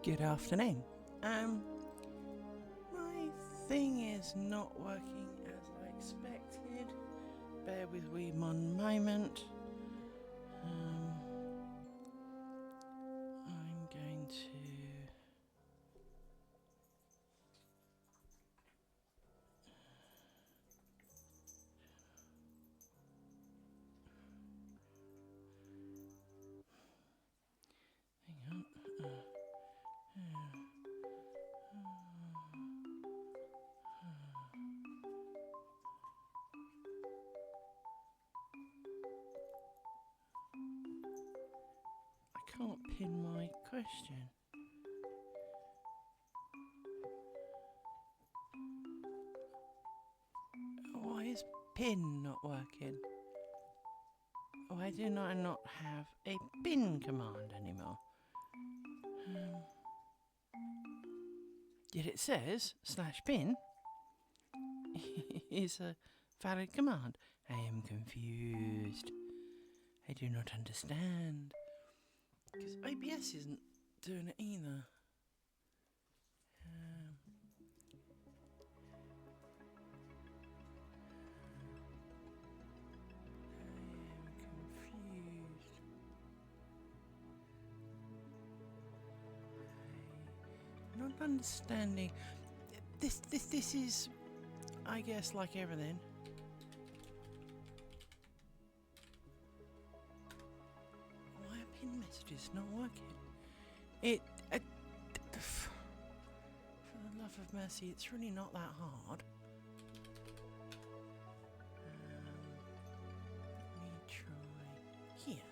Good afternoon. My thing is not working as I expected. Bear with me one moment. I'm going to... Hang on. I can't pin my question. Why is pin not working? Why do I not have a pin command anymore? Yet it says /pin is a valid command. I am confused. I do not understand. Because OBS isn't doing it either. I am confused. Not understanding. This is, I guess, like everything. Why are pin messages not working? For the love of mercy, it's really not that hard. Let me try here.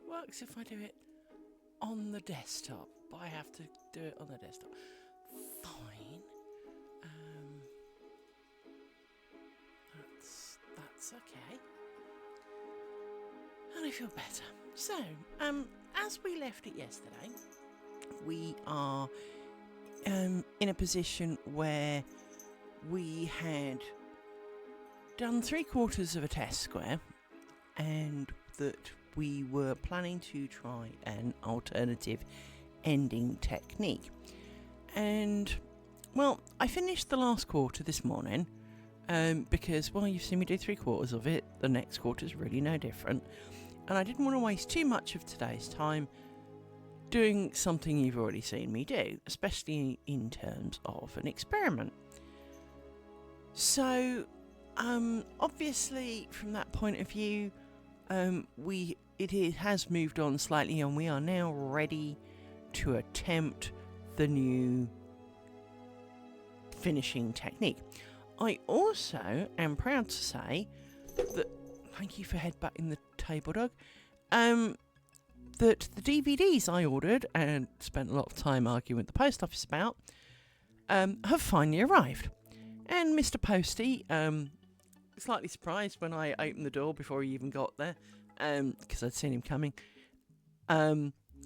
Works if I do it on the desktop, but I have to do it on the desktop. Fine. That's okay. And I feel better. So, as we left it yesterday, we are in a position where we had done 3/4 of a test square, and that we were planning to try an alternative ending technique. And, well, I finished the last quarter this morning because, well, you've seen me do 3/4 of it. The next quarter is really no different. And I didn't want to waste too much of today's time doing something you've already seen me do, especially in terms of an experiment. So, obviously, from that point of view, it has moved on slightly, and we are now ready to attempt the new finishing technique. I also am proud to say that, thank you for headbutting the table dog, that the DVDs I ordered and spent a lot of time arguing with the post office about have finally arrived. And Mr. Postie, slightly surprised when I opened the door before he even got there, because I'd seen him coming.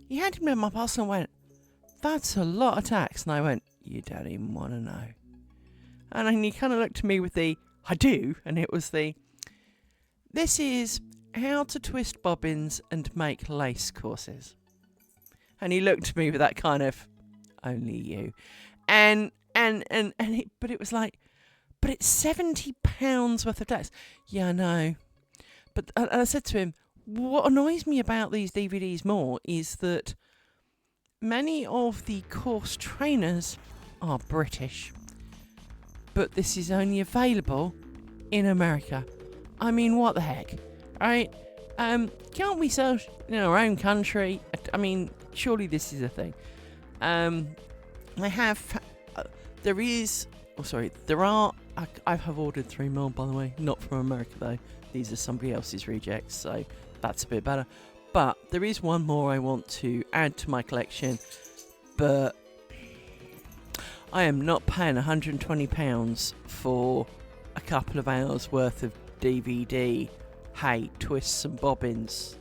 He handed me my parcel and went, "That's a lot of tax." And I went, "You don't even want to know." And then he kind of looked at me with the, "I do," and it was the, "This is how to twist bobbins and make lace courses." And he looked at me with that kind of, "Only you." But it was like, "But it's £70 worth of tax." "Yeah, I know." But and I said to him, what annoys me about these DVDs more is that many of the course trainers are British, but this is only available in America. I mean, what the heck, right? Can't we sell in our own country? I mean, surely this is a thing. I have ordered 3 more, by the way, not from America though. These are somebody else's rejects, so that's a bit better. But there is one more I want to add to my collection, but I am not paying £120 for a couple of hours worth of DVD. Hey, twists and bobbins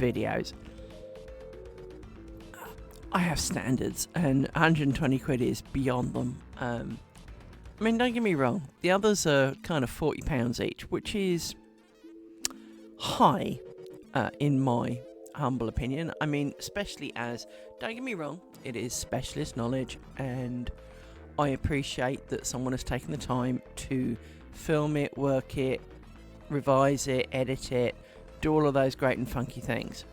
videos. I have standards, and 120 quid is beyond them. I mean, don't get me wrong, the others are kind of £40 each, which is high, in my humble opinion. I mean, especially as, don't get me wrong, it is specialist knowledge, and I appreciate that someone has taken the time to film it, work it, revise it, edit it, do all of those great and funky things.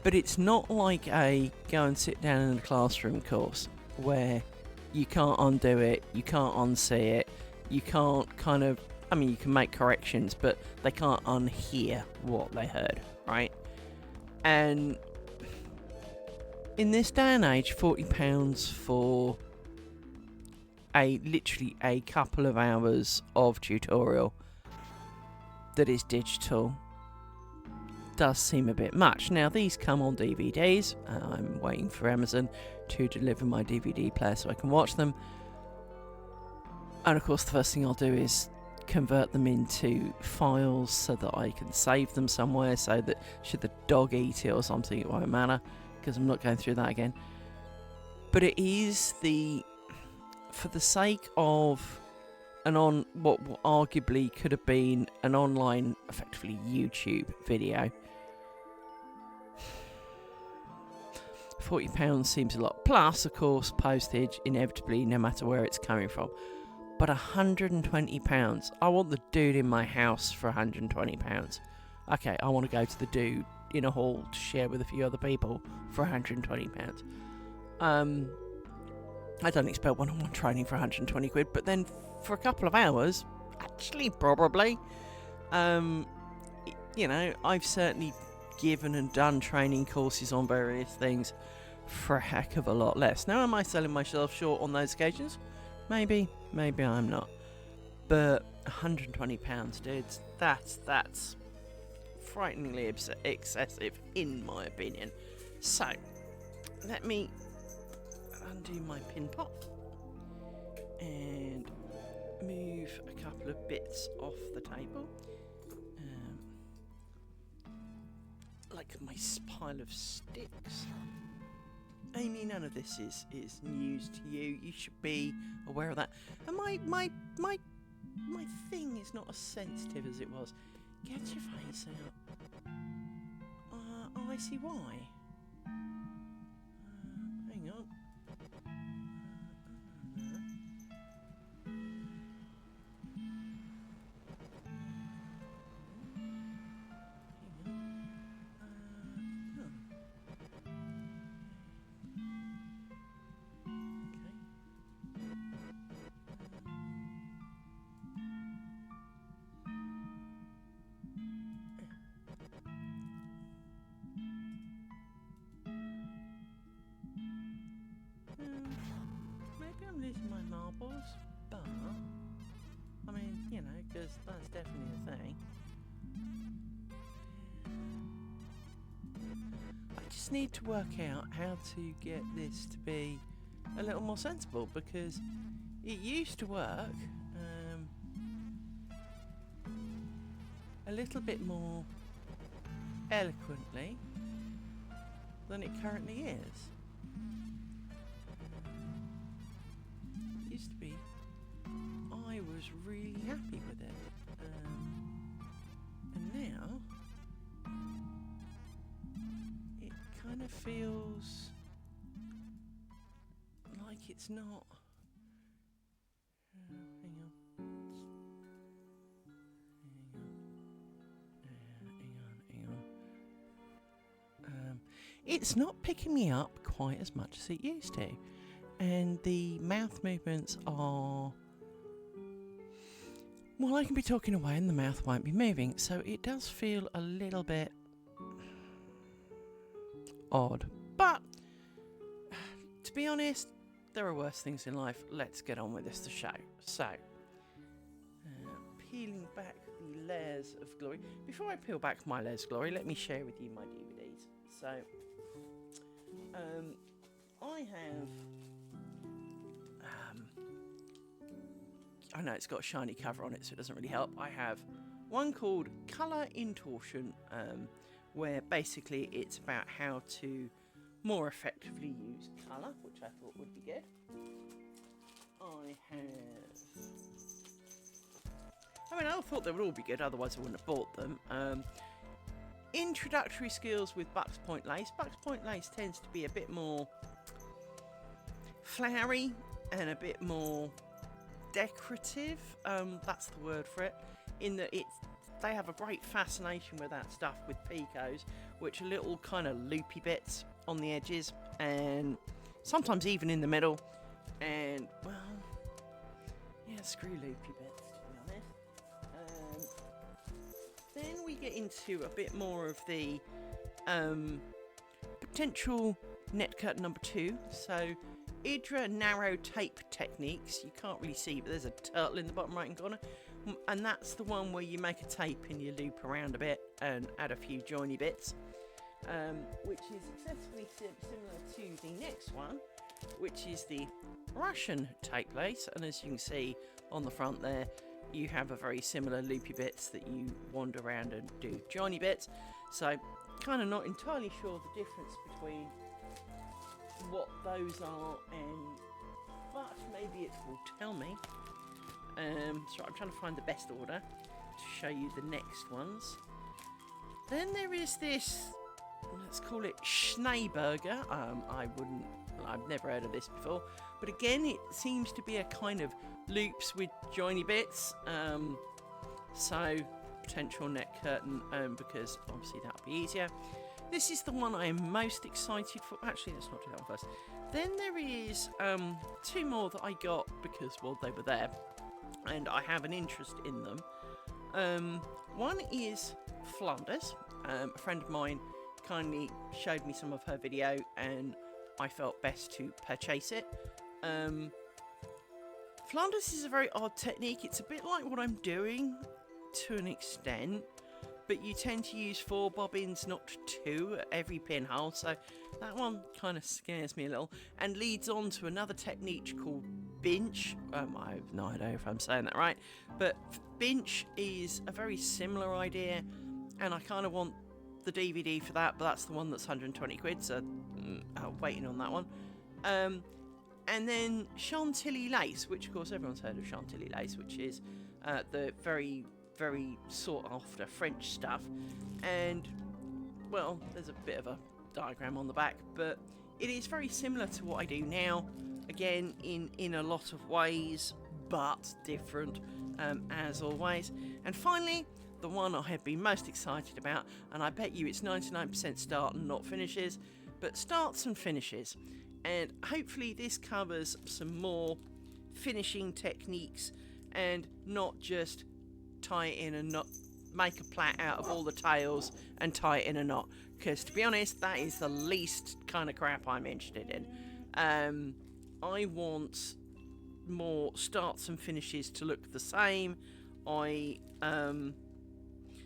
But it's not like a go and sit down in a classroom course where you can't undo it, you can't unsee it, you can't I mean, you can make corrections, but they can't unhear what they heard, right? And in this day and age, £40 for literally a couple of hours of tutorial that is digital does seem a bit much. Now, these come on DVDs. I'm waiting for Amazon to deliver my DVD player so I can watch them. And of course, the first thing I'll do is convert them into files so that I can save them somewhere, so that should the dog eat it or something, it won't matter, because I'm not going through that again. But it is for the sake of what arguably could have been an online, effectively YouTube video, £40 seems a lot. Plus, of course, postage, inevitably, no matter where it's coming from. But £120, I want the dude in my house for £120. Okay, I want to go to the dude in a hall to share with a few other people for £120. I don't expect one-on-one training for 120 quid, but then for a couple of hours, actually, probably. You know, I've certainly given and done training courses on various things for a heck of a lot less. Now, am I selling myself short on those occasions? Maybe I'm not. But £120, dudes, that's frighteningly excessive, in my opinion. So, let me undo my pin pot and move a couple of bits off the table. Like my pile of sticks. Amy, none of this is news to you. You should be aware of that. And my thing is not as sensitive as it was. Get your face out. Oh, I see why. Hang on. Maybe I'm losing my marbles, but I mean, you know, because that's definitely a thing. I just need to work out how to get this to be a little more sensible, because it used to work a little bit more eloquently than it currently is. It used to be I was really happy with it, and now it kind of feels like it's not. Hang on. It's not picking me up quite as much as it used to, and the mouth movements are, well, I can be talking away and the mouth won't be moving, so it does feel a little bit odd. But to be honest, there are worse things in life. Let's get on with this, the show. So, peeling back the layers of glory. Before I peel back my layers of glory, let me share with you my DVDs. So, I have, I know it's got a shiny cover on it, so it doesn't really help. I have one called Colour in Torchon, where basically it's about how to more effectively use colour, which I thought would be good. I thought they would all be good, otherwise I wouldn't have bought them. Introductory skills with Bucks Point Lace. Bucks Point Lace tends to be a bit more flowery and a bit more decorative. That's the word for it. In that they have a great fascination with that stuff with picos, which are little kind of loopy bits on the edges and sometimes even in the middle. And well, yeah, screw loopy bits, to be honest. Then we get into a bit more of the potential net cut number 2. So Idra narrow tape techniques. You can't really see, but there's a turtle in the bottom right hand corner. And that's the one where you make a tape and you loop around a bit and add a few joiny bits. Which is successfully similar to the next one, which is the Russian tape lace. And as you can see on the front there, you have a very similar loopy bits that you wander around and do joiny bits. So kind of not entirely sure the difference between what those are, but maybe it will tell me. So I'm trying to find the best order to show you the next ones. Then there is this, let's call it Schneeberger. I've never heard of this before, but again, it seems to be a kind of loops with joiny bits. So potential net curtain, because obviously that'll be easier. This is the one I am most excited for. Actually, let's not do that one first. Then there is 2 more that I got because, well, they were there, and I have an interest in them. One is Flanders. A friend of mine kindly showed me some of her video, and I felt best to purchase it. Flanders is a very odd technique. It's a bit like what I'm doing to an extent, but you tend to use 4 bobbins, not 2 at every pinhole, so that one kind of scares me a little, and leads on to another technique called binch. I have no idea if I'm saying that right, but binch is a very similar idea, and I kind of want the DVD for that, but that's the one that's 120 quid, so waiting on that one. And then Chantilly lace, which of course everyone's heard of Chantilly lace, which is the very, very sought after French stuff. And well, there's a bit of a diagram on the back, but it is very similar to what I do now, again in a lot of ways, but different, as always. And finally, the one I have been most excited about, and I bet you it's 99% start and not finishes, but starts and finishes. And hopefully this covers some more finishing techniques and not just tie it in and not make a plait out of all the tails and tie it in a knot, because to be honest, that is the least kind of crap I'm interested in. I want more starts and finishes to look the same.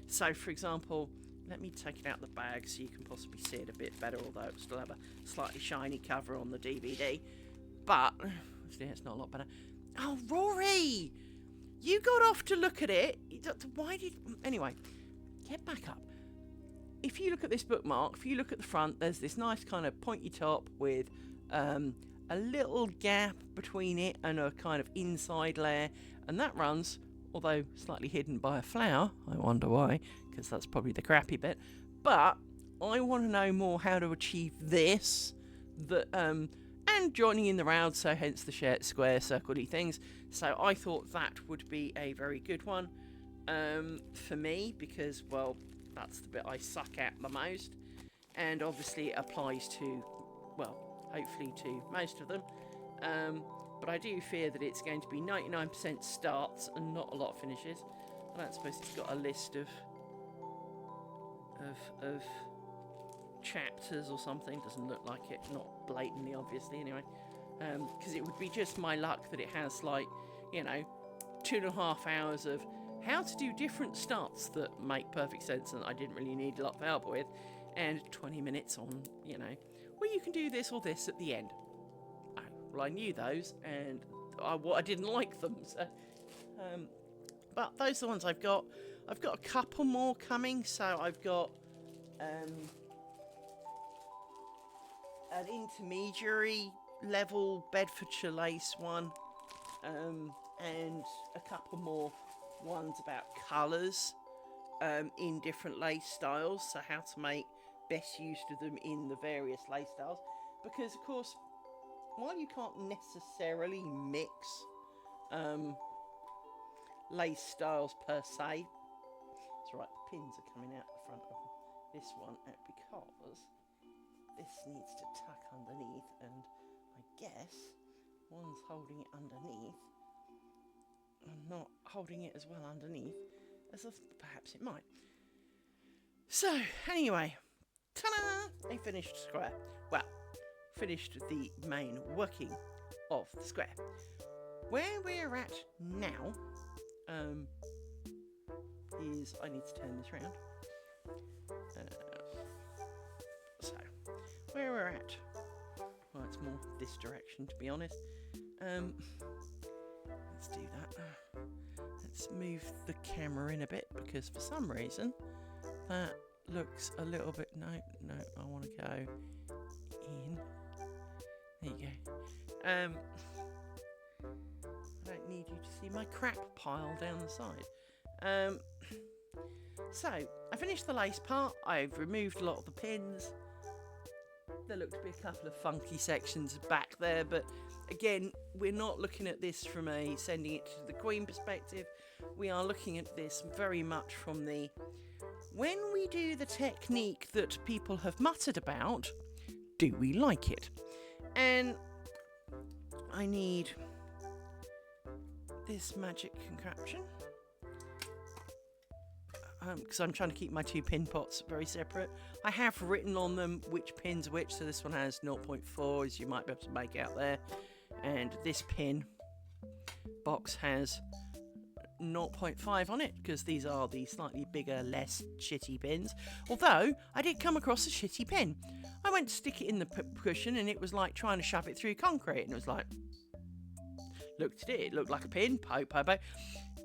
So for example, let me take it out of the bag so you can possibly see it a bit better, although it'll still have a slightly shiny cover on the DVD. But, yeah, it's not a lot better. Oh, Rory! You got off to look at it. Anyway, get back up. If you look at this bookmark, if you look at the front, there's this nice kind of pointy top with a little gap between it and a kind of inside layer. And that runs, although slightly hidden by a flower, I wonder why, because that's probably the crappy bit. But I want to know more how to achieve this, and joining in the round, so hence the square circle-y things. So I thought that would be a very good one for me, because, well, that's the bit I suck at the most, and obviously it applies to, well, hopefully to most of them. But I do fear that it's going to be 99% starts and not a lot of finishes. I don't suppose it's got a list of chapters or something. Doesn't look like it, not blatantly, obviously, anyway. Because it would be just my luck that it has, like, 2.5 hours of how to do different starts that make perfect sense and I didn't really need a lot of help with, and 20 minutes on, well, you can do this or this at the end. Oh, well, I knew those, and I didn't like them, so... but those are the ones I've got. I've got a couple more coming, so I've got an intermediary level Bedfordshire lace one, and a couple more ones about colours in different lace styles, so how to make best use of them in the various lace styles, because of course while you can't necessarily mix lace styles per se, it's right, the pins are coming out the front of this one because this needs to tuck underneath, and I guess one's holding it underneath and not holding it as well underneath as perhaps it might. So anyway, ta-da! I finished the square. Well, finished the main working of the square. Where we're at now is, I need to turn this round. So where we're at, well, it's more this direction to be honest. Let's do that. Let's move the camera in a bit because for some reason that looks a little bit, no, I want to go in. There you go. I don't need you to see my crap pile down the side. So I finished the lace part. I've removed a lot of the pins. There look to be a couple of funky sections back there, but again, we're not looking at this from a sending it to the Queen perspective. We are looking at this very much from the, when we do the technique that people have muttered about, do we like it? And I need this magic contraption, because I'm trying to keep my two pin pots very separate. I have written on them which pin's which, so this one has 0.4, as you might be able to make out there, and this pin box has 0.5 on it, because these are the slightly bigger, less shitty pins. Although, I did come across a shitty pin. I went to stick it in the cushion, and it was like trying to shove it through concrete, and it was like, looked at it, it looked like a pin, poke.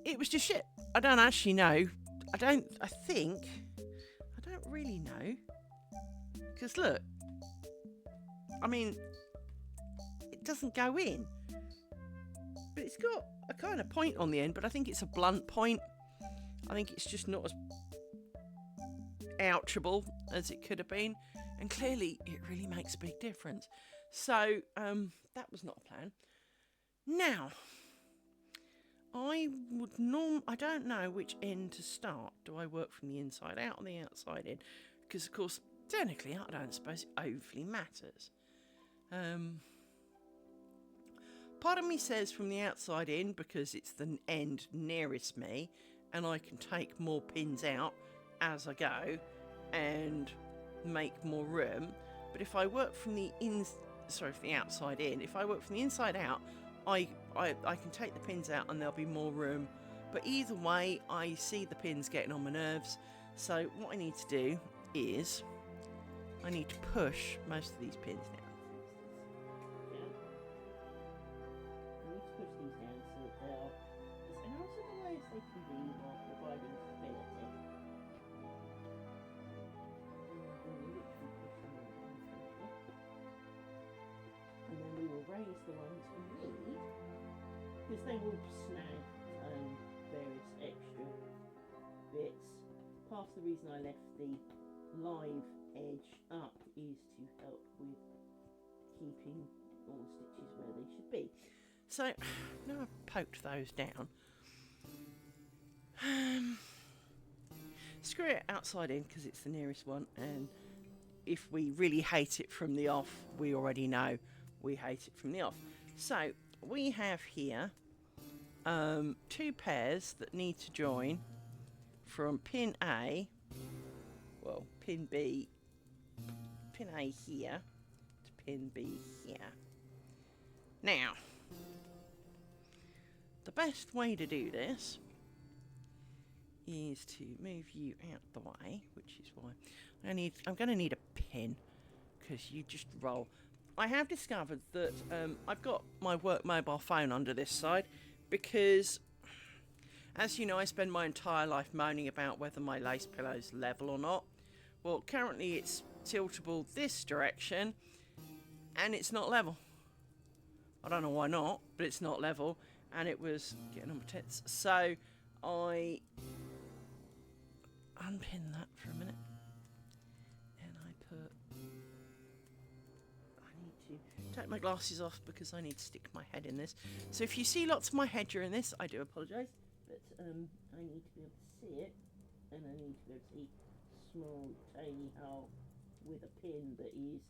It was just shit. I don't actually know. I don't really know. Because look, I mean, it doesn't go in. But it's got a kind of point on the end, but I think it's a blunt point. I think it's just not as ouchable as it could have been. And clearly, it really makes a big difference. So, that was not a plan. Now, I don't know which end to start. Do I work from the inside out or the outside in? Because, of course, technically, I don't suppose it overly matters. Part of me says from the outside in because it's the end nearest me and I can take more pins out as I go and make more room. But if I work from the outside in, if I work from the inside out, I can take the pins out and there'll be more room. But either way, I see the pins getting on my nerves. So what I need to do is I need to push most of these pins down. I need to push these down so that they are as out of the way as they can be while providing stability. And then we will raise the ones we need, because they will snag various extra bits. Part of the reason I left the live edge up is to help with keeping all the stitches where they should be. So now I've poked those down, screw it outside in because it's the nearest one, and if we really hate it from the off, we already know we hate it from the off. So we have here two pairs that need to join from pin A, well, pin B, pin A here to pin B here. Now, the best way to do this is to move you out the way, which is why I'm going to need a pin, because you just roll. I have discovered that I've got my work mobile phone under this side because, as you know, I spend my entire life moaning about whether my lace pillow's level or not. Well, currently it's tiltable this direction, and it's not level. I don't know why not, but it's not level, and it was getting on my tits. So I unpin that for a minute, and I need to take my glasses off because I need to stick my head in this. So if you see lots of my head during this, I do apologise, but I need to be able to see it, and I need to be able to see small tiny hole with a pin that is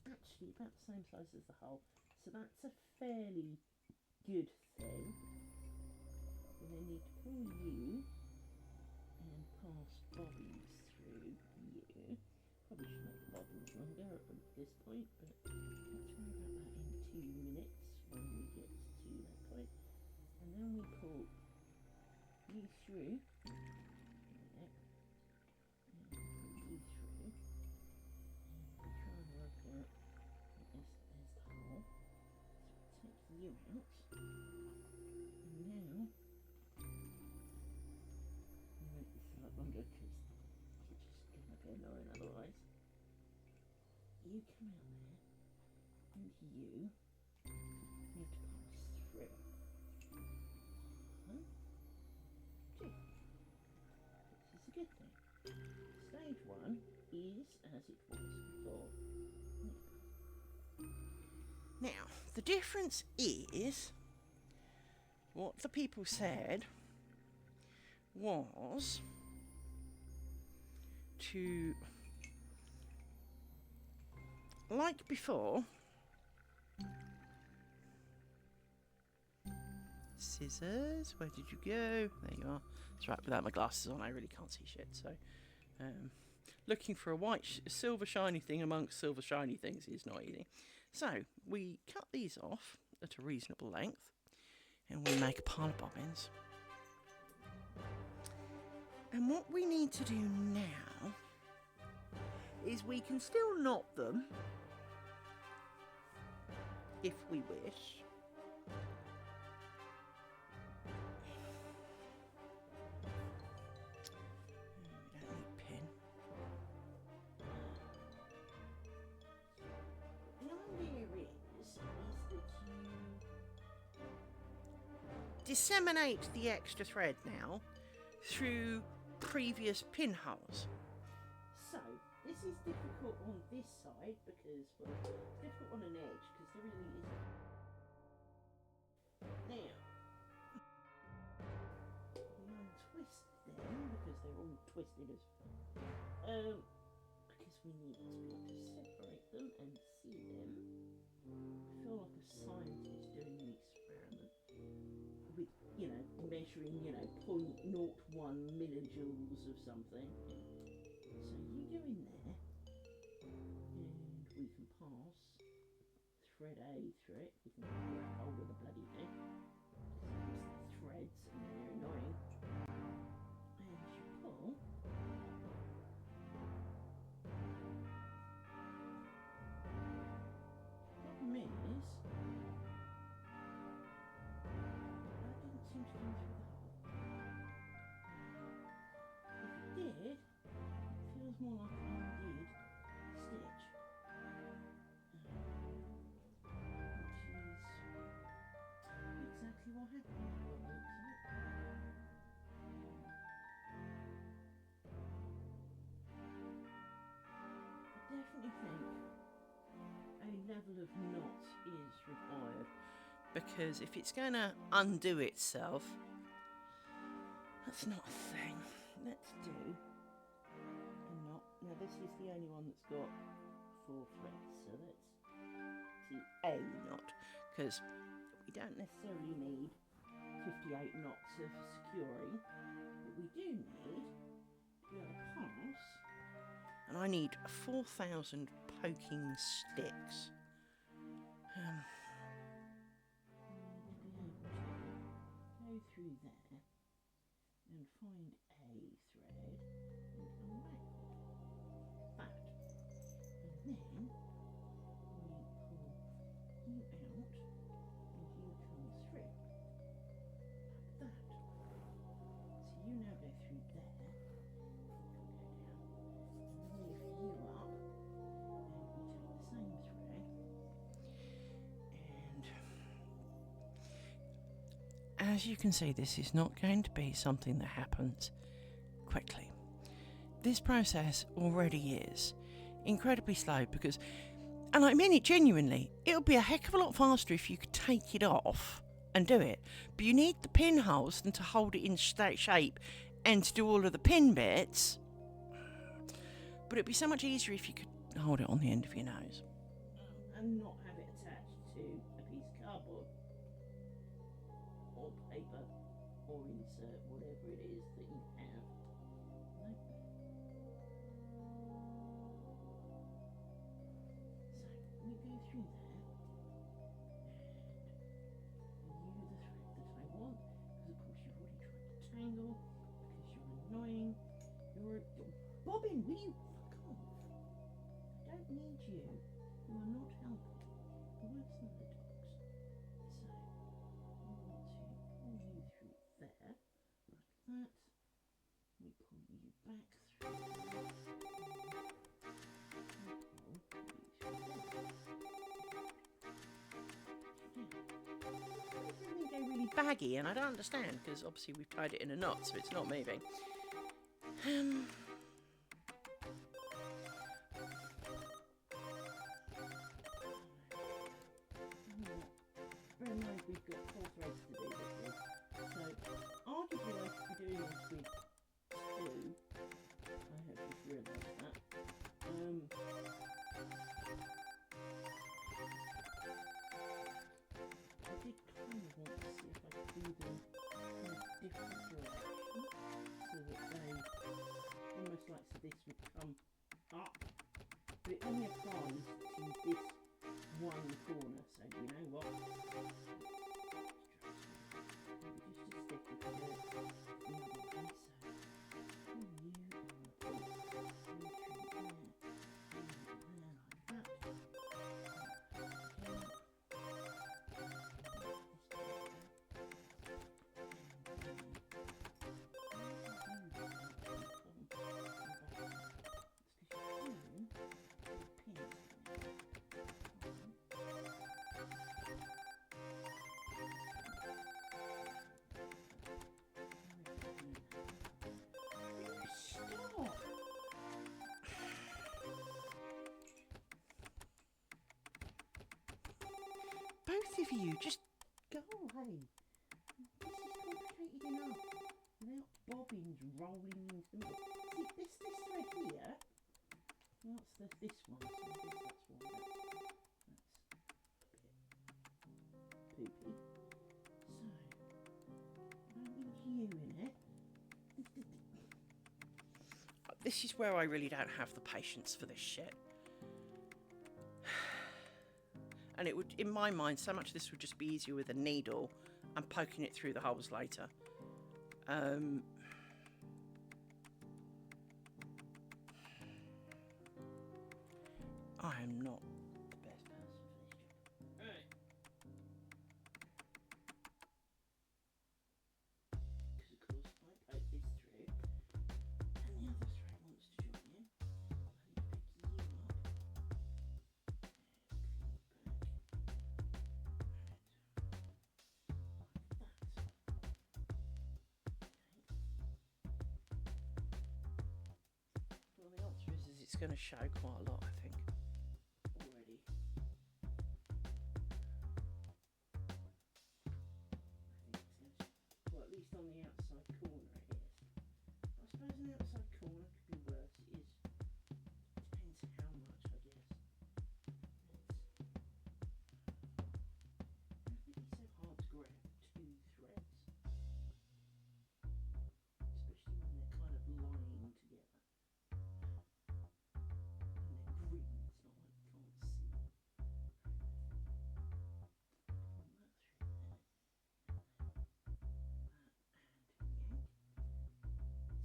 actually about the same size as the hole, so that's a fairly good thing. And I need to pull you and pass bobbins through you. Probably should make the bobbins longer at this point, but let's worry about that in 2 minutes when we get to that point. And then we pull you through. You out, and now make this a lot longer because it's just going to be annoying otherwise. You come out there, and you have to pass through. 1, 2. This is a good thing. Stage 1 is as it was before. Now, the difference is, what the people said was to, like before, scissors, where did you go? There you are. That's right, without my glasses on I really can't see shit, so looking for a silver shiny thing amongst silver shiny things is not easy. So, we cut these off at a reasonable length, and we make a pile of bobbins. And what we need to do now is we can still knot them, if we wish. Disseminate the extra thread now through previous pinholes. So, this is difficult on this side because, well, it's difficult on an edge because there really isn't. Now, we untwist them because they're all twisted as because we need to be able to separate them and see them. I feel like a scientist doing an experiment with, measuring, 0.01 millijoules of something. So you go in there, and we can pass thread A through it. We can pull a hole with a bloody thing. It's threads, and they're annoying. And you pull. Problem is, seems to come through the hole. If it did, it feels more like an undid stitch. Which is exactly what happened by the looks of it. I definitely think a level of knot is required. Because if it's going to undo itself, that's not a thing. Let's do a knot. Now this is the only one that's got 4 threads, so let's do a knot. Because we don't necessarily need 58 knots of securing, but we do need to be able to pass. And I need 4,000 poking sticks. Through there and find a thread and come back. And then we pull you out and you come through. Like that. So you now go through there. Go down. And as you can see, this is not going to be something that happens quickly. This process already is incredibly slow because, and I mean it genuinely, it would be a heck of a lot faster if you could take it off and do it. But you need the pinholes and to hold it in shape and to do all of the pin bits. But it'd be so much easier if you could hold it on the end of your nose. And not have it attached to a piece of cardboard or paper or insert, whatever it is that you have. No. So you go through there and you the thread that I want, because of course you've already tried to tangle because you're annoying. You're Bobbin, will you fuck off? I don't need you. You are not helping. You're worse than the dogs. So, we want to pull you through there, like that. We pull you back through. Everything go really baggy, and I don't understand because obviously we've tied it in a knot, so it's not moving. Bear in mind we've got 4 threads to do this with, so arguably I could be doing this with 2. I have just realised that. I did kind of want to see if I could do them in a different direction, so that they, almost like so this would come up, but it only applies to this one corner, so you know what? Both of you, just go away. This is complicated enough without bobbins rolling into the middle. See, this thread here, that's this one, so I guess that's why that's a bit poopy. So, I don't need you in it. This is where I really don't have the patience for this shit. And it would, in my mind, so much of this would just be easier with a needle and poking it through the holes later. I am not the best person for this job. Right. Because of course I poke this through, and the other thread wants to join in. I need to pick you up. Well, the answer is it's going to show quite a lot, I think, already. I think it's going to, well, at least on the outside corner it is. I suppose an outside corner could be worse. It is. Depends how much, I guess. It's really so hard to grab 2 threads, especially when they're kind of lying together. Green, it's not like you can't see. Pull that through there. And yank.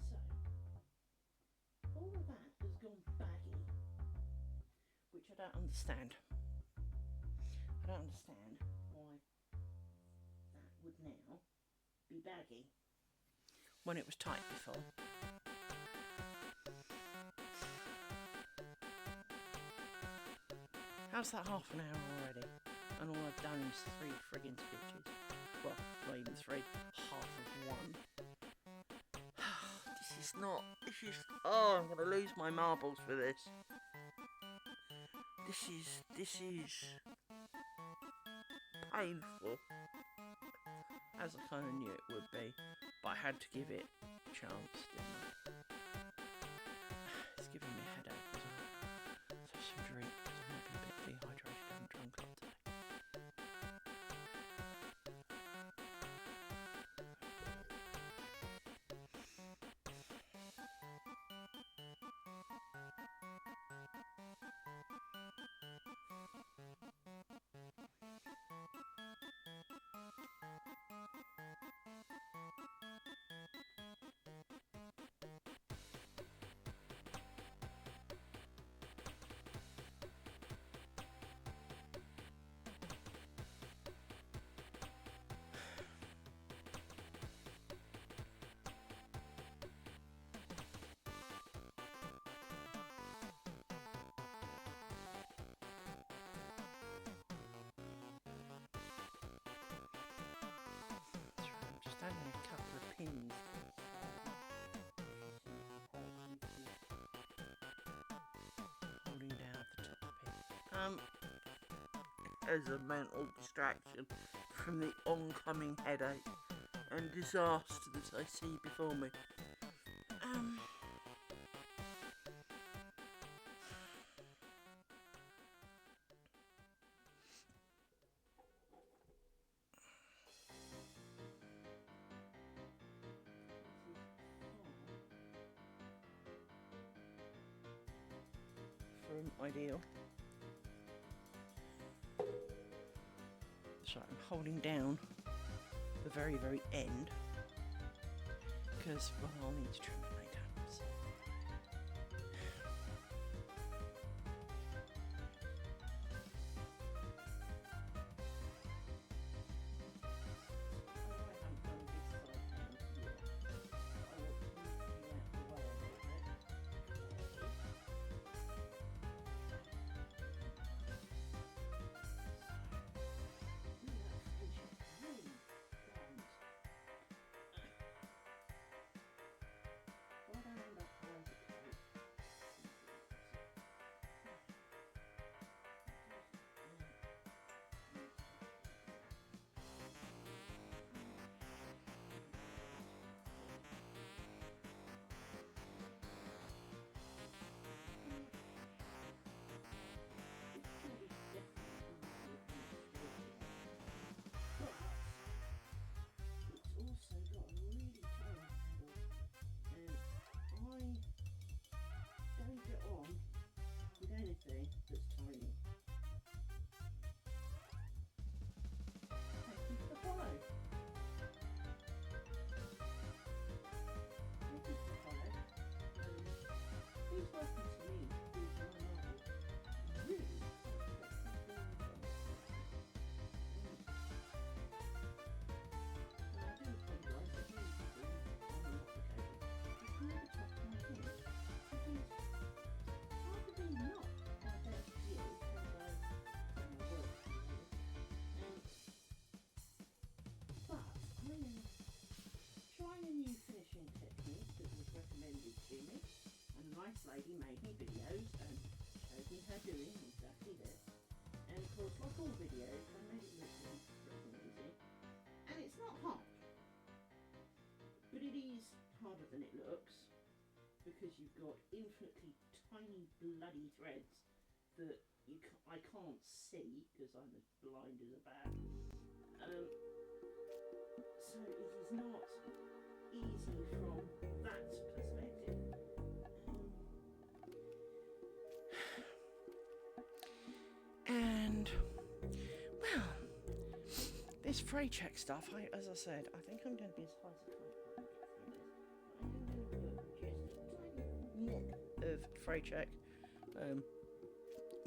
So, all of that has gone baggy, which I don't understand. I don't understand why that would now be baggy when it was tight before. How's that half an hour already? And all I've done is 3 friggin' stitches. Well, not even 3, half of 1. This is, oh, I'm going to lose my marbles for this. This is painful. As I kind of knew it would be, but I had to give it a chance, didn't I? It's giving me a headache as well. So some drink, because I might be a bit dehydrated and drunk up today. Just adding a couple of pins. Holding down at the top pin. As a mental distraction from the oncoming headache and disaster that I see before me. From ideal. So I'm holding down the very, very end because, well, I'll need to trim it later. So. Anything that's tiny. Thank you for the follow. Thank you for the follow. Who's welcome to me? Who's my marble? Really? And I do apologise. I do on an occasion. It's never tough to my head. Probably not my best view, although I'm a work view. But I'm trying a new finishing technique that was recommended to me, and a nice lady made me videos and showed me her doing exactly this. And of course, like all videos, I made it look pretty easy. And it's not hard, but it is harder than it looks, because you've got infinitely tiny bloody threads that I can't see because I'm as blind as a bat. So it is not easy from that perspective. And well, this fray check stuff, as I said, I think I'm going to be as high as I can. Of fray check,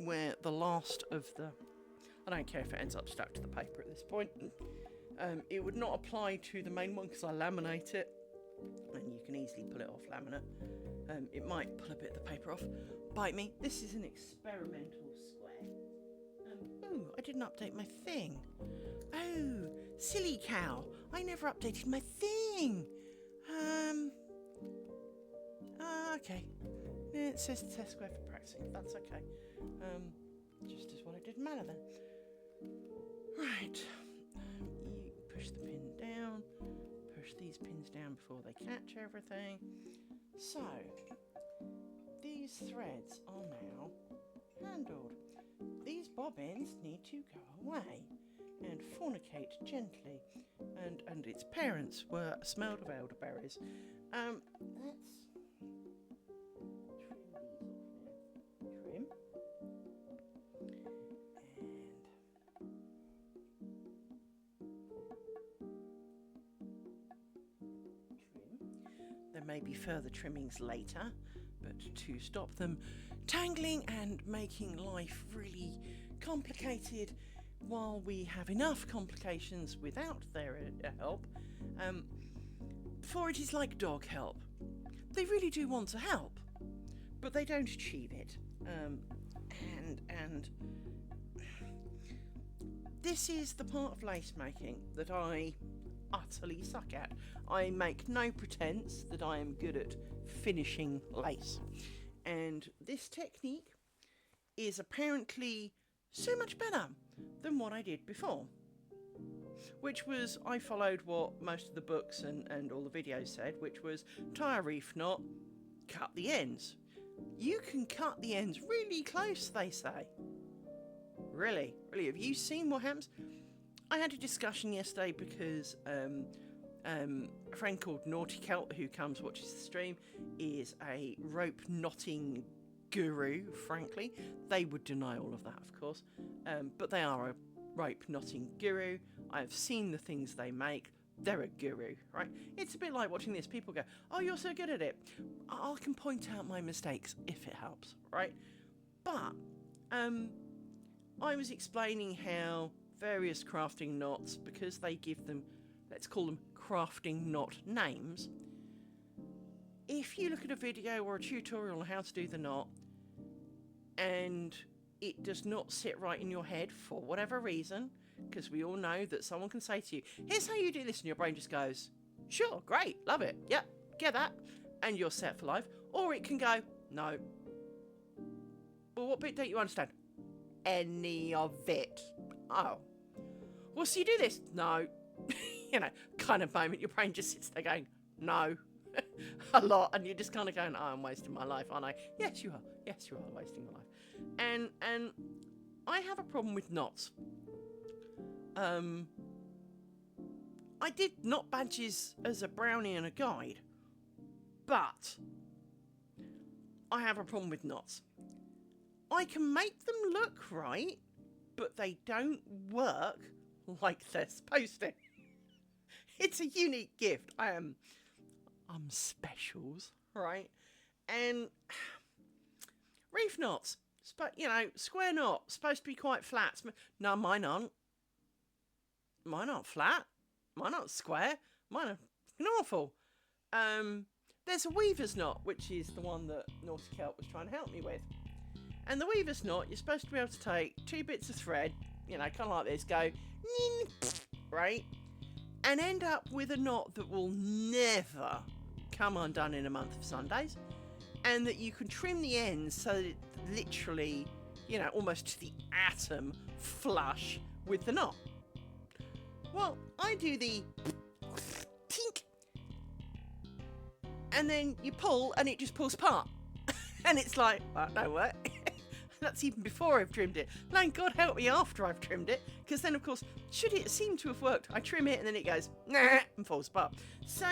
where the last of the, I don't care if it ends up stuck to the paper at this point, it would not apply to the main one because I laminate it and you can easily pull it off laminate. It might pull a bit of the paper off. Bite me, this is an experimental square. Oh, I didn't update my thing. Oh, silly cow, I never updated my thing. Okay. It says test square for practicing. That's okay. Just as well it didn't matter then. Right. You push the pin down. Push these pins down before they catch everything. So, these threads are now handled. These bobbins need to go away and fornicate gently. And its parents were smelled of elderberries. Let's trim these off now. Trim. There may be further trimmings later, but to stop them tangling and making life really complicated while we have enough complications without their help, for it is like dog help. They really do want to help, but they don't achieve it. And this is the part of lace making that I utterly suck at. I make no pretense that I am good at finishing lace. And this technique is apparently so much better than what I did before. Which was, I followed what most of the books and all the videos said, which was tie a reef knot, cut the ends. You can cut the ends really close, they say. Really? Have you seen what happens? I had a discussion yesterday because a friend called Naughty Celt, who comes watches the stream, is a rope knotting guru, frankly. They would deny all of that, of course, but they are a rope knotting guru. I've seen the things they make. They're a guru, right? It's a bit like watching this. People go, oh, you're so good at it. I can point out my mistakes if it helps, right? But I was explaining how various crafting knots, because they give them, let's call them crafting knot names, if you look at a video or a tutorial on how to do the knot and it does not sit right in your head for whatever reason, because we all know that someone can say to you, here's how you do this, and your brain just goes, sure, great, love it, yep, get that, and you're set for life. Or it can go, no. Well, what bit don't you understand? Any of it. Oh. Well, so you do this? No. You know, kind of moment your brain just sits there going, no. A lot, and you're just kind of going, oh, I'm wasting my life, aren't I? Yes, you are. Yes, you are wasting your life. And I have a problem with knots. I did knot badges as a brownie and a guide, but I have a problem with knots. I can make them look right, but they don't work like they're supposed to. It's a unique gift. I'm specials, right? And reef knots, square knot, supposed to be quite flat. No, mine aren't. Mine aren't flat. Mine aren't square. Mine are awful. There's a weaver's knot, which is the one that Naughty Celt was trying to help me with. And the weaver's knot, you're supposed to be able to take 2 bits of thread, kind of like this, go, right? And end up with a knot that will never come undone in a month of Sundays. And that you can trim the ends so that it literally, almost to the atom, flush with the knot. Well, I do the tink, and then you pull, and it just pulls apart. And it's like, well, no way. That's even before I've trimmed it. Thank God help me after I've trimmed it, because then, of course, should it seem to have worked, I trim it, and then it goes, nah, and falls apart. So,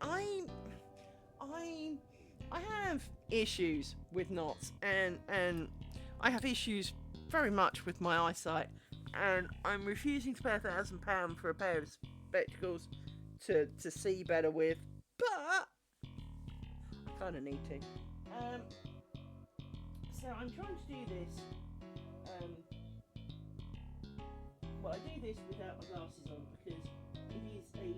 I have issues with knots, and I have issues very much with my eyesight. And I'm refusing to pay £1,000 for a pair of spectacles to see better with, but I kind of need to. So I'm trying to do this. I do this without my glasses on because it is a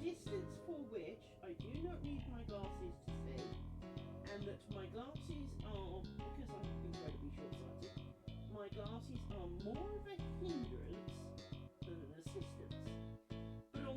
distance for which I do not need my glasses to see, and that my glasses are, because I'm incredibly short-sighted, my glasses are more of a hindrance than an assistance. But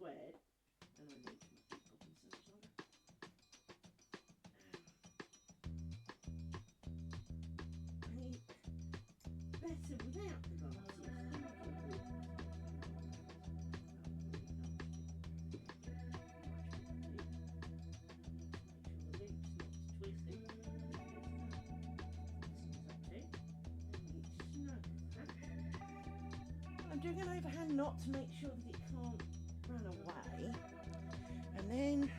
squared, and I need to make these bobbins so much longer. I need better without the glasses. I'm doing an overhand knot to make sure that it can't run away, and then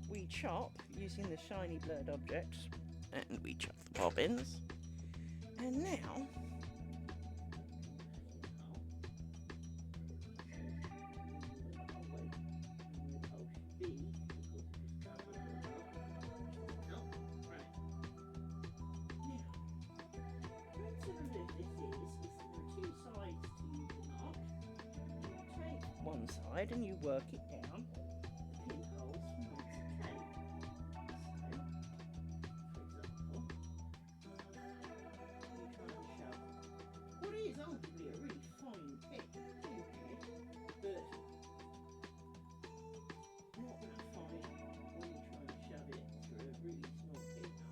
we chop using the shiny blurred objects, and we chop the bobbins, and now one side and you work it down the pinholes from whence it came. So, for example, you try and shove what is arguably a really fine pin here, but not that fine when you try and shove it through a really small pinhole.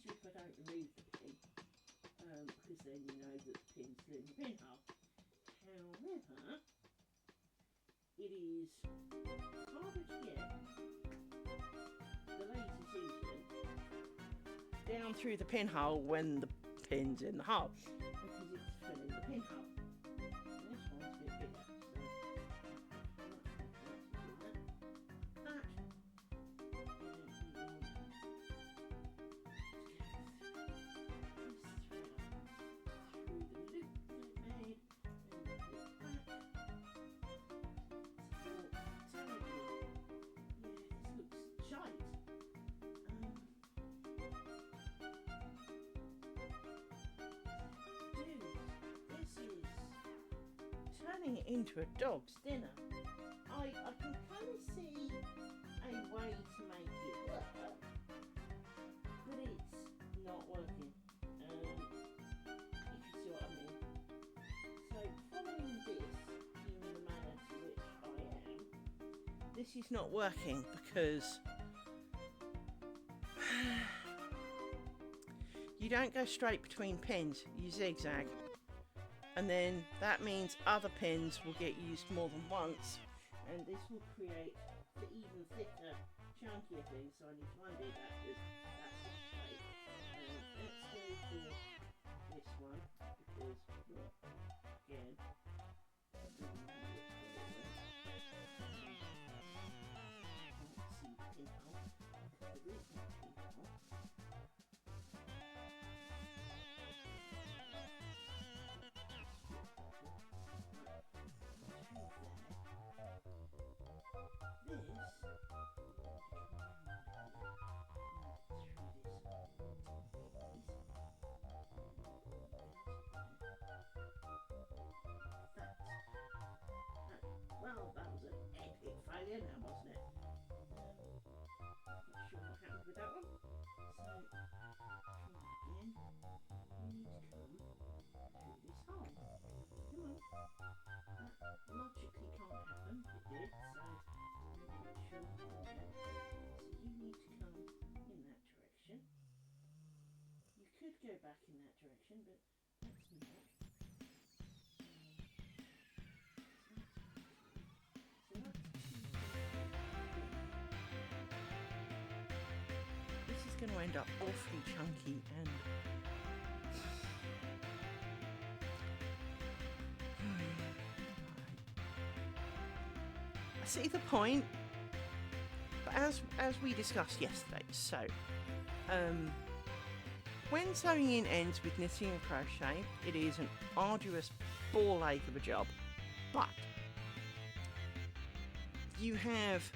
If I don't remove the pin, because then you know that the pin's in the pinhole. However, it is harder to get the laser season down through the pinhole when the pin's in the hole, because it's filling the pinhole. This one's a bit bigger, so turning it into a dog's dinner. I can kind of see a way to make it work, but it's not working, if you see what I mean. So following this in the manner to which I am, this is not working because you don't go straight between pins, you zigzag. And then that means other pins will get used more than once, and this will create the even thicker, chunkier thing. So I need to undo that because that's not straight. Let's go for this one because, look, again, see the pinhole. There is no pinhole. Well, that was an epic failure now, wasn't it? Not sure what happened with that one. So, try again. You need to come through this hole. Come on. That logically can't happen. It did, so I'm not sure how. So you need to come in that direction. You could go back in that direction, but that's not. This is going to end up awfully chunky and see the point. But as we discussed yesterday, so when sewing in ends with knitting and crochet, it is an arduous ball ache of a job. But you have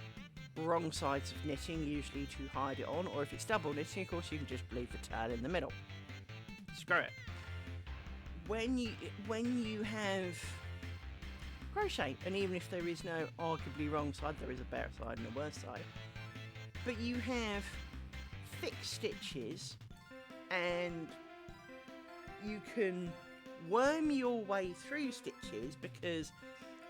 wrong sides of knitting usually to hide it on, or if it's double knitting, of course you can just leave the tail in the middle. Screw it. When you have crochet, and even if there is no arguably wrong side, there is a better side and a worse side, but you have thick stitches and you can worm your way through stitches, because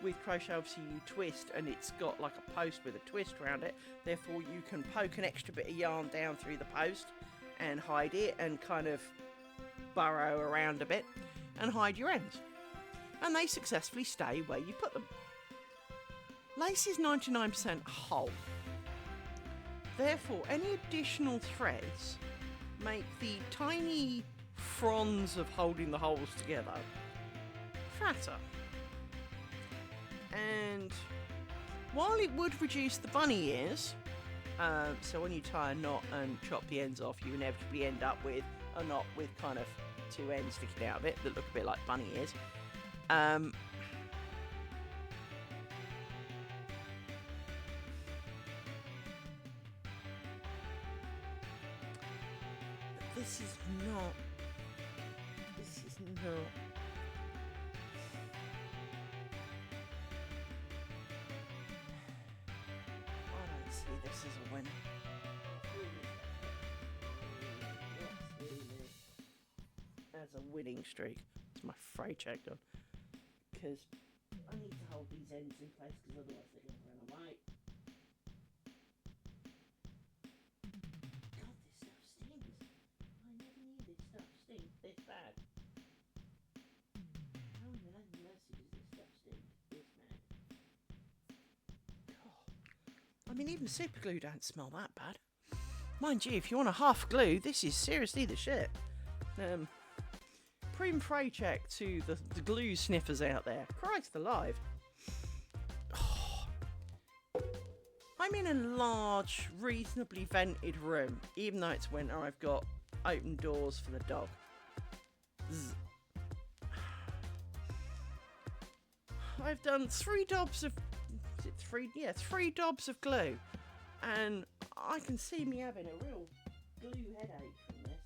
with crochet obviously you twist and it's got like a post with a twist around it, therefore you can poke an extra bit of yarn down through the post and hide it and kind of burrow around a bit and hide your ends, and they successfully stay where you put them. Lace is 99% whole, therefore any additional threads make the tiny fronds of holding the holes together fatter. And while it would reduce the bunny ears, so when you tie a knot and chop the ends off, you inevitably end up with a knot with kind of two ends sticking out of it that look a bit like bunny ears. This is not. I don't see this as a win. As a winning streak. It's my fray check done. Because I need to hold these ends in place, because otherwise they're going to run away. God, this stuff stinks. I never knew this stuff stinks this bad. How in the name of mercy does this stuff stink this bad? God. I mean, even super glue don't smell that bad. Mind you, if you want a half glue, this is seriously the shit. Prim fray check to the glue sniffers out there. Christ alive. Oh. I'm in a large, reasonably vented room. Even though it's winter, I've got open doors for the dog. Zzz. I've done 3 dobs of... Is it 3? Yeah, 3 dobs of glue. And I can see me having a real glue headache from this.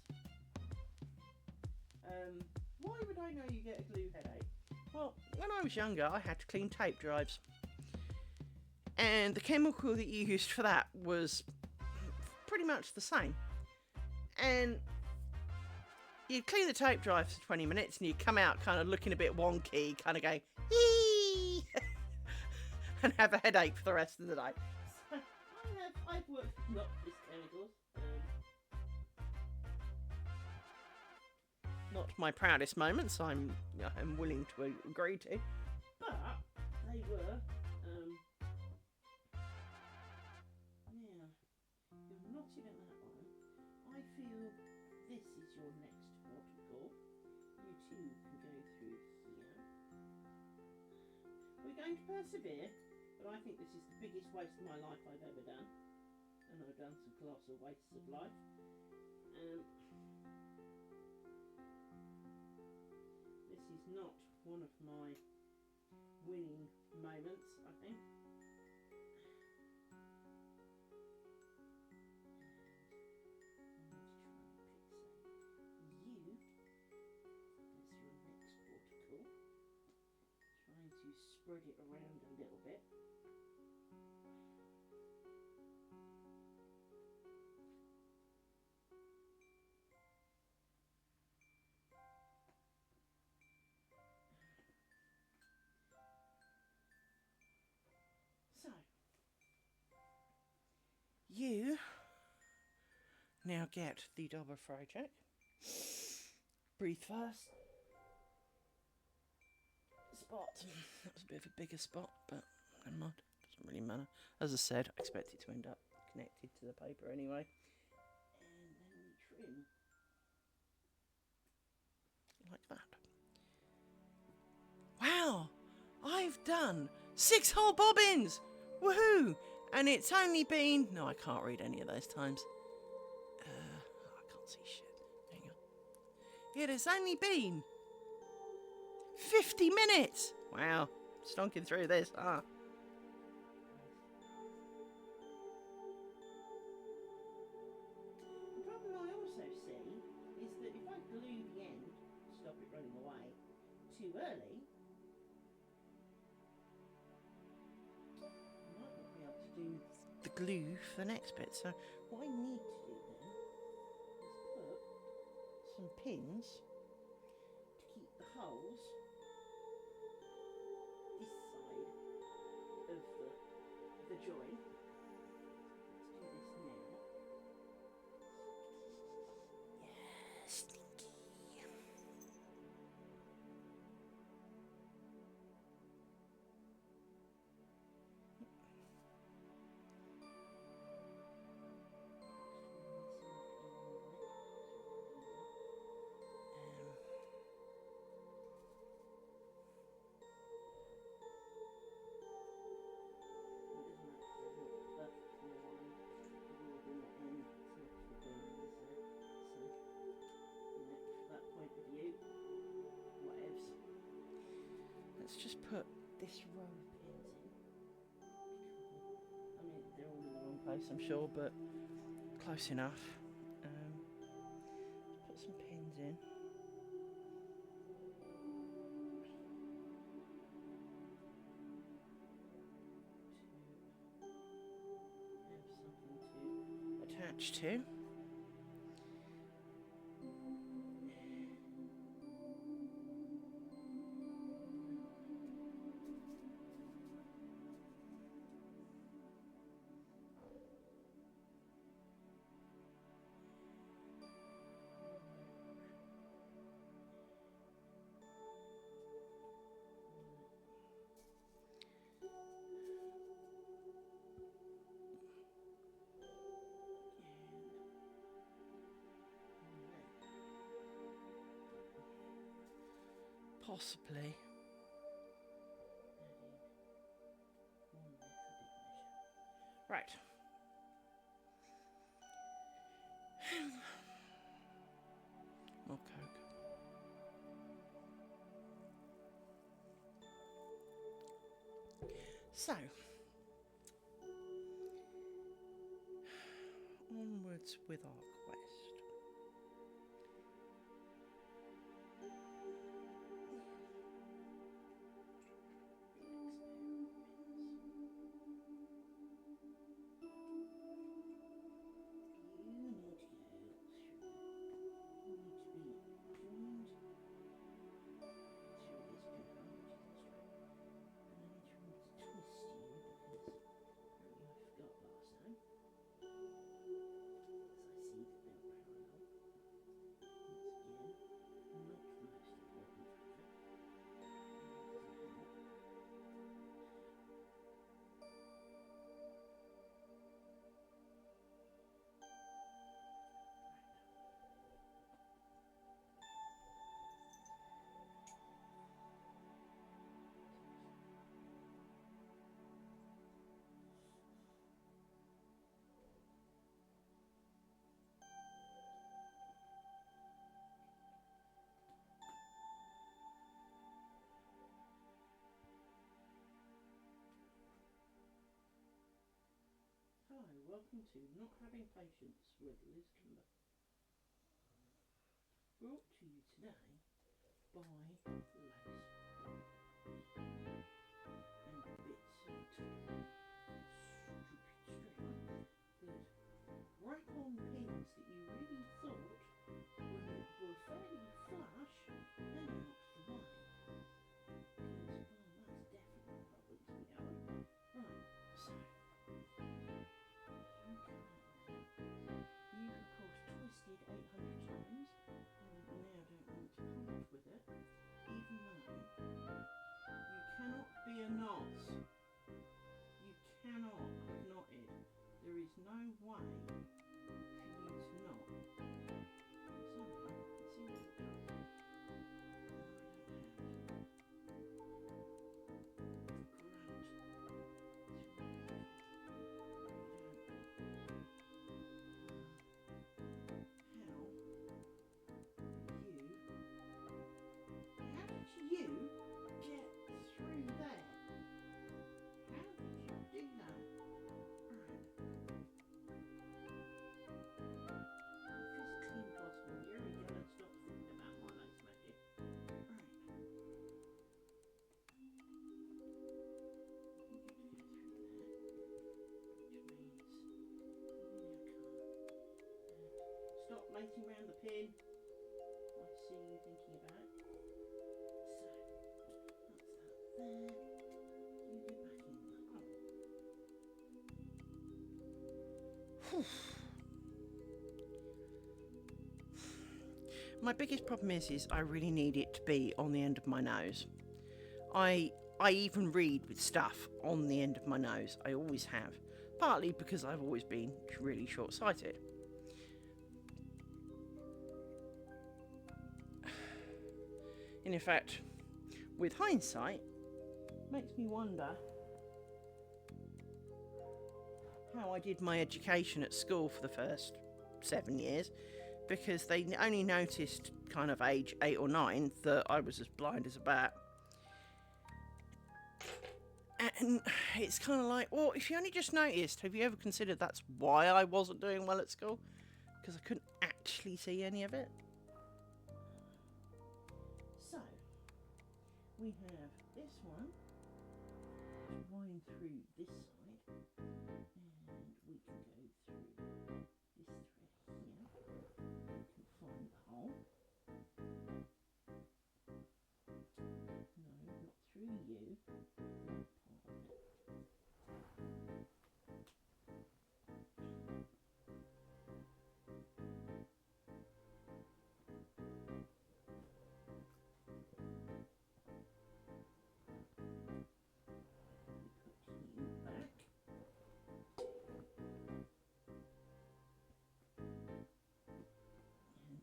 Why would I know you get a glue headache? Well, when I was younger, I had to clean tape drives. And the chemical that you used for that was pretty much the same. And you'd clean the tape drive for 20 minutes and you'd come out kind of looking a bit wonky, kind of going, hee, and have a headache for the rest of the day. So I've worked with lots of chemicals. Not my proudest moments, I'm willing to agree to, but they were, now, you're not in that one. I feel this is your next protocol. You too can go through here. We're going to persevere, but I think this is the biggest waste of my life I've ever done, and I've done some colossal wastes of life. This is not one of my winning moments, I think. You, as your next protocol, trying to spread it around a little bit. So, you now get the double fray check. Breathe first. Spot. That was a bit of a bigger spot, but never mind. Doesn't really matter. As I said, I expect it to end up connected to the paper anyway. And then we trim. Like that. Wow! I've done 6 whole bobbins! Woohoo! And it's only been... No, I can't read any of those times. I can't see shit. Hang on. It has only been 50 minutes! Wow. Stonking through this, huh? The problem I also see is that if I glue the end to stop it running away too early, I might not be able to do the glue for the next bit. So what I need to do then is put some pins to keep the holes this side of the join. Let's do this now. Yes, stinky. Let's just put this row of pins in. I mean, they're all in the wrong place, I'm sure, but close enough. Put some pins in. To have something to attach to. Possibly. Right. More Coke. So, onwards with our quest. Hi, welcome to Not Having Patience with Liz Kimber. Brought to you today by lace and bits of stupid string that wrap-on pins that you really thought were fairly flush and out the way. Because, well, that's definitely a problem to be going. Right, so you've of course twisted 800 times and now don't want to part with it, even though you cannot be a knot. You cannot have knotted. There is no way for you to knot. Somehow, it seems to go. stop mating around the pin. I see you thinking about. So, that's that there. You get back in there. Oh. My biggest problem is I really need it to be on the end of my nose. I even read with stuff on the end of my nose. I always have. Partly because I've always been really short-sighted. And in fact, with hindsight, makes me wonder how I did my education at school for the first 7 years, because they only noticed kind of age 8 or 9 that I was as blind as a bat. And it's kind of like, well, if you only just noticed, have you ever considered that's why I wasn't doing well at school? Because I couldn't actually see any of it. So, we have this one wind through this side, and we can go through this thread here. We can find the hole. No, not through you.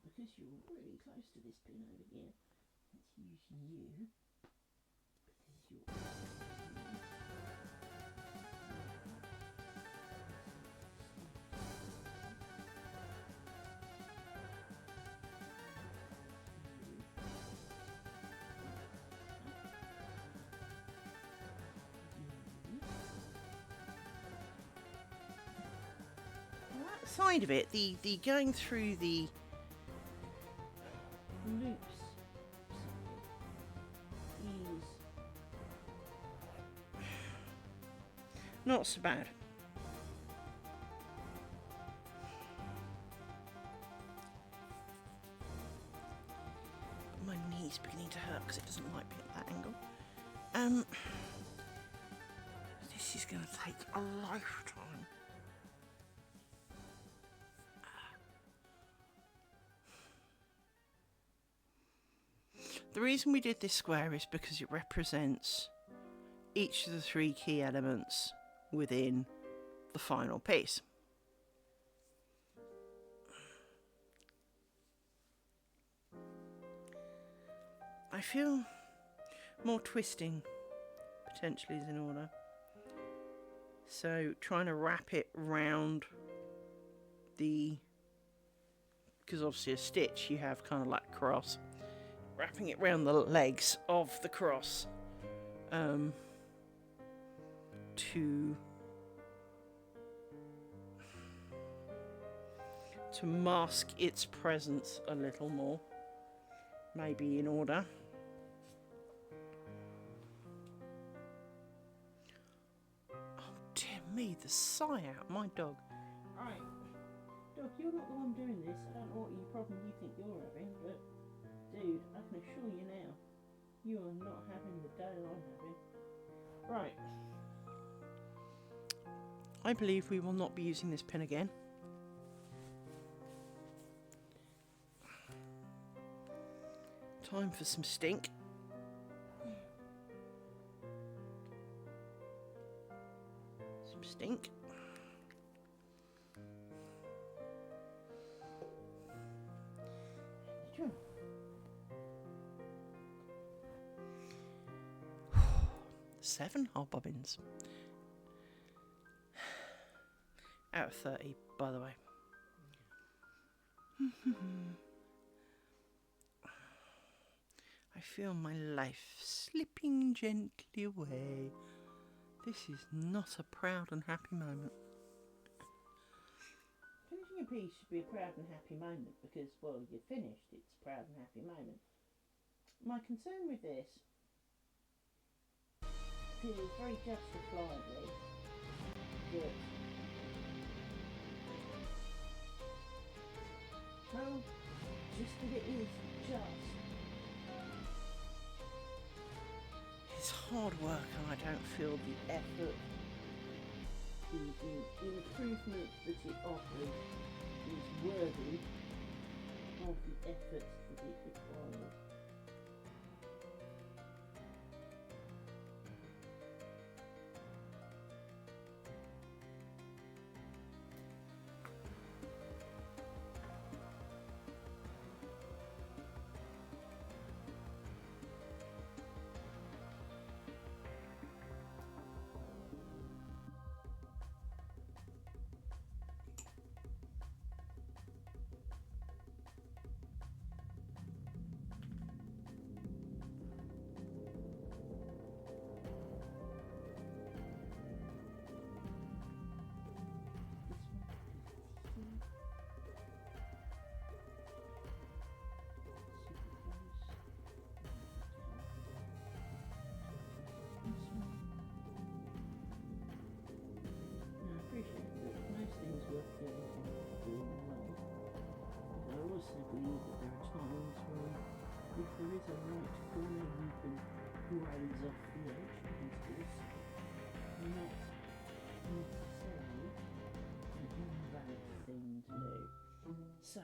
Because you're really close to this pin over here, let's use you because you're that side of it, the going through the loops is not so bad. My knee's beginning to hurt because it doesn't like being at that angle. This is going to take a lifetime. The reason we did this square is because it represents each of the 3 key elements within the final piece. I feel more twisting potentially is in order. So trying to wrap it round the, because obviously a stitch you have kind of like cross. Wrapping it round the legs of the cross to mask its presence a little more, maybe in order. Oh dear me, the sigh out, my dog. Right, dog, you're not the one doing this. I don't know what problem you think you're having, but dude, I can assure you now, you are not having the day I'm having. Right. I believe we will not be using this pin again. Time for some stink. Some stink. Seven whole bobbins. Out of 30, by the way. I feel my life slipping gently away. This is not a proud and happy moment. Finishing a piece should be a proud and happy moment because, well, you're finished, it's a proud and happy moment. My concern with this feels very justifiably that just that it is just... It's hard work and I don't feel the effort, the improvement that it offers is worthy of the effort that it requires. Believe that there are times when if there is a right corner you can graze off the edge against this, not necessarily an invalid thing to do. So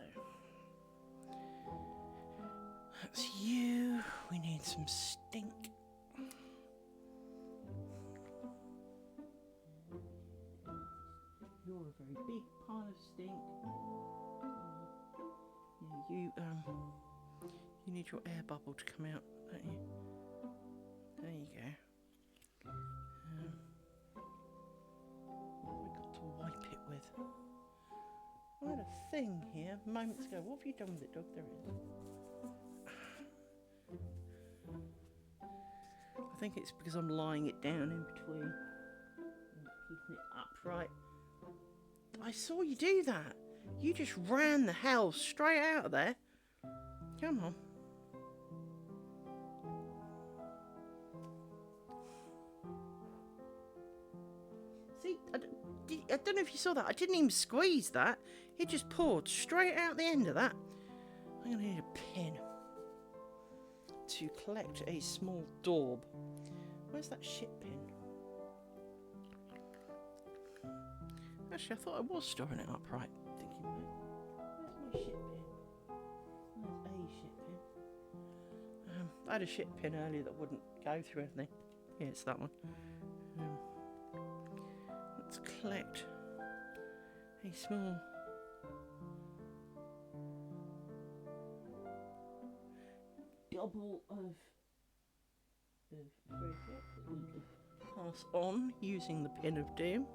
that's you. We need some stink. You're a very big pile of stink. You need your air bubble to come out, don't you? There you go. What have we got to wipe it with? I had a thing here moments ago. What have you done with it, dog? There it is. I think it's because I'm lying it down in between and keeping it upright. I saw you do that. You just ran the hell straight out of there. Come on. See, I don't know if you saw that. I didn't even squeeze that. It just poured straight out the end of that. I'm going to need a pin to collect a small daub. Where's that shit pin? Actually, I thought I was storing it upright. Thinking about it. Where's my shit pin? There's a shit pin. I had a shit pin earlier that wouldn't go through anything. Yeah, it's that one. Let's collect a small double of thread that we can pass on using the pin of doom.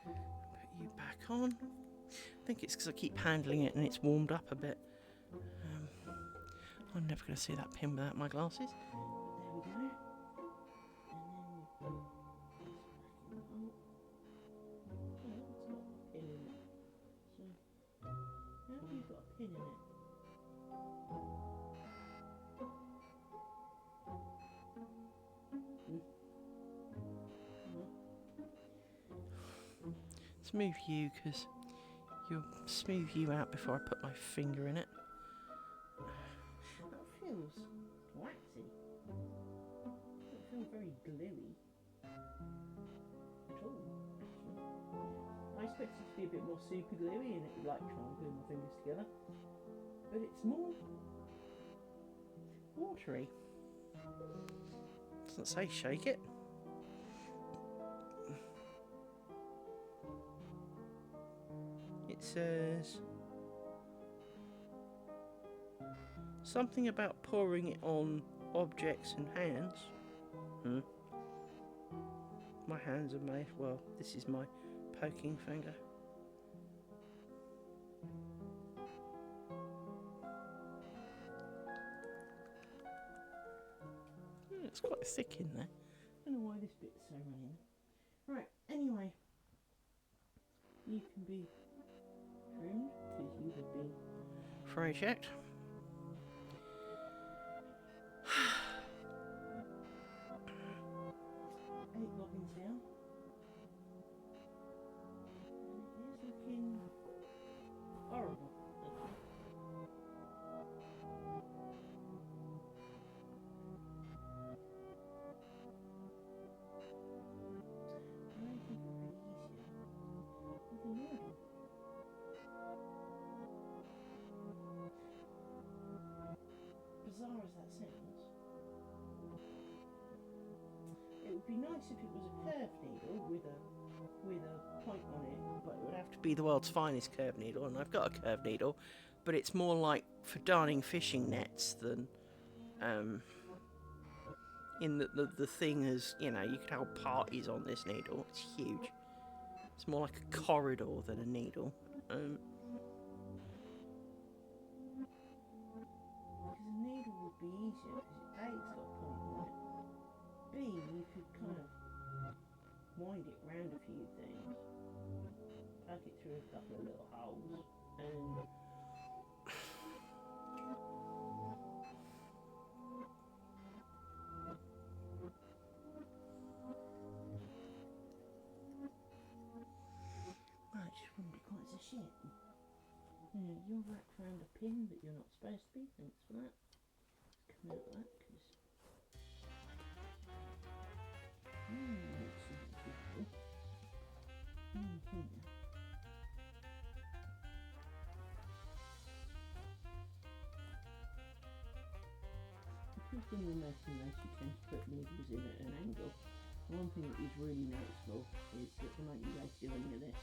Put you back on. I think it's because I keep handling it and it's warmed up a bit. I'm never going to see that pin without my glasses. There we go. And then we put this back in the hole. Oh, it's got a pin in it. So, now you've got a pin in it. Smooth you, because you'll smooth you out before I put my finger in it. That feels waxy. Doesn't feel very gluey at all, actually. I expected it to be a bit more super gluey and it would like try and glue my fingers together. But it's more watery. Doesn't say shake it. It says something about pouring it on objects and hands. My hands are made, well, this is my poking finger. It's quite thick in there. I don't know why this bit's so runny. Right, anyway. You can be trimmed because you have been fray checked. 8 bobbins down. And it is looking horrible. bizarre as that sounds, it would be nice if it was a curved needle with a point on it, but it would have to be the world's finest curved needle, and I've got a curved needle, but it's more like for darning fishing nets than in the thing is, you know, you could hold parties on this needle. It's huge. It's more like a corridor than a needle. Because a needle would be easier because A, it's got a point on it. B, you could kind of wind it round a few things, poke it through a couple of little holes, and well, it just wouldn't be quite so shit. Yeah, you're wrapped around a pin that you're not supposed to be. Thanks for that. Come out that because because when you're making this, you tend to put needles in at an angle. One thing that is really noticeable is that the night you guys do any of this,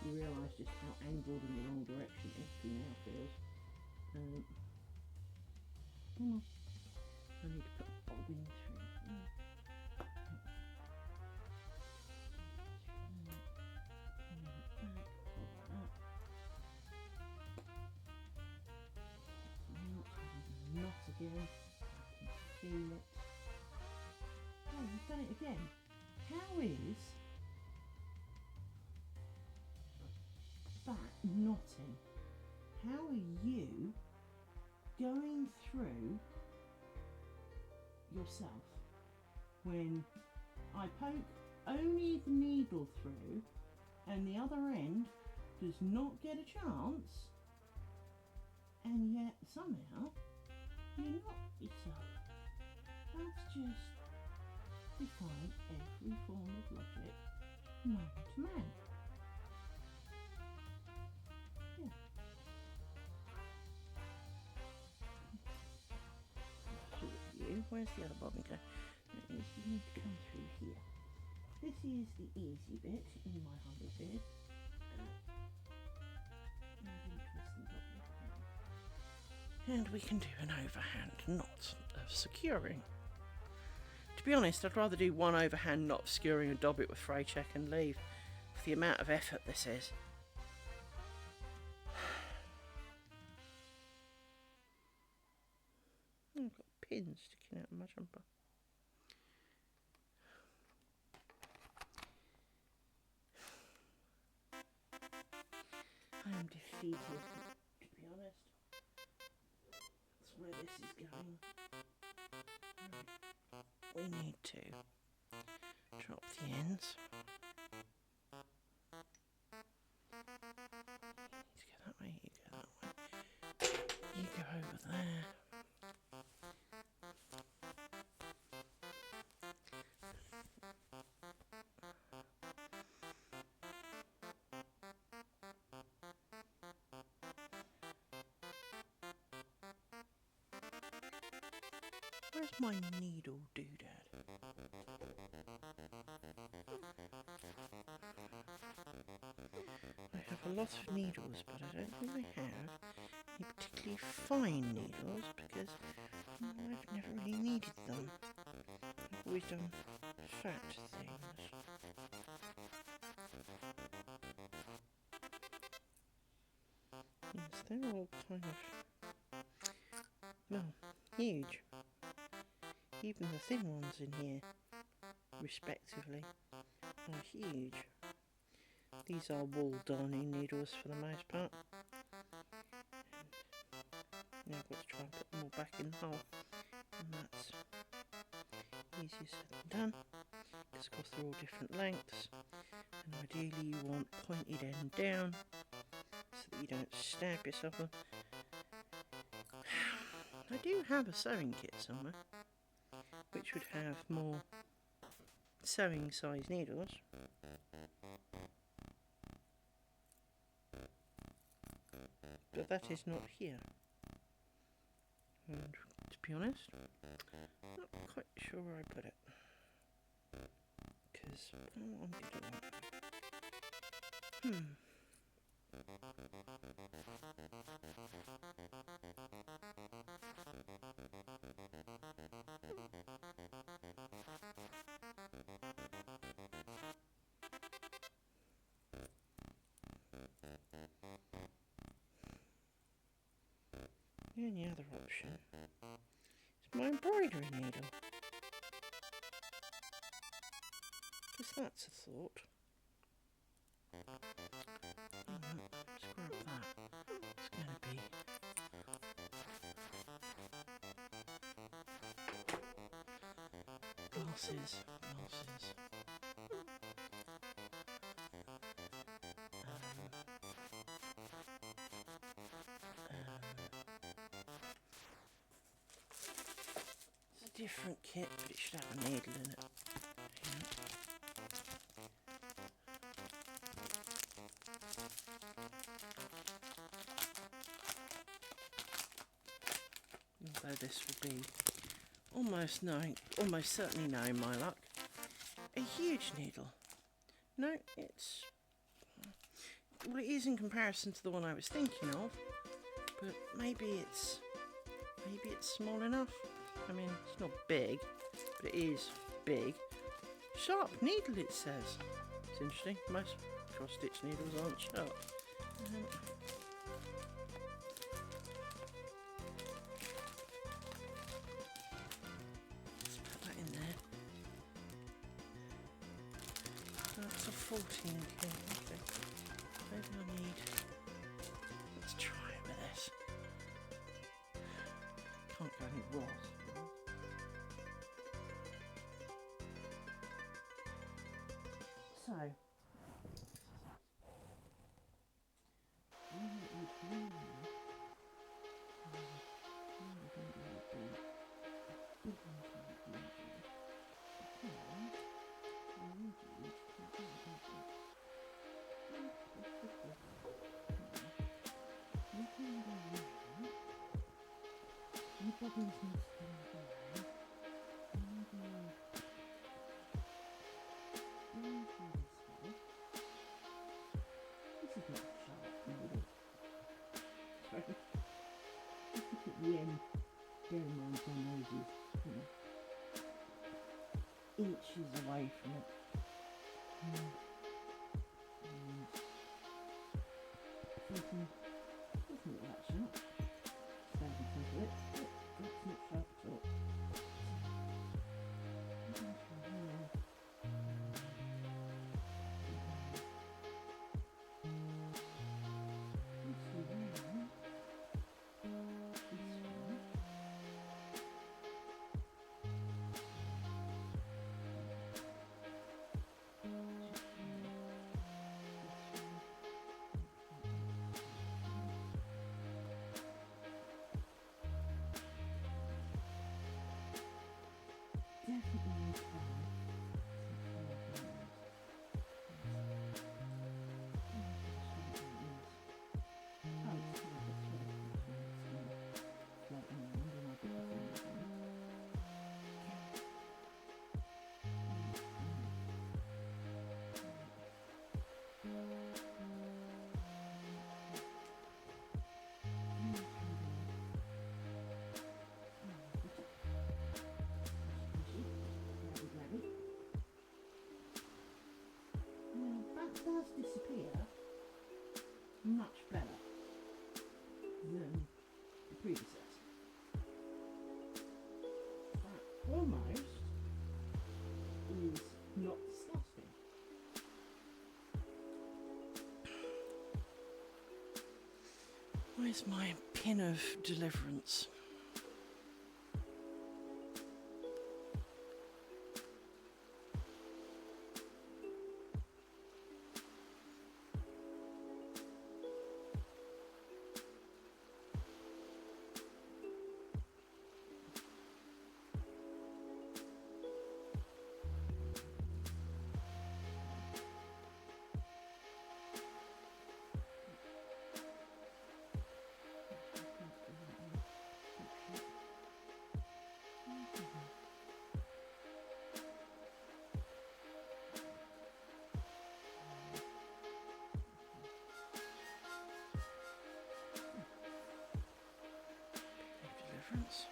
you realise just how angled in the wrong direction everything now feels. I need to put a bobbin through. Not again. I can feel it. Oh, we've done it again. How is that knotting? How are you going through yourself when I poke only the needle through and the other end does not get a chance, and yet somehow you knot yourself? That's just defying every form of logic known to man. Yeah. Where's the other bobbin go? You need to come through here. This is the easy bit, in my humble opinion. And we can do an overhand knot of securing. To be honest, I'd rather do one overhand knot of securing and dob it with fray check and leave, for the amount of effort this is. I've got pins sticking out of my jumper. I am defeated, to be honest. That's where this is going. Right. We need to drop the ends. You go that way, you go that way. You go over there. Where's my needle doodad? I have a lot of needles, but I don't think I have any particularly fine needles because I've never really needed them. I've always done fat things. Yes, they're all kind of, well, huge. Even the thin ones in here, respectively, are huge. These are wool darning needles for the most part. Now I've got to try and put them all back in the hole, and that's easier said than done, because of course they're all different lengths, and ideally you want pointed end down, so that you don't stab yourself on. I do have a sewing kit somewhere, which would have more sewing size needles. But that is not here. And to be honest. Not quite sure where I put it. Because I don't want to do it. The only other option is my embroidery needle. Guess that's a thought. Screw up that. It's going to be glasses. It's a different kit, but it should have a needle in it. Although this will be almost certainly knowing my luck, a huge needle. No, it is in comparison to the one I was thinking of, but maybe it's small enough. I mean, it's not big, but it is big. Sharp needle, it says. It's interesting. Most cross-stitch needles aren't sharp. Let's put that in there. That's a 14 key. Okay. Maybe I need. Let's try it with this. Can't go any worse. So. Inches away from it. Something doesn't look that sharp. Stand in front of it. That's not sharp at all. Does disappear much better than the predecessor. That almost is not disgusting. Where's my pin of deliverance? difference.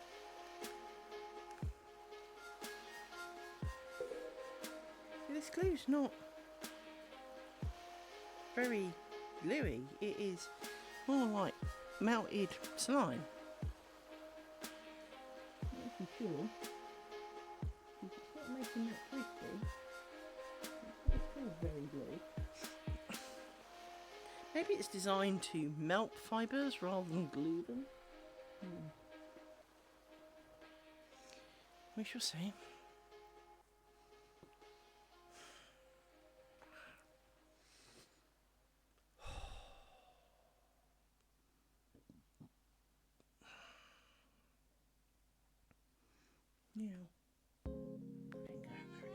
This glue's not very gluey, it is more like melted slime. Not making sure, it's not making that crispy. It's still very gluey. Maybe it's designed to melt fibres rather than glue them. We shall see. Yeah. Bingo, there it is.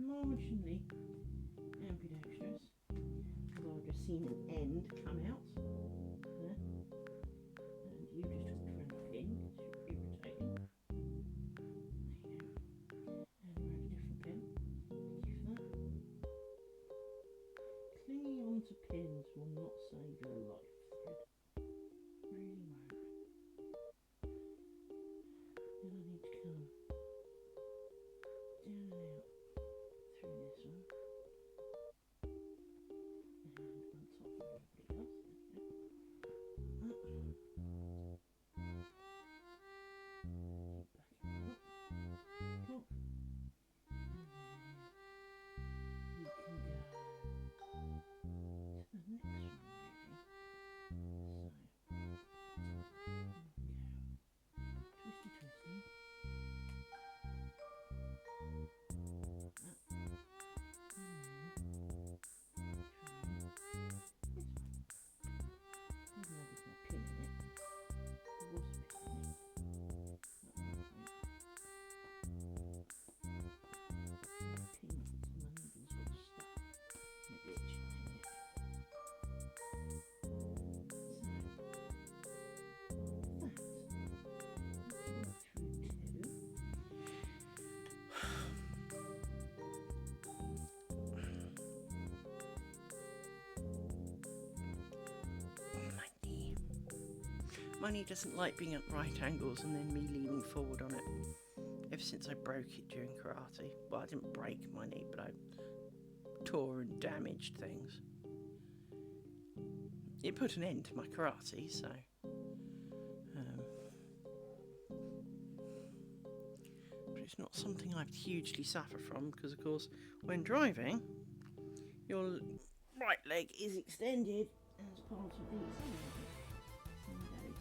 Marginally ambidextrous, because I've just seen an end come out there, and you just hooked for a pin, it's irritating. There you go. And we're at a different pin. Thank you for that. Clinging onto pins will not save your life, thread. Really won't. Then I need to come down and out through this one, and on top of everybody else. Keep backing up, plop, and then you can go to the next one, really. So, twisty. Money doesn't like being at right angles and then me leaning forward on it. Ever since I broke it during karate. Well, I didn't break my knee, but I tore and damaged things. It put an end to my karate, so... but it's not something I'd hugely suffer from, because of course, when driving, your right leg is extended as part of the accelerator.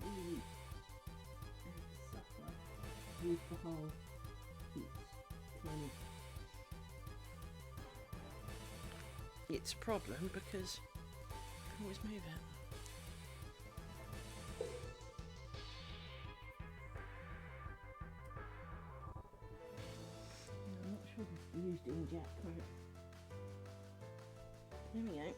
Really suffer with the whole kind of it's a problem because I can always move it. I'm not sure if I've used in jackfruit. There we go.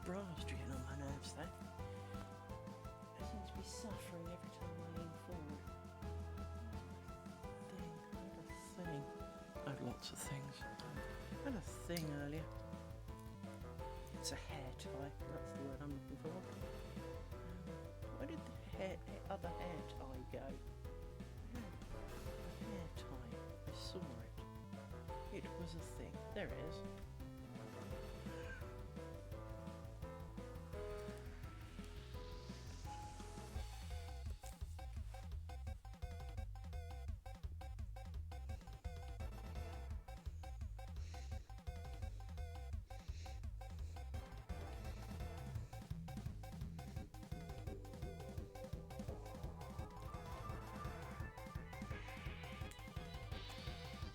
Bra's getting on my nerves though. I seem to be suffering every time I lean forward. I had lots of things. I had a thing earlier. It's a hair tie, that's the word I'm looking for. Where did the other hair tie go? A hair tie. I saw it. It was a thing. There it is.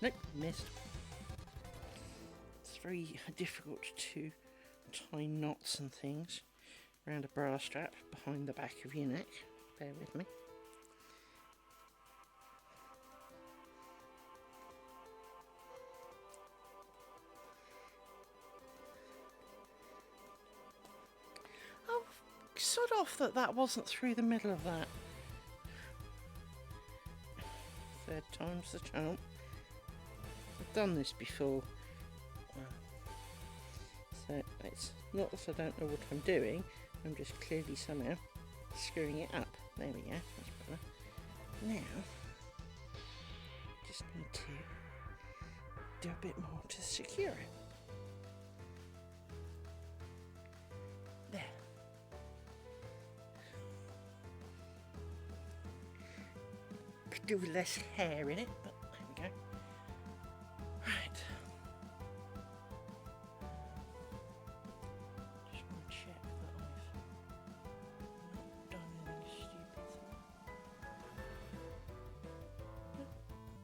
Nope, missed. It's very difficult to tie knots and things around a bra strap behind the back of your neck. bear with me. Oh, sod off that wasn't through the middle of that. Third time's the charm. I've done this before. So it's not that I don't know what I'm doing, I'm just clearly somehow screwing it up. There we go, that's better. Now, just need to do a bit more to secure it. There. Could do with less hair in it, but there we go. Right. Just want to check that I've not done anything stupid. Yep,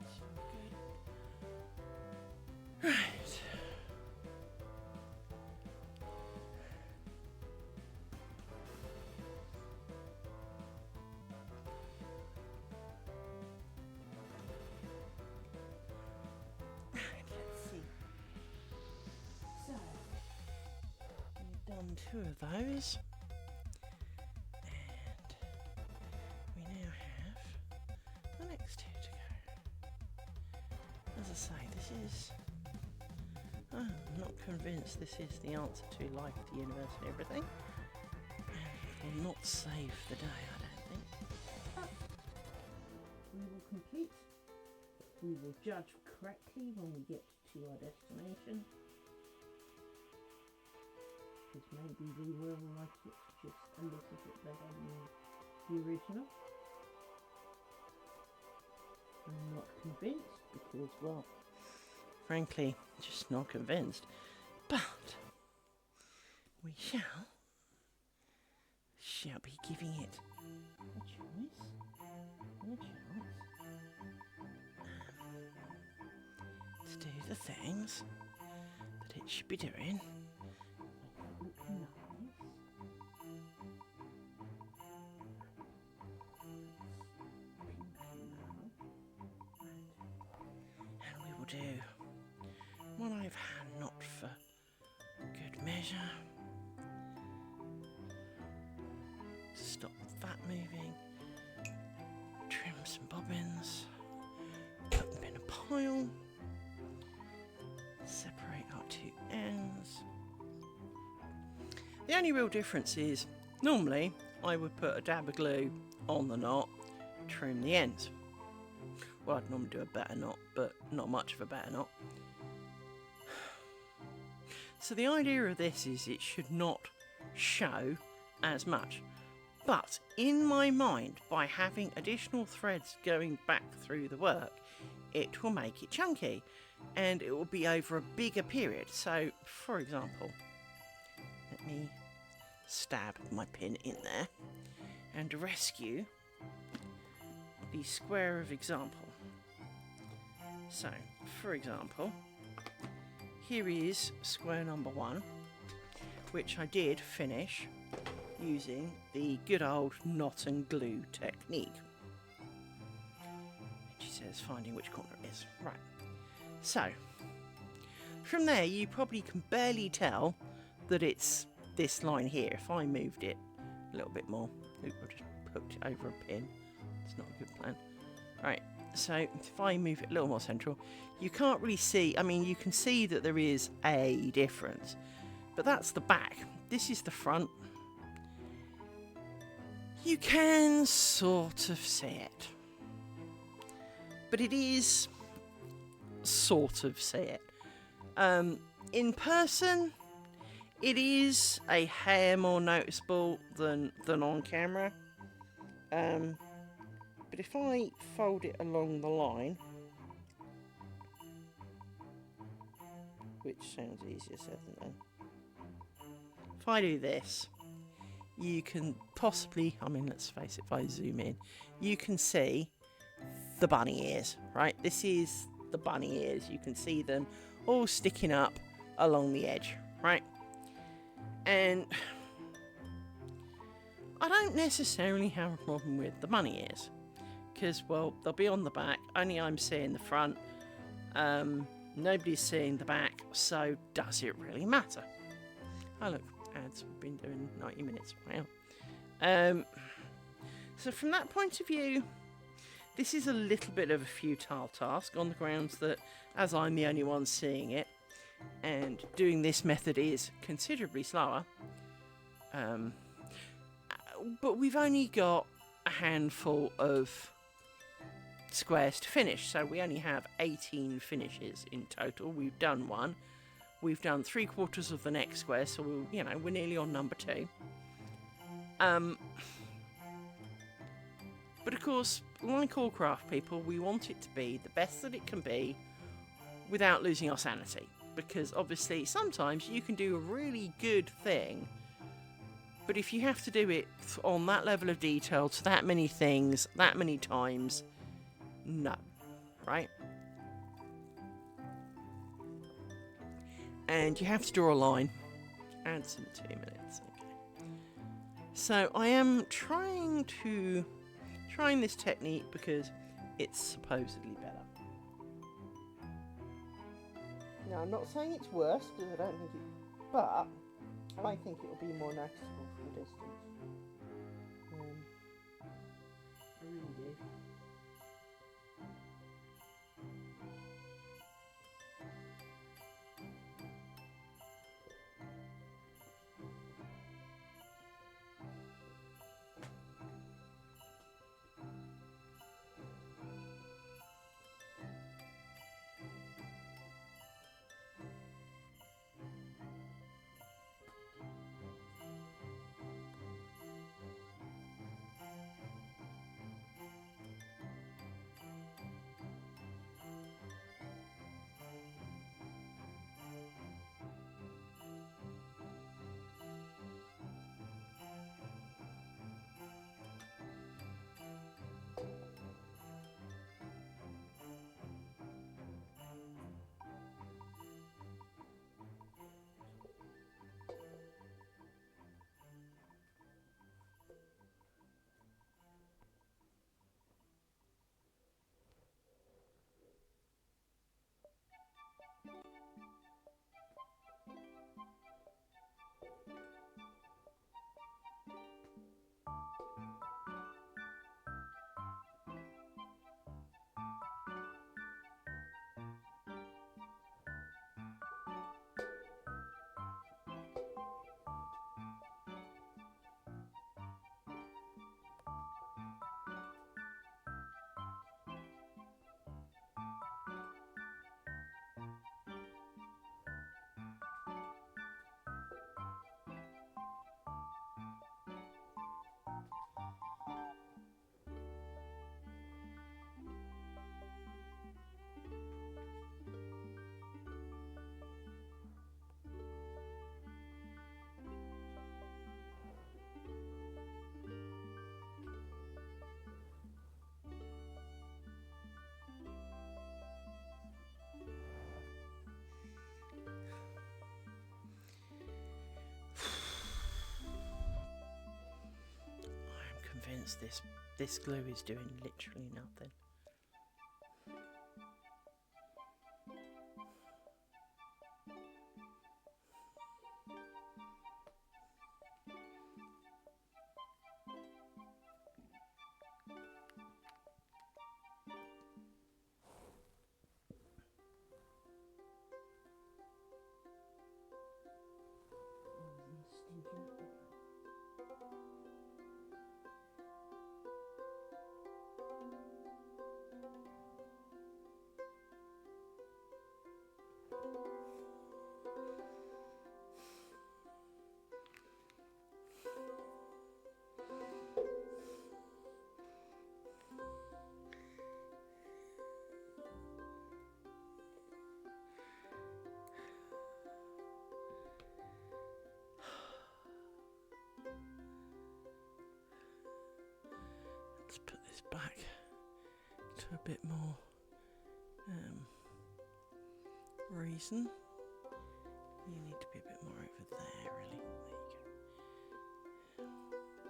it's all good. Right. Done 2 of those, and we now have the next 2 to go. As I say, this is, I'm not convinced this is the answer to life, the universe and everything, and will not save the day, I don't think. But we will complete, we will judge correctly when we get to our destination. Because maybe we will like it just a little bit better than the original. I'm not convinced because, well, frankly, just not convinced. But we shall be giving it a choice and a chance to do the things that it should be doing. And we will do what I've had not for good measure. Stop that moving. Trim some bobbins. Put them in a pile. Separate our 2 ends. The only real difference is, normally I would put a dab of glue on the knot, trim the ends. Well, I'd normally do a better knot, but not much of a better knot. So the idea of this is it should not show as much. But in my mind, by having additional threads going back through the work, it will make it chunky. And it will be over a bigger period. So, for example, let me stab my pin in there and rescue the square of example. So, for example, here is square number 1, which I did finish using the good old knot and glue technique. She says finding which corner it is. Right. So, from there you probably can barely tell that it's this line here. If I moved it a little bit more, I've just poked it over a pin. It's not a good plan. Right, so if I move it a little more central, you can't really see, I mean you can see that there is a difference, but that's the back. This is the front. You can sort of see it, but it is sort of see it. In person, it is a hair more noticeable than on camera. But if I fold it along the line, which sounds easier said than done, if I do this, you can possibly, I mean, let's face it, if I zoom in, you can see the bunny ears, right? This is the bunny ears. You can see them all sticking up along the edge, right? And I don't necessarily have a problem with the bunny ears, because, well, they'll be on the back, only I'm seeing the front, nobody's seeing the back, so does it really matter? Oh look, ads, we've been doing 90 minutes, wow. So from that point of view, this is a little bit of a futile task on the grounds that, as I'm the only one seeing it, and doing this method is considerably slower, but we've only got a handful of squares to finish, so we only have 18 finishes in total. We've done one. We've done 3/4 of the next square, so we're nearly on number 2. But of course, like all craft people, we want it to be the best that it can be without losing our sanity. Because obviously, sometimes you can do a really good thing, but if you have to do it on that level of detail to that many things, that many times, no, right? And you have to draw a line. Add some 2 minutes, okay. So I am trying this technique because it's supposedly better. Now, I'm not saying it's worse, because I don't think it... But I think it'll be more noticeable from a distance. I really do. Convinced this glue is doing literally nothing. Let's put this back to a bit more reason. You need to be a bit more over there, really. There you go.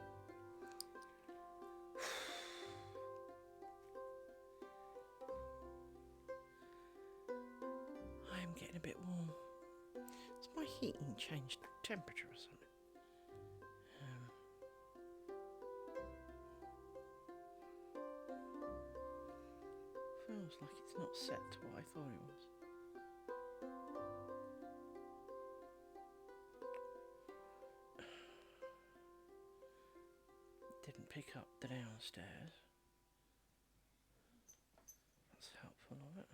heating changed temperature or something. Feels like it's not set to what I thought it was. Didn't pick up the downstairs. That's helpful of it.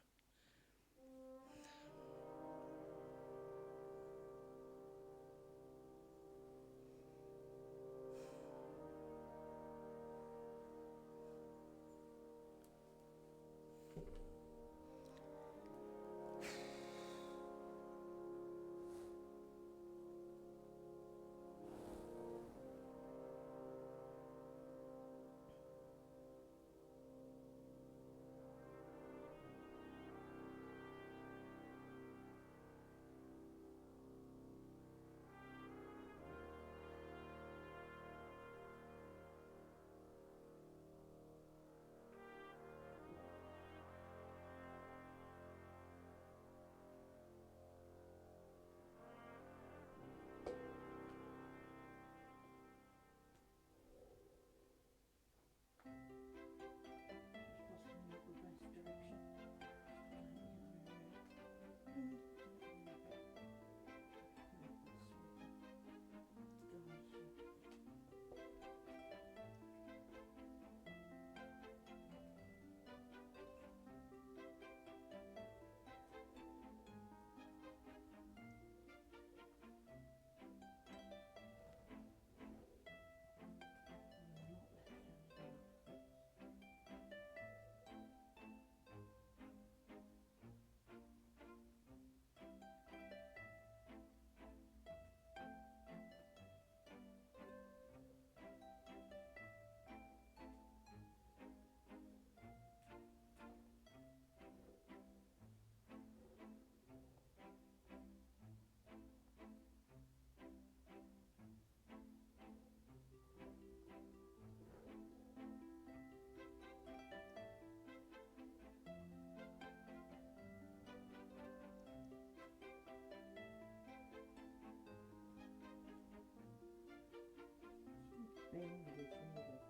Bend this needle.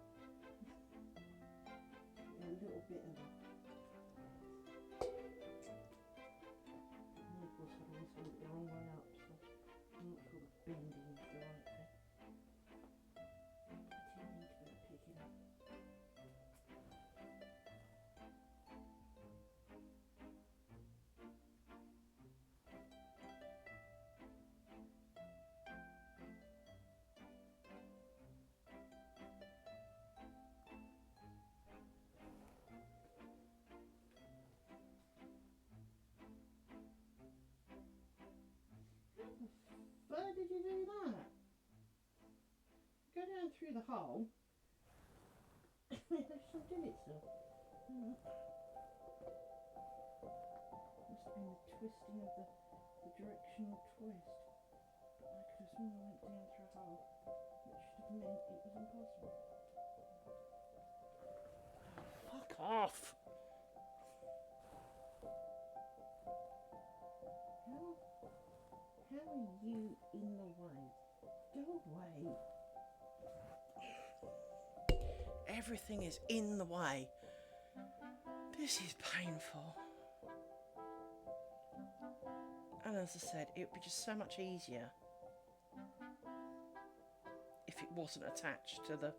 A little bit of it. And of course I always hold it the wrong way up, so I'm not sure the bending is the right thing. But you need to be able to pick it up. Where did you do that? Go down through the hole. There's some divots still. Must have been the twisting of the directional twist. But I could have sworn I went down through a hole, which should have meant it was impossible. Fuck off! How are you in the way? Go away. Everything is in the way. This is painful. And as I said, it would be just so much easier if it wasn't attached to the...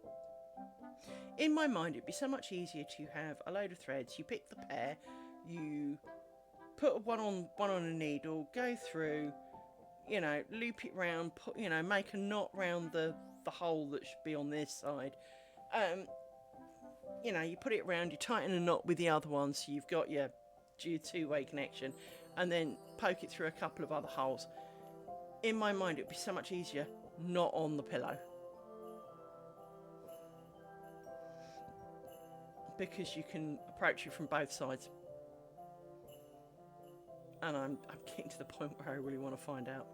In my mind, it'd be so much easier to have a load of threads. You pick the pair, you put one on a needle, go through, you know, loop it round, put, you know, make a knot round the hole that should be on this side. You know, you put it round, you tighten a knot with the other one, so you've got your two-way connection, and then poke it through a couple of other holes. In my mind, it'd be so much easier not on the pillow, because you can approach it from both sides. And I'm getting to the point where I really want to find out.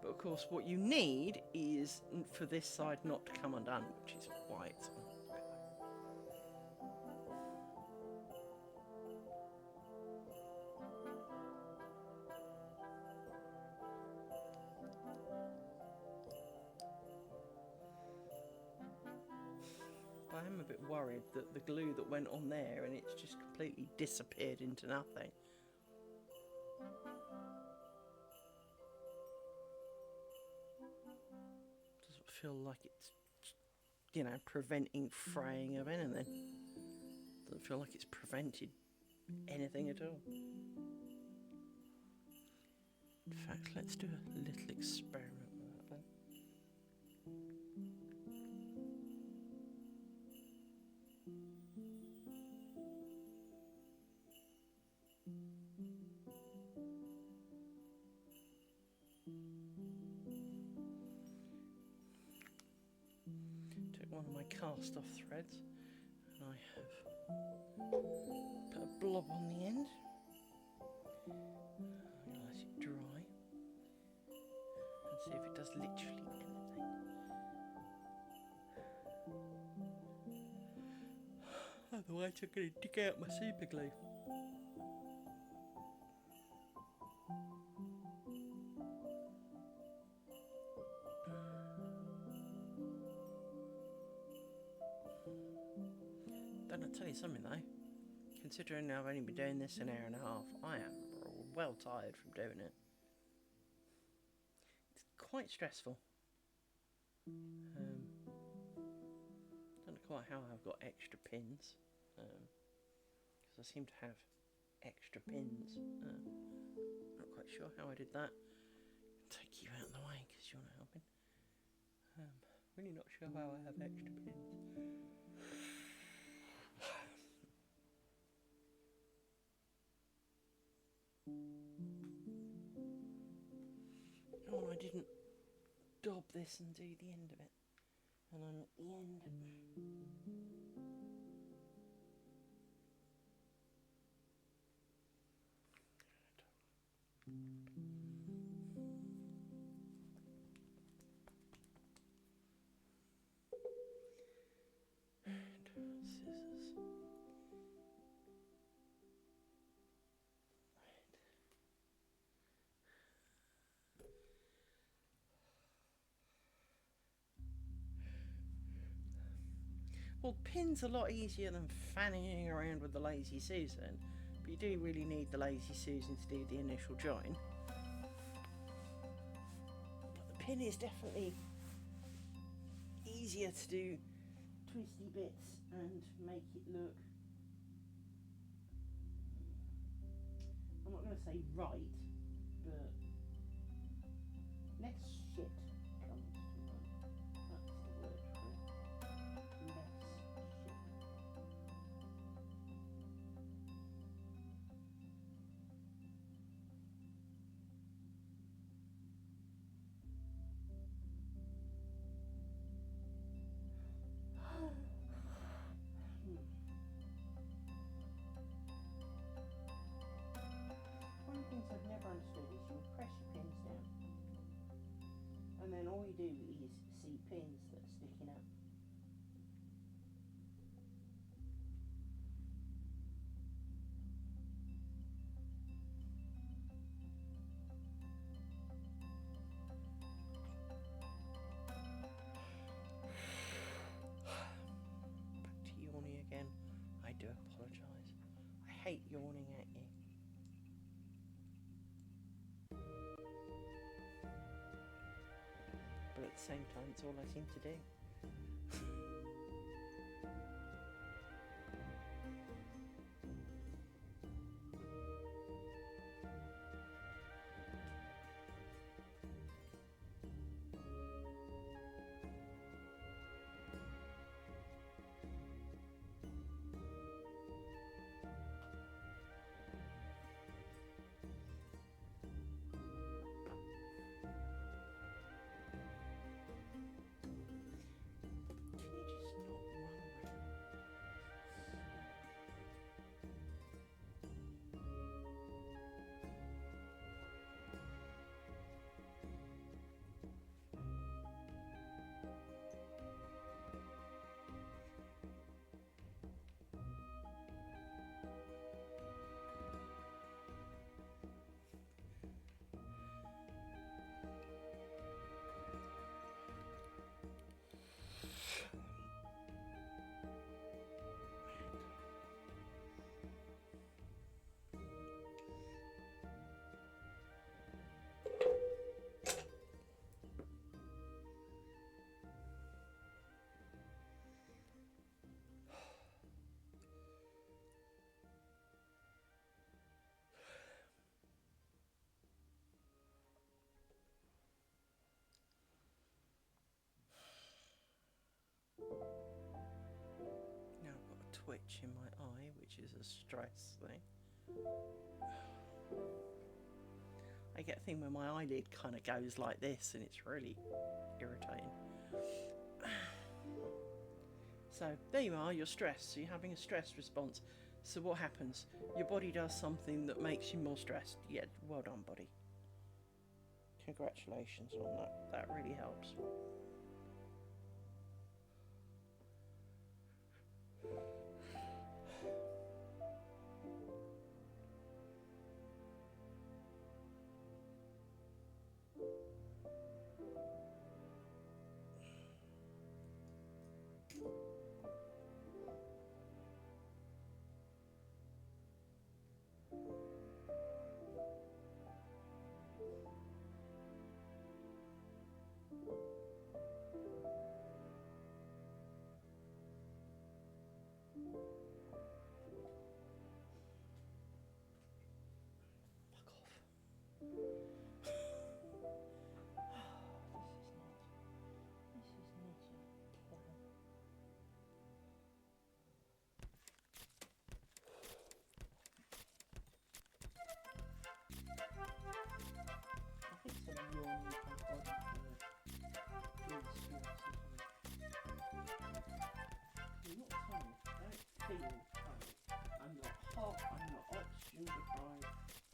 But of course, what you need is for this side not to come undone, which is why it's on the pillow. bit worried that the glue that went on there and it's just completely disappeared into nothing. Doesn't feel like it's, you know, preventing fraying of anything. Doesn't feel like it's prevented anything at all. In fact, let's do a little experiment with that then. Took one of my cast off threads and I have put a blob on the end. I'm going to let it dry and see if it does literally anything. Otherwise I'm going to dig out my super glue. Then I'll tell you something though, considering I've only been doing this an hour and a half, I am well tired from doing it. It's quite stressful. Don't know quite how I've got extra pins, because I seem to have extra pins. Not quite sure how I did that. Take you out of the way because you're not helping. Really not sure how I have extra pins. Oh, I didn't dob this and do the end of it. And I'm at the end. And scissors. Well, pin's a lot easier than fanning around with the Lazy Susan, but you do really need the Lazy Susan to do the initial join. But the pin is definitely easier to do twisty bits and make it look, I'm not going to say right, but less shit comes from that. That's the word for it. Less shit. One of the things I've never understood is you press your pins down and then all you do is see pins that are sticking up. Back to yawning again. I do apologise. I hate yawning at you. But at the same time, it's all I seem to do. itch in my eye, which is a stress thing. I get a thing where my eyelid kind of goes like this, and it's really irritating. So there you are, you're stressed. So you're having a stress response. So what happens? Your body does something that makes you more stressed. Yeah, well done, body. Congratulations on that. That really helps. Fuck off. This is not a plan. I think some yawning from body for the stress, isn't it? I'm not tired. I don't feel tired. I'm not hot. I'm not oxygen deprived.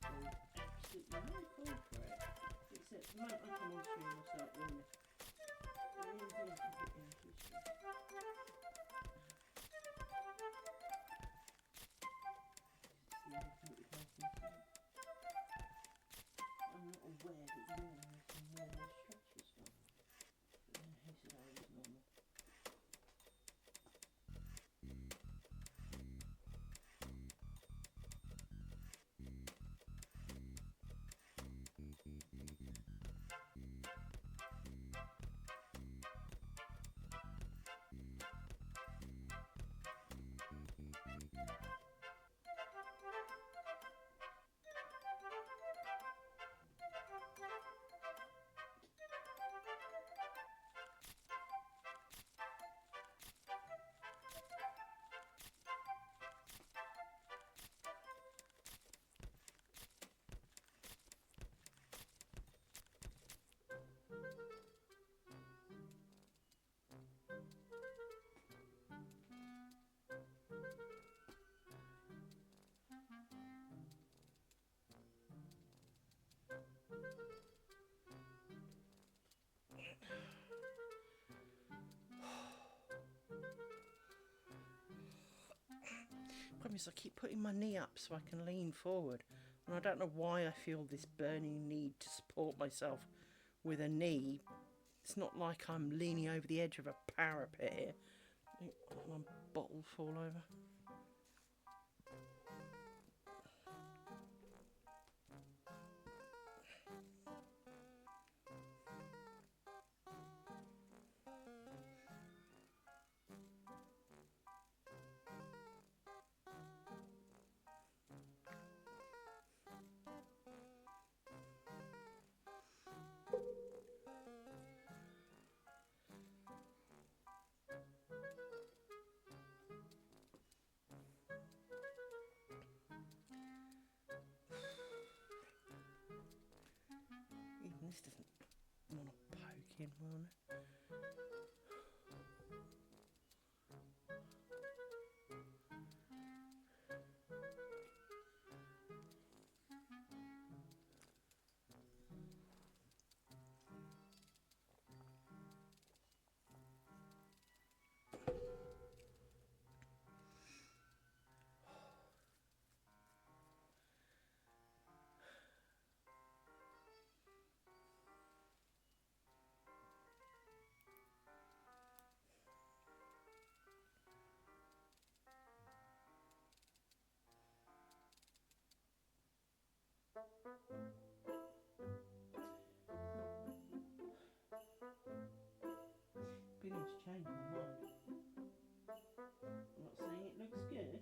There's absolutely no call for it. Except the moment I come on stream, I'll start yawning. I really do completely unusual. It's the only thing that can happen. I'm not aware that yawning is a normal stretch response. But then who said I was normal? Problem is I keep putting my knee up so I can lean forward, and I don't know why I feel this burning need to support myself with a knee. It's not like I'm leaning over the edge of a parapet here. My bottle fall over. Even this doesn't want to poke in, will it? Beginning to change my mind. I'm not saying it looks good.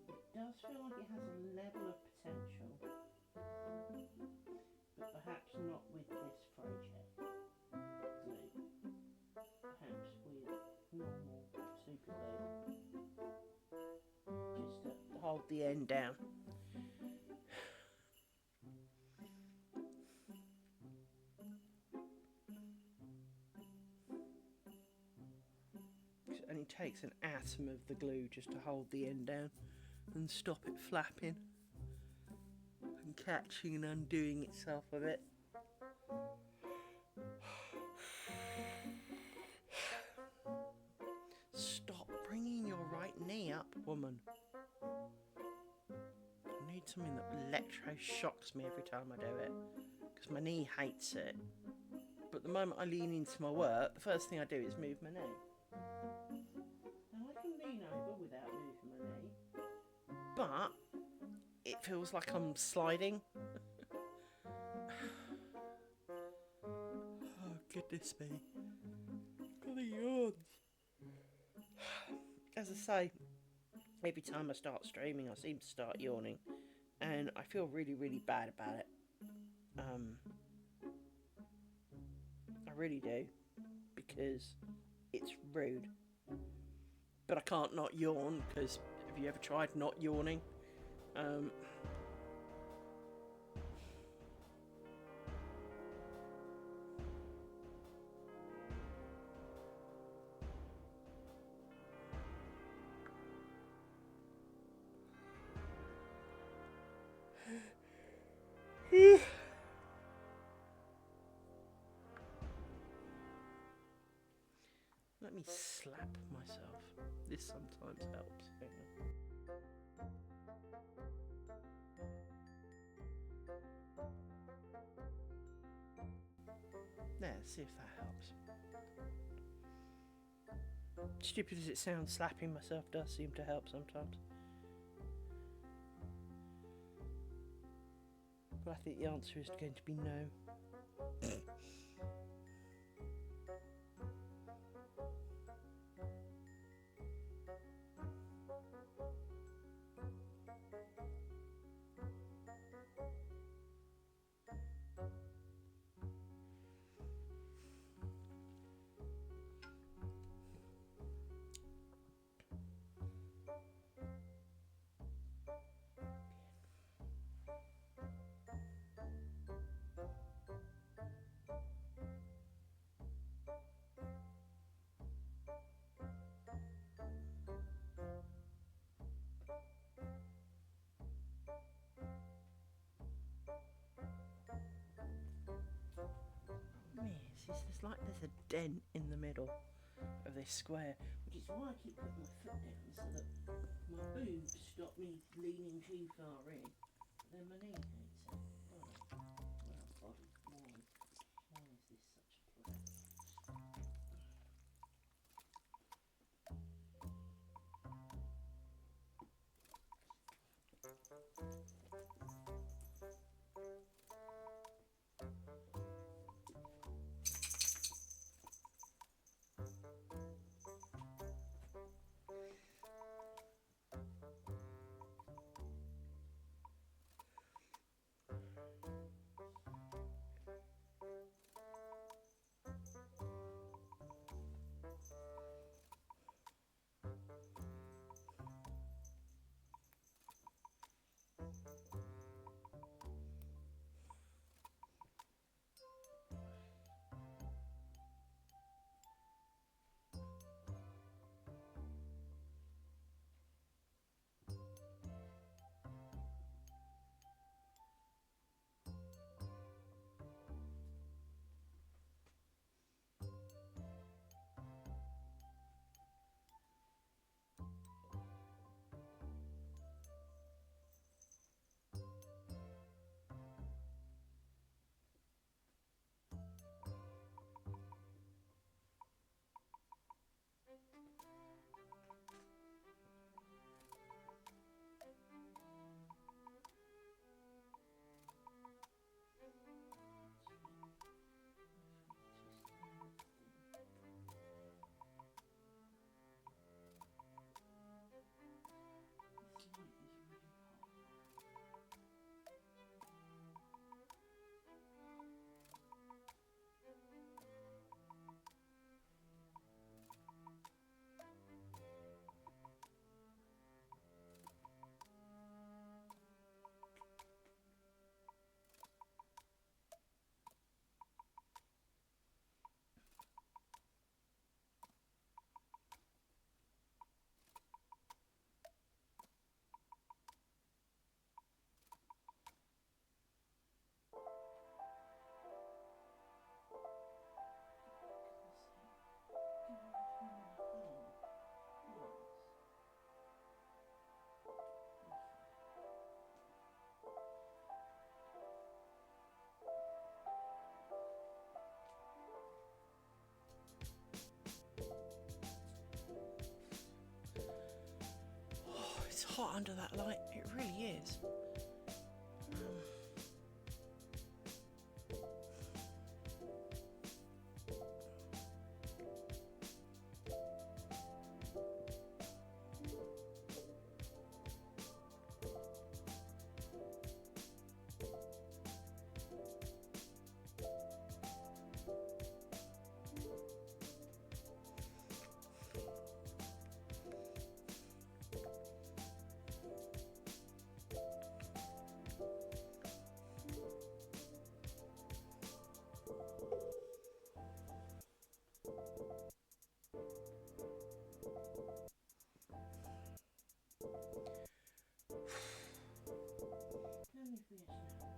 It does feel like it has a level of potential, but perhaps not with this project. Glue. hold the end down. It only takes an atom of the glue just to hold the end down and stop it flapping and catching and undoing itself a bit. Stop bringing your right knee up, woman. I need something that electro-shocks me every time I do it, because my knee hates it. But the moment I lean into my work, the first thing I do is move my knee. Now I can lean over without moving my knee, but it feels like I'm sliding. Oh, goodness me. Got a yawn. As I say, every time I start streaming, I seem to start yawning, and I feel really, really bad about it. I really do, because it's rude. But I can't not yawn, because have you ever tried not yawning? Let me slap myself. This sometimes helps. Hang on. There, see if that helps. Stupid as it sounds, slapping myself does seem to help sometimes. But I think the answer is going to be no. It's like there's a dent in the middle of this square, which is why I keep putting my foot down so that my boobs stop me leaning too far in. But then my knee hates it. Oh, well, body, why is this such a problem? hot under that light. It really is. How many we actually have?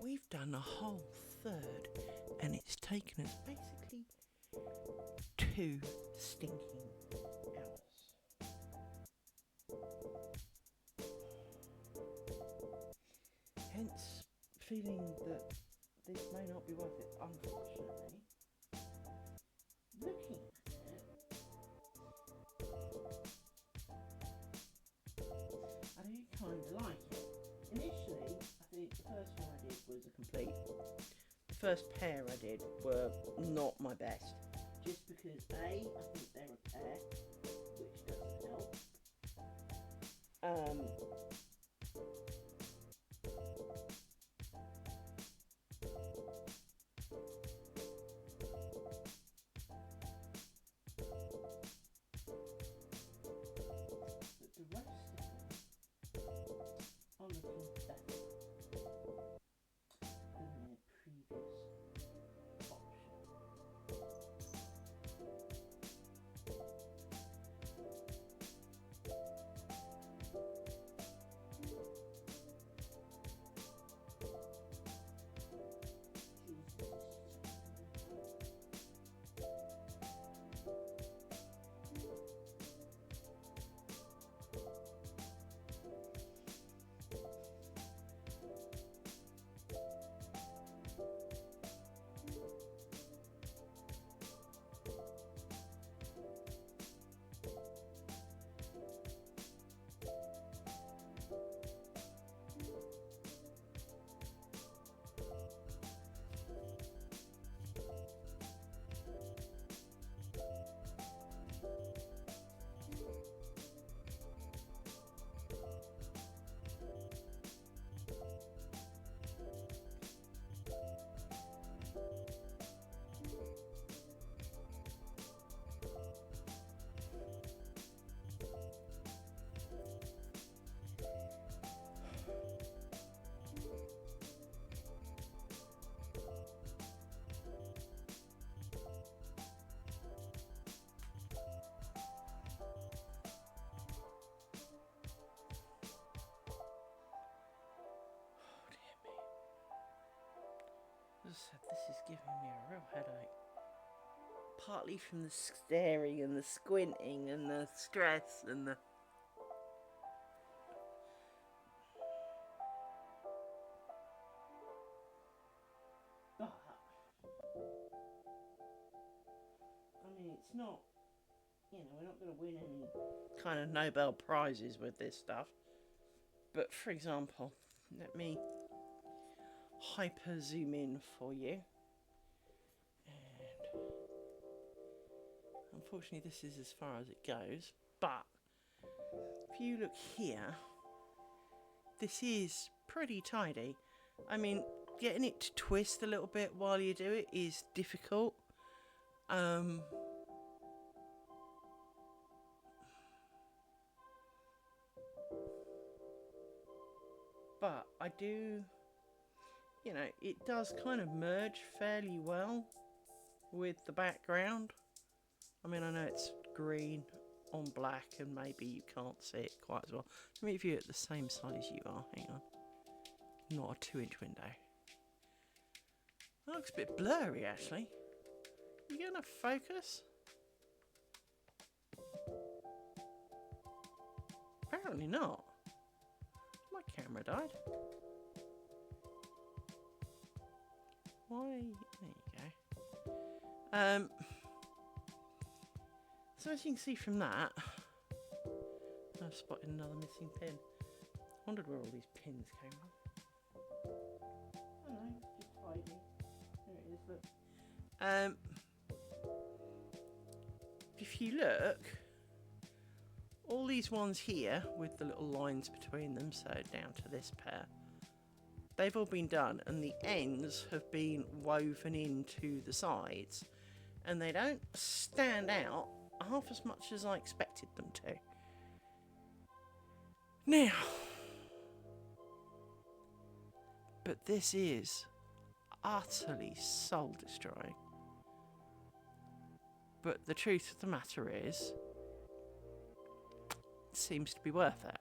We've done a whole third, and it's taken us basically 2 stinking hours. Hence, feeling that this may not be worth it. Unfortunately, Looking at it, I do kind of like it. Initially, I think the first one I did was a complete. the first pair I did were not my best. Just because I think they're a pair, which doesn't help. But the rest of them are looking better than their previous option. As I said, this is giving me a real headache. Partly from the staring and the squinting and the stress and the... But, I mean, it's not, we're not going to win any. kind of Nobel Prizes with this stuff. But for example, let me hyper zoom in for you. And unfortunately this is as far as it goes. But if you look here, this is pretty tidy. I mean, getting it to twist a little bit while you do it is difficult. But I do, it does kind of merge fairly well with the background. I mean, I know it's green on black and maybe you can't see it quite as well. Let me view it the same size you are. Hang on. Not a 2-inch window. That looks a bit blurry, actually. You going to focus? Apparently not. My camera died. Why? There you go. So as you can see from that, I've spotted another missing pin. Wondered where all these pins came from. I don't know, it's just hiding. There it is, look. If you look, all these ones here with the little lines between them, so down to this pair, they've all been done, and the ends have been woven into the sides, and they don't stand out half as much as I expected them to. Now, but this is utterly soul destroying. But the truth of the matter is, it seems to be worth it.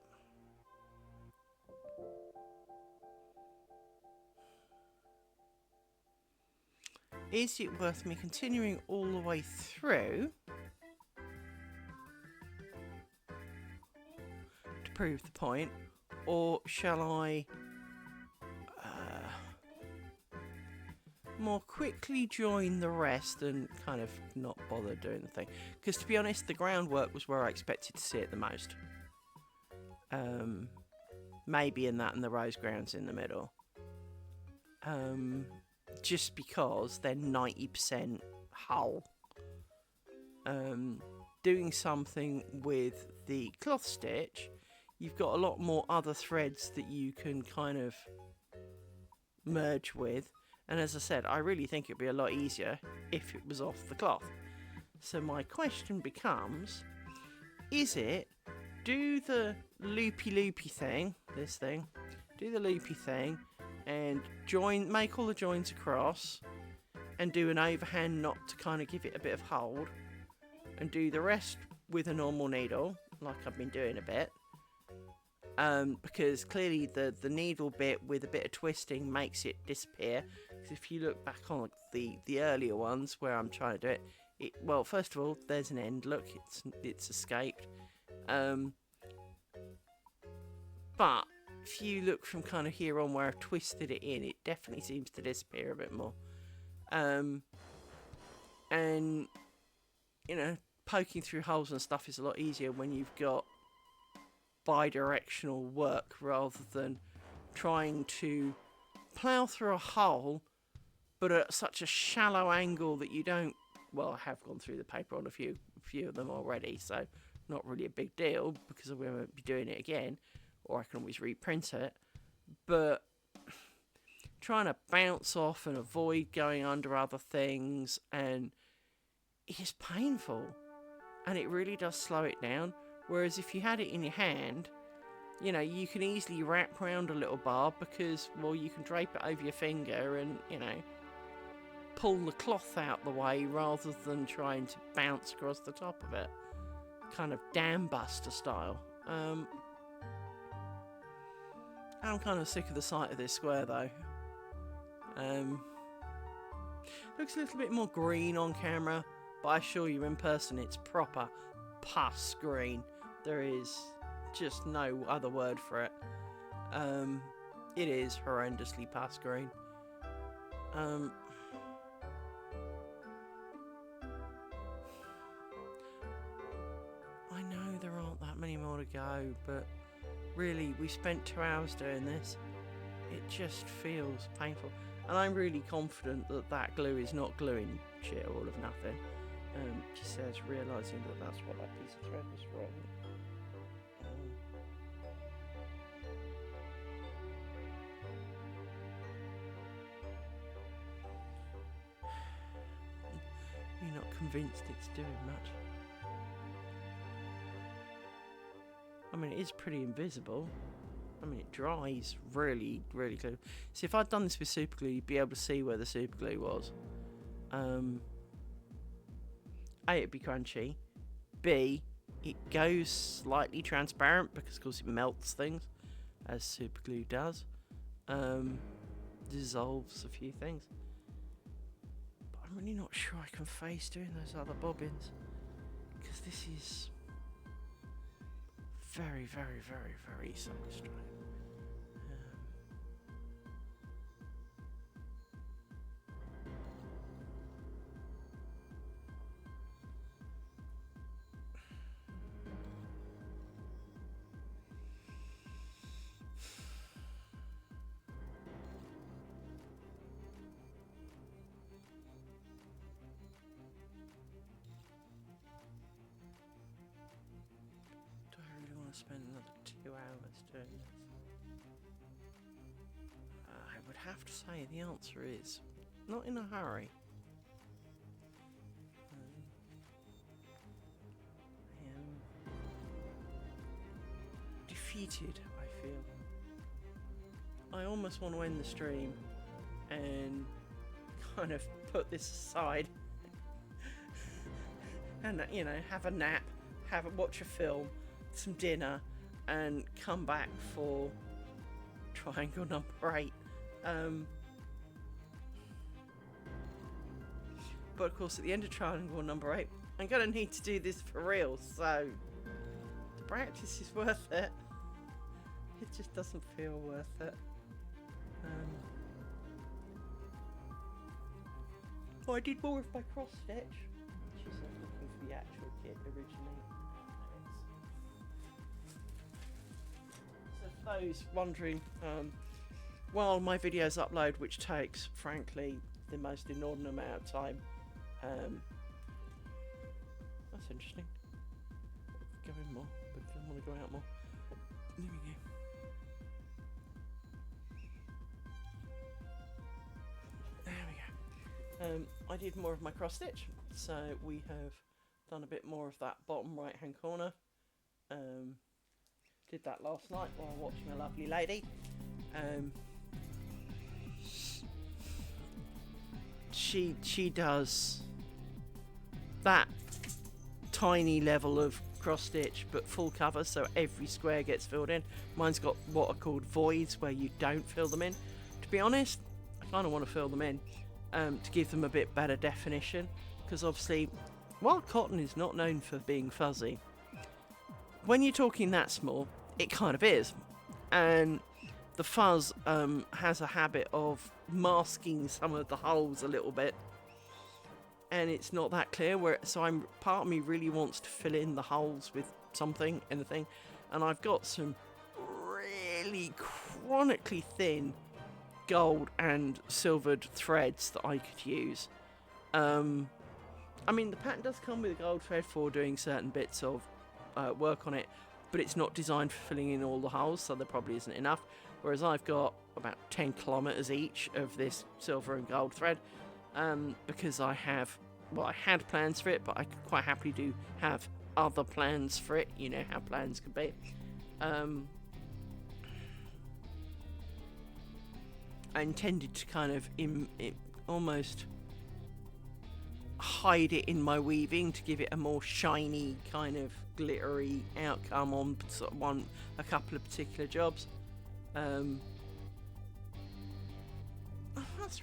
Is it worth me continuing all the way through to prove the point, or shall I more quickly join the rest and kind of not bother doing the thing? Because to be honest, the groundwork was where I expected to see it the most. Maybe in that and the rose grounds in the middle. Just because they're 90% hull. Doing something with the cloth stitch, you've got a lot more other threads that you can kind of merge with. And as I said, I really think it'd be a lot easier if it was off the cloth. So my question becomes, is it do the loopy thing, this thing, do the loopy thing and make all the joins across and do an overhand knot to kind of give it a bit of hold, and do the rest with a normal needle like I've been doing a bit, because clearly the needle bit with a bit of twisting makes it disappear. Because if you look back on the earlier ones where I'm trying to do it, well, first of all, there's an end, look, it's escaped, but if you look from kind of here on where I've twisted it in, it definitely seems to disappear a bit more. And, you know, poking through holes and stuff is a lot easier when you've got bi-directional work rather than trying to plough through a hole but at such a shallow angle that you don't... Well, I have gone through the paper on a few of them already, so not really a big deal because I won't be doing it again, or I can always reprint it. But trying to bounce off and avoid going under other things, and it's painful, and it really does slow it down. Whereas if you had it in your hand, you know, you can easily wrap around a little barb because, well, you can drape it over your finger and, you know, pull the cloth out the way rather than trying to bounce across the top of it. Kind of dam buster style. I'm kind of sick of the sight of this square though. Looks a little bit more green on camera, but I assure you in person it's proper pus green. There is just no other word for it. It is horrendously pus green. I know there aren't that many more to go, but really, we spent 2 hours doing this. It just feels painful. And I'm really confident that that glue is not gluing shit all of nothing. Just says realising that that's what that piece of thread was from. You're not convinced it's doing much. I mean, it is pretty invisible. I mean, it dries really, really clear. See, if I'd done this with super glue, you'd be able to see where the super glue was. A, it'd be crunchy. B, it goes slightly transparent because, of course, it melts things, as super glue does. Dissolves a few things. But I'm really not sure I can face doing those other bobbins, because this is very, very, very, very soul-destroying. spend another 2 hours doing this? I would have to say the answer is not in a hurry. I am defeated, I feel. I almost want to end the stream and kind of put this aside and, you know, have a nap, watch a film, some dinner, and come back for triangle number 8. But of course, at the end of triangle number 8, I'm gonna need to do this for real, so the practice is worth it. It just doesn't feel worth it. Oh, I did more of my cross stitch. She's looking for the actual kit originally. So for those wondering, while my videos upload, which takes, frankly, the most inordinate amount of time, that's interesting. Go in more, but I want to go out more. There we go. I did more of my cross stitch, so we have done a bit more of that bottom right hand corner. Did that last night while watching a lovely lady. She does that tiny level of cross stitch but full cover, so every square gets filled in. Mine's got what are called voids where you don't fill them in. To be honest, I kind of want to fill them in. To give them a bit better definition, because obviously while cotton is not known for being fuzzy, when you're talking that small it kind of is, and the fuzz has a habit of masking some of the holes a little bit, and it's not that clear so part of me really wants to fill in the holes with anything, and I've got some really chronically thin gold and silvered threads that I could use. I mean, the pattern does come with a gold thread for doing certain bits of work on it, but it's not designed for filling in all the holes, so there probably isn't enough. Whereas I've got about 10 kilometers each of this silver and gold thread, because I had plans for it, but I could quite happily have other plans for it. You know how plans can be. I intended to kind of almost hide it in my weaving to give it a more shiny, kind of glittery outcome on sort of a couple of particular jobs. That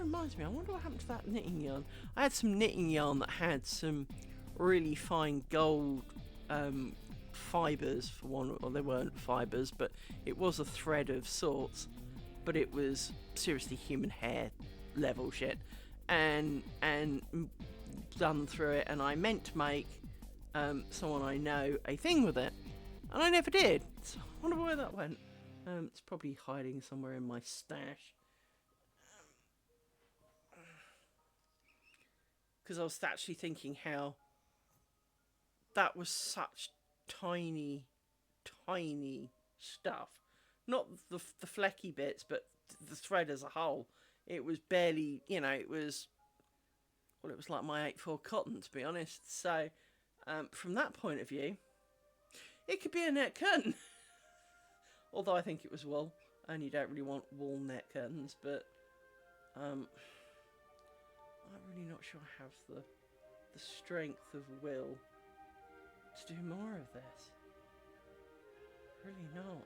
reminds me, I wonder what happened to that knitting yarn. I had some knitting yarn that had some really fine gold fibres for one, or they weren't fibres, but it was a thread of sorts. But it was seriously human hair level shit, and done through it, and I meant to make someone I know a thing with it, and I never did. So I wonder where that went. It's probably hiding somewhere in my stash, because I was actually thinking how that was such tiny stuff. Not the flecky bits, but the thread as a whole. It was barely, it was like my 8/4 cotton, to be honest. So, from that point of view, it could be a net curtain. Although I think it was wool, and you don't really want wool net curtains, but I'm really not sure I have the strength of will to do more of this. Really not.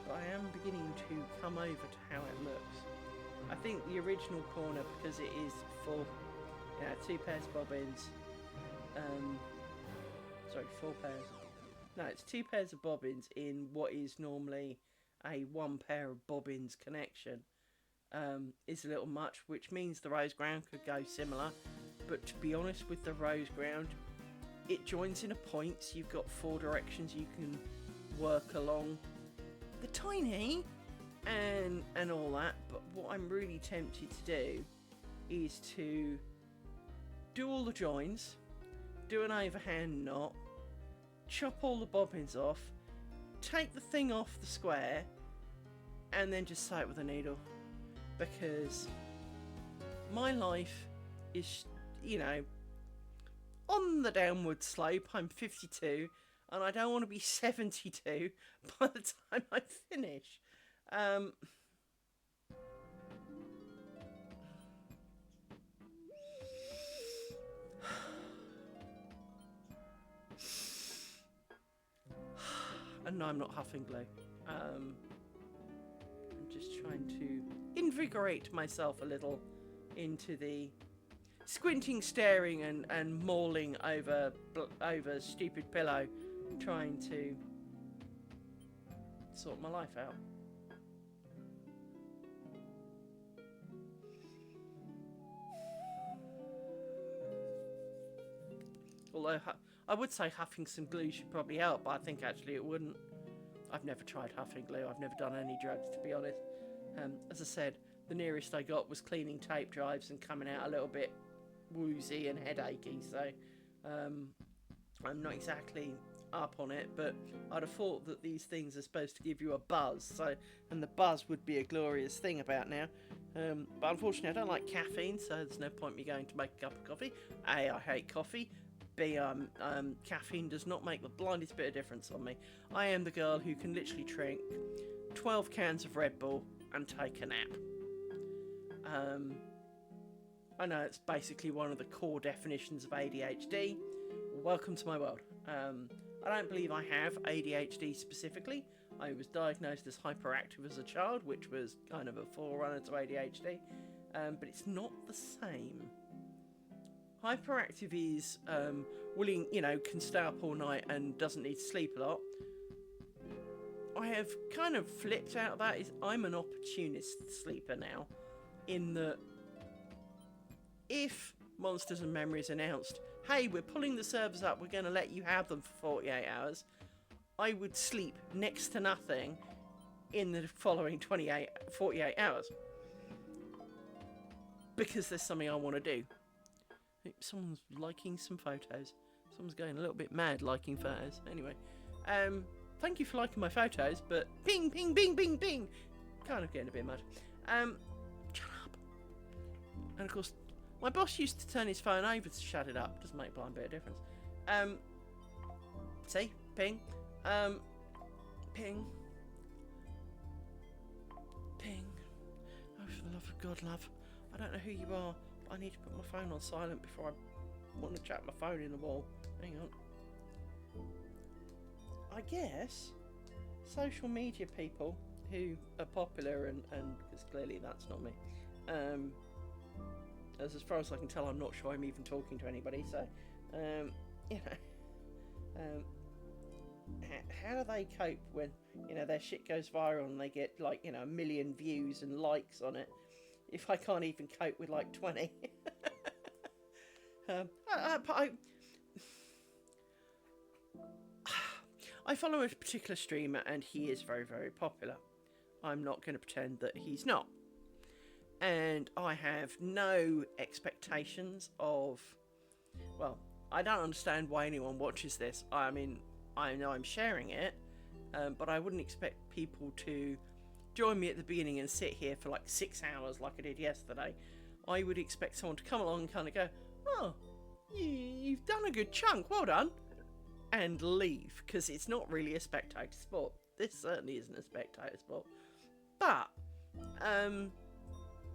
But I am beginning to come over to how it looks. I think the original corner, because it is for 2 pairs of bobbins, 4 pairs. No, it's 2 pairs of bobbins in what is normally a 1 pair of bobbins connection. Is a little much, which means the rose ground could go similar, but to be honest with the rose ground, it joins in a point, so you've got 4 directions you can work along. The tiny and all that. But what I'm really tempted to do is to do all the joins, do an overhand knot, chop all the bobbins off, take the thing off the square, and then just sew it with a needle. Because my life is, you know, on the downward slope. I'm 52, and I don't want to be 72 by the time I finish. And no, I'm not huffing glue. I'm just trying to invigorate myself a little into the squinting, staring, and mauling over stupid pillow, trying to sort my life out. Although I would say huffing some glue should probably help, but I think actually it wouldn't. I've never tried huffing glue. I've never done any drugs, to be honest. As I said, the nearest I got was cleaning tape drives and coming out a little bit woozy and headachy, so I'm not exactly up on it, but I'd have thought that these things are supposed to give you a buzz, so, and the buzz would be a glorious thing about now. But unfortunately I don't like caffeine, so there's no point me going to make a cup of coffee. A, I hate coffee. B, caffeine does not make the blindest bit of difference on me. I am the girl who can literally drink 12 cans of Red Bull and take a nap. I know it's basically one of the core definitions of ADHD. Welcome to my world. I don't believe I have ADHD specifically. I was diagnosed as hyperactive as a child, which was kind of a forerunner to ADHD, but it's not the same. Hyperactive is willing, can stay up all night and doesn't need to sleep a lot. I have kind of flipped out of that. I'm an opportunist sleeper now, in that if Monsters and Memories announced, hey, we're pulling the servers up, we're going to let you have them for 48 hours, I would sleep next to nothing in the following 48 hours. Because there's something I want to do. Someone's liking some photos. Someone's going a little bit mad liking photos. Anyway, thank you for liking my photos, but ping, ping, ping, ping, ping. Kind of getting a bit mad. Shut up. And of course, my boss used to turn his phone over to shut it up. Doesn't make a blind bit of difference. See? Ping. Ping. Ping. Oh, for the love of God, love. I don't know who you are, but I need to put my phone on silent before I want to chat my phone in the wall. Hang on. I guess social media people who are popular and because clearly that's not me. As far as I can tell, I'm not sure I'm even talking to anybody. So, how do they cope when their shit goes viral and they get like 1 million views and likes on it? If I can't even cope with like 20. I follow a particular streamer and he is very, very popular. I'm not going to pretend that he's not. And I have no expectations of... Well, I don't understand why anyone watches this. I mean, I know I'm sharing it, but I wouldn't expect people to join me at the beginning and sit here for like 6 hours like I did yesterday. I would expect someone to come along and kind of go, oh, you've done a good chunk, well done, and leave, because it's not really a spectator sport. This certainly isn't a spectator sport. But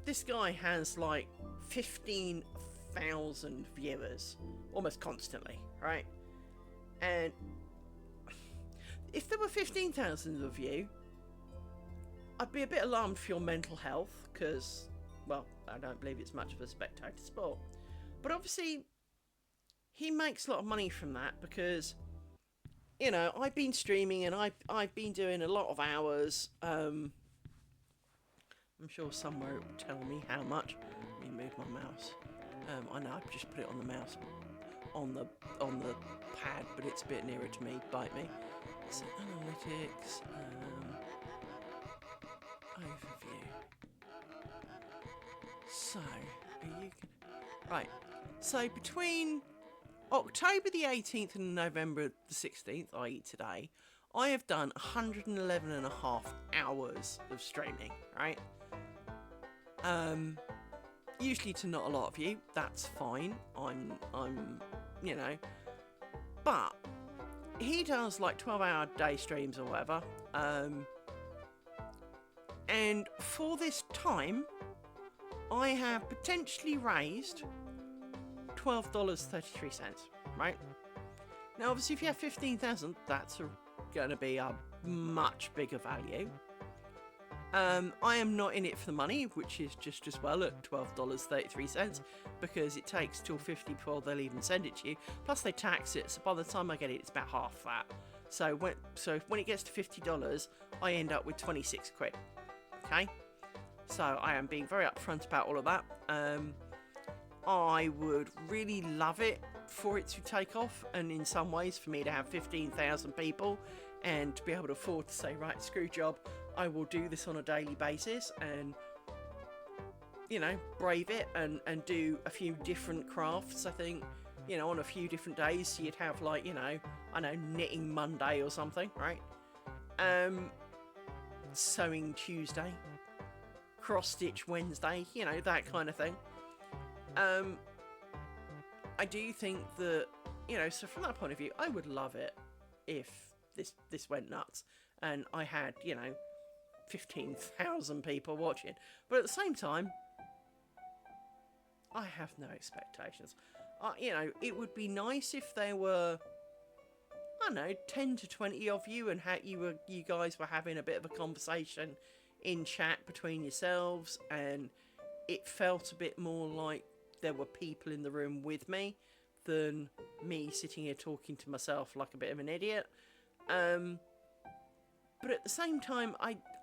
this guy has like 15,000 viewers almost constantly, right? And if there were 15,000 of you, I'd be a bit alarmed for your mental health, because, well, I don't believe it's much of a spectator sport. But obviously, he makes a lot of money from that, because, I've been streaming and I've been doing a lot of hours. I'm sure somewhere it will tell me how much. Let me move my mouse. I know I've just put it on the mouse, on the pad, but it's a bit nearer to me. Bite me. So analytics. So, are you right? So between October the 18th and November the 16th, i.e. today, I have done 111 and a half hours of streaming, right? Usually to not a lot of you, that's fine. I'm, you know, but he does like 12-hour day streams or whatever. And for this time, I have potentially raised $12.33, right? Now, obviously, if you have 15,000, that's going to be a much bigger value. I am not in it for the money, which is just as well at $12.33, because it takes till 50 before they'll even send it to you. Plus, they tax it, so by the time I get it, it's about half that. So when it gets to $50, I end up with 26 quid. Okay, so I am being very upfront about all of that. I would really love it for it to take off, and in some ways for me to have 15,000 people and to be able to afford to say, right, screw job, I will do this on a daily basis and, you know, brave it and do a few different crafts. I think, you know, on a few different days, so you'd have like, you know, I know, knitting Monday or something, right? Sewing Tuesday, cross stitch Wednesday, you know, that kind of thing. I do think that, you know, so from that point of view, I would love it if this went nuts and I had, you know, 15,000 people watching. But at the same time, I have no expectations. You know, it would be nice if there were, I don't know, 10 to 20 of you, and you guys were having a bit of a conversation in chat between yourselves, and it felt a bit more like there were people in the room with me than me sitting here talking to myself like a bit of an idiot. But at the same time,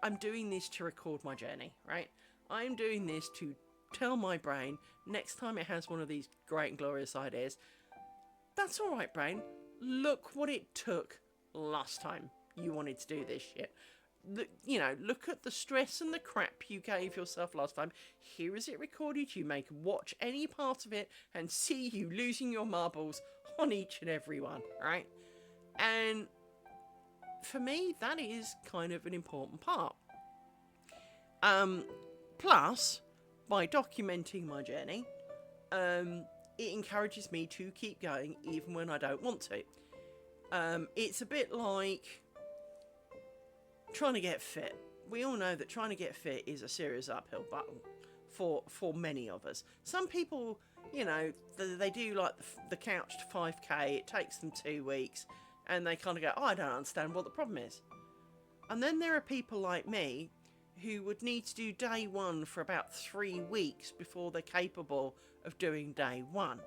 I'm doing this to record my journey, right? I'm doing this to tell my brain, next time it has one of these great and glorious ideas, that's alright, brain. Look what it took last time you wanted to do this shit. You know, look at the stress and the crap you gave yourself last time. Here is it recorded. You may watch any part of it and see you losing your marbles on each and every one, right? And for me, that is kind of an important part. Plus, by documenting my journey, it encourages me to keep going even when I don't want to. It's a bit like trying to get fit. We all know that trying to get fit is a serious uphill battle for many of us. Some people, you know, they do like the couch to 5k, it takes them 2 weeks, and they kind of go, oh, I don't understand what the problem is. And then there are people like me who would need to do day one for about 3 weeks before they're capable of doing day one.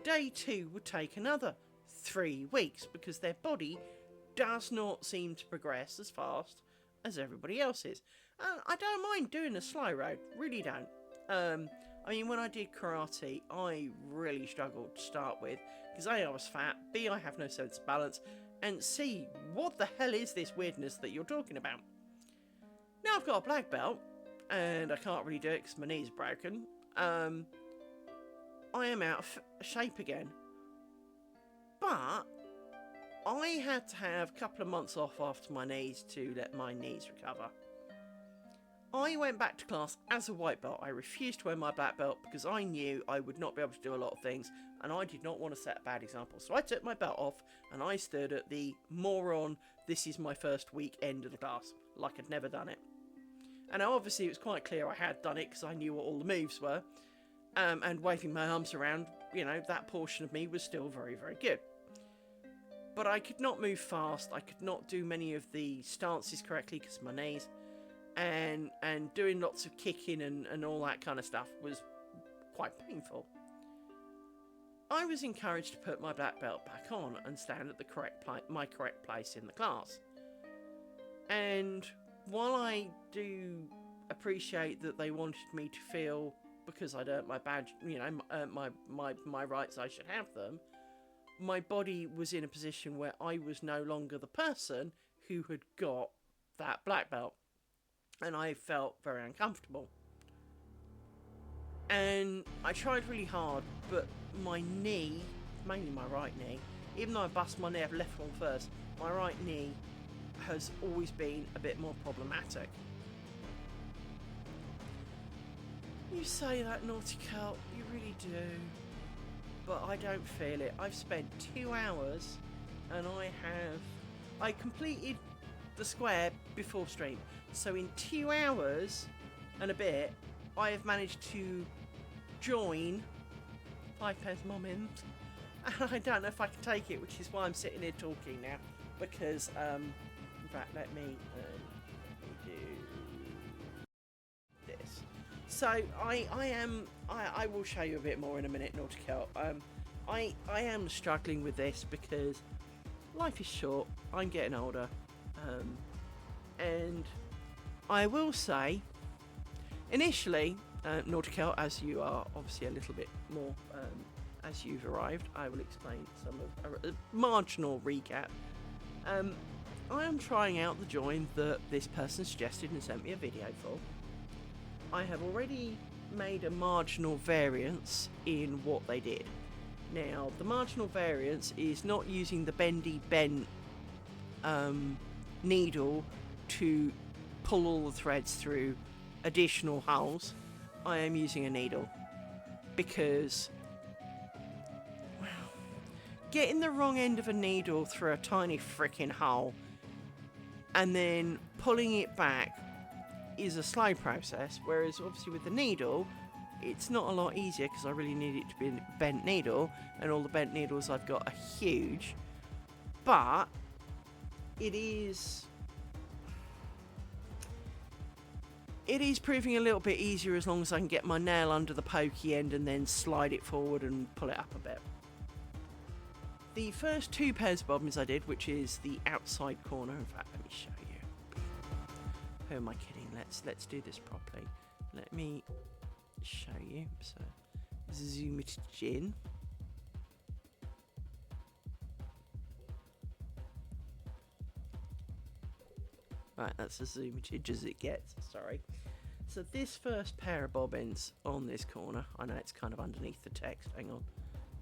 Day two would take another 3 weeks because their body does not seem to progress as fast as everybody else's. I don't mind doing a slow road, really don't. I mean, when I did karate, I really struggled to start with because A, I was fat, B, I have no sense of balance, and C, what the hell is this weirdness that you're talking about? Now I've got a black belt, and I can't really do it because my knee's broken. I am out of shape again. But I had to have a couple of months off after my knees to let my knees recover. I went back to class as a white belt. I refused to wear my black belt because I knew I would not be able to do a lot of things, and I did not want to set a bad example. So I took my belt off and I stood at the moron, this is my first week end of the class, like I'd never done it. And now obviously it was quite clear I had done it because I knew what all the moves were, and waving my arms around, you know, that portion of me was still very, very good. But I could not move fast, I could not do many of the stances correctly because of my knees, and doing lots of kicking and all that kind of stuff was quite painful. I was encouraged to put my black belt back on and stand at the my correct place in the class. And while I do appreciate that they wanted me to feel, because I'd earned my badge, you know, my rights, I should have them, my body was in a position where I was no longer the person who had got that black belt. And I felt very uncomfortable. And I tried really hard, but my knee, mainly my right knee, even though I bust my left one first, my right knee has always been a bit more problematic. You say that, Naughty Cult, you really do. But I don't feel it. I've spent 2 hours and I completed the square before stream. So in 2 hours and a bit, I have managed to join 5 pairs of bobbins. And I don't know if I can take it, which is why I'm sitting here talking now. Because, in fact, let me do this. So I will show you a bit more in a minute, Naughty Cult. I am struggling with this because life is short. I'm getting older, and I will say, initially, Naughty Cult, as you are obviously a little bit more as you've arrived, I will explain some of a marginal recap. I am trying out the join that this person suggested and sent me a video for. I have already made a marginal variance in what they did. Now, the marginal variance is not using the bendy bent needle to pull all the threads through additional holes. I am using a needle because, well, getting the wrong end of a needle through a tiny freaking hole and then pulling it back is a slow process, whereas obviously with the needle it's not a lot easier because I really need it to be a bent needle, and all the bent needles I've got are huge, but it is proving a little bit easier as long as I can get my nail under the pokey end and then slide it forward and pull it up a bit. The first 2 pairs of bobbins I did, which is the outside corner, in fact let me show you. Who am I kidding? Let's do this properly. Let me show you. So zoom it in. Right, that's as zoomed as it gets. Sorry. So this first pair of bobbins on this corner, I know it's kind of underneath the text. Hang on.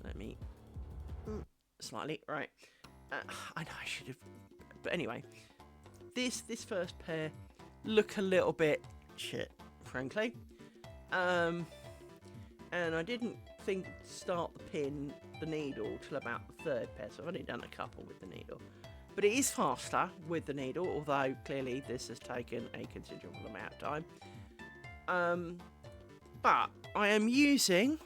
Let me slightly right. I know I should have, but anyway, this first pair look a little bit shit, frankly. And I didn't start the needle till about the 3rd pair, so I've only done a couple with the needle. But it is faster with the needle, although clearly this has taken a considerable amount of time. But I am using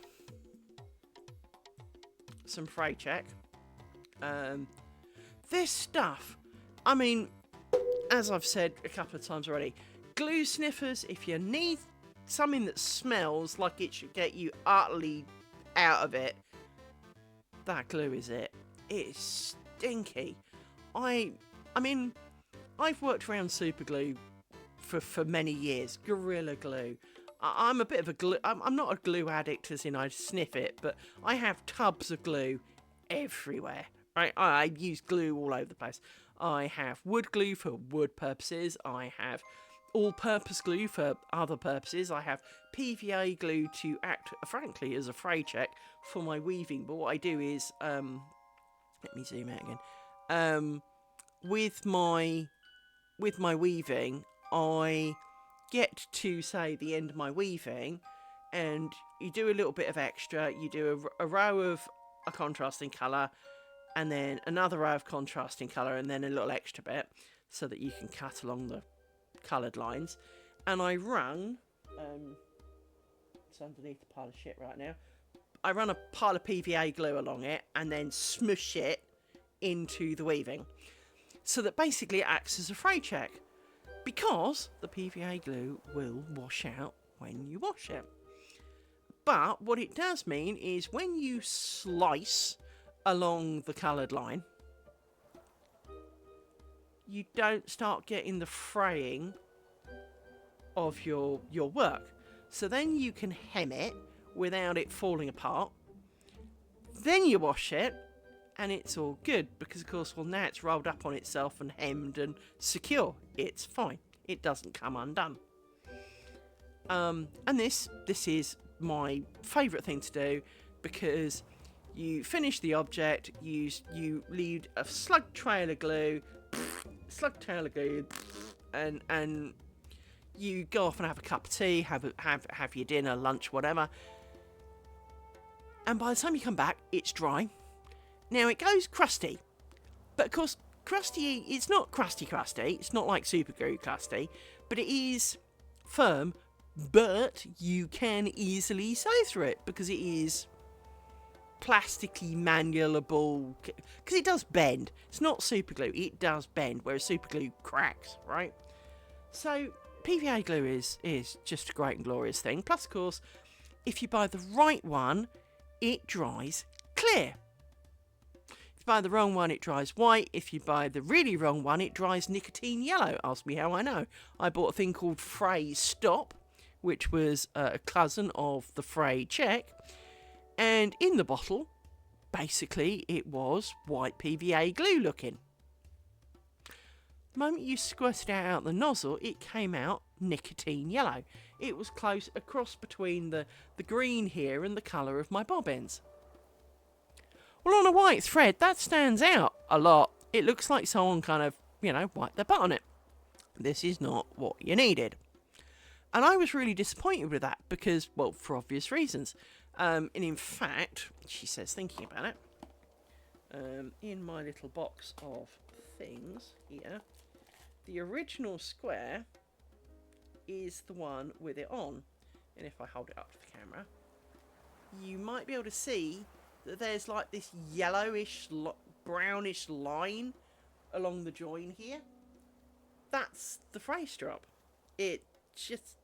some fray check. This stuff, I mean, as I've said a couple of times already, glue sniffers, if you need something that smells like it should get you utterly out of it, that glue is it. It's stinky. I mean, I've worked around super glue for many years, Gorilla Glue. I'm a bit of a glue, I'm not a glue addict as in I sniff it, but I have tubs of glue everywhere, right? I use glue all over the place. I have wood glue for wood purposes, I have all-purpose glue for other purposes, I have PVA glue to act, frankly, as a fray check for my weaving, but what I do is, let me zoom out again, with my weaving, I get to, say, the end of my weaving, and you do a little bit of extra, you do a row of a contrasting colour, and then another row of contrasting colour, and then a little extra bit, so that you can cut along the coloured lines. And I run, it's underneath the pile of shit right now, I run a pile of PVA glue along it, and then smush it into the weaving, so that basically it acts as a fray check, because the PVA glue will wash out when you wash it. But what it does mean is when you slice along the coloured line, you don't start getting the fraying of your work. So then you can hem it without it falling apart. Then you wash it, and it's all good, because of course, well, now it's rolled up on itself and hemmed and secure. It's fine. It doesn't come undone. And this is my favourite thing to do, because you finish the object, you leave a slug trail of glue, and you go off and have a cup of tea, have your dinner, lunch, whatever. And by the time you come back, it's dry. Now it goes crusty, but of course crusty, it's not crusty, it's not like super glue crusty, but it is firm, but you can easily sew through it because it is plastically manipulable, because it does bend. It's not super glue, it does bend, whereas super glue cracks, right? So PVA glue is just a great and glorious thing. Plus, of course, if you buy the right one, it dries clear. If you buy the wrong one, it dries white. If you buy the really wrong one, it dries nicotine yellow. Ask me how I know. I bought a thing called Frey Stop, which was a cousin of the Frey Check. And in the bottle, basically, it was white PVA glue looking. The moment you squirted it out the nozzle, it came out nicotine yellow. It was close, a cross between the green here and the colour of my bobbins. Well, on a white thread, that stands out a lot. It looks like someone kind of, wiped their butt on it. This is not what you needed. And I was really disappointed with that because, well, for obvious reasons. And in fact, she says, thinking about it, in my little box of things here, the original square is the one with it on. And if I hold it up to the camera, you might be able to see that there's like this yellowish, brownish line along the join here. That's the Frey strop. It just,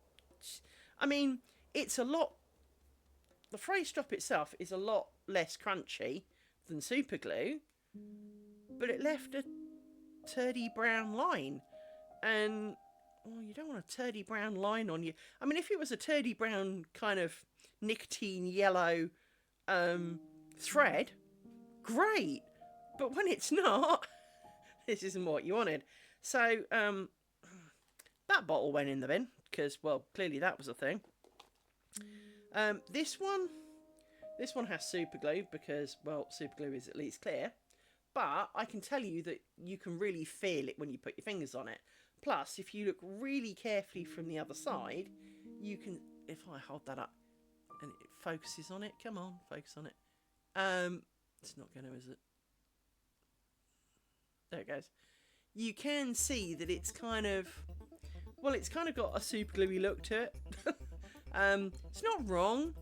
it's a lot. The Frey strop itself is a lot less crunchy than super glue, but it left a turdy brown line. And, well, you don't want a turdy brown line on you. If it was a turdy brown kind of nicotine yellow thread, great. But when it's not, this isn't what you wanted. So, that bottle went in the bin, because, well, clearly that was a thing. This one has super glue, because, well, super glue is at least clear. But I can tell you that you can really feel it when you put your fingers on it. Plus, if you look really carefully from the other side, you can, if I hold that up and it focuses on it, come on, focus on it. It's not going to, is it? There it goes. You can see that it's kind of got a super gluey look to it. It's not wrong,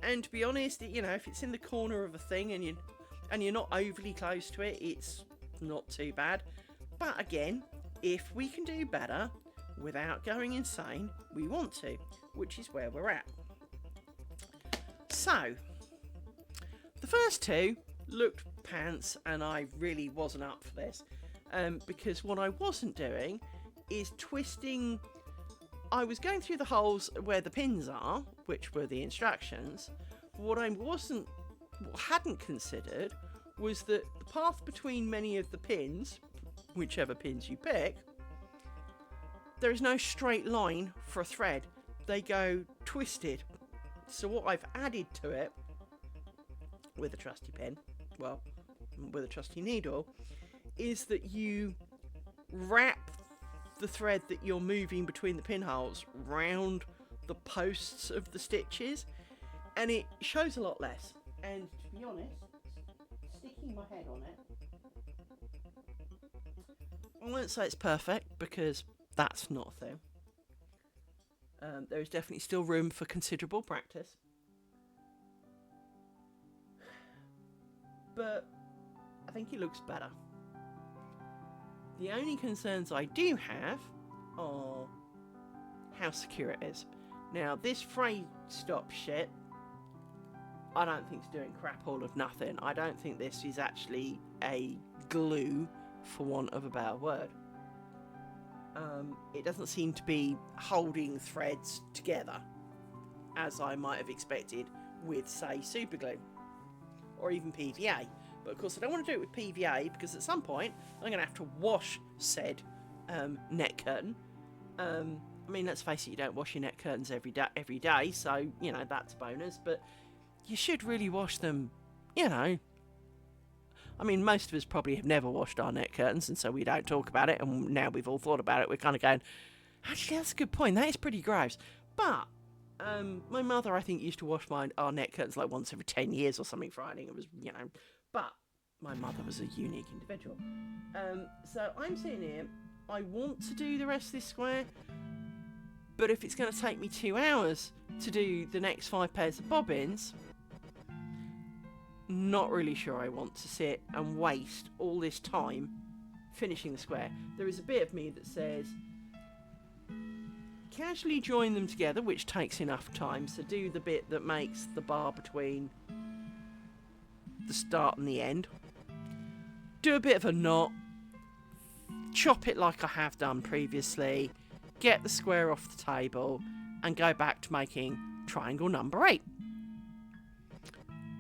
and to be honest, if it's in the corner of a thing and you're not overly close to it, it's not too bad. But again, if we can do better without going insane, we want to, which is where we're at. So, the first two looked pants, and I really wasn't up for this, because what I wasn't doing is twisting. I was going through the holes where the pins are, which were the instructions. What I hadn't considered was that the path between many of the pins, whichever pins you pick, there is no straight line for a thread. They go twisted. So what I've added to it with a trusty pen, well, with a trusty needle, is that you wrap the thread that you're moving between the pinholes round the posts of the stitches, and it shows a lot less. And to be honest, sticking my head on it, I won't say it's perfect, because that's not a thing. There is definitely still room for considerable practice. But I think it looks better. The only concerns I do have are how secure it is. Now, this Frey Stop shit, I don't think it's doing crap all of nothing. I don't think this is actually a glue, for want of a better word. It doesn't seem to be holding threads together, as I might have expected with, say, super glue, or even PVA. But of course I don't want to do it with PVA, because at some point I'm going to have to wash said net curtain, I mean, let's face it, you don't wash your net curtains every day, so, you know, that's a bonus, but you should really wash them, you know. I mean, most of us probably have never washed our net curtains, and so we don't talk about it, and now we've all thought about it, we're kind of going, actually, that's a good point, that is pretty gross. But my mother, I think, used to wash our net curtains like once every 10 years or something for ironing. It was, you know, but my mother was a unique individual. So I'm sitting here, I want to do the rest of this square, but if it's going to take me 2 hours to do the next 5 pairs of bobbins, not really sure I want to sit and waste all this time finishing the square. There is a bit of me that says casually join them together, which takes enough time, so do the bit that makes the bar between the start and the end, do a bit of a knot, chop it like I have done previously, get the square off the table, and go back to making triangle number 8.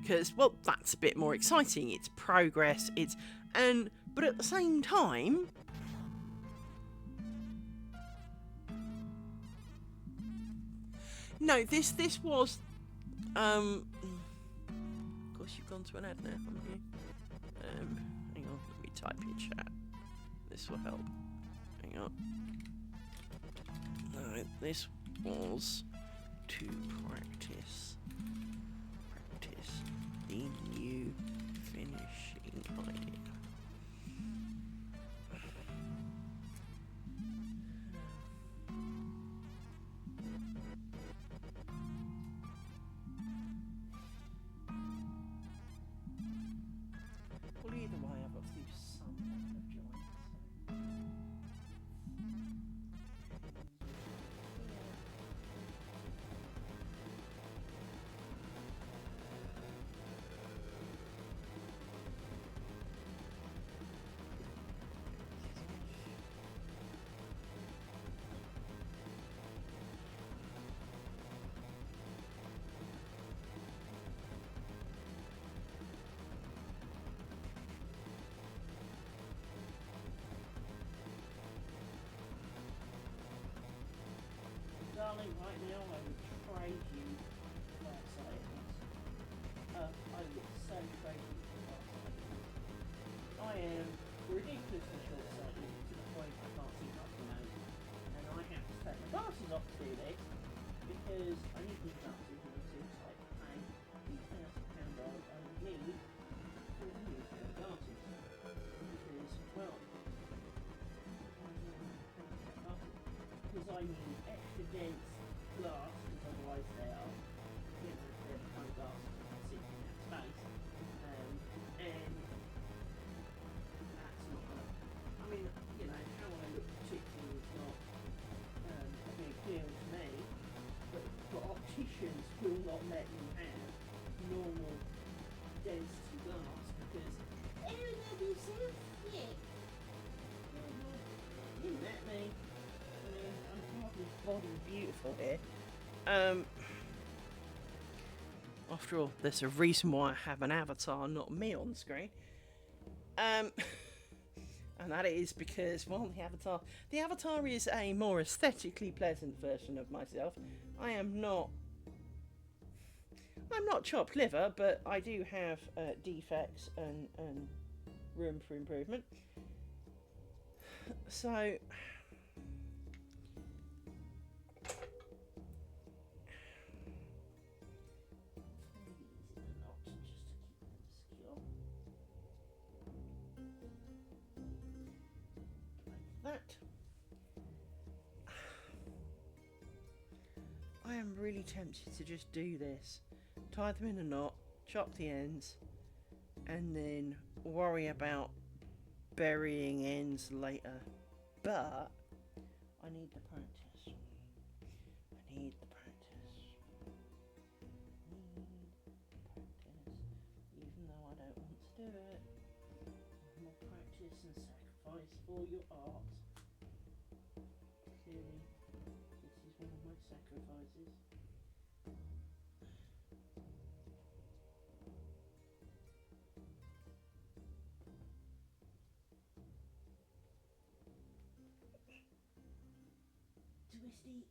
Because, well, that's a bit more exciting. It's progress. But at the same time, no, this was. Of course, you've gone to an ad now, haven't you? Hang on, let me type in chat. This will help. Hang on. No, this was to practice the new finishing idea. Well, either way, I've got to do some kind of joint. Darling, right now I would trade you for that silence. I would so trade you for that silence. I am ridiculously short-sighted to the point I can't see past the nose. And I have to take my glasses off to do this because I need new glasses and it seems like a £8,000 roll I would need for new pair of glasses. Because, well, because I need extra dense glass, because otherwise they are, you know, they're the kind of glasses that can sit in that space, and that's not gonna, I mean, you know, how I look particularly is not a big deal to me, but opticians will not let you have normal density glass, because they'll be so thick. Isn't that me? Body beautiful here. After all, there's a reason why I have an avatar, not me on screen. And that is because, well, the avatar is a more aesthetically pleasant version of myself. I'm not chopped liver, but I do have defects and room for improvement. So that I am really tempted to just do this, tie them in a knot, chop the ends, and then worry about burying ends later. But I need the practice. Even though I don't want to do it. More practice and sacrifice for your art. Clearly, this is one of my sacrifices. Do we twisty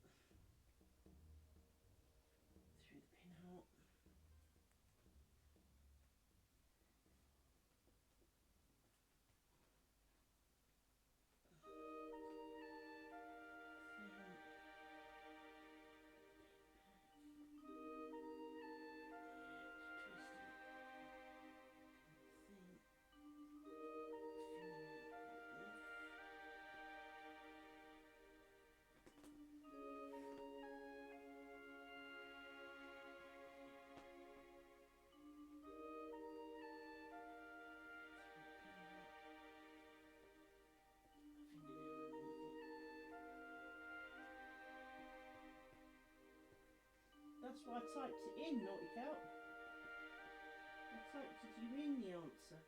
through the pinhole. That's why I typed it in, naughty cow. I typed it you in the answer.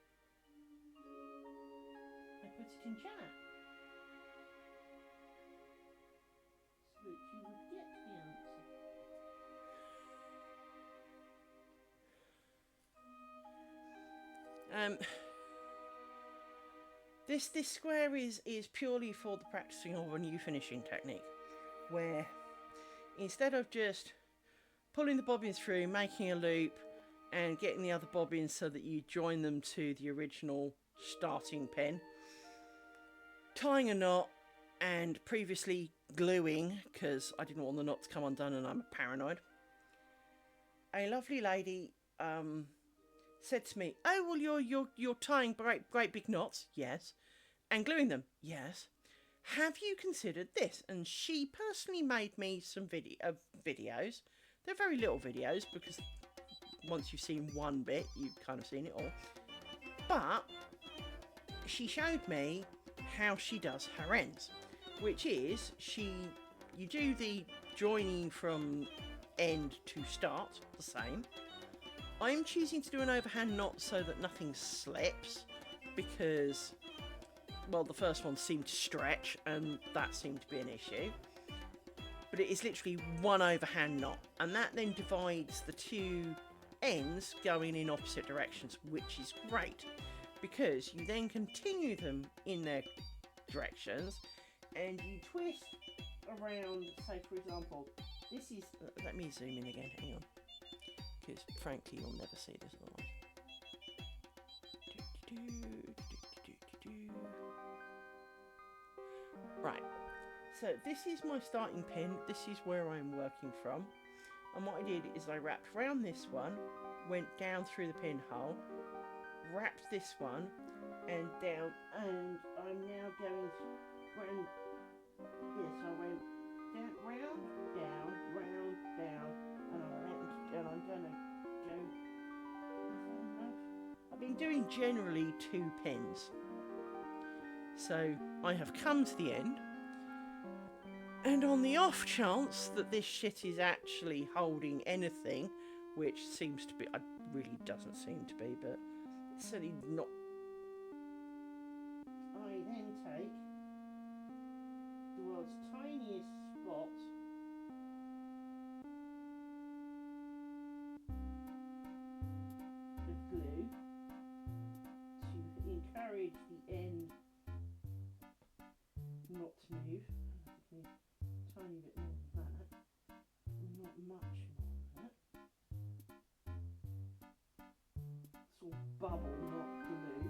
I put it in chat. So that you would get the answer. This square is purely for the practicing of a new finishing technique, where instead of just pulling the bobbins through, making a loop, and getting the other bobbins so that you join them to the original starting pin, tying a knot and previously gluing, because I didn't want the knot to come undone and I'm paranoid, a lovely lady said to me, "Oh, well, you're tying great big knots." Yes. "And gluing them." Yes. "Have you considered this?" And she personally made me some videos. They're very little videos, because once you've seen one bit, you've kind of seen it all. But she showed me how she does her ends, which is you do the joining from end to start the same. I'm choosing to do an overhand knot so that nothing slips, because, well, the first one seemed to stretch and that seemed to be an issue. But it is literally one overhand knot, and that then divides the two ends going in opposite directions, which is great, because you then continue them in their directions and you twist around. Say, for example, this is, let me zoom in again, hang on, because frankly you'll never see this otherwise. Right, so this is my starting pin, this is where I'm working from, and what I did is I wrapped around this one, went down through the pinhole, wrapped this one and down, and I'm now going round. Yes, I went down, round, down, and I'm gonna go. I've been doing generally 2 pins, so I have come to the end, and on the off chance that this shit is actually holding anything, which seems to be, it really doesn't seem to be, but it's certainly not. I then take the world's tiniest spot of glue to encourage the end not to move. A tiny bit more than that, not much more than that. It's all bubble, not glue.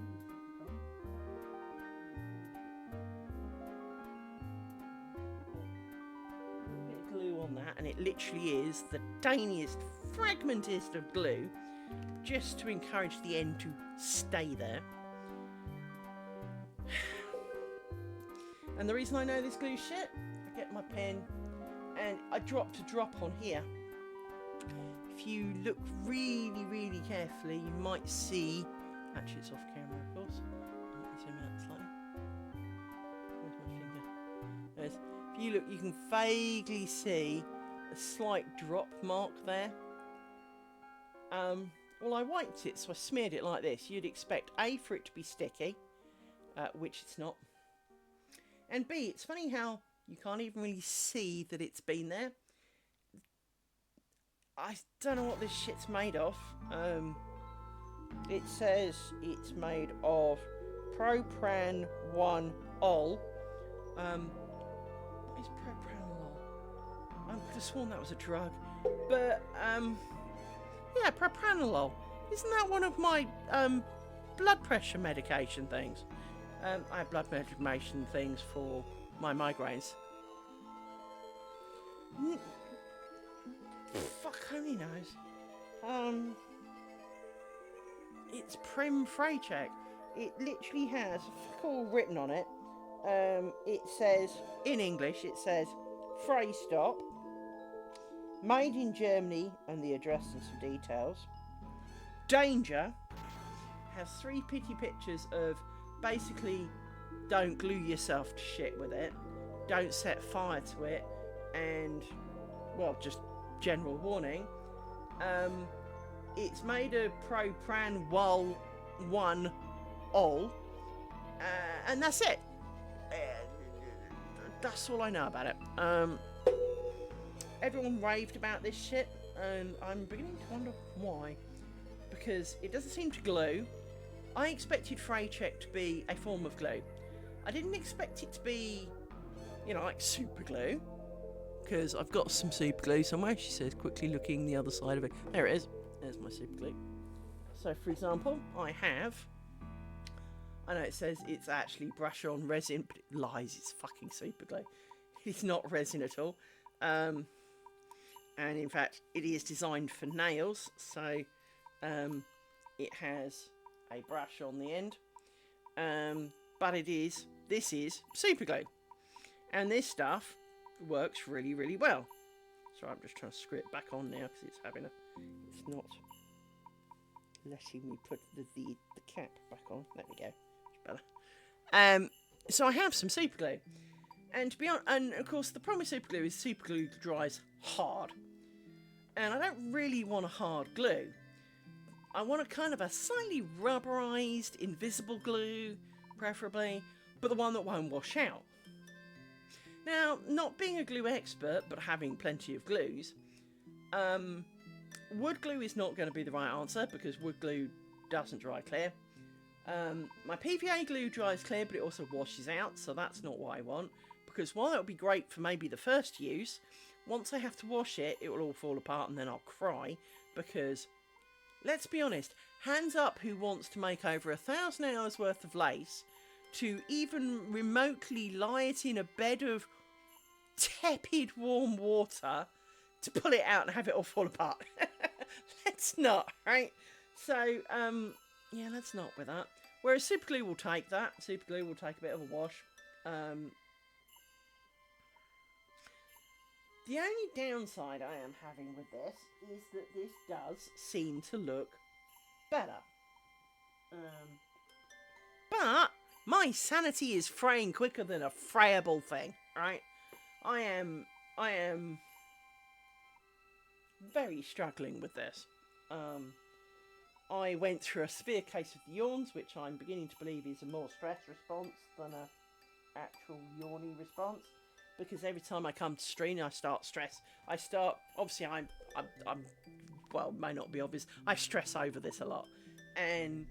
A bit of glue on that, and it literally is the tiniest, fragmentest of glue, just to encourage the end to stay there. And the reason I know this glue shit, I get my pen and I dropped a drop on here. If you look really, really carefully, you might see, actually it's off camera of course, let me zoom out slightly. Where's my finger? If you look, you can vaguely see a slight drop mark there. Well, I wiped it, so I smeared it like this. You'd expect A, for it to be sticky, which it's not. And B, it's funny how you can't even really see that it's been there. I don't know what this shit's made of. It says it's made of propran 1-ol. What is propran 1-ol? could have sworn that was a drug. But, yeah, propranolol. Isn't that one of my, blood pressure medication things? I have blood medication things for my migraines. Fuck only knows. It's Prim Freycheck. It literally has fuck all written on it. It says, in English, it says, Frey Stop, made in Germany, and the address and some details. Danger has 3 pity pictures of basically don't glue yourself to shit with it, don't set fire to it, and, well, just general warning. It's made of propranolol 1 ol, and that's it. That's all I know about it. Everyone raved about this shit, and I'm beginning to wonder why. Because it doesn't seem to glue. I expected Freycheck to be a form of glue. I didn't expect it to be, you know, like super glue. Because I've got some super glue somewhere, she says, quickly looking the other side of it. There it is. There's my super glue. So, for example, I know it says it's actually brush-on resin, but it lies, it's fucking super glue. It's not resin at all. And in fact, it is designed for nails, so it has a brush on the end. But this is super glue. And this stuff works really, really well. So I'm just trying to screw it back on now because it's not letting me put the cap back on. There we go. It's better. So I have some super glue. And to be honest, and of course the problem with super glue is super glue dries hard. And I don't really want a hard glue. I want a kind of a slightly rubberized, invisible glue, preferably, but the one that won't wash out. Now, not being a glue expert, but having plenty of glues, wood glue is not going to be the right answer because wood glue doesn't dry clear. My PVA glue dries clear, but it also washes out, so that's not what I want. Because while that would be great for maybe the first use, once I have to wash it, it will all fall apart and then I'll cry. Because, let's be honest, hands up who wants to make over 1,000 hours worth of lace to even remotely lie it in a bed of tepid warm water to pull it out and have it all fall apart. Let's not, right? So, yeah, let's not with that. Whereas super glue will take that. Super glue will take a bit of a wash. The only downside I am having with this is that this does seem to look better. But my sanity is fraying quicker than a frayable thing, right? I am very struggling with this. I went through a severe case of the yawns, which I'm beginning to believe is a more stress response than a actual yawning response. Because every time I come to stream, I start stress. Obviously, I'm well, it may not be obvious. I stress over this a lot, and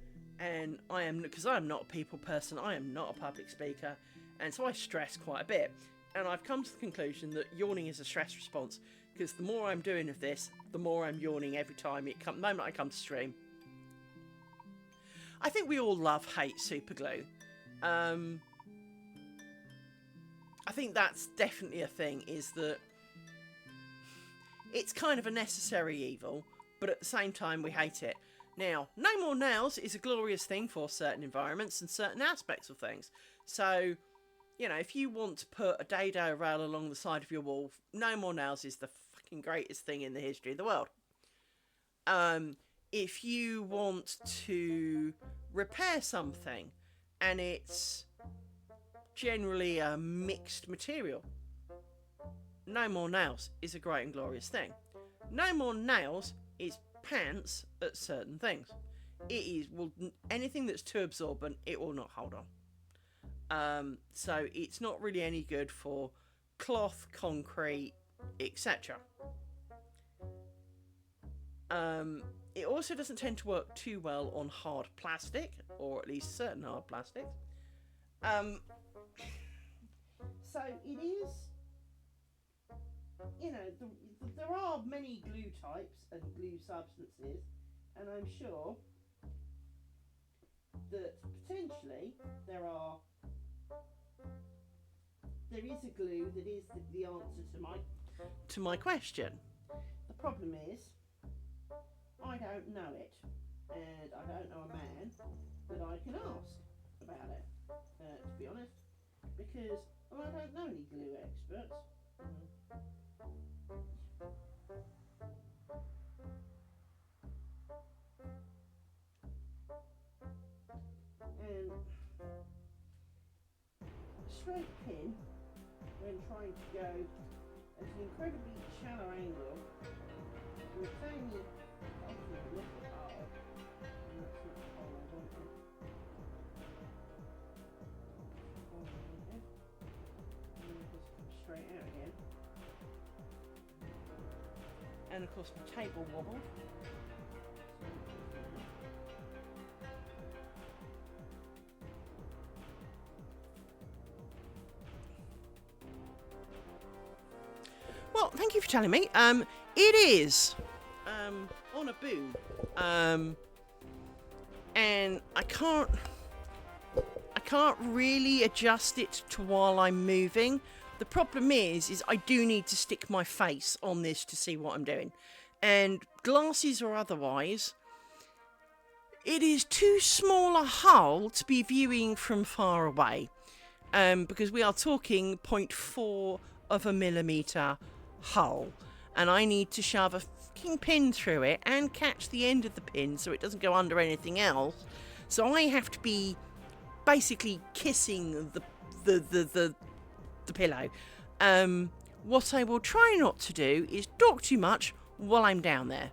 I am, because I am not a people person. I am not a public speaker, and so I stress quite a bit. And I've come to the conclusion that yawning is a stress response. Because the more I'm doing of this, the more I'm yawning every time the moment I come to stream. I think we all hate super glue. I think that's definitely a thing, is that it's kind of a necessary evil, but at the same time we hate it. Now, no more nails is a glorious thing for certain environments and certain aspects of things. So, you know, if you want to put a dado rail along the side of your wall, no more nails is the fucking greatest thing in the history of the world. If you want to repair something and it's generally a mixed material, no more nails is a great and glorious thing. No more nails is pants at certain things. It is, well, anything that's too absorbent, it will not hold on. So it's not really any good for cloth, concrete, etc. It also doesn't tend to work too well on hard plastic, or at least certain hard plastics. So it is you know, there are many glue types and glue substances, and I'm sure that potentially there is a glue that is the answer to my question. The problem is, I don't know it, and I don't know a man that I can ask about it, to be honest, because I don't know any glue experts. And a straight pin, when trying to go at an incredibly shallow angle with tiny ultimate little hole, and that's not the hole I wanted. And then just come straight out again. And of course my table wobbled. Well, thank you for telling me. It is on a boom, and I can't really adjust it to while I'm moving. The problem is I do need to stick my face on this to see what I'm doing, and glasses or otherwise, it is too small a hole to be viewing from far away, because we are talking 0.4 of a millimetre hole, and I need to shove a fucking pin through it and catch the end of the pin so it doesn't go under anything else. So I have to be basically kissing the pillow. What I will try not to do is talk too much while I'm down there.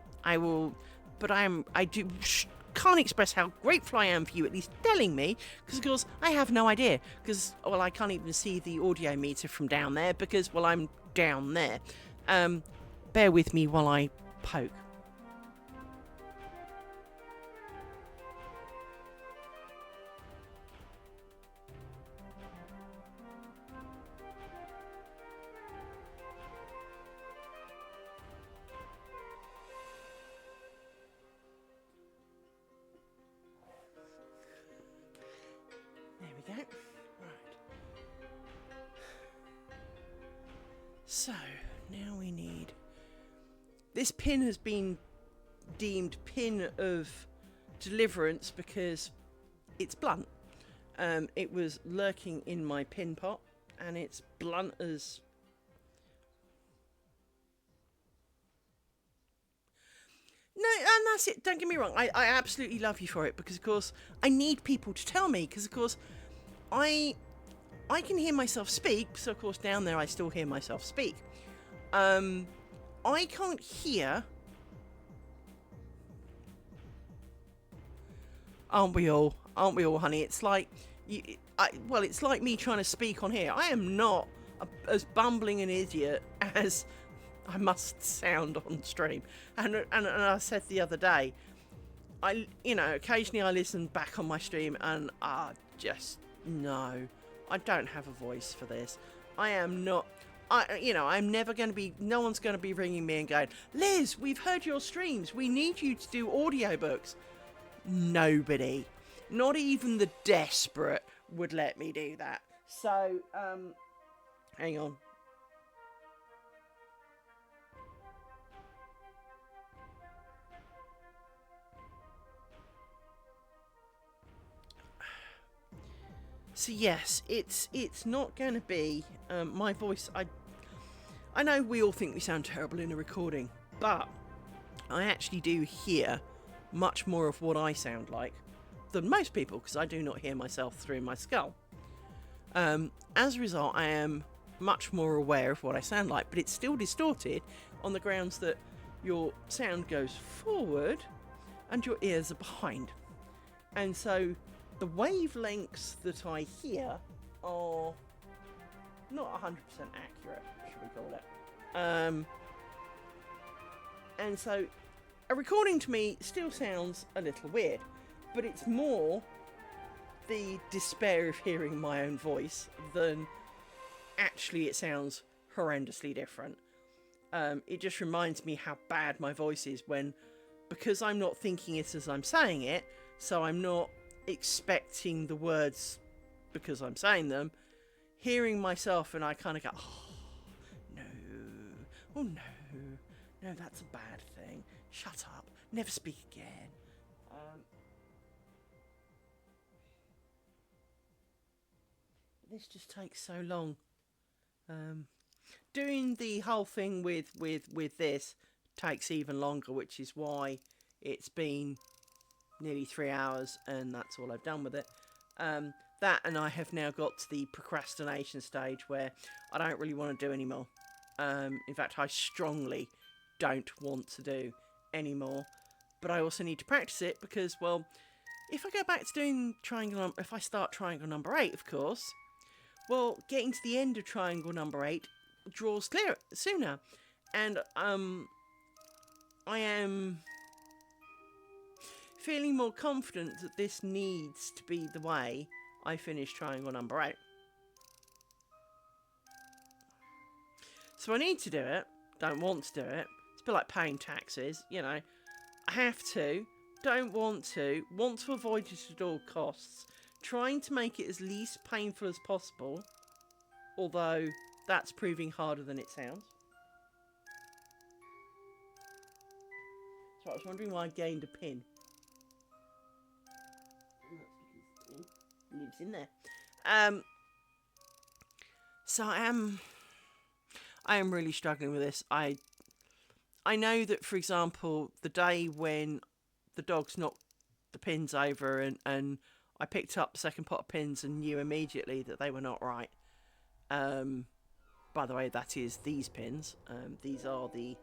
Can't express how grateful I am for you at least telling me, because of course I have no idea, because I can't even see the audio meter from down there because I'm down there. Bear with me while I poke. There we go. Right. So, now we need... This pin has been deemed pin of deliverance because it's blunt. It was lurking in my pin pot, and it's blunt as... No, and that's it. Don't get me wrong. I absolutely love you for it, because, of course, I need people to tell me, because, of course, I can hear myself speak, so, of course, down there I still hear myself speak. I can't hear... Aren't we all, honey? It's like... it's like me trying to speak on here. I am not as bumbling an idiot as I must sound on stream. And I said the other day, occasionally I listen back on my stream and no, I don't have a voice for this. I am not... I'm never going to be... No one's going to be ringing me and going, Liz, we've heard your streams. We need you to do audiobooks. Nobody. Not even the desperate would let me do that. So, hang on. So yes, it's not going to be my voice. I know we all think we sound terrible in a recording, but I actually do hear much more of what I sound like than most people, because I do not hear myself through my skull. As a result, I am much more aware of what I sound like, but it's still distorted on the grounds that your sound goes forward and your ears are behind. And so the wavelengths that I hear are not 100% accurate, should we call it. And so a recording to me still sounds a little weird, but it's more the despair of hearing my own voice than actually it sounds horrendously different. It just reminds me how bad my voice is when, because I'm not thinking it as I'm saying it, so I'm not expecting the words because I'm saying them, hearing myself and I kind of go, oh, no, oh no, no, that's a bad thing, shut up, never speak again. This just takes so long. Doing the whole thing with this takes even longer, which is why it's been nearly 3 hours and that's all I've done with it. That, and I have now got to the procrastination stage where I don't really want to do anymore. In fact, I strongly don't want to do anymore, but I also need to practice it because, well, if I go back to doing triangle, if I start triangle number 8, of course, well, getting to the end of triangle number 8 draws clear sooner, and I am feeling more confident that this needs to be the way I finish triangle number 8. So I need to do it, don't want to do it. It's a bit like paying taxes, you know. I have to, don't want to avoid it at all costs, trying to make it as least painful as possible, although that's proving harder than it sounds. So I was wondering why I gained a pin. That's because it lives in there. So I am really struggling with this. I know that, for example, the day when the dogs knocked the pins over and I picked up the second pot of pins and knew immediately that they were not right. By the way, that is these pins. These are the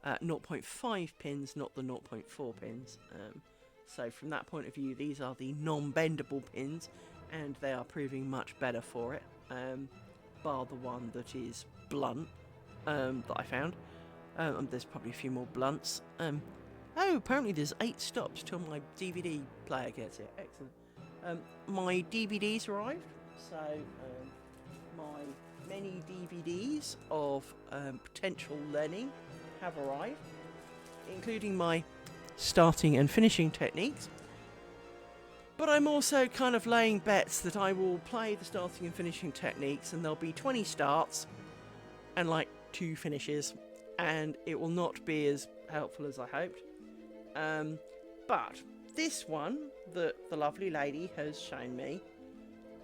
0.5 pins, not the 0.4 pins. So from that point of view, these are the non-bendable pins, and they are proving much better for it, bar the one that is blunt that I found. There's probably a few more blunts. Oh, apparently there's 8 stops till my DVD player gets here. Excellent. My DVDs arrived, so my many DVDs of potential learning have arrived, including my starting and finishing techniques. But I'm also kind of laying bets that I will play the starting and finishing techniques and there'll be 20 starts and like 2 finishes, and it will not be as helpful as I hoped. But this one that the lovely lady has shown me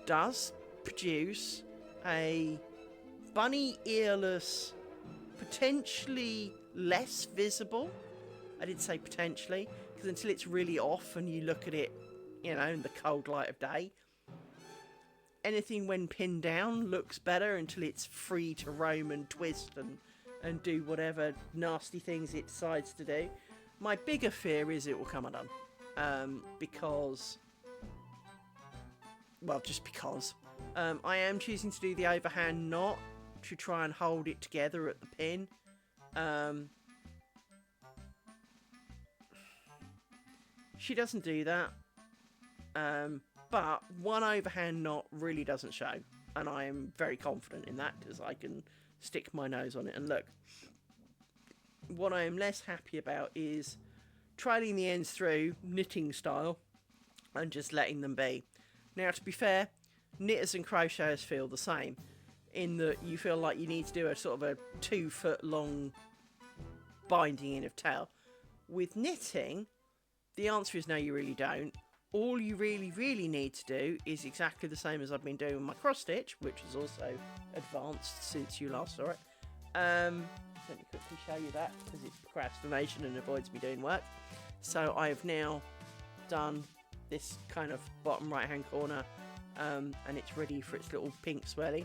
does produce a bunny earless, potentially less visible. I did say potentially, because until it's really off and you look at it, you know, in the cold light of day, anything when pinned down looks better until it's free to roam and twist and do whatever nasty things it decides to do. My bigger fear is it will come undone, because, well, just because. I am choosing to do the overhand knot to try and hold it together at the pin. She doesn't do that, but one overhand knot really doesn't show, and I am very confident in that because I can stick my nose on it and look. What I am less happy about is trailing the ends through knitting style and just letting them be. Now, to be fair, knitters and crocheters feel the same, in that you feel like you need to do a sort of a 2 foot long binding in of tail. With knitting, the answer is no, you really don't. All you really need to do is exactly the same as I've been doing with my cross stitch, which is also advanced since you last saw it. Let me quickly show you that because it's procrastination and avoids me doing work. So I have now done this kind of bottom right hand corner, and it's ready for its little pink swirly.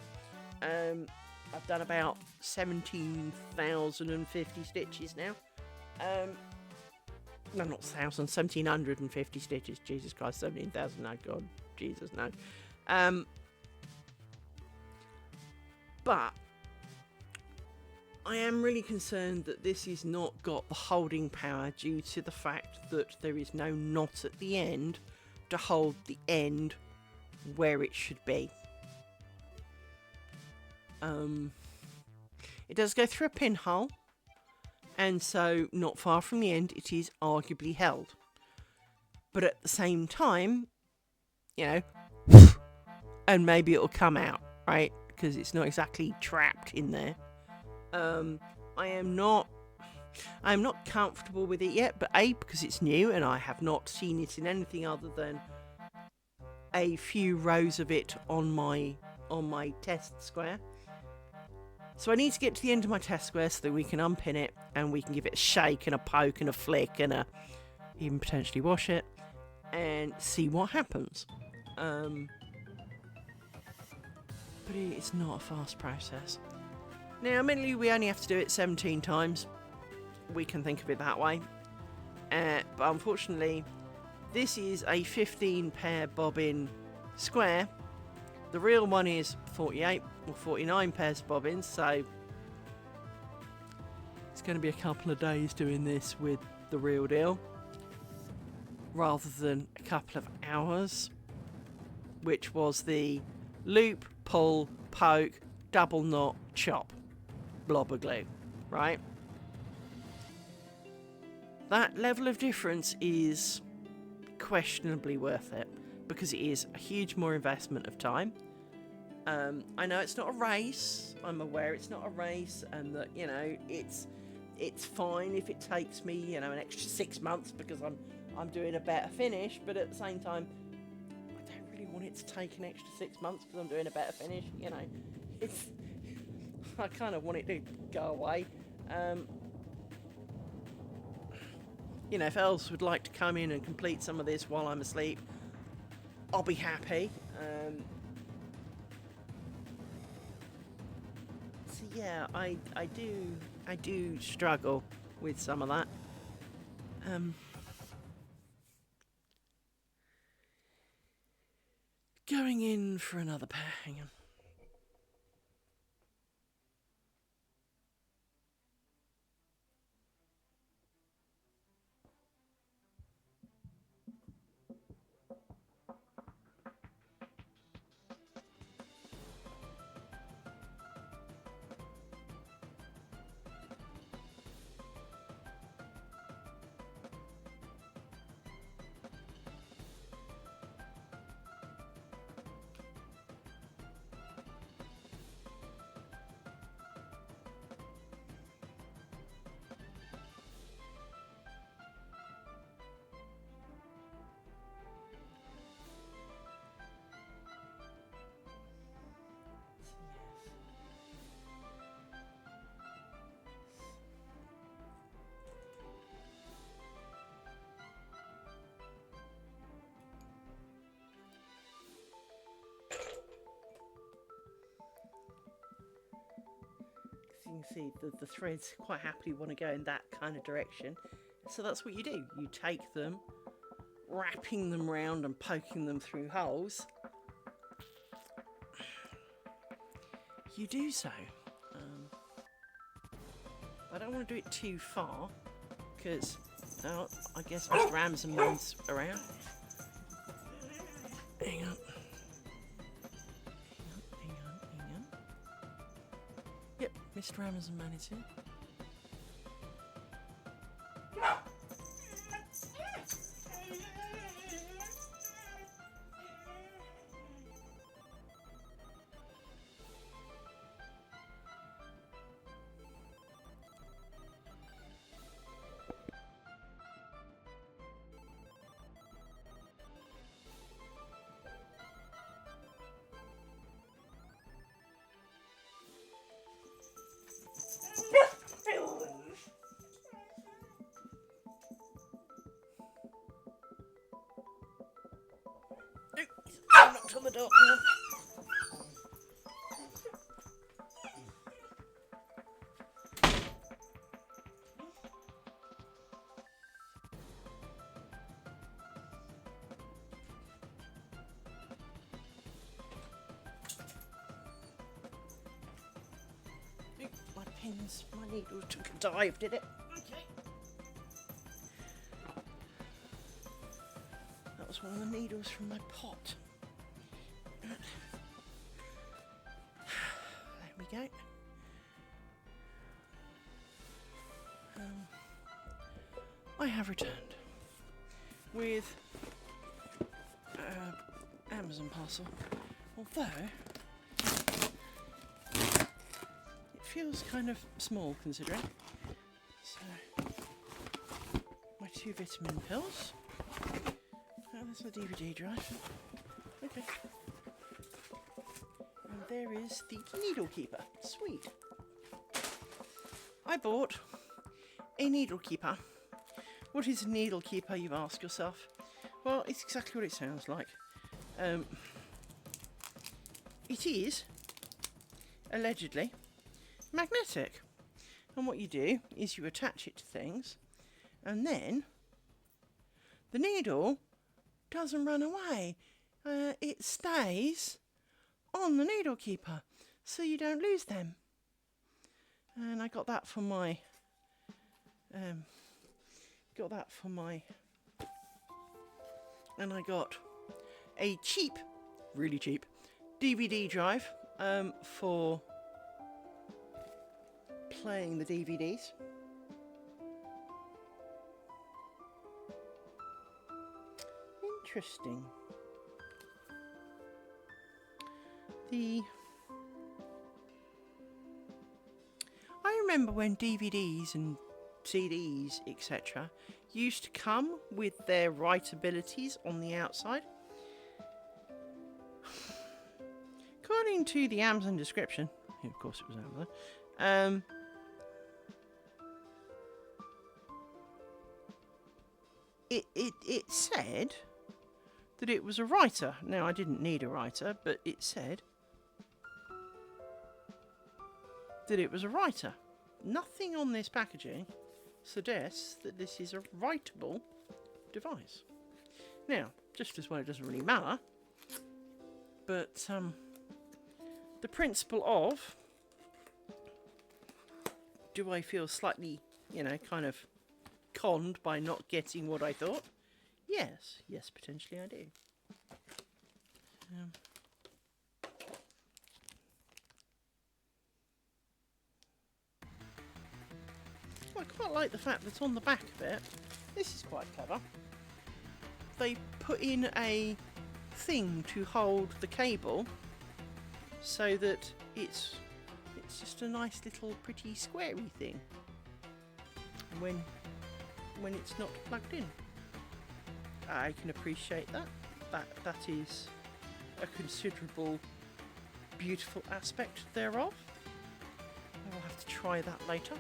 I've done about 17,050 stitches now. No, not 1,000, 1,750 stitches. Jesus Christ, 17,000, no, God, Jesus, no. But I am really concerned that this has not got the holding power due to the fact that there is no knot at the end to hold the end where it should be. It does go through a pinhole, and so not far from the end it is arguably held. But at the same time, you know, and maybe it'll come out, right? Because it's not exactly trapped in there. I am not comfortable with it yet, but A, because it's new and I have not seen it in anything other than a few rows of it on my test square. So I need to get to the end of my test square so that we can unpin it and we can give it a shake and a poke and a flick and even potentially wash it and see what happens. But it's not a fast process. Now, admittedly, we only have to do it 17 times. We can think of it that way. But unfortunately, this is a 15 pair bobbin square. The real one is 48 or 49 pairs of bobbins, so it's going to be a couple of days doing this with the real deal, rather than a couple of hours, which was the loop, pull, poke, double knot, chop, blob of glue, right? That level of difference is questionably worth it, because it is a huge more investment of time. I know it's not a race. I'm aware it's not a race, and that, you know, it's fine if it takes me, you know, an extra 6 months because I'm doing a better finish. But at the same time, I don't really want it to take an extra 6 months because I'm doing a better finish. You know, I kind of want it to go away. You know, if elves would like to come in and complete some of this while I'm asleep, I'll be happy. So yeah, I do struggle with some of that. Going in for another pair. Hang on. You can see the threads quite happily want to go in that kind of direction. So that's what you do. You take them, wrapping them round and poking them through holes. You do so. I don't want to do it too far because I guess Mr. Amazon's around. Hang on. Yep, Mr. Amazon Man is here. I knocked on the door. My pins, my needle took a dive, did it? Okay. That was one of the needles from my pot. There we go. I have returned with Amazon parcel, although it feels kind of small considering. So, my 2 vitamin pills. Oh, there's my DVD drive. Okay. And there is the needle keeper. Sweet. I bought a needle keeper. What is a needle keeper, you ask yourself? Well, it's exactly what it sounds like. It is, allegedly, magnetic. And what you do is you attach it to things, and then the needle doesn't run away. It stays on the needle keeper, so you don't lose them. And I got that for my and I got a cheap, really cheap DVD drive for playing the DVDs. Interesting. I remember when DVDs and CDs, etc., used to come with their writabilities on the outside. According to the Amazon description, of course it was Amazon, it said that it was a writer. Now, I didn't need a writer, but it said that it was a writer. Nothing on this packaging suggests that this is a writable device. Now, just as well it doesn't really matter, but the principle of, do I feel slightly, kind of conned by not getting what I thought? Yes, potentially I do. I quite like the fact that on the back of it, this is quite clever, they put in a thing to hold the cable so that it's just a nice little pretty squarey thing when it's not plugged in. I can appreciate that. That is a considerable, beautiful aspect thereof. I will have to try that later.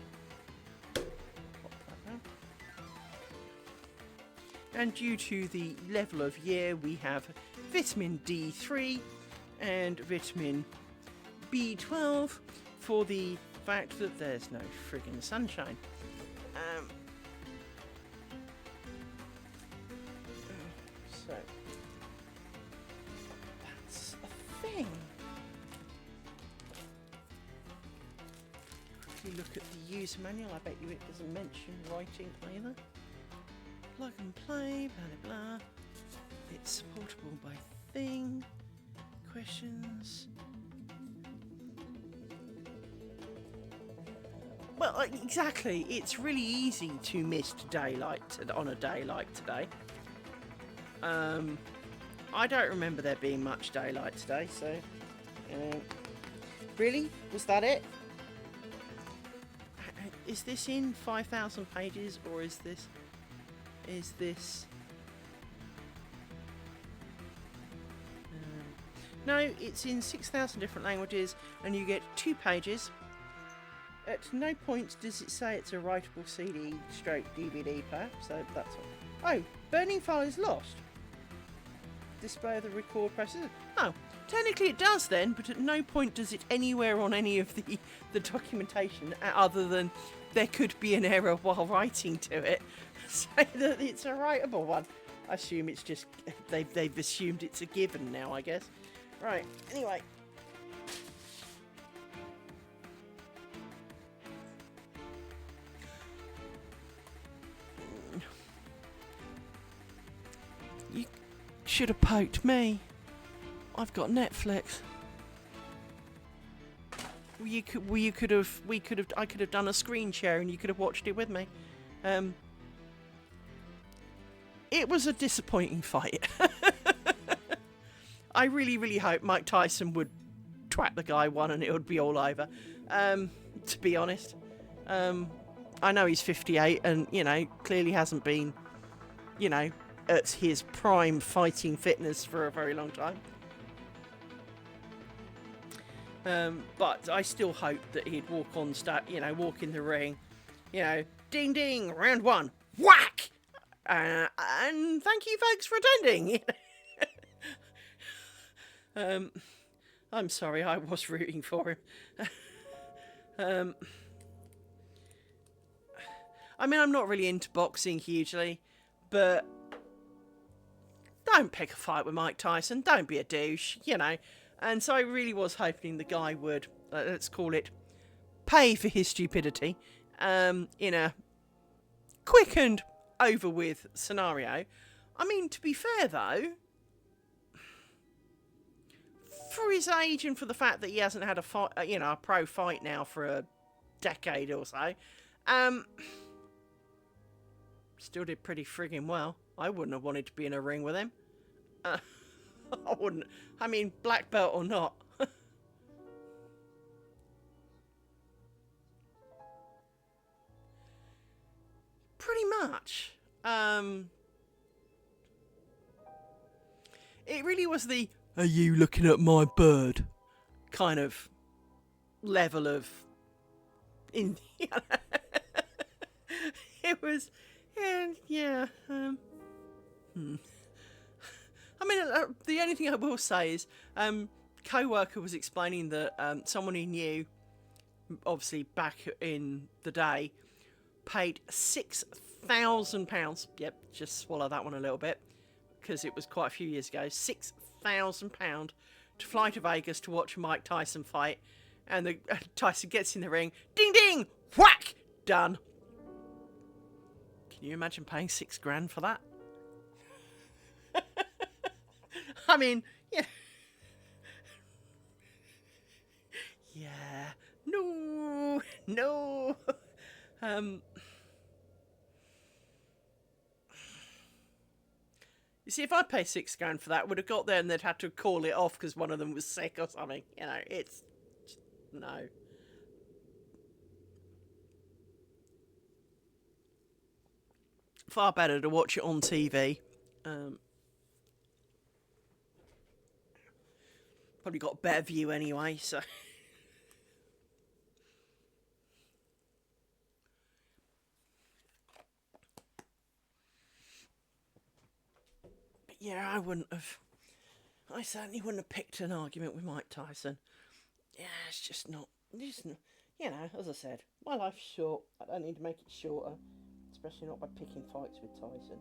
And due to the level of year, we have vitamin D3 and vitamin B12 for the fact that there's no friggin' sunshine. So that's a thing. Quickly look at the user manual. I bet you it doesn't mention writing either. Plug and play, blah blah blah. It's supportable by thing. Questions. Well, exactly. It's really easy to miss daylight on a day like today. I don't remember there being much daylight today, so really, was that it? Is this in 5,000 pages, or is this? No, it's in 6,000 different languages, and you get 2 pages. At no point does it say it's a writable CD/DVD player, so that's all. Oh, burning file is lost. Display of the record process. Oh, technically it does then, but at no point does it anywhere on any of the documentation other than there could be an error while writing to it say that it's a writable one. I assume it's just they've assumed it's a given now, I guess. Right, anyway. You should have poked me. I've got Netflix. I could have done a screen share and you could have watched it with me. it was a disappointing fight. I really, really hope Mike Tyson would twat the guy one and it would be all over. To be honest, I know he's 58 and, you know, clearly hasn't been, you know, at his prime fighting fitness for a very long time. But I still hope that he'd walk in the ring, you know, ding ding, round one, whack, and thank you folks for attending. I'm sorry, I was rooting for him. I mean, I'm not really into boxing hugely, but don't pick a fight with Mike Tyson. Don't be a douche, you know. And so I really was hoping the guy would, let's call it, pay for his stupidity in a quick and over with scenario. I mean, to be fair though, for his age and for the fact that he hasn't had a fight, a pro fight now for a decade or so, still did pretty friggin' well. I wouldn't have wanted to be in a ring with him. I wouldn't. I mean, black belt or not. Pretty much. It really was the, are you looking at my bird? Kind of level of... It was... Yeah. I mean, the only thing I will say is, co-worker was explaining that someone he knew, obviously back in the day, paid £6,000. Yep, just swallow that one a little bit, because it was quite a few years ago. £6,000 to fly to Vegas to watch a Mike Tyson fight, and the Tyson gets in the ring, ding ding, whack, done. Can you imagine paying $6,000 for that? I mean, yeah. Yeah. No. You see, if I pay $6,000 for that, would have got there and they'd had to call it off because one of them was sick or something. You know, it's no. Far better to watch it on TV. Probably got a better view anyway, so. But yeah, I certainly wouldn't have picked an argument with Mike Tyson. Yeah, it's just not, you know, as I said, my life's short. I don't need to make it shorter, especially not by picking fights with Tyson.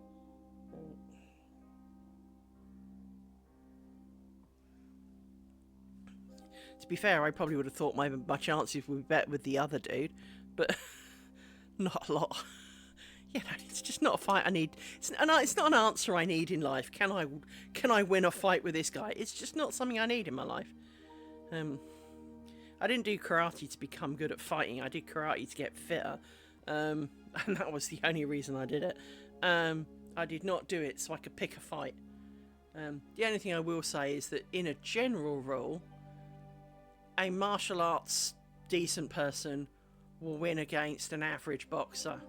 To be fair, I probably would have thought my chances would be better with the other dude, but not a lot. You know, it's just not a fight I need. It's not an answer I need in life. Can I win a fight with this guy? It's just not something I need in my life. I didn't do karate to become good at fighting. I did karate to get fitter, and that was the only reason I did it. I did not do it so I could pick a fight. The only thing I will say is that in a general rule, a martial arts decent person will win against an average boxer,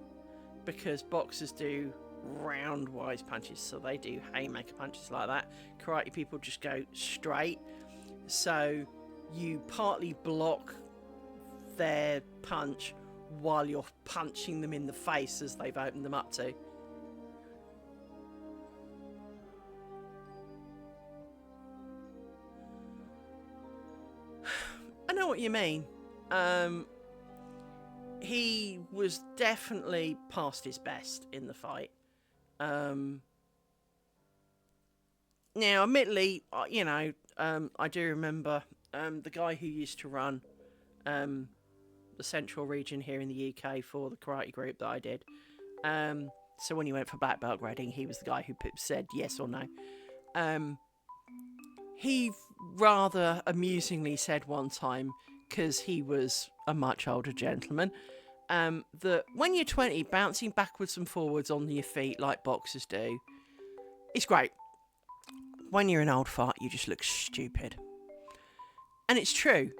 because boxers do round-wise punches, so they do haymaker punches like that. Karate people just go straight, so you partly block their punch while you're punching them in the face as they've opened them up to. I know what you mean. He was definitely past his best in the fight. Now, admittedly, I do remember the guy who used to run the central region here in the UK for the karate group that I did. So when he went for black belt grading, he was the guy who said yes or no. He rather amusingly said one time, because he was a much older gentleman, that when you're 20, bouncing backwards and forwards on your feet like boxers do It's great. When you're an old fart, you just look stupid. And it's true.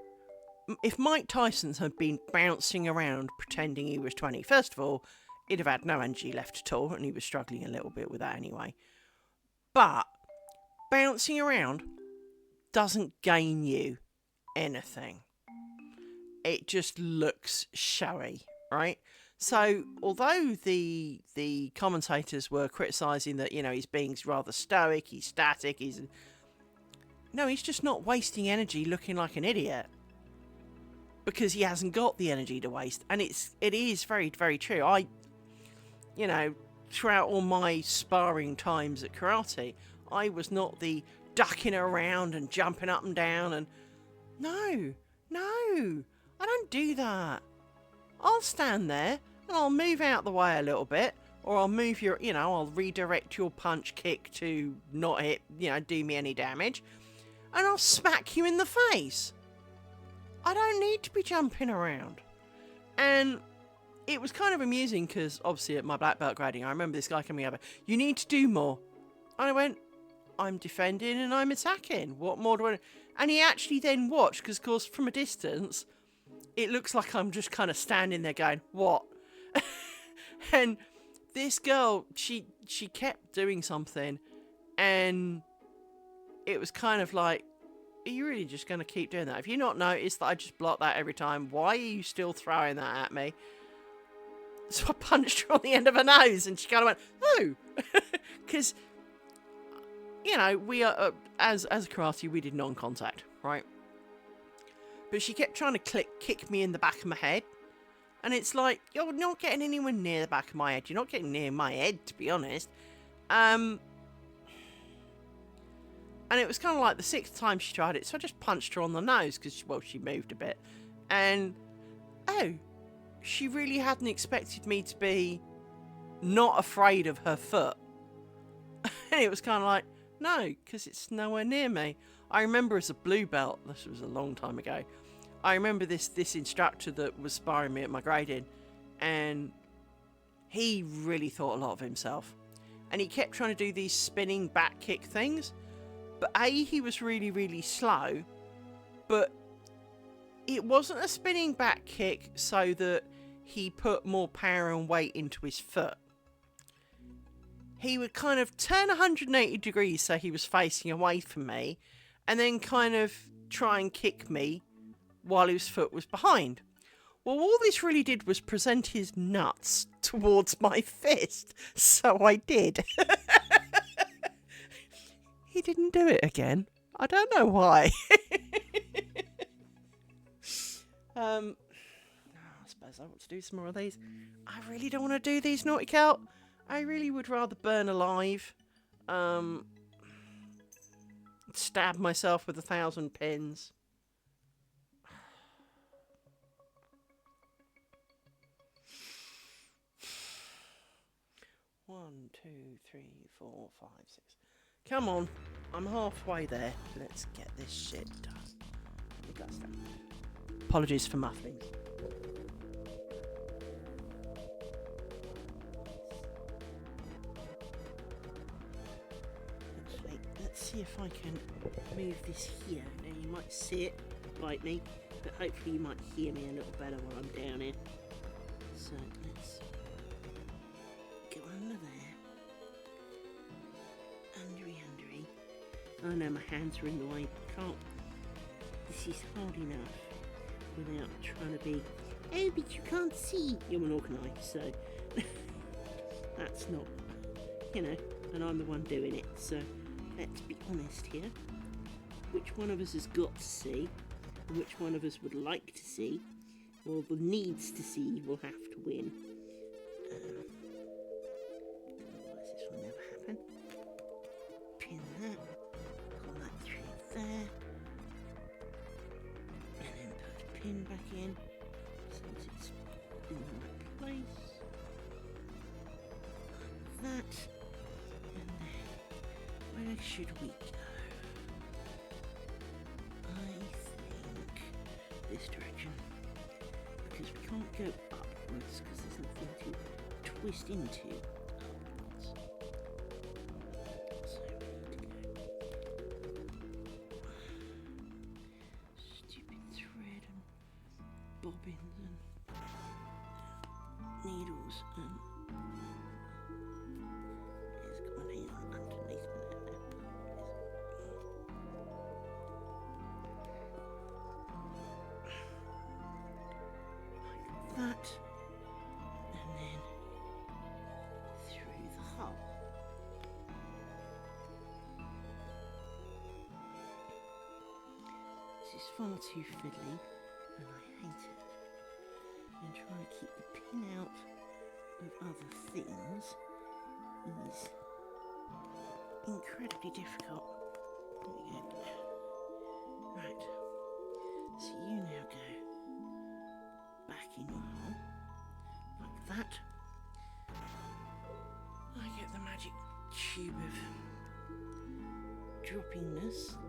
If Mike Tyson's had been bouncing around pretending he was 20, first of all, he'd have had no energy left at all, and he was struggling a little bit with that anyway. But bouncing around doesn't gain you anything. It just looks showy, right? So, although the commentators were criticising that, he's being rather stoic, he's static, he's just not wasting energy looking like an idiot. Because he hasn't got the energy to waste. And it is very, very true. Throughout all my sparring times at karate, I was not the ducking around and jumping up and down and... No, I don't do that. I'll stand there and I'll move out the way a little bit, or I'll move I'll redirect your punch kick to not hit, do me any damage, and I'll smack you in the face. I don't need to be jumping around. And it was kind of amusing because obviously at my black belt grading, I remember this guy coming over, you need to do more. And I went, I'm defending and I'm attacking. What more do I... And he actually then watched, because of course from a distance, it looks like I'm just kind of standing there going, what? And this girl, she kept doing something, and it was kind of like, are you really just going to keep doing that? Have you not noticed that I just block that every time? Why are you still throwing that at me? So I punched her on the end of her nose, and she kind of went, oh! Because, we are, as karate, we did non-contact, right? But she kept trying to kick me in the back of my head. And it's like, you're not getting anywhere near the back of my head. You're not getting near my head, to be honest. And it was kind of like the 6th time she tried it. So I just punched her on the nose because, she moved a bit. And, she really hadn't expected me to be not afraid of her foot. And it was kind of like, no, because it's nowhere near me. I remember as a blue belt, this was a long time ago, I remember this instructor that was sparring me at my grading, and he really thought a lot of himself. And he kept trying to do these spinning back kick things. But he was really, really slow. But it wasn't a spinning back kick so that he put more power and weight into his foot. He would kind of turn 180 degrees so he was facing away from me, and then kind of try and kick me while his foot was behind. Well, all this really did was present his nuts towards my fist, so I did. He didn't do it again. I don't know why. I suppose I want to do some more of these. I really don't want to do these, Naughty Cal. I really would rather burn alive. Stab myself with 1,000 pins. One, two, three, 4, 5, 6. Come on, I'm halfway there. Let's get this shit done. Apologies for muffling. Actually, let's see if I can move this here. Now you might see it bite me, but hopefully you might hear me a little better while I'm down here. So let's go under there. Undery. Oh no, my hands are in the way. Can't. This is hard enough without trying to be, oh, but you can't see. You're an organised, so that's not, and I'm the one doing it. So let's be honest here. Which one of us has got to see, and which one of us would like to see, or the needs to see, will have to win. Otherwise this will never happen. Pin that. Pull that through there. And then put a pin back in. Since it's in the right place. Like that. And then, where should we go? I think this direction. Because we can't go upwards because there's nothing to twist into upwards. So bobbins and needles and it's got my name underneath my neck there. Like that, and then through the hole. This is far too fiddly and I hate it. And trying to keep the pin out of other things is incredibly difficult. There we go. Right, so you now go back in your hole, like that. I get the magic tube of droppingness on.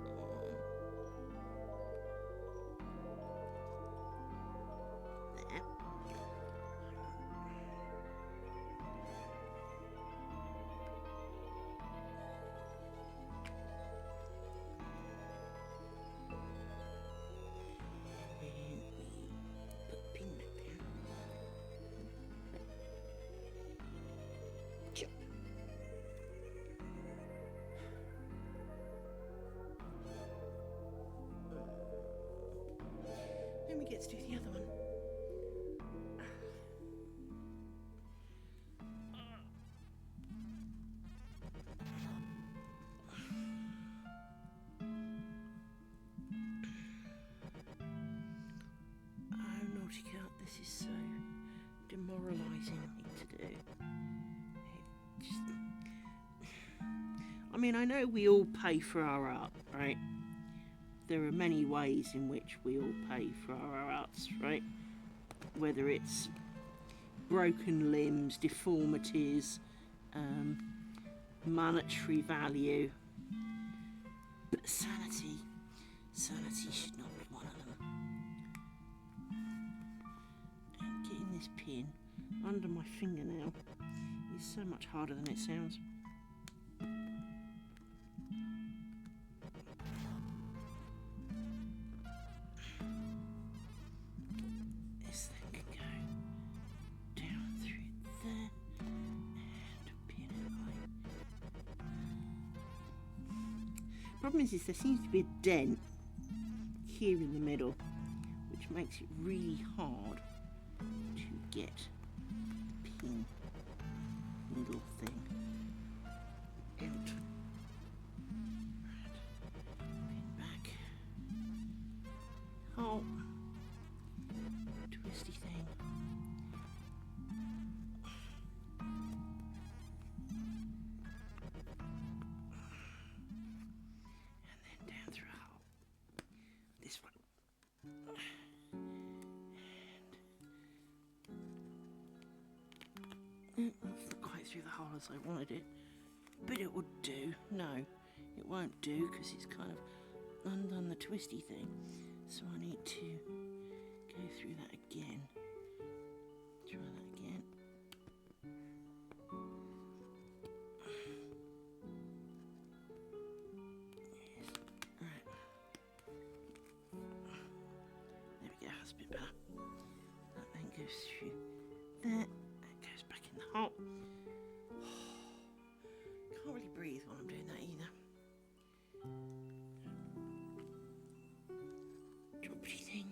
There. And then we put the pin back down. Chop. Then we get to do the other one. Oh, Nautica, this is so demoralising to do. It just... I mean, I know we all pay for our art, right? There are many ways in which we all pay for our arts, right? Whether it's broken limbs, deformities, monetary value. But sanity should not be one of them. And getting this pin under my fingernail is so much harder than it sounds. This thing can go down through there and pin it like. Problem is there seems to be a dent here in the middle, which makes it really hard to get the pin little thing out. Pin back. Oh, twisty thing. And then down through a hole. This one. And that's not quite through the hole as I wanted it, but it would do. No, it won't do because it's kind of undone the twisty thing. So I need to go through that again. Try that again. Yes. Right. There we go, that's a bit better. That then goes through there. That goes back in the hole. Can't really breathe while I'm doing that either. Droppy thing.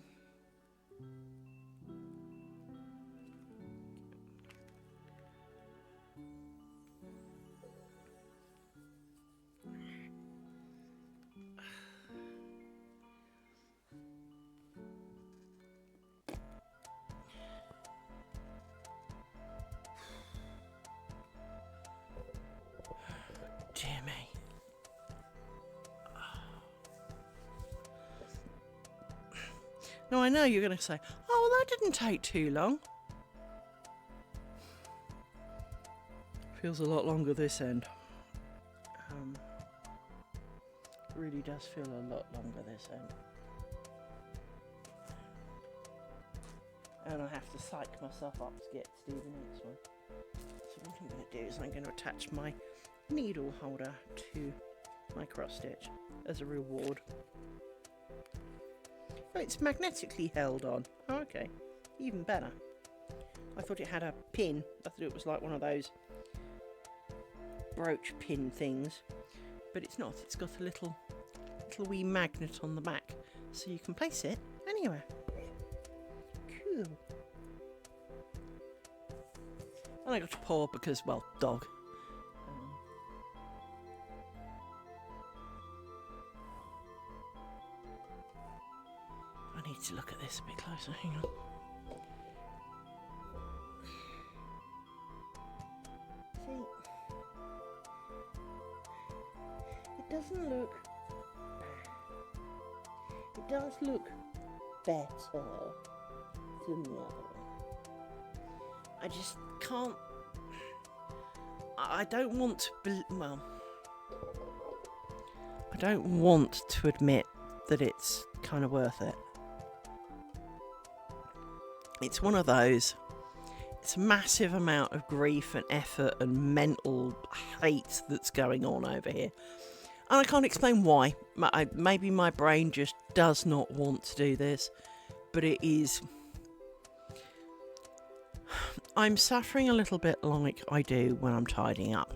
Dear me. Now I know you're going to say, oh, well, that didn't take too long. Feels a lot longer this end. Really does feel a lot longer this end. And I have to psych myself up to get to do the next one. So what I'm going to do is I'm going to attach my needle holder to my cross stitch as a reward. Oh, it's magnetically held on. Oh, okay. Even better. I thought it had a pin. I thought it was like one of those brooch pin things. But it's not. It's got a little wee magnet on the back. So you can place it anywhere. Cool. And I got a paw because, well, dog. I need to look at this a bit closer. Hang on. See, it doesn't look bad. It does look better than the other one. I just can't. I don't want to. Well, I don't want to admit that it's kind of worth it. It's one of those. It's a massive amount of grief and effort and mental hate that's going on over here. And I can't explain why. Maybe my brain just does not want to do this. But it is. I'm suffering a little bit like I do when I'm tidying up.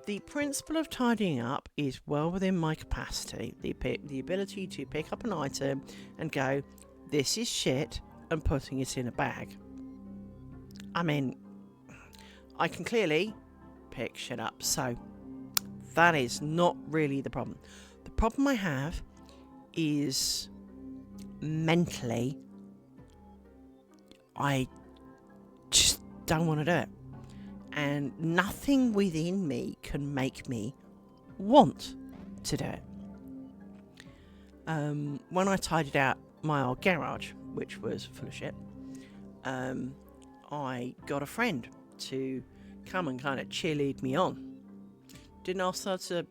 The principle of tidying up is well within my capacity. The ability to pick up an item and go, this is shit, and putting it in a bag. I mean, I can clearly pick shit up, so that is not really the problem. The problem I have is mentally, I just don't want to do it. And nothing within me can make me want to do it. When I tidied out my old garage, which was full of shit, I got a friend to come and kind of cheerlead me on. Didn't ask her to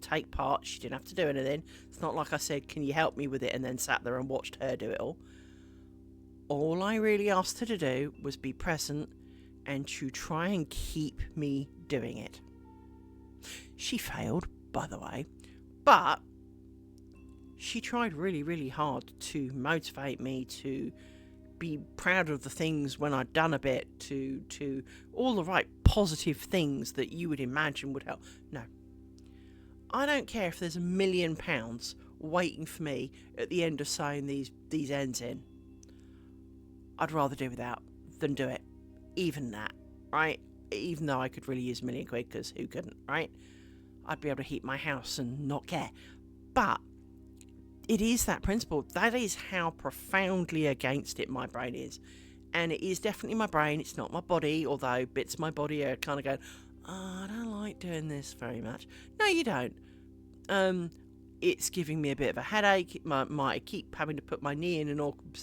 take part. She didn't have to do anything. It's not like I said, can you help me with it, and then sat there and watched her do it all. All I really asked her to do was be present and to try and keep me doing it. She failed, by the way, but she tried really, really hard to motivate me to be proud of the things when I'd done a bit, to all the right positive things that you would imagine would help. No. I don't care if there's £1 million waiting for me at the end of sewing these ends in. I'd rather do without than do it. Even that, right? Even though I could really use £1 million, because who couldn't, right? I'd be able to heat my house and not care. But it is that principle. That is how profoundly against it my brain is. And it is definitely my brain. It's not my body, although bits of my body are kind of going, oh, I don't like doing this very much. No, you don't. It's giving me a bit of a headache. I keep having to put my knee in an awkward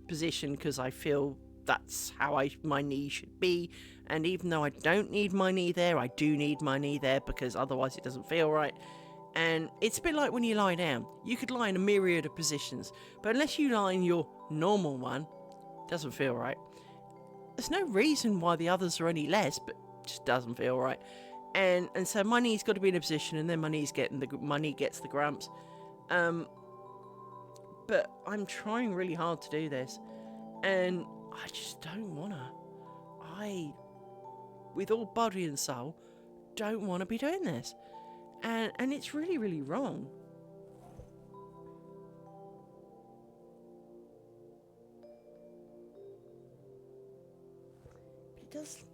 position because I feel that's how my knee should be. And even though I don't need my knee there, I do need my knee there because otherwise it doesn't feel right. And it's a bit like when you lie down. You could lie in a myriad of positions, but unless you lie in your normal one, it doesn't feel right. There's no reason why the others are any less, but it just doesn't feel right. And so my knee's got to be in a position, and then my knee gets the grumps. But I'm trying really hard to do this, and I just don't wanna. With all body and soul, don't want to be doing this. And it's really, really wrong. It does.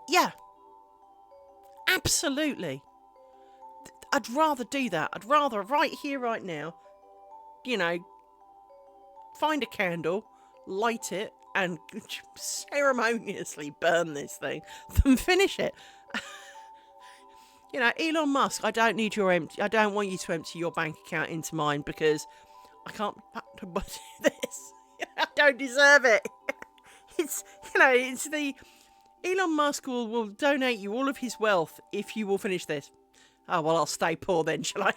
Yeah. Absolutely. I'd rather do that. I'd rather, right here, right now, find a candle, light it, and ceremoniously burn this thing than finish it. Elon Musk, I don't want you to empty your bank account into mine because I can't do this. I don't deserve it. It's the Elon Musk will donate you all of his wealth if you will finish this. Oh, well, I'll stay poor then, shall I?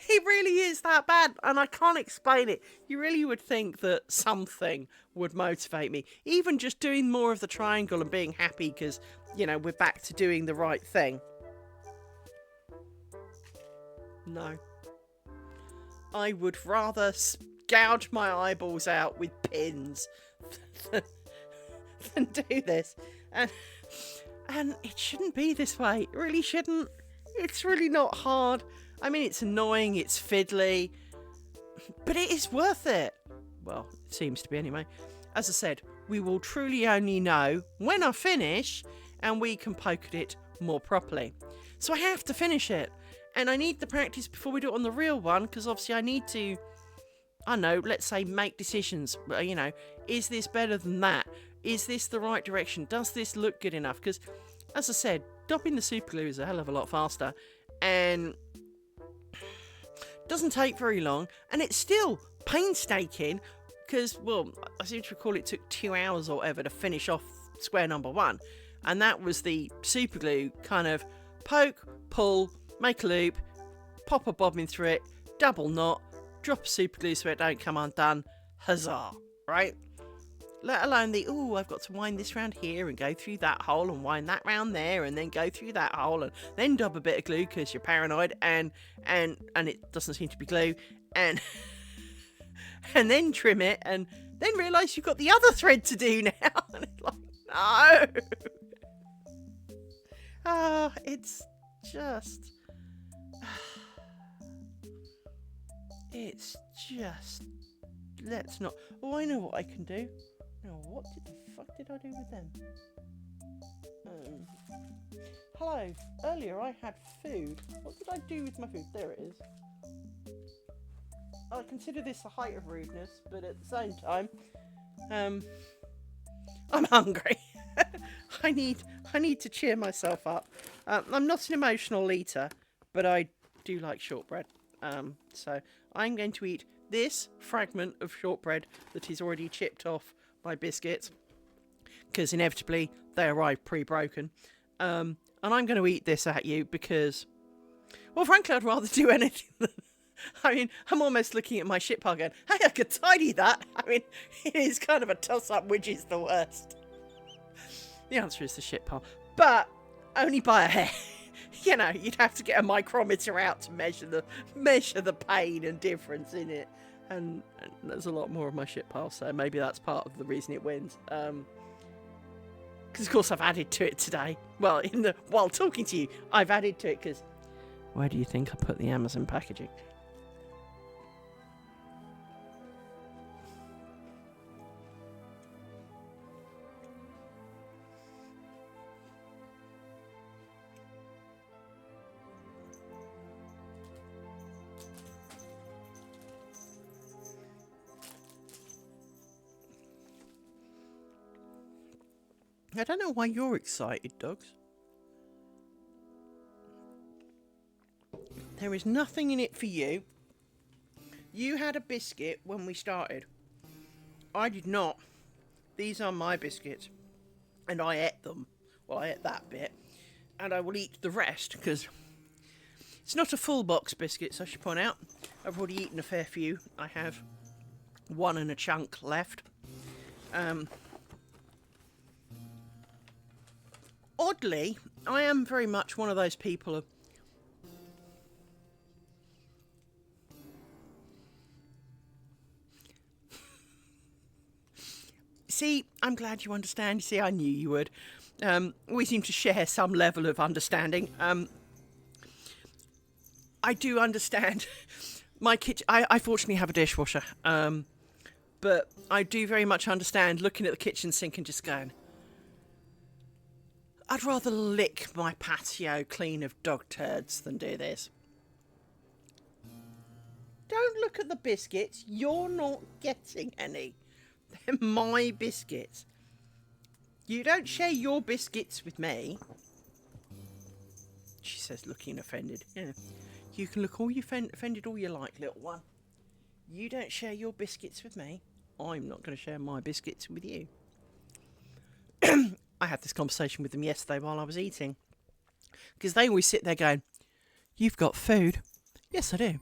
It really is that bad, and I can't explain it. You really would think that something would motivate me. Even just doing more of the triangle and being happy because, we're back to doing the right thing. No. I would rather gouge my eyeballs out with pins than do this. And it shouldn't be this way. It really shouldn't. It's really not hard. I mean, it's annoying, it's fiddly, but it is worth it. Well, it seems to be anyway. As I said, we will truly only know when I finish, and we can poke at it more properly. So I have to finish it, and I need the practice before we do it on the real one, because obviously I need to, I don't know, let's say make decisions. You know, is this better than that? Is this the right direction? Does this look good enough? Because, as I said, dopping the super glue is a hell of a lot faster, and doesn't take very long, and it's still painstaking, because, well, I seem to recall it took 2 hours or whatever to finish off square number 1, and that was the super glue kind of poke, pull, make a loop, pop a bobbin through it, double knot, drop a super glue so it don't come undone, huzzah, right? Let alone the, oh, I've got to wind this round here and go through that hole and wind that round there and then go through that hole and then dub a bit of glue because you're paranoid and it doesn't seem to be glue and and then trim it and then realise you've got the other thread to do now. And it's like, no. It's just... It's just... Let's not... Oh, I know what I can do. Now, what the fuck did I do with them? Hello. Earlier I had food. What did I do with my food? There it is. I consider this a height of rudeness, but at the same time, I'm hungry. I need to cheer myself up. I'm not an emotional eater, but I do like shortbread. So I'm going to eat this fragment of shortbread that is already chipped off my biscuits, because inevitably they arrive pre-broken. And I'm going to eat this at you because, well, frankly, I'd rather do anything than... I mean, I'm almost looking at my shit pile going, hey, I could tidy that. I mean, it is kind of a toss-up, which is the worst. The answer is the shit pile, but only by a hair. You know, you'd have to get a micrometer out to measure the pain and difference in it. And there's a lot more of my shit pile, so maybe that's part of the reason it wins. Because of course I've added to it today. Well, while talking to you, I've added to it because where do you think I put the Amazon packaging? I don't know why you're excited, dogs. There is nothing in it for you. You had a biscuit when we started. I did not. These are my biscuits. And I ate them. Well, I ate that bit. And I will eat the rest, because it's not a full box biscuits, I should point out. I've already eaten a fair few. I have one and a chunk left. Oddly, I am very much one of those people of... See, I'm glad you understand. You see, I knew you would. We seem to share some level of understanding. I do understand. My kitchen... I fortunately have a dishwasher. But I do very much understand looking at the kitchen sink and just going... I'd rather lick my patio clean of dog turds than do this. Don't look at the biscuits. You're not getting any. They're my biscuits. You don't share your biscuits with me. She says, looking offended. Yeah. You can look all you offended all you like, little one. You don't share your biscuits with me. I'm not going to share my biscuits with you. I had this conversation with them yesterday while I was eating. Because they always sit there going, you've got food. Yes, I do.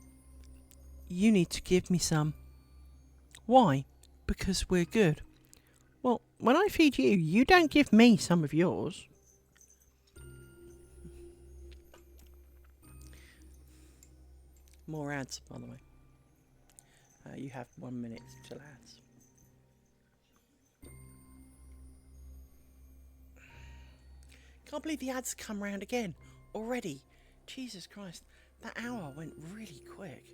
You need to give me some. Why? Because we're good. Well, when I feed you, you don't give me some of yours. More ads, by the way. You have 1 minute till ads. Can't believe the ads come round again already. Jesus Christ, that hour went really quick.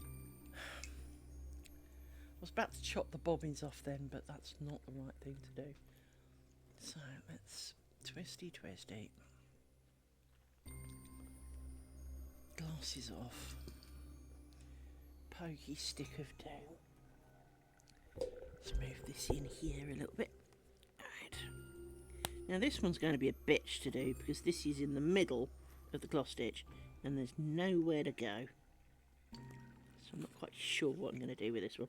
I was about to chop the bobbins off then, but that's not the right thing to do. So let's twisty. Glasses off. Pokey stick of dough. Let's move this in here a little bit. Alright. Now this one's going to be a bitch to do because this is in the middle of the gloss stitch and there's nowhere to go. So I'm not quite sure what I'm going to do with this one.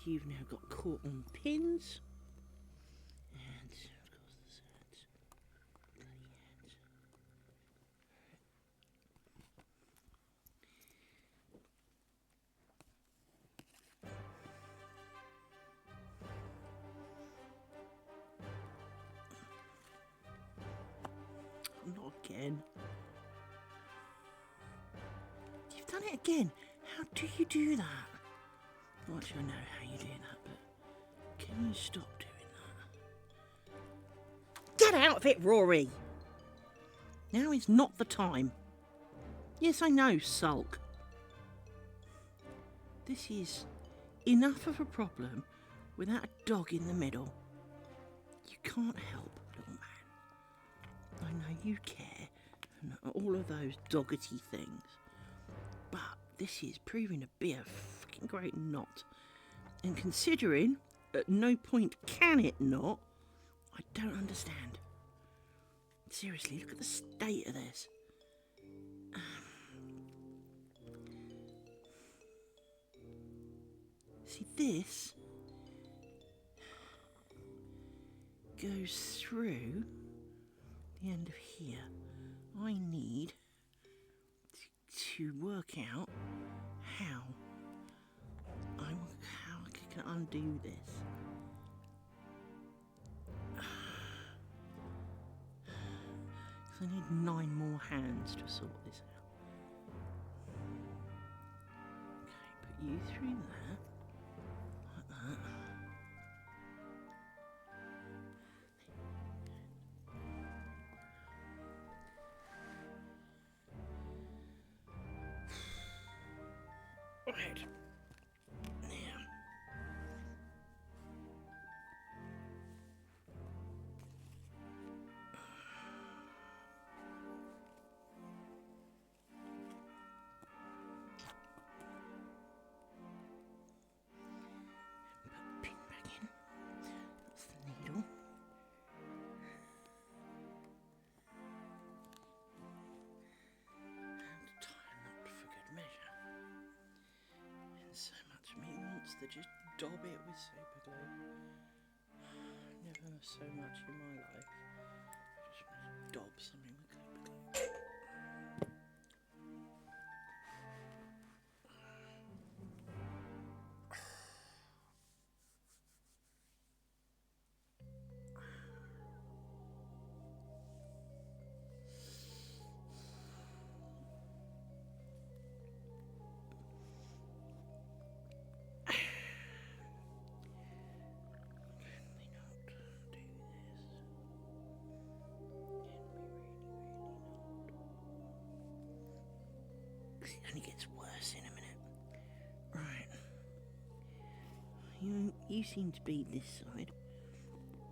You've now got caught on pins, and of course there's bloody ants. Not again. You've done it again. How do you do that? Well, actually, I know how you do that, but can you stop doing that? Get out of it, Rory! Now is not the time. Yes, I know, sulk. This is enough of a problem without a dog in the middle. You can't help, little man. I know you care, and all of those doggety things. But this is proving to be a fucking great knot. And considering at no point can it not, I don't understand. Seriously, look at the state of this. See, this goes through the end of here. I need to work out how I can undo this. I need 9 more hands to sort this out. Okay, put you through there, like that. Right. Now. Put the pin back in. That's the needle. And tie a knot for good measure. And so much me wants to just dob it with super glue. Never so much in my life. I just want to dob something with super glue. It only gets worse in a minute. Right. You seem to be this side.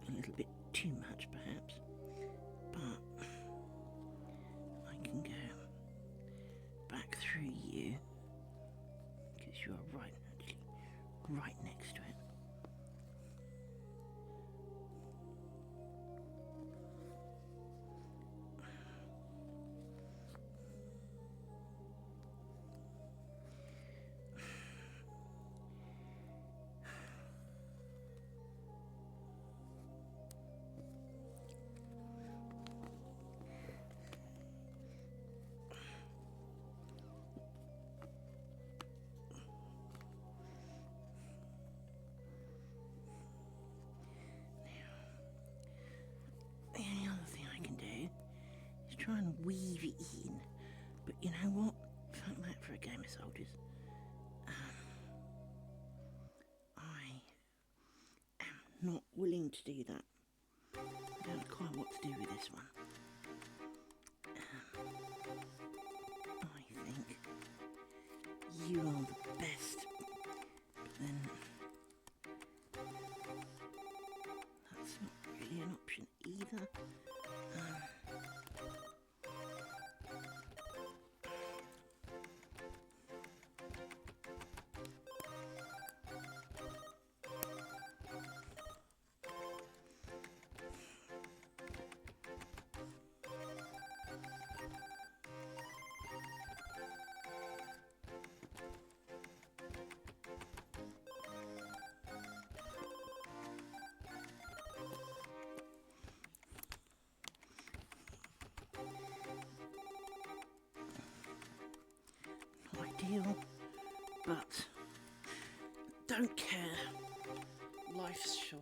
A little bit too much, perhaps. But I can go back through you. Because you are right, actually, right next to it. weave it in. But you know what? Fuck that for a game of soldiers. I am not willing to do that. I don't know quite what to do with this one. I think you are the best, but then that's not really an option either. Ideal, but don't care. Life's short.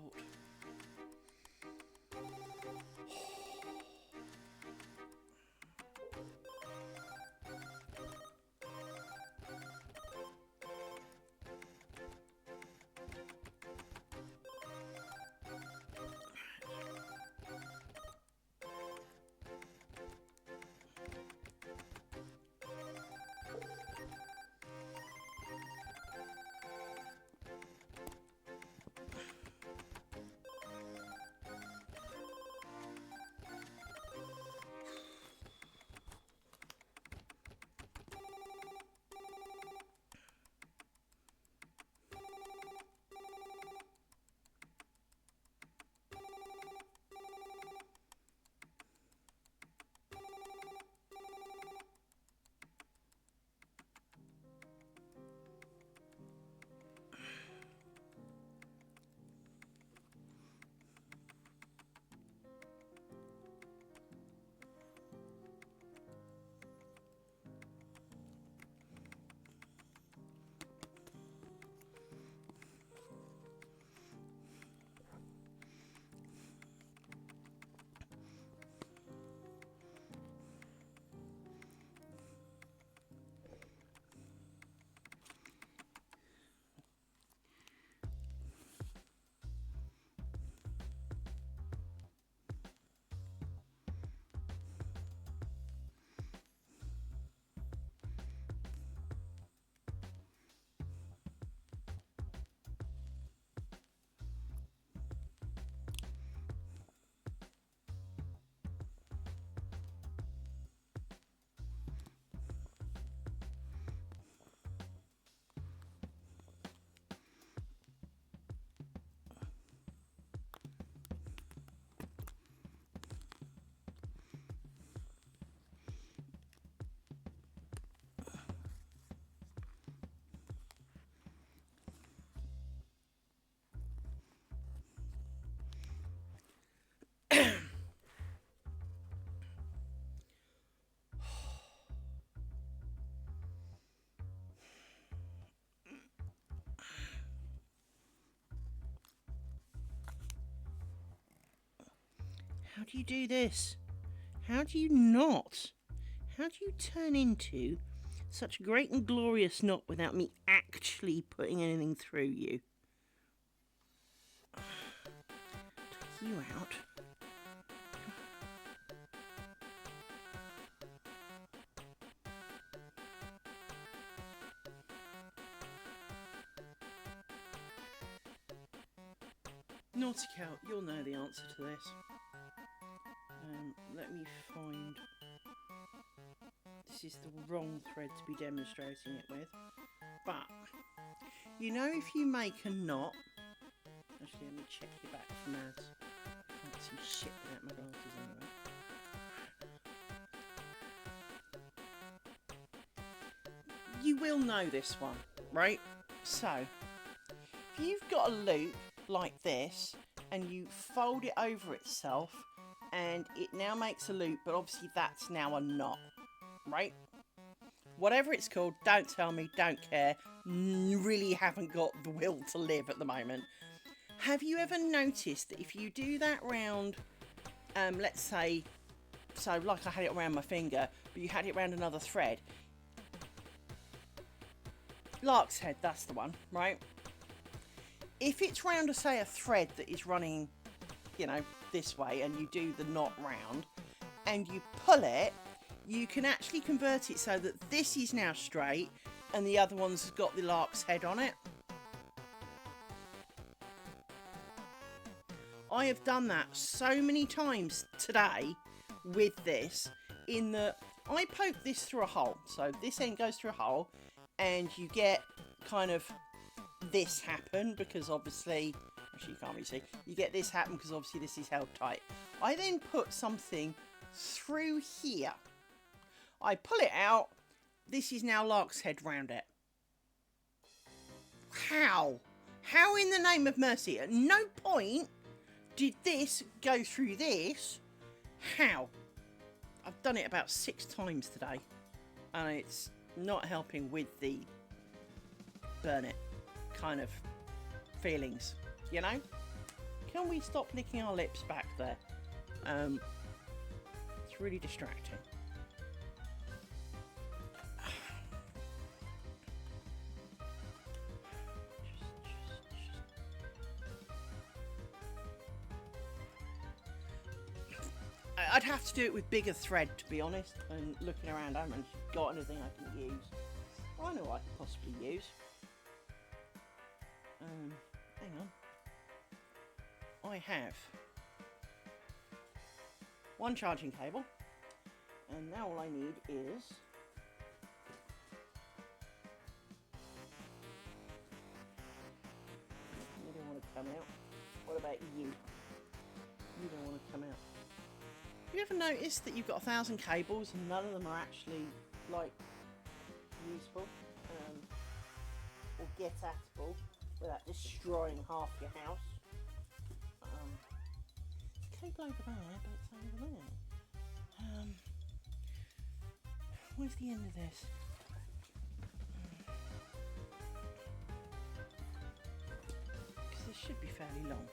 How do you do this? How do you not? How do you turn into such great and glorious knot without me actually putting anything through you? Take you out. Naughty Cow, you'll know the answer to this. Let me find... This is the wrong thread to be demonstrating it with. But, you know if you make a knot... Actually, let me check your back from ads. I can't see shit without my glasses anyway. You will know this one, right? So, if you've got a loop like this, and you fold it over itself, and it now makes a loop, but obviously that's now a knot, right? Whatever it's called, don't tell me, don't care. Really haven't got the will to live at the moment. Have you ever noticed that if you do that round, let's say so like I had it around my finger, but you had it around another thread. Lark's head, that's the one, right? If it's round, say, a thread that is running, you know, this way, and you do the knot round, and you pull it, you can actually convert it so that this is now straight, and the other one's got the lark's head on it. I have done that so many times today with this, in that I poke this through a hole. So this end goes through a hole, and you get kind of this happen because obviously, actually you can't really see, you get this happen because obviously this is held tight. I then put something through here. I pull it out, this is now lark's head round it. How? How in the name of mercy? At no point did this go through this. How? I've done it about 6 times today, and it's not helping with the burn it kind of feelings, you know? Can we stop licking our lips back there? It's really distracting. I'd have to do it with bigger thread, to be honest, and looking around, I haven't got anything I can use. I know what I could possibly use. Hang on. I have one charging cable, and now all I need is you don't want to come out. What about you? You don't want to come out. Have you ever noticed that you've got 1,000 cables and none of them are actually like useful or get atable without destroying half your house? It's a cable over there, but it's over there. Where's the end of this? Because this should be fairly long.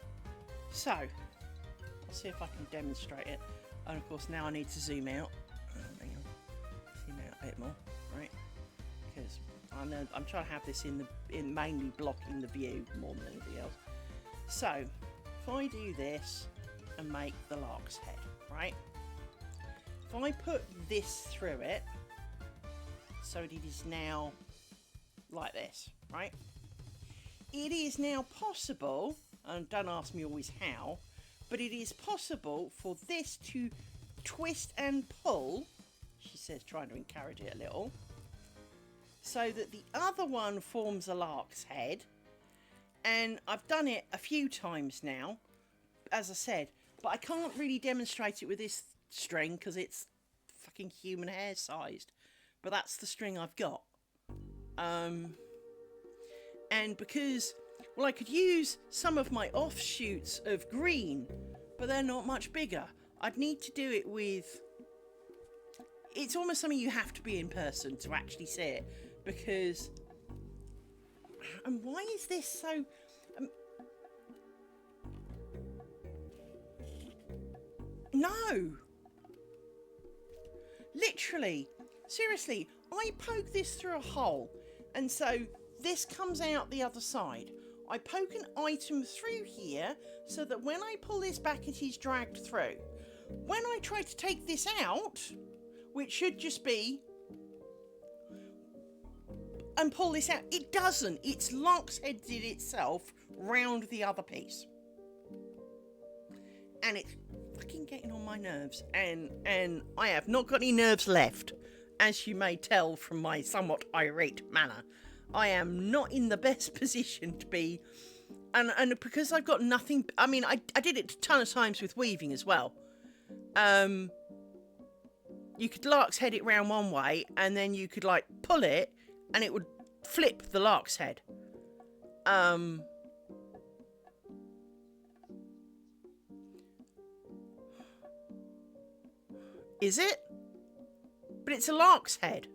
So, I'll see if I can demonstrate it. And of course now I need to zoom out. Hang on. Zoom out a bit more, right? Because I'm trying to have this in mainly blocking the view more than anything else. So if I do this and make the lark's head, right? If I put this through it, so it is now like this, right? It is now possible, and don't ask me always how, but it is possible for this to twist and pull, she says, trying to encourage it a little, so that the other one forms a lark's head. And I've done it a few times now, as I said, but I can't really demonstrate it with this string because it's fucking human hair sized. But that's the string I've got. And because, well, I could use some of my offshoots of green, but they're not much bigger. I'd need to do it with... It's almost something you have to be in person to actually see it, because... And why is this so... No! Literally, seriously, I poke this through a hole, and so this comes out the other side. I poke an item through here so that when I pull this back it is dragged through. When I try to take this out, which should just be, and pull this out, it doesn't. It's lark's headed itself round the other piece. And it's fucking getting on my nerves. And I have not got any nerves left, as you may tell from my somewhat irate manner. I am not in the best position to be, and because I've got nothing, I mean, I did it a ton of times with weaving as well. You could lark's head it round one way, and then you could like pull it, and it would flip the lark's head. Is it? But it's a lark's head.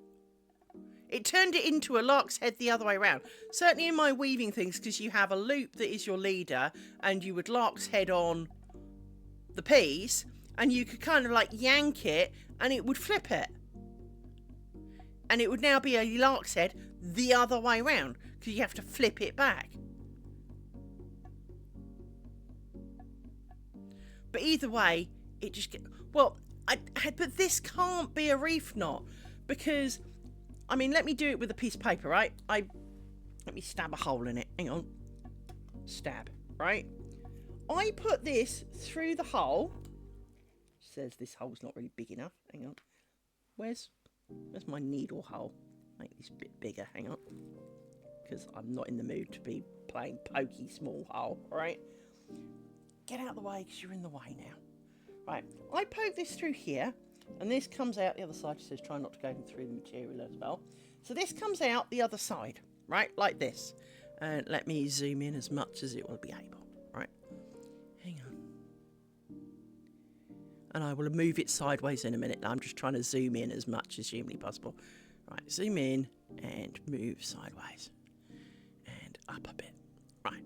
It turned it into a lark's head the other way around. Certainly in my weaving things, because you have a loop that is your leader, and you would lark's head on the piece, and you could kind of like yank it and it would flip it. And it would now be a lark's head the other way round because you have to flip it back. But either way, it just get well. But this can't be a reef knot because, I mean, let me do it with a piece of paper, right? Let me stab a hole in it. Hang on, stab. Right. I put this through the hole. It says this hole's not really big enough. Hang on. Where's my needle hole? Make this a bit bigger. Hang on, because I'm not in the mood to be playing pokey small hole. Right. Get out of the way because you're in the way now. Right, I poke this through here, and this comes out the other side. It says try not to go through the material as well. So this comes out the other side, right, like this. And let me zoom in as much as it will be able, right? Hang on. And I will move it sideways in a minute. I'm just trying to zoom in as much as humanly possible. Right, zoom in and move sideways. And up a bit. Right.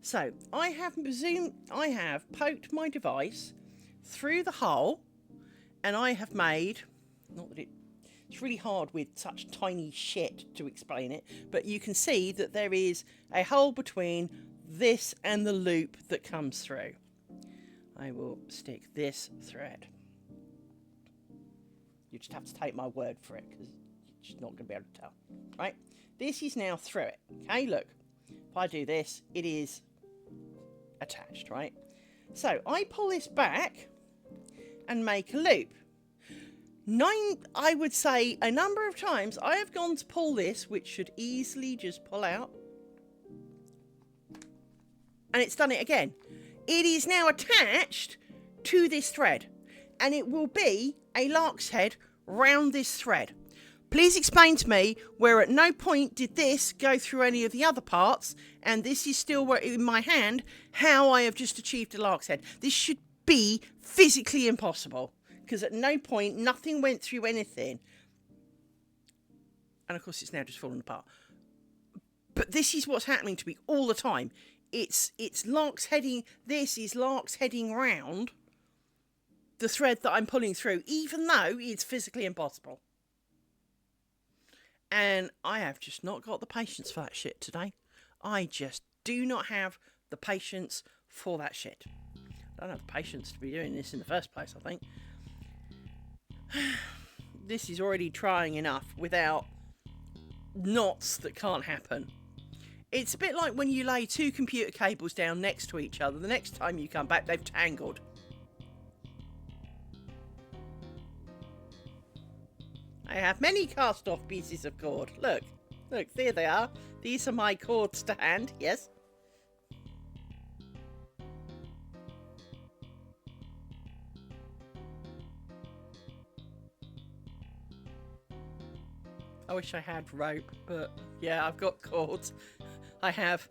So I have poked my device through the hole, and I have made, not that it's really hard with such tiny shit to explain it, but you can see that there is a hole between this and the loop that comes through. I will stick this thread. You just have to take my word for it because you're just not going to be able to tell. Right? This is now through it. Okay, look. If I do this, it is attached, right? So I pull this back and make a loop. I would say a number of times I have gone to pull this, which should easily just pull out, and it's done it again. It is now attached to this thread, and it will be a lark's head round this thread. Please explain to me where at no point did this go through any of the other parts, and this is still in my hand, how I have just achieved a lark's head. This should be physically impossible, because at no point nothing went through anything. And of course it's now just fallen apart. But this is what's happening to me all the time. It's larks heading, this is larks heading round the thread that I'm pulling through, even though it's physically impossible. And I have just not got the patience for that shit today. I just do not have the patience for that shit. I don't have the patience to be doing this in the first place, I think. This is already trying enough without knots that can't happen. It's a bit like when you lay two computer cables down next to each other. The next time you come back, they've tangled. I have many cast-off pieces of cord. Look, there they are. These are my cords to hand, yes? I wish I had rope, but yeah, I've got cords. I have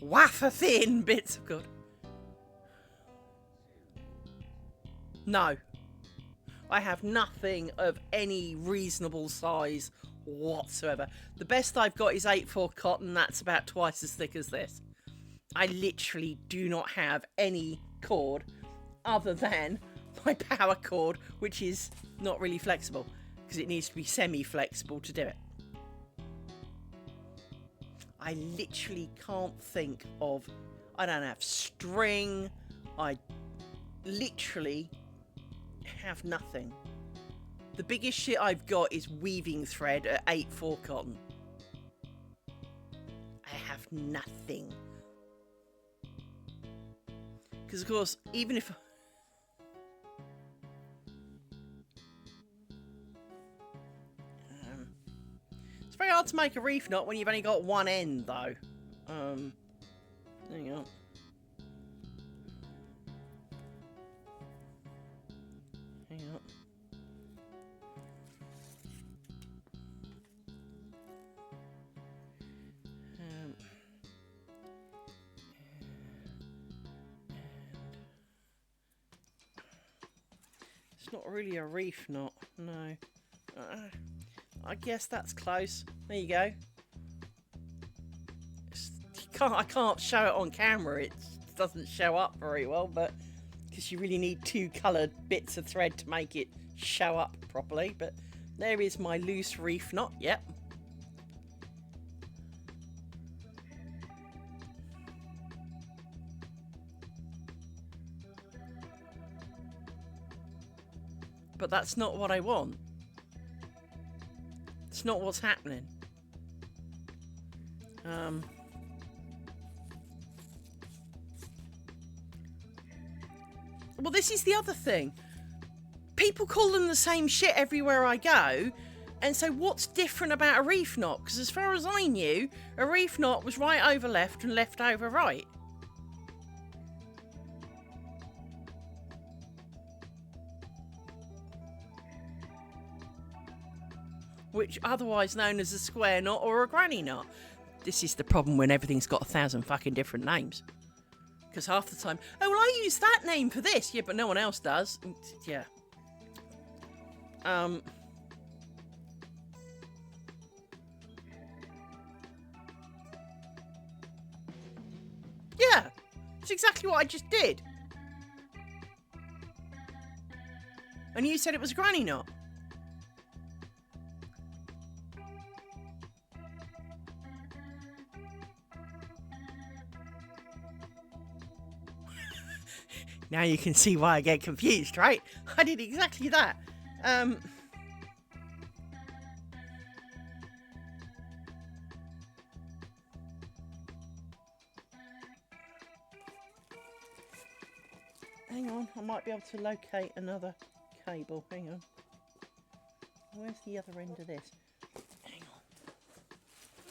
wafer-thin bits of cord. No. I have nothing of any reasonable size whatsoever. The best I've got is 8/4 cotton. That's about twice as thick as this. I literally do not have any cord other than my power cord, which is not really flexible because it needs to be semi-flexible to do it. I literally can't think of... I don't have string. I literally have nothing. The biggest shit I've got is weaving thread at 8/4 cotton. I have nothing. Because of course, even if... it's very hard to make a reef knot when you've only got one end though. Hang on. It's not really a reef knot, no. I guess that's close. There you go. I can't show it on camera. It doesn't show up very well, but because you really need 2 coloured bits of thread to make it show up properly. But there is my loose reef knot. Yep. But that's not what I want. It's not what's happening. Well, this is the other thing. People call them the same shit everywhere I go. And so what's different about a reef knot? Because as far as I knew, a reef knot was right over left and left over right. Which otherwise known as a square knot or a granny knot. This is the problem when everything's got 1,000 fucking different names. Because half the time, oh, well, I use that name for this. Yeah, but no one else does. Yeah. Yeah. It's exactly what I just did. And you said it was a granny knot. Now you can see why I get confused, right? I did exactly that. Hang on, I might be able to locate another cable. Hang on. Where's the other end of this? Hang on.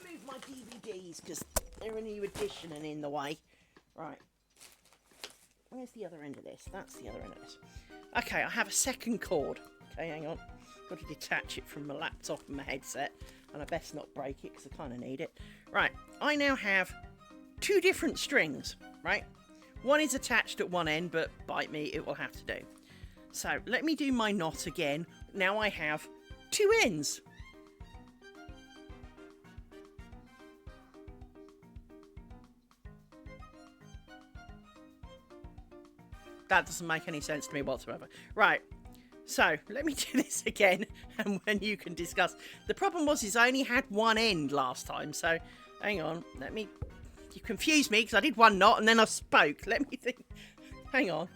Move my DVDs because they're a new edition and in the way. Right. Where's the other end of this? That's the other end of this. Okay, I have a second cord. Okay, hang on. Got to detach it from my laptop and my headset. And I best not break it because I kind of need it. Right, I now have 2 different strings, right? One is attached at one end, but bite me, it will have to do. So, let me do my knot again. Now I have 2 ends. That doesn't make any sense to me whatsoever. Right, so let me do this again, and when you can discuss. The problem was I only had one end last time, so hang on. You confused me because I did one knot and then I spoke. Let me think. Hang on.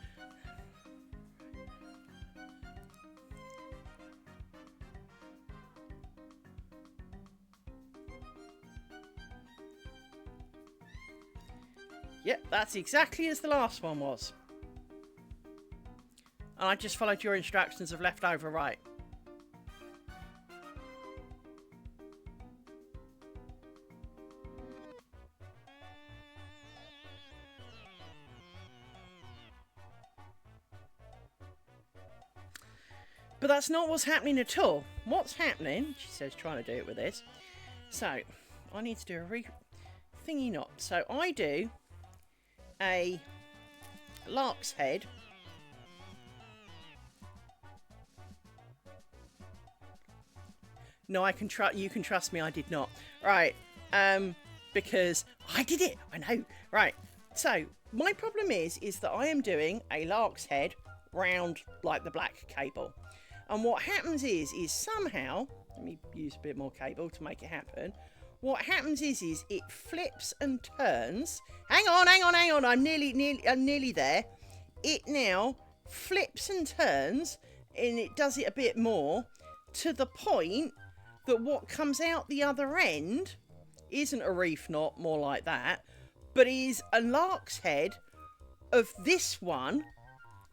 Yep, that's exactly as the last one was. And I just followed your instructions of left over right. But that's not what's happening at all. What's happening, she says, trying to do it with this. So, I need to do a thingy knot. So I do a lark's head. No, you can trust me, I did not. Right, because I did it, I know. Right, so my problem is that I am doing a lark's head round like the black cable. And what happens is somehow, let me use a bit more cable to make it happen. What happens is it flips and turns. Hang on, I'm nearly there. It now flips and turns, and it does it a bit more to the point that what comes out the other end isn't a reef knot, more like that, but is a lark's head of this one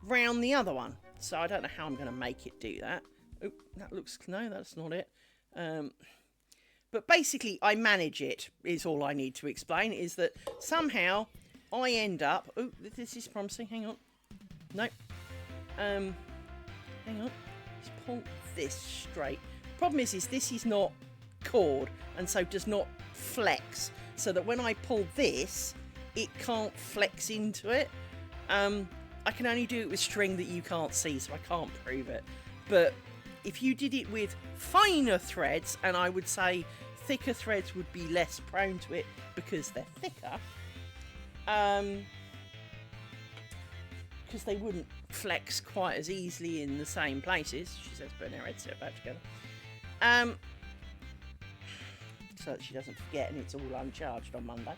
round the other one. So I don't know how I'm going to make it do that. Oh, that looks... No, that's not it. But basically, I manage it, is all I need to explain, is that somehow I end up... Oh, this is promising. Hang on. Nope. Hang on. Let's pull this straight. Problem is this is not cord, and so does not flex, so that when I pull this, it can't flex into it. I can only do it with string that you can't see, so I can't prove it. But if you did it with finer threads, and I would say thicker threads would be less prone to it because they're thicker, because they wouldn't flex quite as easily in the same places. She says, putting her headset back together. So that she doesn't forget and it's all uncharged on Monday.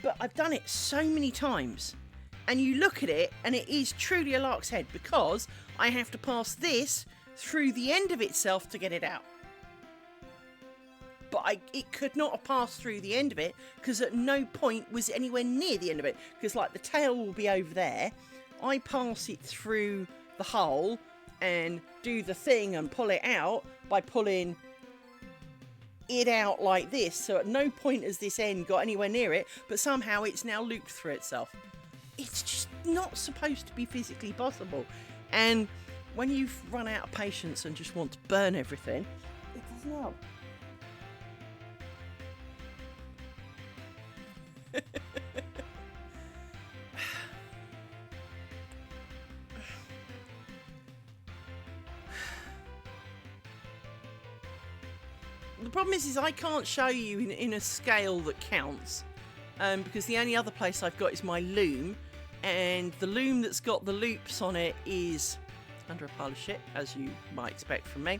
But I've done it so many times. And you look at it and it is truly a lark's head because I have to pass this through the end of itself to get it out. But it could not have passed through the end of it because at no point was anywhere near the end of it. Because like the tail will be over there. I pass it through the hole and do the thing and pull it out by pulling it out like this. So at no point has this end got anywhere near it, but somehow it's now looped through itself. It's just not supposed to be physically possible. And when you've run out of patience and just want to burn everything, it doesn't help. The problem is I can't show you in a scale that counts. Because the only other place I've got is my loom, and the loom that's got the loops on it is under a pile of shit, as you might expect from me,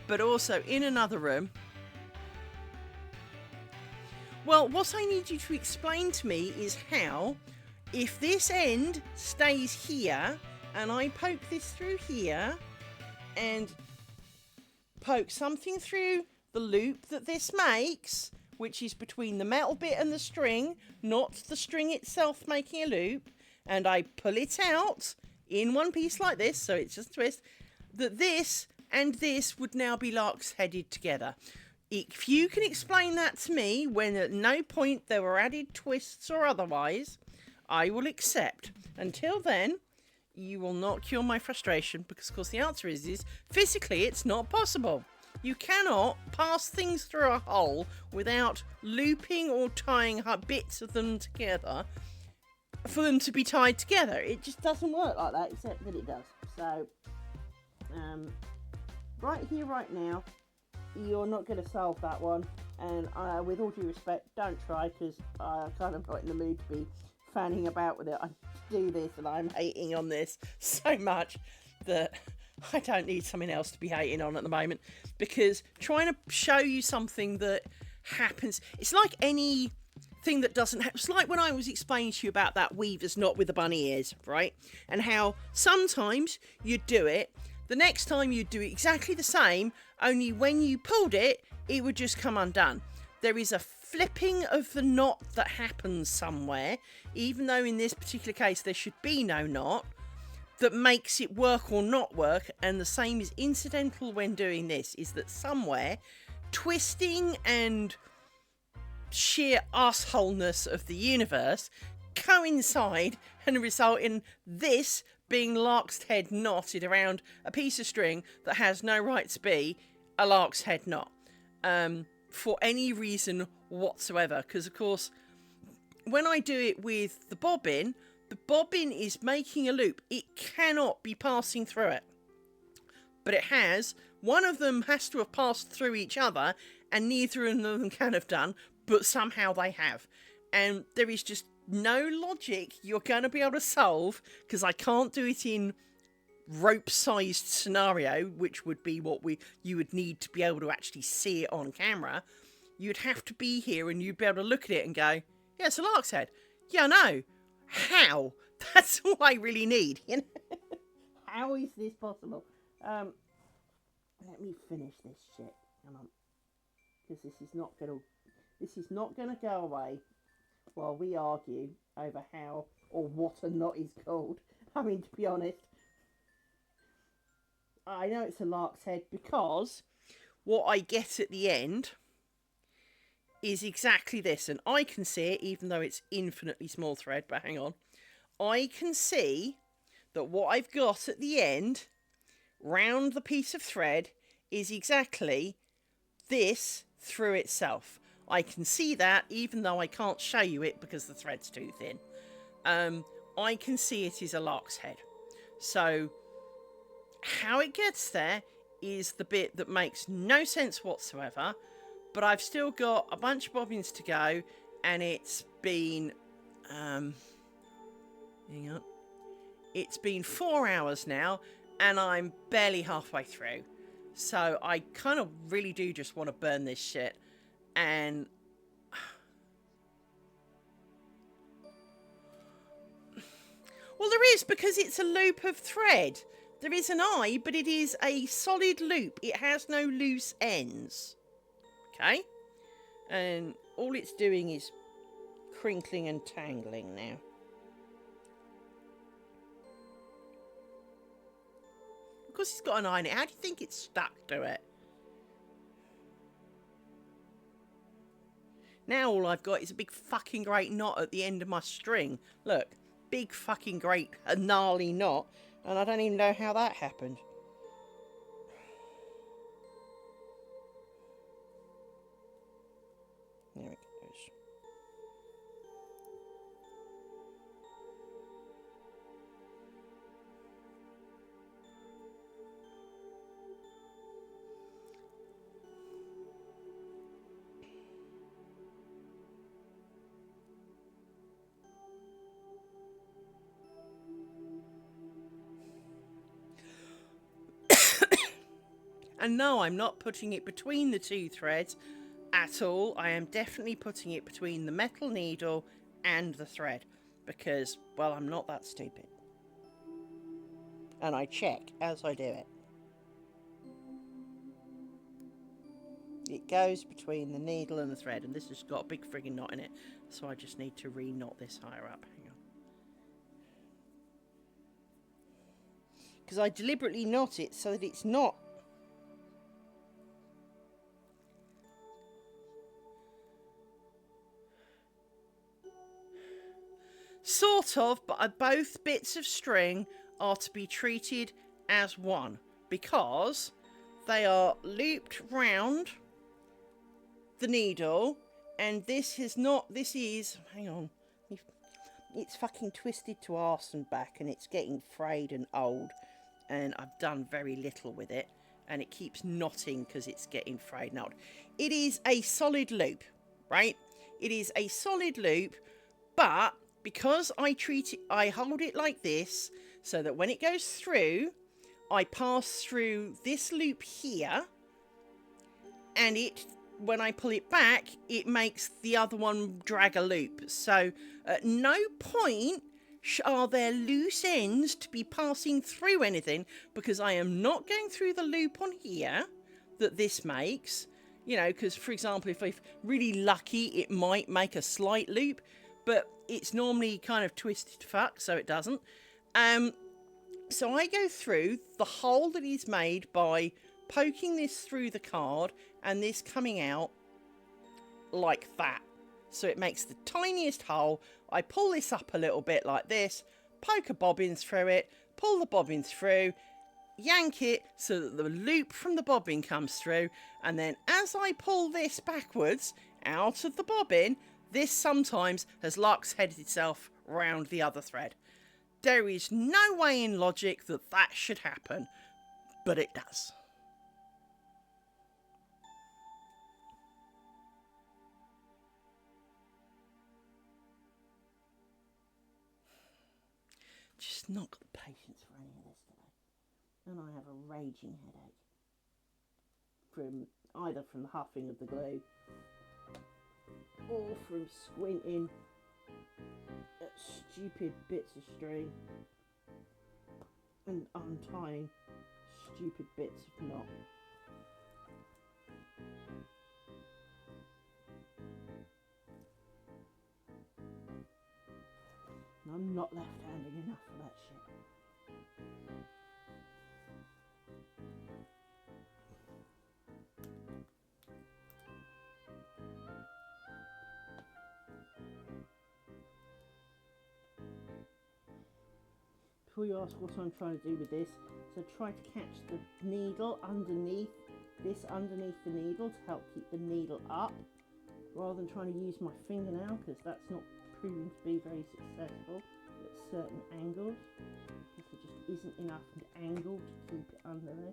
but also in another room. Well, what I need you to explain to me is how, if this end stays here, and I poke this through here, and poke something through the loop that this makes, which is between the metal bit and the string, not the string itself making a loop, and I pull it out in one piece like this, so it's just a twist, that this and this would now be larks headed together. If you can explain that to me when at no point there were added twists or otherwise, I will accept. Until then, you will not cure my frustration, because of course the answer is physically it's not possible. You cannot pass things through a hole without looping or tying bits of them together for them to be tied together. It just doesn't work like that, except that it does. So, right here, right now, you're not going to solve that one. And with all due respect, don't try, because I'm kind of not in the mood to be fanning about with it. I do this and I'm hating on this so much that I don't need something else to be hating on at the moment, because trying to show you something that happens, it's like anything that doesn't happen. It's like when I was explaining to you about that weaver's knot with the bunny ears, right? And how sometimes you do it, the next time you do exactly the same, only when you pulled it, it would just come undone. There is a flipping of the knot that happens somewhere, even though in this particular case there should be no knot, that makes it work or not work. And the same is incidental when doing this, is that somewhere twisting and sheer assholeness of the universe coincide and result in this being lark's head knotted around a piece of string that has no right to be a lark's head knot for any reason whatsoever. Because of course when I do it with the bobbin is making a loop. It cannot be passing through it. But it has. One of them has to have passed through each other, and neither of them can have done, but somehow they have. And there is just no logic you're going to be able to solve, because I can't do it in rope-sized scenario, which would be what you would need to be able to actually see it on camera. You'd have to be here and you'd be able to look at it and go, yeah, it's a lark's head. Yeah, I know. How? That's all I really need. You know? How is this possible? Let me finish this shit. Come on, because this is not gonna go away while we argue over how or what a knot is called. I mean, to be honest, I know it's a lark's head because what I get at the end is exactly this, and I can see it even though it's infinitely small thread, but hang on. I can see that what I've got at the end round the piece of thread is exactly this through itself. I can see that even though I can't show you it because the thread's too thin. I can see it is a lark's head. So how it gets there is the bit that makes no sense whatsoever. But I've still got a bunch of bobbins to go, and it's been Hang on. It's been 4 hours now, and I'm barely halfway through. So I kind of really do just want to burn this shit. And well, there is, because it's a loop of thread. There is an eye, but it is a solid loop. It has no loose ends. Okay? And all it's doing is crinkling and tangling now. Of course it's got an eye in it. How do you think it's stuck to it? Now all I've got is a big fucking great knot at the end of my string. Look, big fucking great, a gnarly knot. And I don't even know how that happened. There it goes. And no, I'm not putting it between the two threads at all. I am definitely putting it between the metal needle and the thread. Because, well, I'm not that stupid. And I check as I do it. It goes between the needle and the thread. And this has got a big friggin' knot in it. So I just need to re-knot this higher up. Hang on. Because I deliberately knot it so that it's not sort of, but both bits of string are to be treated as one because they are looped round the needle, and this is, hang on, it's fucking twisted to arse and back, and it's getting frayed and old, and I've done very little with it, and it keeps knotting because it's getting frayed and old. It is a solid loop, right? It is a solid loop, but because I hold it like this, so that when it goes through, I pass through this loop here, and when I pull it back, it makes the other one drag a loop. So at no point are there loose ends to be passing through anything, because I am not going through the loop on here that this makes. You know, because, for example, if I'm really lucky, it might make a slight loop, but it's normally kind of twisted fuck, so it doesn't. So I go through the hole that is made by poking this through the card and this coming out like that. So it makes the tiniest hole. I pull this up a little bit like this, poke a bobbins through it, pull the bobbins through, yank it so that the loop from the bobbin comes through, and then as I pull this backwards out of the bobbin, this sometimes has lark's headed itself round the other thread. There is no way in logic that that should happen, but it does. Just not got the patience for any of this today. And I have a raging headache. Either from the huffing of the glue or from squinting at stupid bits of string and untying stupid bits of knot. And I'm not left-handed enough for that shit. Before you ask what I'm trying to do with this, so try to catch the needle underneath the needle to help keep the needle up, rather than trying to use my fingernail, because that's not proven to be very successful at certain angles, because there just isn't enough angle to keep it under there.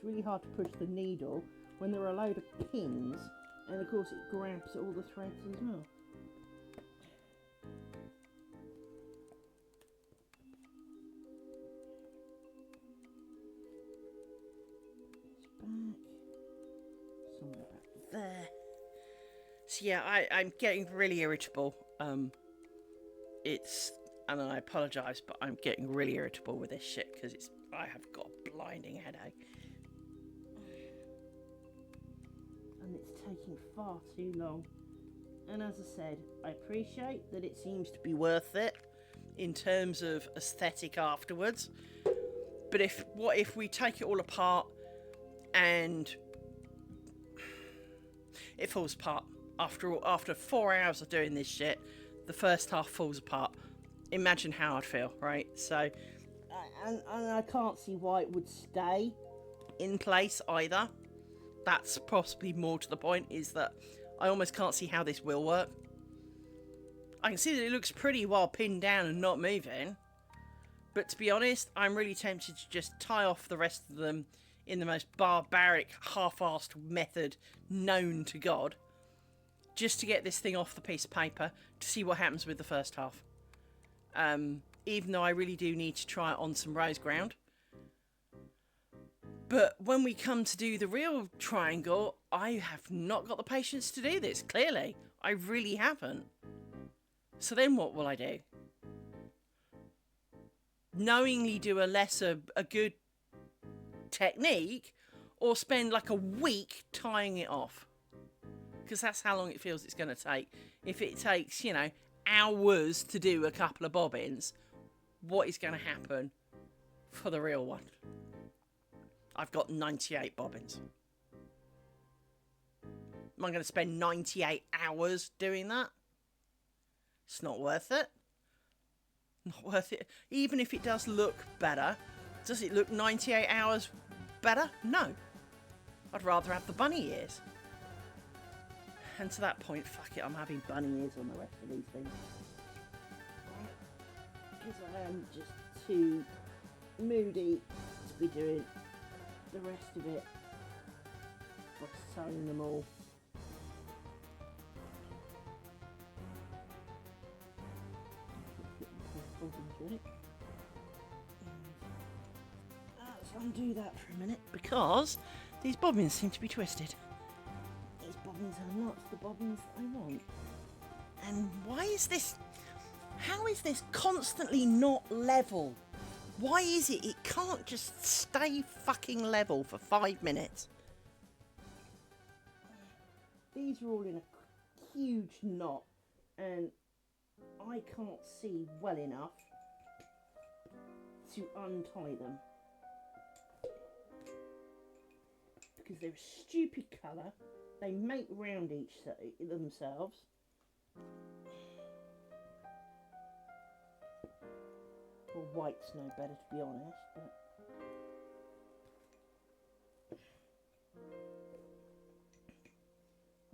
it's really hard to push the needle when there are a load of pins, and of course it grabs all the threads as well. Somewhere back there. So yeah, I'm getting really irritable. And I apologise, but I'm getting really irritable with this shit because I have got a blinding headache. And it's taking far too long. And as I said, I appreciate that it seems to be worth it in terms of aesthetic afterwards. But what if we take it all apart and it falls apart? After 4 hours of doing this shit, the first half falls apart. Imagine how I'd feel, right? So, and I can't see why it would stay in place either. That's possibly more to the point, is that I almost can't see how this will work. I can see that it looks pretty well pinned down and not moving. But to be honest, I'm really tempted to just tie off the rest of them in the most barbaric, half-assed method known to God, just to get this thing off the piece of paper to see what happens with the first half. Even though I really do need to try it on some rose ground. But when we come to do the real triangle, I have not got the patience to do this, clearly. I really haven't. So then what will I do? Knowingly do a good technique, or spend like a week tying it off? Because that's how long it feels it's going to take. If it takes, hours to do a couple of bobbins, what is going to happen for the real one? I've got 98 bobbins. Am I going to spend 98 hours doing that? It's not worth it. Not worth it. Even if it does look better, does it look 98 hours better? No. I'd rather have the bunny ears. And to that point, fuck it, I'm having bunny ears on the rest of these things. Because I am just too moody to be doing the rest of it by sewing them all. Let's undo that for a minute, because these bobbins seem to be twisted. These bobbins are not the bobbins I want. And why is this... How is this constantly not level? Why is it can't just stay fucking level for 5 minutes? These are all in a huge knot, and I can't see well enough to untie them. Because they're a stupid colour. They make round themselves. Well, white's no better, to be honest, but...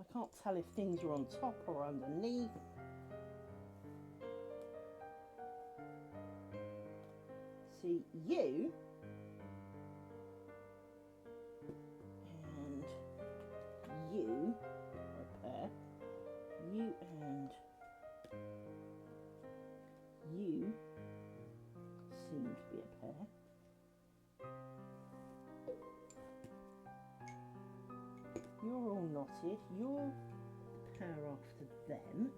I can't tell if things are on top or underneath. See, you... and you are a pair. You and you seem to be a pair. You're all knotted. You're the pair after them.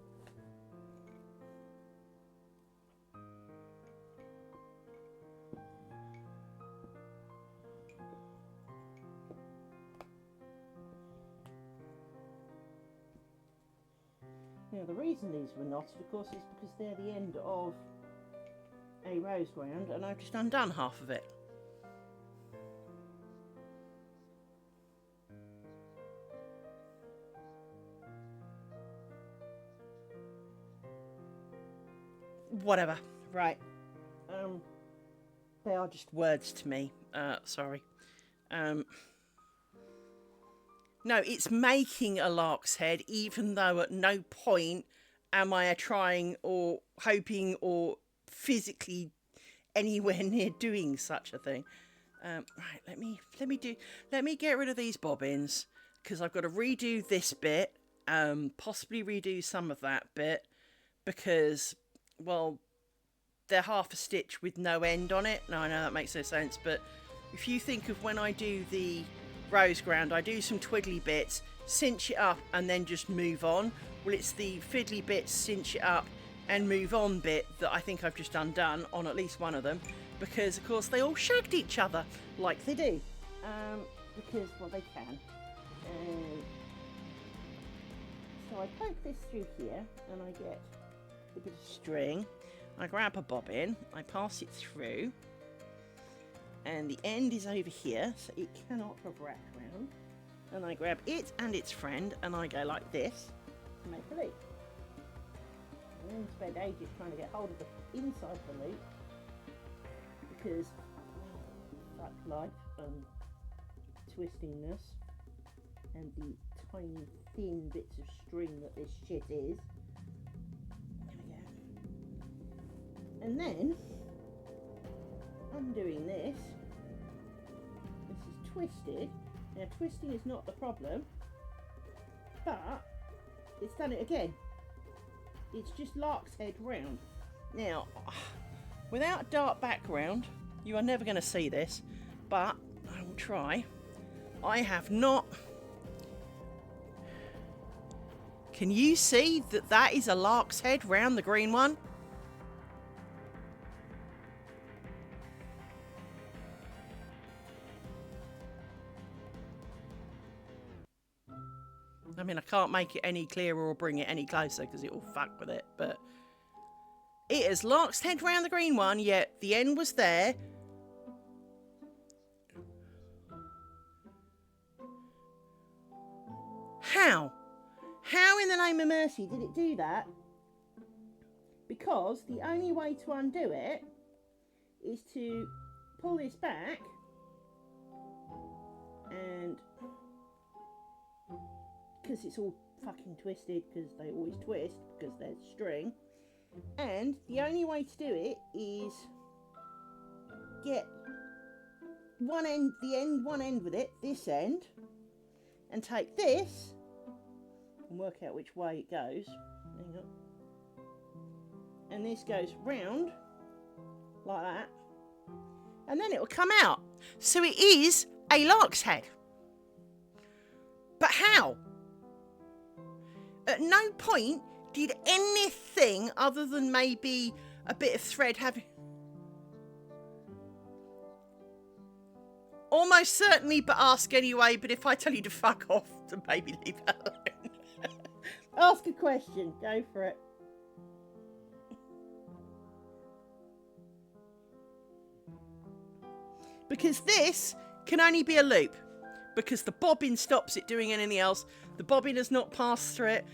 Now, the reason these were knotted, of course, is because they're the end of a rose ground, and I've just undone half of it. Whatever. Right. They are just words to me. Sorry. No, it's making a lark's head, even though at no point am I trying or hoping or physically anywhere near doing such a thing. Right, let me get rid of these bobbins because I've got to redo this bit, possibly redo some of that bit because, well, they're half a stitch with no end on it. Now I know that makes no sense, but if you think of when I do the rose ground, I do some twiddly bits, cinch it up, and then just move on. Well, it's the fiddly bits, cinch it up, and move on bit that I think I've just undone on at least one of them, because of course they all shagged each other like they do, because, well, they can. So I poke this through here and I get a bit of string. I grab a bobbin, I pass it through, and the end is over here, so it cannot have wrapped round. And I grab it and its friend, and I go like this to make a loop. And then spend ages trying to get hold of the inside of the loop, because fuck life, twistingness, and the tiny thin bits of string that this shit is. There we go. And then undoing this. This is twisted. Now twisting is not the problem, but it's done it again. It's just lark's head round. Now, without a dark background, you are never going to see this, but I will try. I have not... Can you see that that is a lark's head round the green one? I mean, I can't make it any clearer or bring it any closer because it will fuck with it, but it is lark's head round the green one, yet the end was there. How? How in the name of mercy did it do that? Because the only way to undo it is to pull this back and... because it's all fucking twisted, because they always twist, because there's string. And the only way to do it is get one end with it, this end, and take this and work out which way it goes. Hang on. And this goes round like that, and then it will come out. So it is a lark's head. But how? At no point did anything other than maybe a bit of thread having... Almost certainly, but ask anyway. But if I tell you to fuck off, then maybe leave it alone. Ask a question. Go for it. Because this can only be a loop. Because the bobbin stops it doing anything else. The bobbin has not passed through it.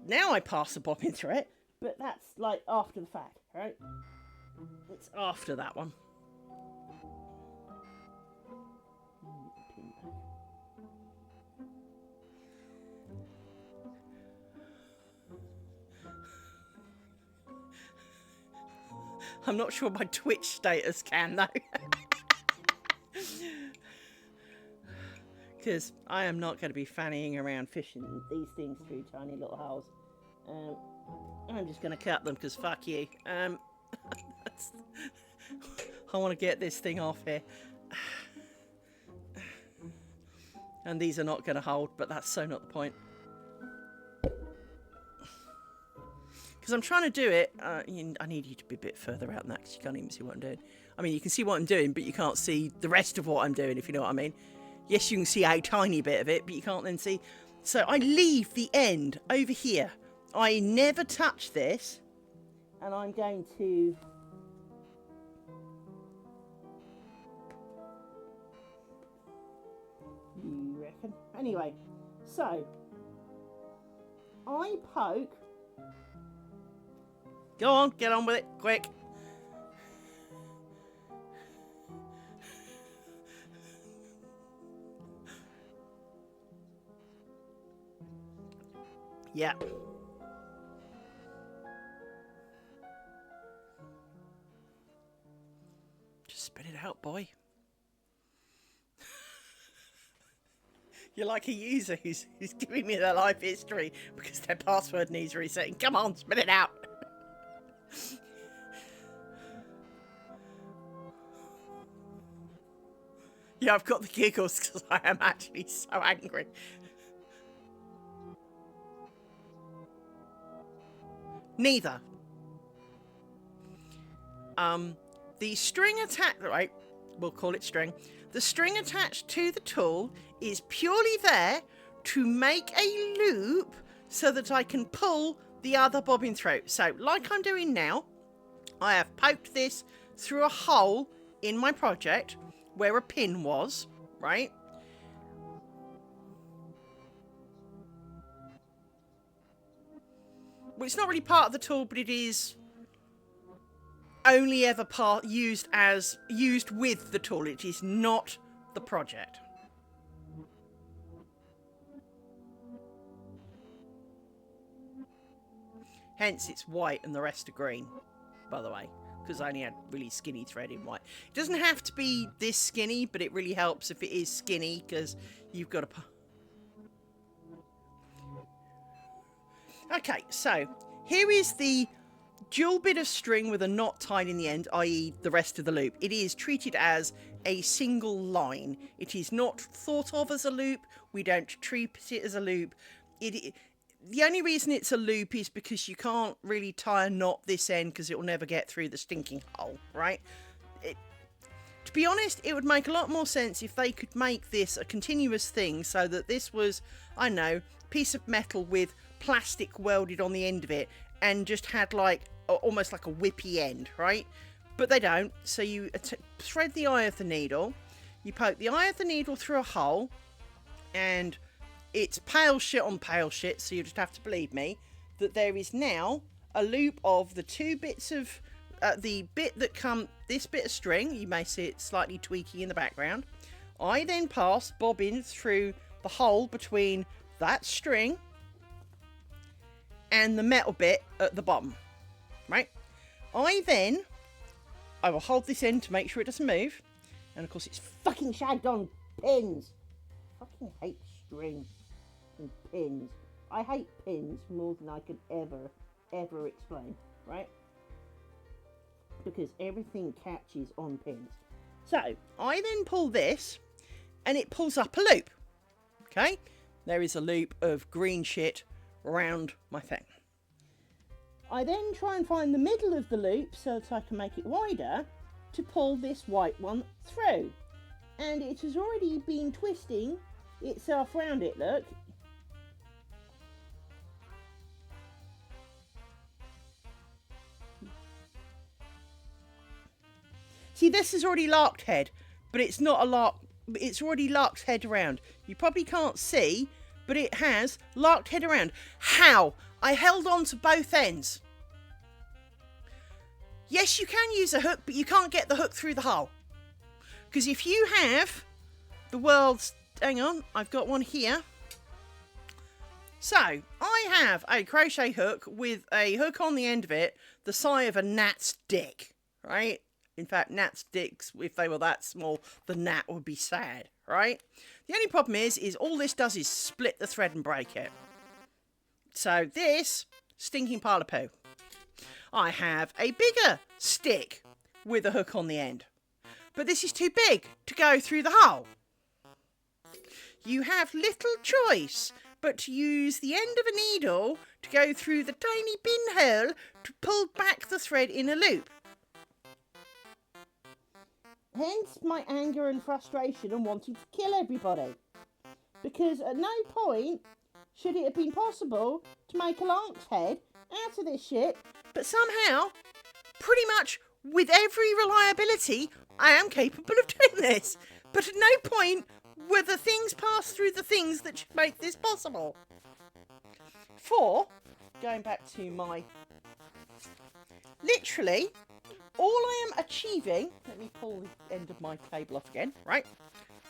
Now I pass the bobbin through it, but that's like after the fact, right? It's after that one. I'm not sure my Twitch status can though. Because I am not going to be fannying around fishing these things through tiny little holes. I'm just going to cut them because fuck you. I want to get this thing off here. And these are not going to hold, but that's so not the point. Because I'm trying to do it. I need you to be a bit further out than that because you can't even see what I'm doing. I mean, you can see what I'm doing, but you can't see the rest of what I'm doing, if you know what I mean. Yes, you can see a tiny bit of it, but you can't then see. So I leave the end over here. I never touch this. And I'm going to... You reckon? Anyway, so I poke. Go on, get on with it, quick. Yeah. Just Spit it out, boy. You're like a user who's giving me their life history because their password needs resetting. Come on, spit it out. Yeah, I've got the giggles because I am actually so angry. Neither. The string right, we'll call it string. The string attached to the tool is purely there to make a loop so that I can pull the other bobbin through. So, like I'm doing now, I have poked this through a hole in my project where a pin was, right? Well, it's not really part of the tool, but it is only ever used with the tool. It is not the project. Hence it's white and the rest are green, by the way, because I only had really skinny thread in white. It doesn't have to be this skinny, but it really helps if it is skinny, because you've got to... Okay, so here is the dual bit of string with a knot tied in the end, i.e. the rest of the loop. It is treated as a single line. It is not thought of as a loop. We don't treat it as a loop. The only reason it's a loop is because you can't really tie a knot this end because it will never get through the stinking hole, right? To be honest, it would make a lot more sense if they could make this a continuous thing so that this was, I don't know, piece of metal with plastic welded on the end of it and just had like almost like a whippy end, right? But they don't. So you thread the eye of the needle, you poke the eye of the needle through a hole, and it's pale shit on pale shit, so you just have to believe me that there is now a loop of the two bits of the bit that this bit of string. You may see it slightly tweaking in the background. I then pass bobbins through the hole between that string and the metal bit at the bottom, right? I will hold this end to make sure it doesn't move, and of course it's fucking shagged on pins. Fucking hate string and pins. I hate pins more than I could ever explain, right? Because everything catches on pins. So I then pull this and it pulls up a loop. Okay, there is a loop of green shit around my thing. I then try and find the middle of the loop so that I can make it wider to pull this white one through. And it has already been twisting itself round it, look. See, this is already locked head, but it's not a lock. It's already locked head around. You probably can't see, but it has locked head around. How? I held on to both ends. Yes, you can use a hook, but you can't get the hook through the hole. Because if you have the world's... Hang on, I've got one here. So, I have a crochet hook with a hook on the end of it, the size of a gnat's dick, right? In fact, gnat's dicks, if they were that small, the gnat would be sad, right? The only problem is all this does is split the thread and break it. So this, stinking pile of poo. I have a bigger stick with a hook on the end. But this is too big to go through the hole. You have little choice but to use the end of a needle to go through the tiny pinhole to pull back the thread in a loop. Hence my anger and frustration and wanting to kill everybody. Because at no point should it have been possible to make a lark's head out of this shit, but somehow, pretty much with every reliability, I am capable of doing this. But at no point were the things passed through the things that should make this possible. Going back to my... Literally, all I am achieving... Let me pull the end of my cable off again, right?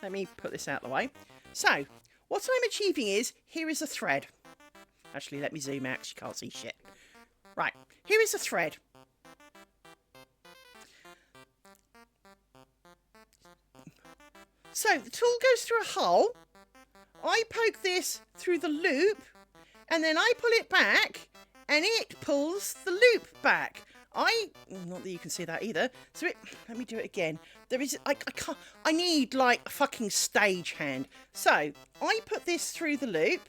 Let me put this out of the way. So, what I'm achieving is, here is a thread. Actually, let me zoom out because you can't see shit. Right, here is a thread. So the tool goes through a hole. I poke this through the loop, and then I pull it back, and it pulls the loop back. Not that you can see that either. So let me do it again. I can't, I need like a fucking stage hand. So I put this through the loop.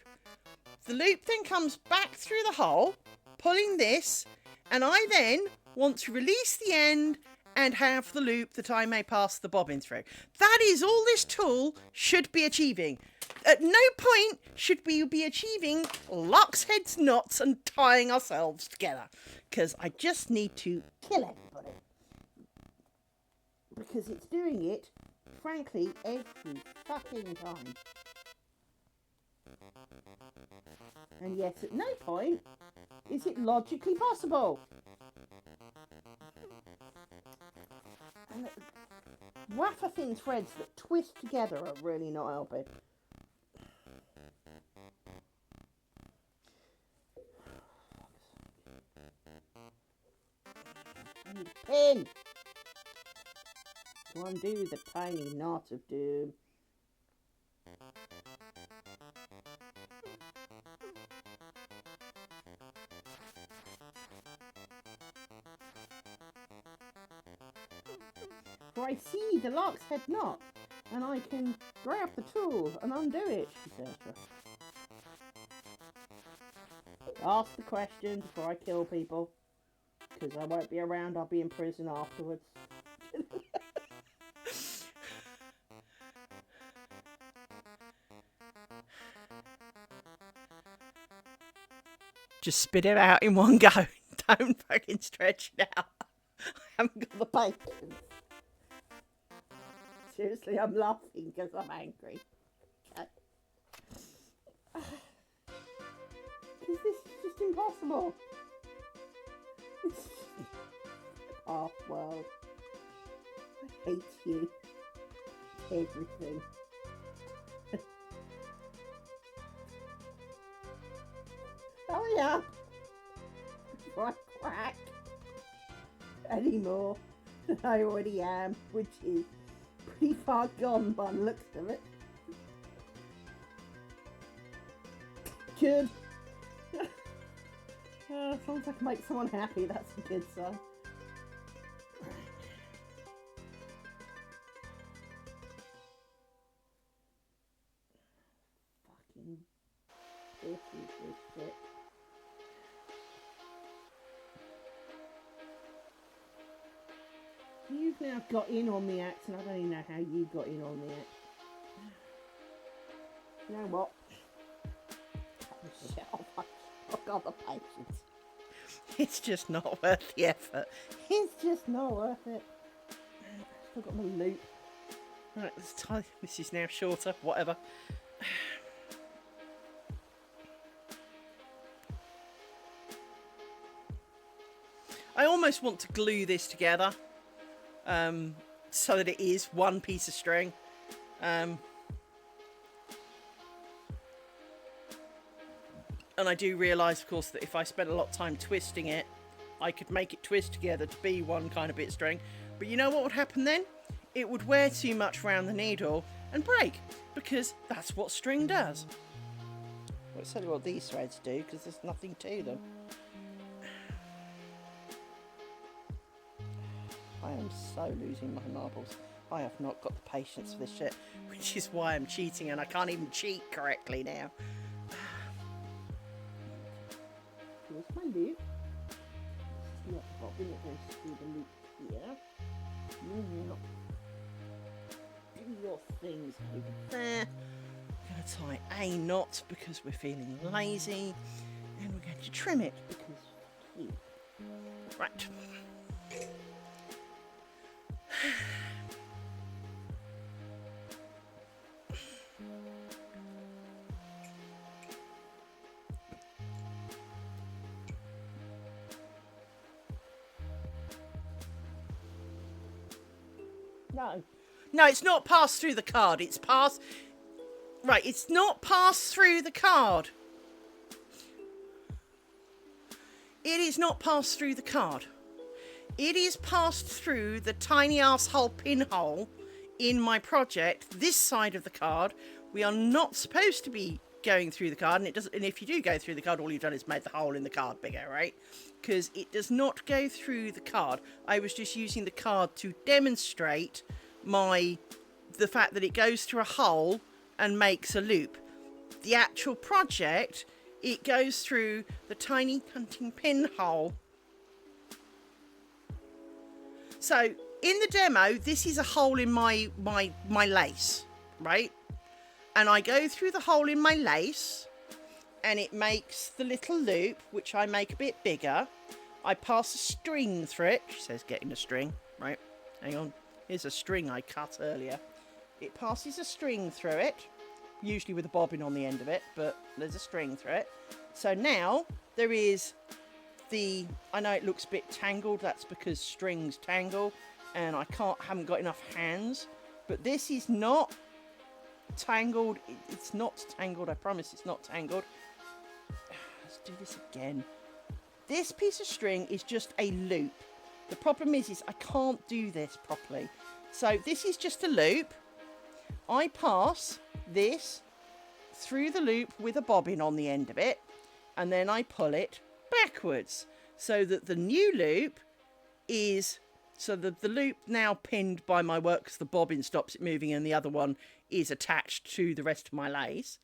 The loop then comes back through the hole, pulling this, and I then want to release the end and have the loop that I may pass the bobbin through. That is all this tool should be achieving. At no point should we be achieving locks, heads, knots and tying ourselves together. Because I just need to kill everybody. Because it's doing it, frankly, every fucking time. And yet at no point is it logically possible. And wafer thin threads that twist together are really not helping. I need a pin to undo the tiny knot of doom. For I see the lark's head knot, and I can grab the tool and undo it, etc. Ask the question before I kill people, because I won't be around, I'll be in prison afterwards. Just spit it out in one go. Don't fucking stretch it out. I haven't got the patience. Seriously, I'm laughing because I'm angry. Because this is just impossible. Oh, world. I hate you. Everything. Hurry up! Before I crack any more than I already am, which is pretty far gone by the looks of it. Good. As long as I can make someone happy, that's a good sign. Fucking this shit. You've now got in on the act, and I don't even know how you got in on the act. You know what? I've got the patience. It's just not worth the effort. It's just not worth it. Still got my loop. Right, let's tie. This is now shorter. Whatever. I almost want to glue this together. So that it is one piece of string. And I do realise, of course, that if I spent a lot of time twisting it, I could make it twist together to be one kind of bit of string. But you know what would happen then? It would wear too much around the needle and break, because that's what string does. Well, it's certainly what these threads do, because there's nothing to them. I am so losing my marbles. I have not got the patience for this shit, which is why I'm cheating, and I can't even cheat correctly now. Here's my loop. It's not bobbin, it goes through the loop here. Do your things over there. I'm going to tie a knot because we're feeling lazy, and we're going to trim it because right. No, it's not passed through the card. It's passed... Right, it's not passed through the card. It is not passed through the card. It is passed through the tiny asshole pinhole in my project, this side of the card, we are not supposed to be going through the card, and it doesn't. And if you do go through the card, all you've done is made the hole in the card bigger, right? Because it does not go through the card. I was just using the card to demonstrate the fact that it goes through a hole and makes a loop. The actual project, it goes through the tiny hunting pin hole. So in the demo, this is a hole in my lace, right? And I go through the hole in my lace, and it makes the little loop, which I make a bit bigger. I pass a string through it. She says getting a string, right? Hang on. Here's a string I cut earlier. It passes a string through it, usually with a bobbin on the end of it, but there's a string through it. So now there is I know it looks a bit tangled. That's because strings tangle, and I haven't got enough hands. But this is not tangled. It's not tangled. I promise it's not tangled. Let's do this again. This piece of string is just a loop. The problem is I can't do this properly. So this is just a loop. I pass this through the loop with a bobbin on the end of it, and then I pull it backwards so that the new loop is, so the loop now pinned by my work because the bobbin stops it moving, and the other one is attached to the rest of my lace.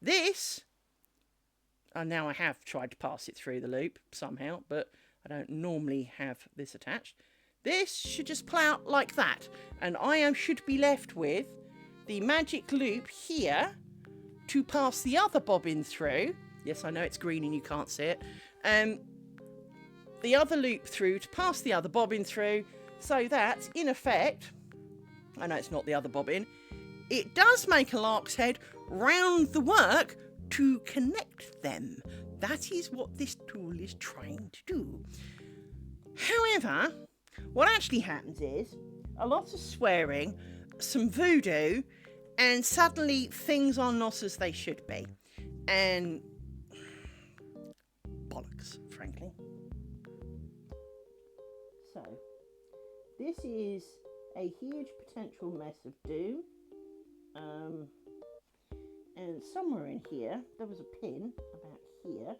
This, and now I have tried to pass it through the loop somehow, but I don't normally have this attached. This should just pull out like that, and should be left with the magic loop here to pass the other bobbin through. Yes, I know it's green and you can't see it. The other loop through to pass the other bobbin through, so that, in effect, I know it's not the other bobbin, it does make a lark's head round the work to connect them. That is what this tool is trying to do. However, what actually happens is a lot of swearing, some voodoo, and suddenly things are not as they should be. And bollocks, frankly. So, this is a huge potential mess of doom. And somewhere in here, there was a pin about here.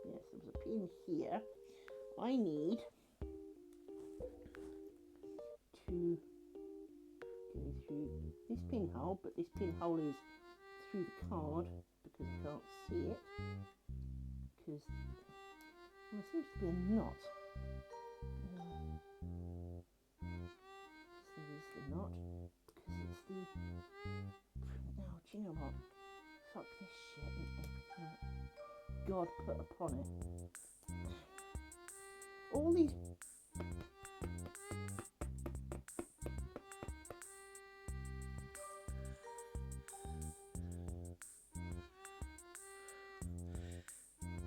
Yes, there was a pin here. I need to go through this pinhole, but this pinhole is through the card because I can't see it. Because there seems to be a knot. There is the knot because it's the. Oh, do you know what? Fuck this shit and everything that God put upon it. All these.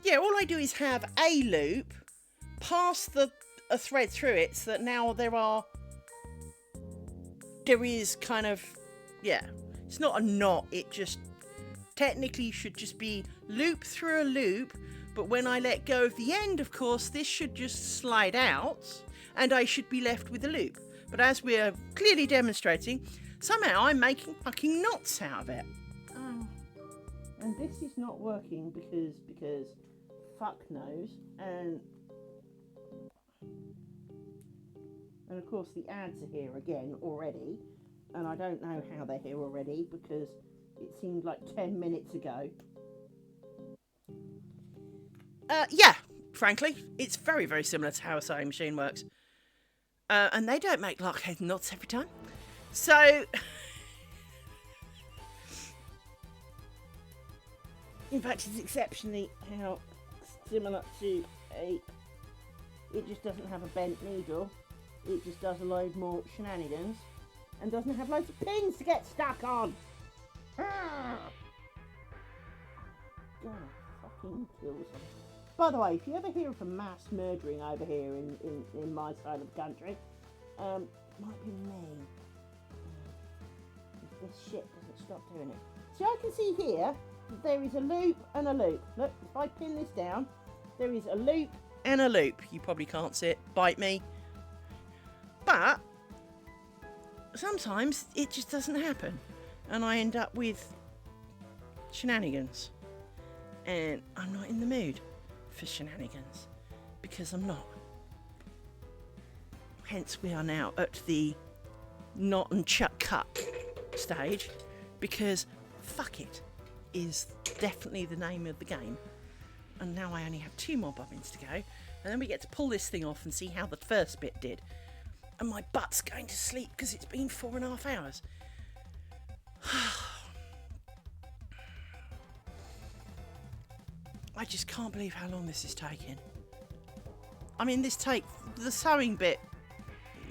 Yeah, all I do is have a loop, pass a thread through it, so that now there is kind of, yeah, it's not a knot, it just technically should just be loop through a loop, but when I let go of the end, of course, this should just slide out, and I should be left with a loop. But as we're clearly demonstrating, somehow I'm making fucking knots out of it. Oh. And this is not working because fuck knows, and of course the ads are here again already, and I don't know how they're here already because it seemed like 10 minutes ago. Yeah, frankly, it's very, very similar to how a sewing machine works. And they don't make lockhead knots every time. So, in fact, it's exceptionally how similar to it just doesn't have a bent needle. It just does a load more shenanigans and doesn't have loads of pins to get stuck on. Ah! God, fucking kill something. By the way, if you ever hear of a mass murdering over here in my side of the country, might be me. If this shit doesn't stop doing it. So I can see here that there is a loop and a loop. Look, if I pin this down, there is a loop and a loop. You probably can't see it. Bite me. But sometimes it just doesn't happen, and I end up with shenanigans, and I'm not in the mood for shenanigans, because I'm not. Hence we are now at the knot and chuck cut stage, because fuck it is definitely the name of the game. And now I only have 2 more bobbins to go, and then we get to pull this thing off and see how the first bit did. And my butt's going to sleep because it's been 4.5 hours. I just can't believe how long this is taking. I mean, the sewing bit,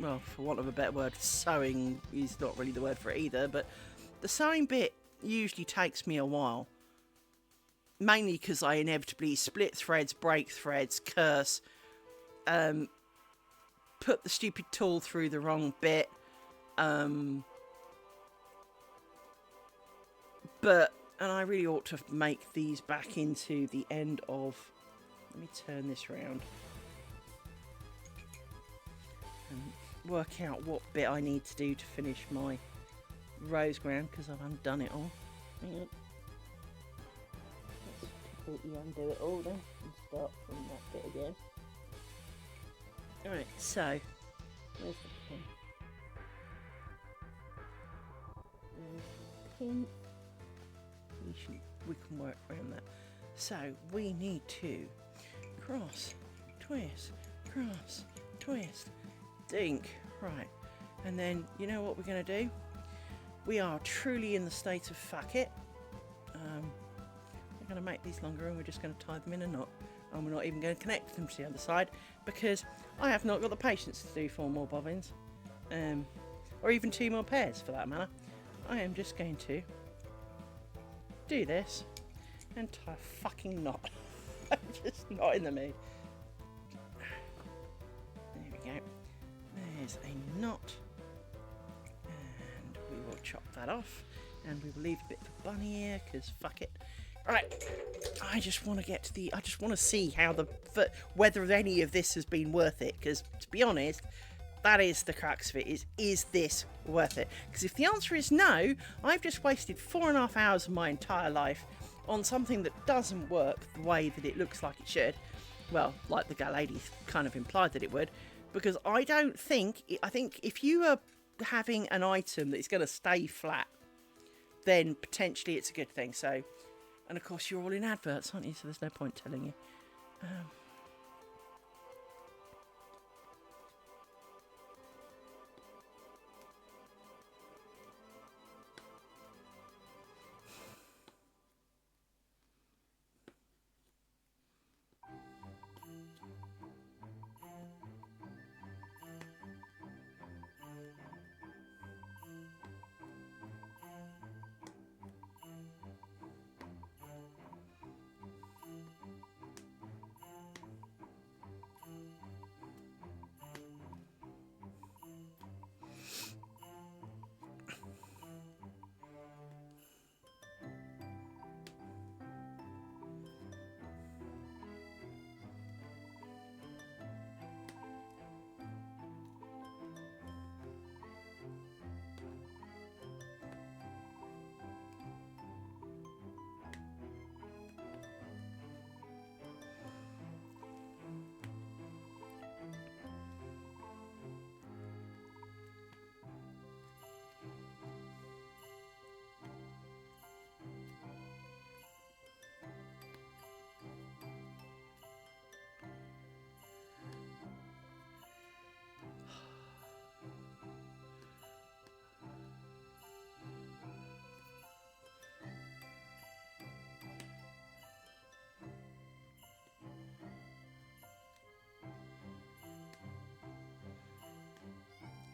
well, for want of a better word, sewing is not really the word for it either, but the sewing bit usually takes me a while. Mainly because I inevitably split threads, break threads, curse, put the stupid tool through the wrong bit, and I really ought to make these back into the end of, let me turn this round and work out what bit I need to do to finish my rose ground, because I've undone it all. Hang on. Let's completely undo it all then and start from that bit again. Alright, so where's the pin? There's the pin. We can work around that. So we need to cross, twist, dink. Right, and then you know what we're going to do? We are truly in the state of fuck it. We're going to make these longer, and we're just going to tie them in a knot, and we're not even going to connect them to the other side, because I have not got the patience to do 4 more bobbins, or even 2 more pairs for that matter. I am just going to do this and tie a fucking knot. I'm just not in the mood. There we go. There's a knot, and we will chop that off, and we will leave a bit for Bunny here, because fuck it. Right, I just want to get to I just want to see how whether any of this has been worth it, because to be honest, that is the crux of it, is this worth it? Because if the answer is no, I've just wasted 4.5 hours of my entire life on something that doesn't work the way that it looks like it should. Well, like the lady kind of implied that it would, because I think if you are having an item that is going to stay flat, then potentially it's a good thing. So, and of course you're all in adverts, aren't you? So there's no point telling you.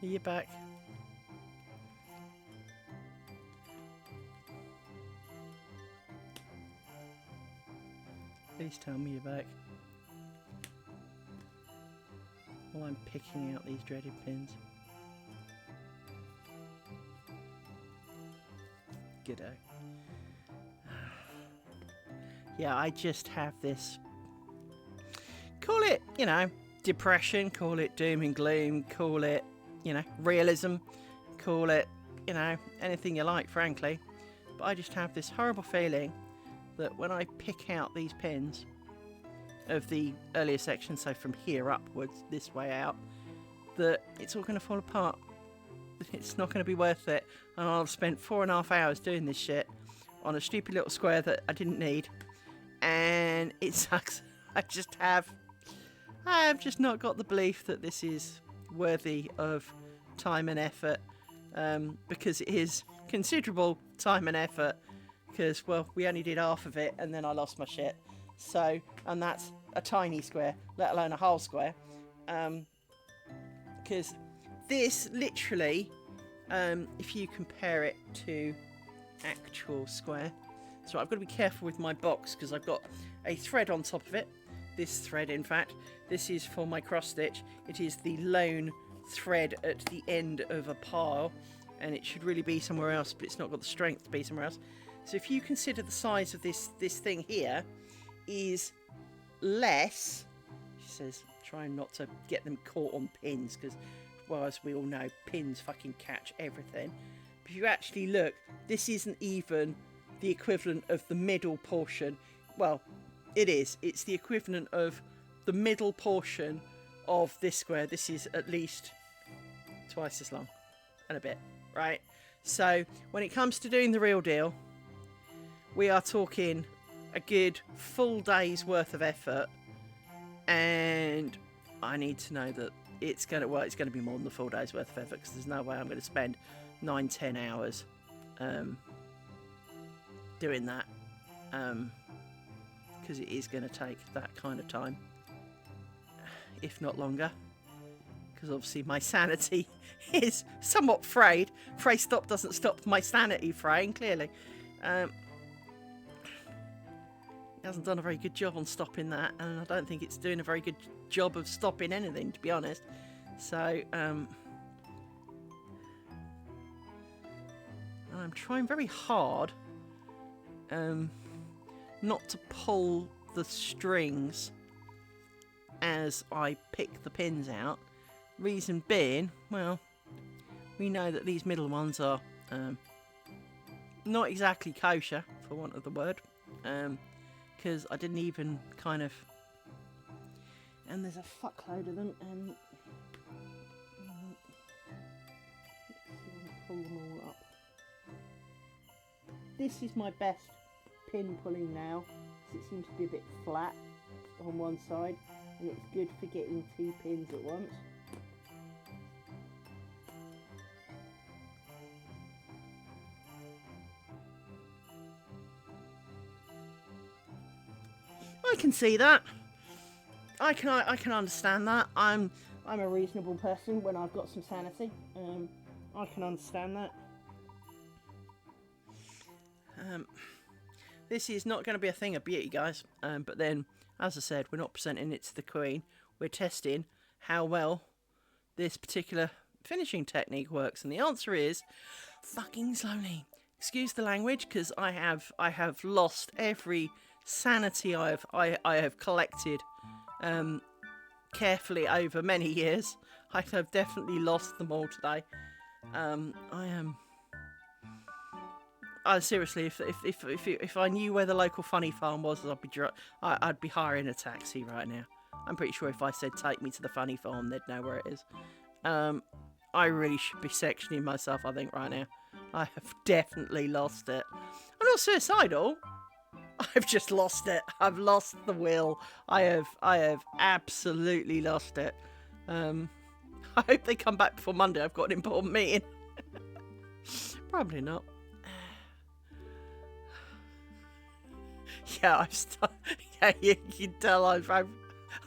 You're back. Please tell me you're back. While I'm picking out these dreaded pins. G'day. Yeah, I just have this, call it, depression, call it doom and gloom, call it, realism, call it, you know, anything you like, frankly. But I just have this horrible feeling that when I pick out these pins of the earlier section, so from here upwards, this way out, that it's all going to fall apart. It's not going to be worth it. And I've spent 4.5 hours doing this shit on a stupid little square that I didn't need. And it sucks. I have just not got the belief that this is worthy of time and effort, because it is considerable time and effort, because, well, we only did half of it and then I lost my shit. So, and that's a tiny square, let alone a whole square, because this literally, if you compare it to actual square, so I've got to be careful with my box because I've got a thread on top of it. This thread, in fact, this is for my cross stitch. It is the lone thread at the end of a pile, and it should really be somewhere else, but it's not got the strength to be somewhere else. So if you consider the size of this thing here is less, she says, trying not to get them caught on pins, because, well, as we all know, pins fucking catch everything. But if you actually look, this isn't even the equivalent of the middle portion. Well, it is. It's the equivalent of the middle portion of this square. This is at least twice as long and a bit, right? So when it comes to doing the real deal, we are talking a good full day's worth of effort, and I need to know that it's going to be more than the full day's worth of effort, because there's no way I'm going to spend 9-10 hours doing that, because it is going to take that kind of time, if not longer, because obviously my sanity is somewhat frayed. Fray stop doesn't stop my sanity fraying, clearly. It hasn't done a very good job on stopping that, and I don't think it's doing a very good job of stopping anything, to be honest. So I'm trying very hard not to pull the strings as I pick the pins out. Reason being, well, we know that these middle ones are not exactly kosher, for want of the word, because I didn't even kind of, and there's a fuckload of them, and let's pull them all up. This is my best pin pulling now, because it seems to be a bit flat on one side, and it's good for getting 2 pins at once. I can see that. I can understand that. I'm a reasonable person when I've got some sanity. I can understand that. This is not going to be a thing of beauty, guys. But then, as I said, we're not presenting it to the Queen. We're testing how well this particular finishing technique works, and the answer is fucking slowly. Excuse the language, because I have lost every sanity I have collected carefully over many years. I have definitely lost them all today. Seriously, if I knew where the local funny farm was, I'd be hiring a taxi right now. I'm pretty sure if I said take me to the funny farm, they'd know where it is. I really should be sectioning myself, I think, right now. I have definitely lost it. I'm not suicidal. I've just lost it. I've lost the will. I have absolutely lost it. I hope they come back before Monday. I've got an important meeting. Probably not. Yeah, yeah, you can tell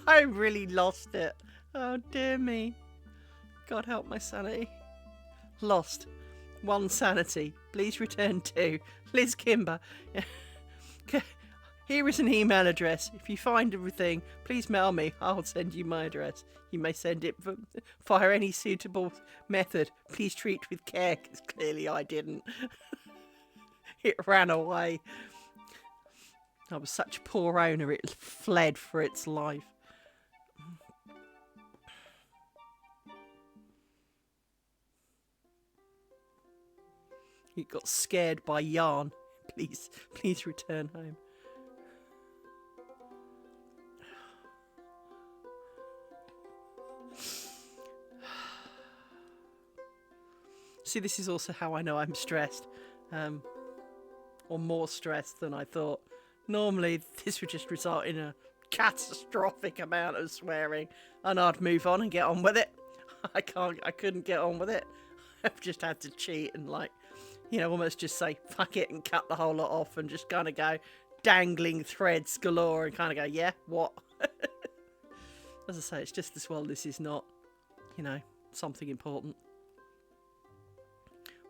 I really lost it. Oh dear me. God help my sanity. Lost 1 sanity. Please return 2. Liz Kimber. Here is an email address. If you find everything, please mail me. I'll send you my address. You may send it via any suitable method. Please treat with care, because clearly I didn't. It ran away. I was such a poor owner, it fled for its life. You got scared by yarn. Please return home. See, this is also how I know I'm stressed. Or more stressed than I thought. Normally, this would just result in a catastrophic amount of swearing, and I'd move on and get on with it. I couldn't get on with it. I've just had to cheat and, like, you know, almost just say fuck it and cut the whole lot off and just kind of go dangling threads galore and kind of go, yeah, what? As I say, it's just as well this is not, you know, something important.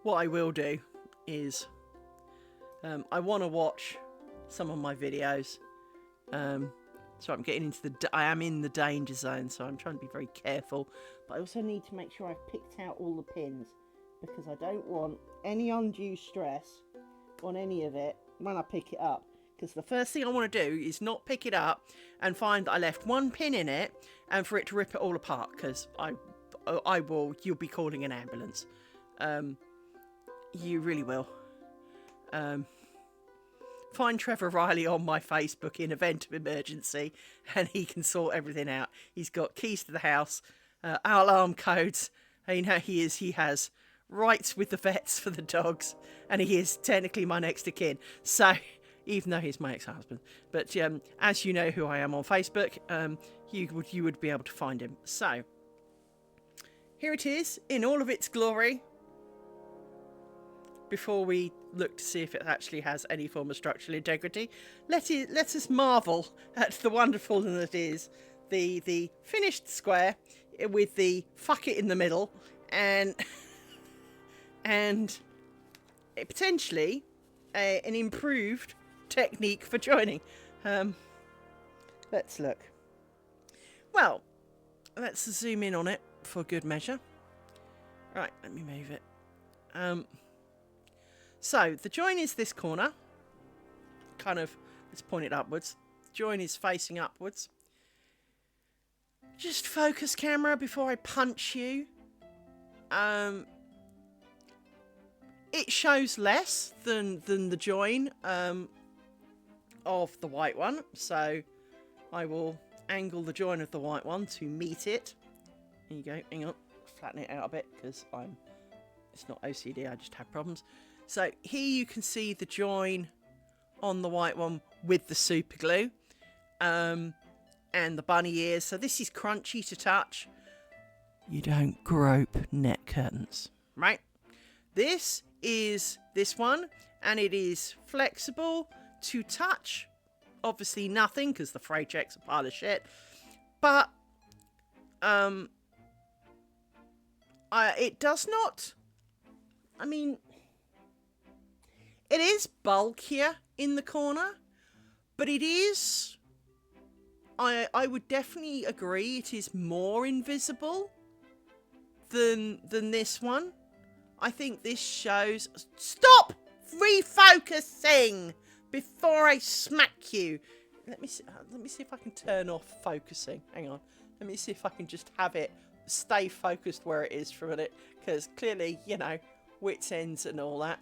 What I will do is I want to watch some of my videos. So I'm getting into I am in the danger zone, so I'm trying to be very careful. But I also need to make sure I've picked out all the pins, because I don't want any undue stress on any of it when I pick it up. Because the first thing I want to do is not pick it up and find that I left one pin in it and for it to rip it all apart, because you'll be calling an ambulance. You really will. Find Trevor Riley on my Facebook in event of emergency, and he can sort everything out. He's got keys to the house, alarm codes. You know, he has rights with the vets for the dogs, and he is technically my next of kin. So, even though he's my ex-husband, but as you know who I am on Facebook, you would be able to find him. So, here it is in all of its glory. Before we look to see if it actually has any form of structural integrity, let us marvel at the wonderfulness that is the finished square with the fuck it in the middle, and potentially an improved technique for joining. Let's look. Well, let's zoom in on it for good measure. Right, let me move it. So, the join is this corner. Kind of, let's point it upwards. The join is facing upwards. Just focus camera before I punch you. It shows less than the join of the white one. So, I will angle the join of the white one to meet it. There you go. Hang on. Flatten it out a bit because it's not OCD, I just have problems. So here you can see the join on the white one with the super glue and the bunny ears. So this is crunchy to touch. You don't grope net curtains, right? This is this one, and it is flexible to touch. Obviously nothing, because the fray check's a pile of shit. But it does not. I mean, it is bulkier in the corner, but it is, I would definitely agree, it is more invisible than this one. I think this shows... Stop refocusing before I smack you. Let me see if I can turn off focusing. Hang on. Let me see if I can just have it stay focused where it is for a minute, because clearly, you know, wits ends and all that.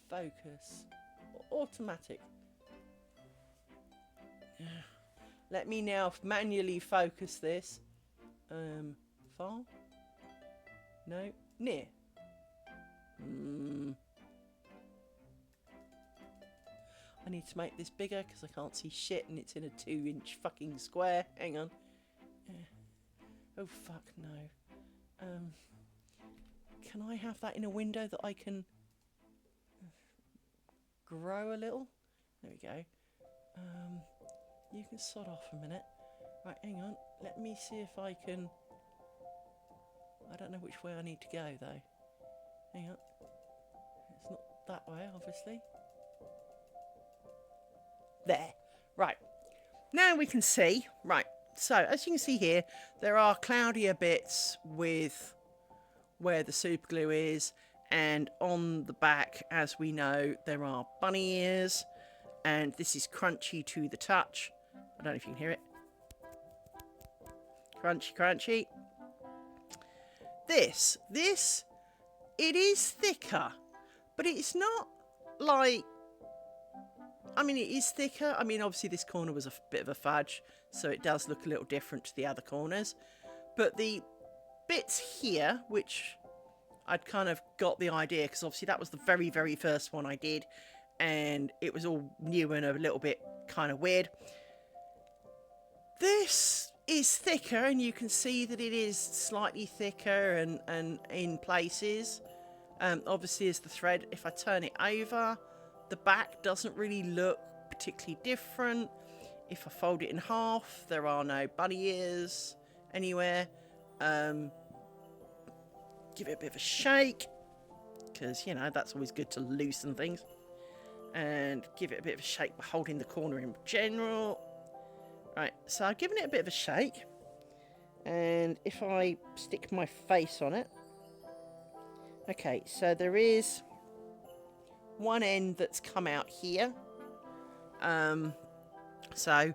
Focus. Automatic. Let me now manually focus this. Far? No. Near. I need to make this bigger because I can't see shit and it's in a 2-inch fucking square. Hang on. Oh fuck no. Can I have that in a window that I can grow a little? There we go. You can sod off a minute. Right, hang on. Let me see if I can... I don't know which way I need to go though. Hang on. It's not that way, obviously. There. Right. Now we can see. Right. So, as you can see here, there are cloudier bits with where the super glue is, and on the back, as we know, there are bunny ears, and this is crunchy to the touch. I don't know if you can hear it. Crunchy, crunchy. this, it is thicker, but it's not like, I mean, it is thicker. I mean, obviously this corner was a bit of a fudge, so it does look a little different to the other corners. But the bits here, which I'd kind of got the idea, because obviously that was the very, very first one I did, and it was all new and a little bit kind of weird. This is thicker, and you can see that it is slightly thicker and in places. Obviously, as the thread, if I turn it over, the back doesn't really look particularly different. If I fold it in half, there are no bunny ears anywhere. Give it a bit of a shake, because, you know, that's always good to loosen things. And give it a bit of a shake by holding the corner in general. Right, so I've given it a bit of a shake. And if I stick my face on it. Okay, so there is one end that's come out here. So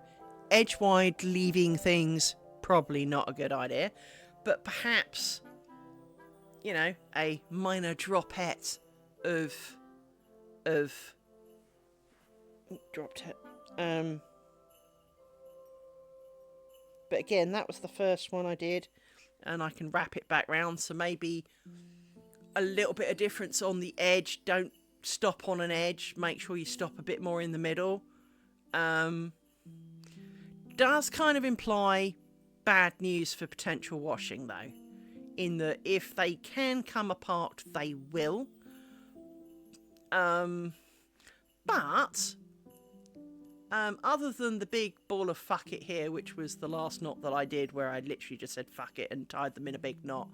edge-wide leaving things, probably not a good idea. But perhaps, you know, a minor dropette of dropped it. But again, that was the first one I did, and I can wrap it back round, so maybe a little bit of difference on the edge. Don't stop on an edge, make sure you stop a bit more in the middle. Does kind of imply bad news for potential washing, though, in that if they can come apart, they will. But other than the big ball of fuck it here, which was the last knot that I did, where I literally just said fuck it and tied them in a big knot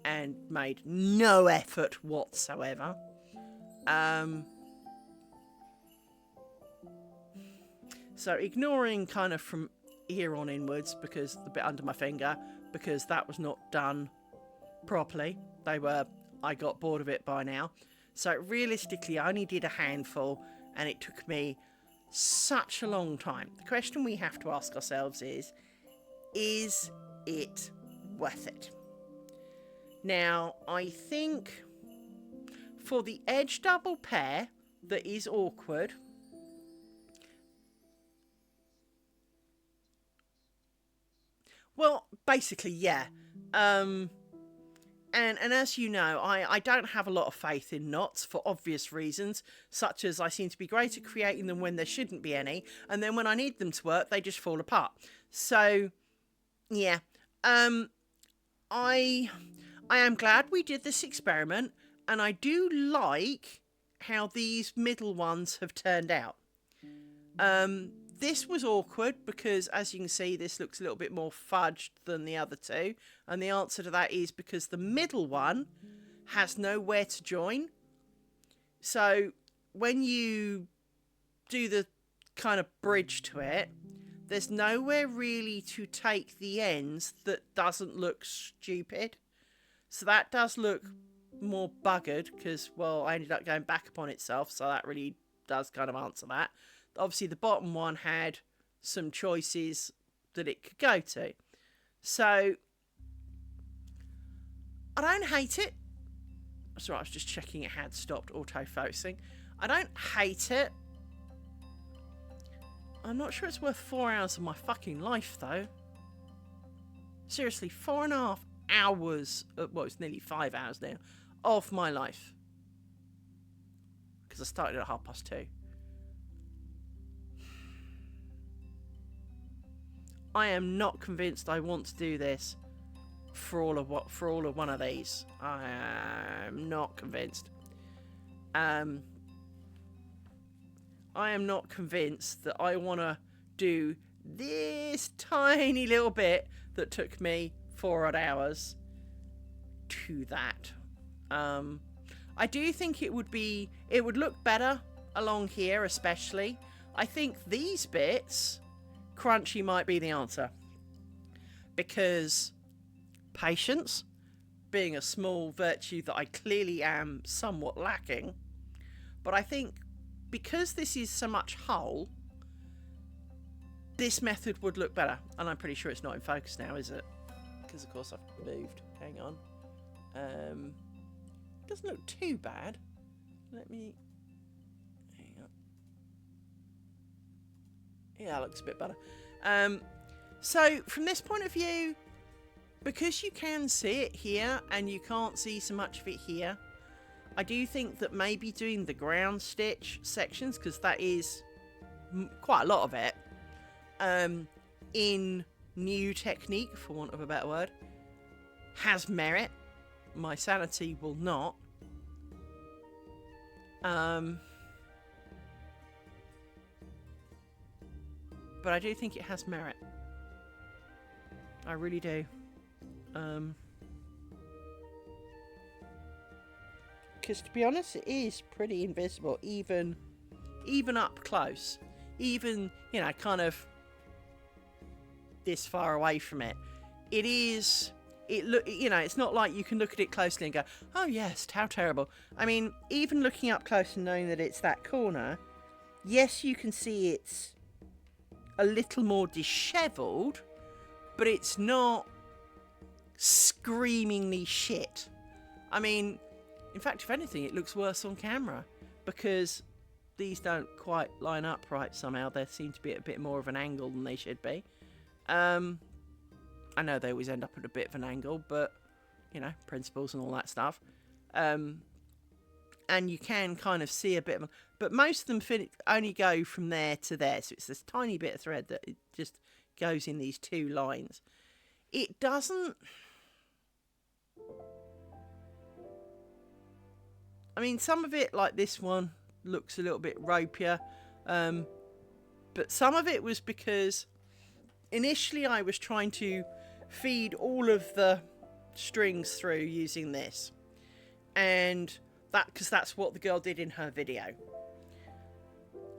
and made no effort whatsoever. So ignoring kind of from here on inwards, because the bit under my finger, because that was not done properly. I got bored of it by now. So realistically, I only did a handful, and it took me such a long time. The question we have to ask ourselves is it worth it? Now, I think for the edge double pair that is awkward, well, basically, yeah. And as you know, I don't have a lot of faith in knots for obvious reasons, such as I seem to be great at creating them when there shouldn't be any, and then when I need them to work, they just fall apart. So, yeah. I am glad we did this experiment, and I do like how these middle ones have turned out. This was awkward because, as you can see, this looks a little bit more fudged than the other two. And the answer to that is because the middle one has nowhere to join. So when you do the kind of bridge to it, there's nowhere really to take the ends that doesn't look stupid. So that does look more buggered because, well, I ended up going back upon itself. So that really does kind of answer that. Obviously, the bottom one had some choices that it could go to. So, I don't hate it. Sorry, I was just checking it had stopped auto-focusing. I don't hate it. I'm not sure it's worth 4 hours of my fucking life, though. Seriously, 4.5 hours, well, it's nearly 5 hours now, of my life. Because I started at 2:30. I am not convinced I want to do this for all of one of these. I am not convinced. I am not convinced that I want to do this tiny little bit that took me 4 odd hours to that. I do think it would look better along here, especially. I think these bits, crunchy might be the answer, because patience being a small virtue that I clearly am somewhat lacking, but I think because this is so much whole, this method would look better. And I'm pretty sure it's not in focus now, is it? Because of course I've moved. Hang on. Doesn't look too bad. Let me... Hang on. Yeah, it looks a bit better. So, from this point of view, because you can see it here and you can't see so much of it here, I do think that maybe doing the ground stitch sections, because that is quite a lot of it, in new technique, for want of a better word, has merit. My sanity will not. But I do think it has merit. I really do. Because to be honest, it is pretty invisible, even up close. Even, you know, kind of this far away from it. It is... you know, it's not like you can look at it closely and go, oh yes, how terrible. I mean, even looking up close and knowing that it's that corner, yes, you can see it's a little more dishevelled, but it's not screamingly shit. I mean, in fact, if anything, it looks worse on camera because these don't quite line up right somehow. They seem to be at a bit more of an angle than they should be. I know they always end up at a bit of an angle, but, you know, principles and all that stuff. And you can kind of see a bit of... But most of them only go from there to there. So it's this tiny bit of thread that it just goes in these two lines. It doesn't... I mean, some of it, like this one, looks a little bit ropier. But some of it was because initially I was trying to feed all of the strings through using this. And because that's what the girl did in her video.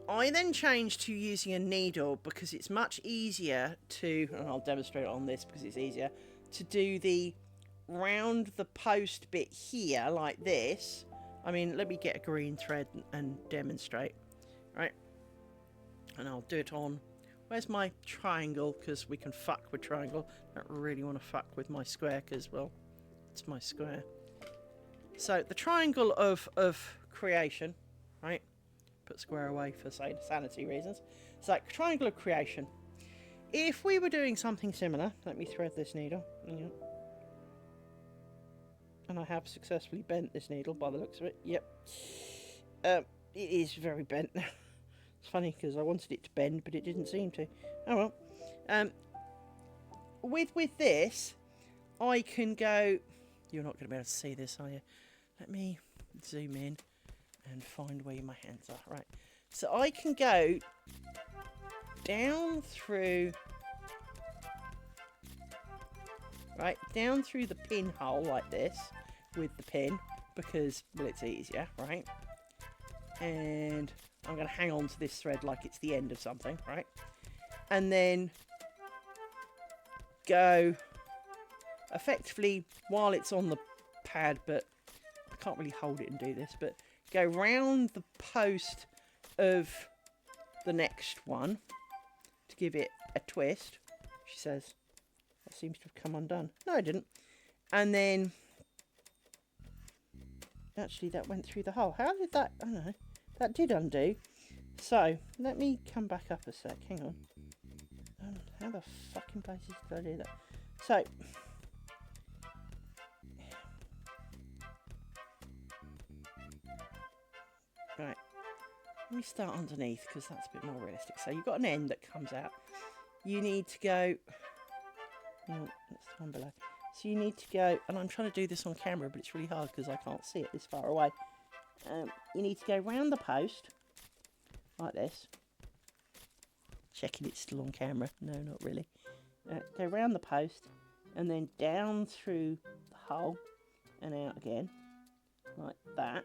I then changed to using a needle because it's much easier to, and I'll demonstrate on this because it's easier, to do the round the post bit here like this. I mean, let me get a green thread and demonstrate. Right. And I'll do it on, where's my triangle? Because we can fuck with triangle. I don't really want to fuck with my square because, well, it's my square. So the triangle of creation, right? Put square away for, say, sanity reasons. It's like triangle of creation. If we were doing something similar, let me thread this needle. And I have successfully bent this needle by the looks of it. Yep. It is very bent. It's funny because I wanted it to bend, but it didn't seem to. Oh well. With this, I can go... You're not going to be able to see this, are you? Let me zoom in and find where my hands are. Right. So I can go down through... Right, down through the pinhole like this with the pin because, well, it's easier, right? And I'm going to hang on to this thread like it's the end of something, right? And then go effectively while it's on the pad, but I can't really hold it and do this, but go round the post of the next one to give it a twist. She says, that seems to have come undone. No, it didn't. And then, actually, that went through the hole. How did that, I don't know, that did undo. So, let me come back up a sec. Hang on. How the fucking places did I do that? So, right. Let me start underneath because that's a bit more realistic. So, you've got an end that comes out. You need to go... No, that's the one below. So you need to go, and I'm trying to do this on camera, but it's really hard because I can't see it this far away. You need to go round the post, like this. Checking it's still on camera. No, not really. Go round the post, and then down through the hole, and out again, like that.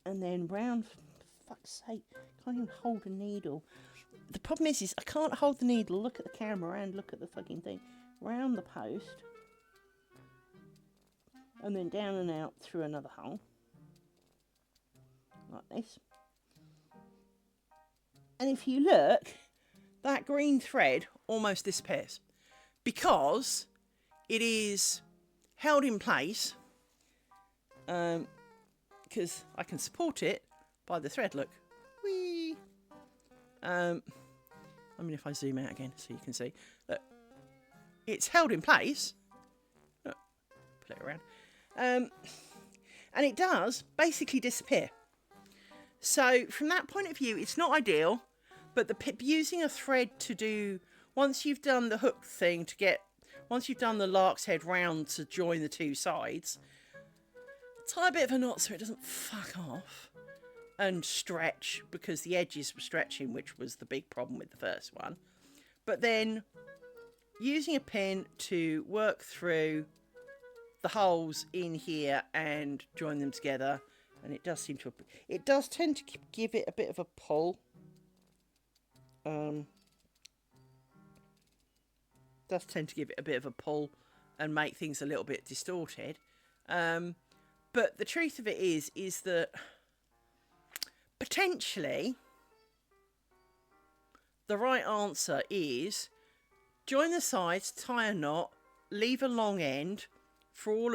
And then round, for fuck's sake, can't even hold a needle. The problem is I can't hold the needle, look at the camera and look at the fucking thing. Round the post. And then down and out through another hole. Like this. And if you look, that green thread almost disappears. Because it is held in place because I can support it by the thread. Look, whee. I mean, if I zoom out again so you can see, look, it's held in place. Look, put it around, and it does basically disappear. So from that point of view, it's not ideal, but using a thread to do, once you've done the hook thing once you've done the lark's head round to join the two sides, tie a bit of a knot so it doesn't fuck off and stretch, because the edges were stretching, which was the big problem with the first one. But then using a pin to work through the holes in here and join them together, and it does tend to give it a bit of a pull. Does tend to give it a bit of a pull and make things a little bit distorted. But the truth of it is that potentially the right answer is join the sides, tie a knot, leave a long end for all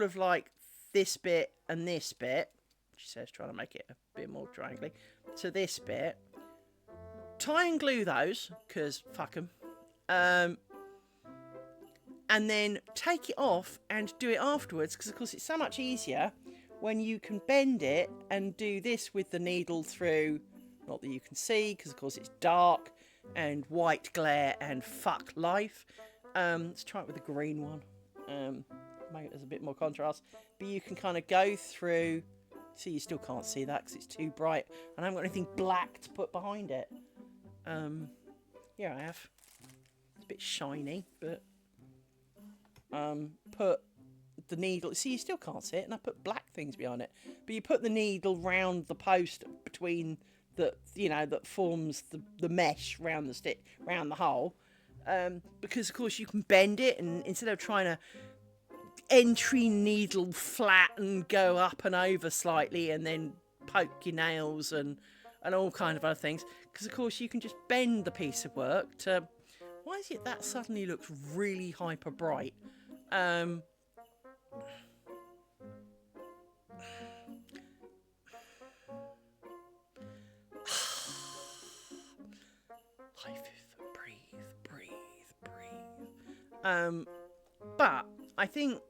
of like this bit and this bit. She says, trying to make it a bit more triangly. To this bit, tie and glue those, because fuck them. And then take it off and do it afterwards, because of course it's so much easier when you can bend it and do this with the needle through, not that you can see because of course it's dark and white glare and fuck life. Let's try it with the green one, make it as a bit more contrast, but you can kind of go through. See, you still can't see that because it's too bright and I haven't got anything black to put behind it. Here I have, it's a bit shiny, but put the needle, see, you still can't see it, and I put black things behind it, but you put the needle round the post between the, you know, that forms the mesh round the stick, round the hole, because of course you can bend it, and instead of trying to entry needle flat and go up and over slightly and then poke your nails and all kind of other things, because of course you can just bend the piece of work to, why is it that suddenly looks really hyper bright? Life is breathe. But I think,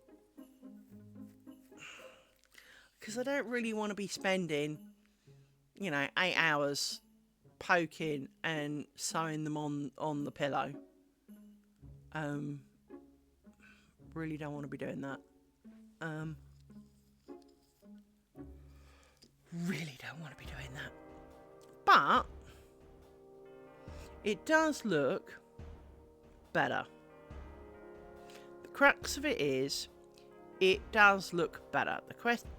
because I don't really want to be spending, 8 hours poking and sewing them on the pillow. Really don't want to be doing that. Really don't want to be doing that. But it does look better. The crux of it is, it does look better.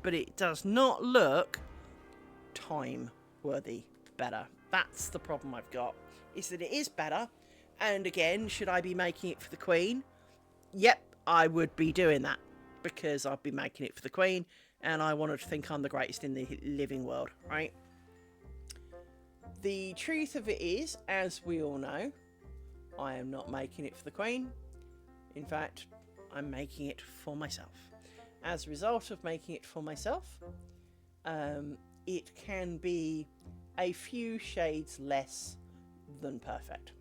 But it does not look time-worthy better. That's the problem I've got, is that it is better. And again, should I be making it for the Queen? Yep, I would be doing that, because I'd be making it for the Queen, and I wanted to think I'm the greatest in the living world, right? The truth of it is, as we all know, I am not making it for the Queen. In fact, I'm making it for myself. As a result of making it for myself, it can be a few shades less than perfect.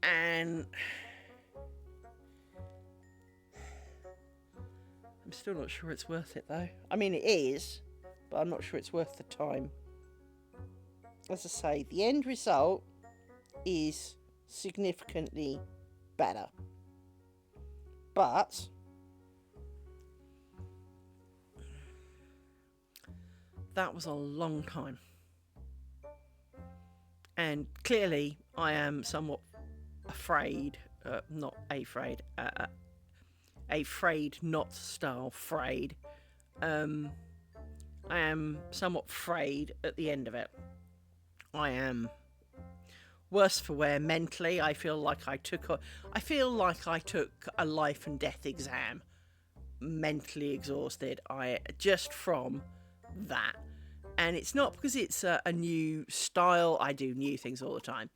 And I'm still not sure it's worth it, though. I mean, it is, but I'm not sure it's worth the time. As I say, the end result is significantly better. But that was a long time. And clearly, I am somewhat afraid, not afraid, afraid, not style frayed. I am somewhat frayed at the end of it. I am worse for wear mentally. I feel like I took a life and death exam, mentally exhausted. Just from that. And it's not because it's a new style. I do new things all the time.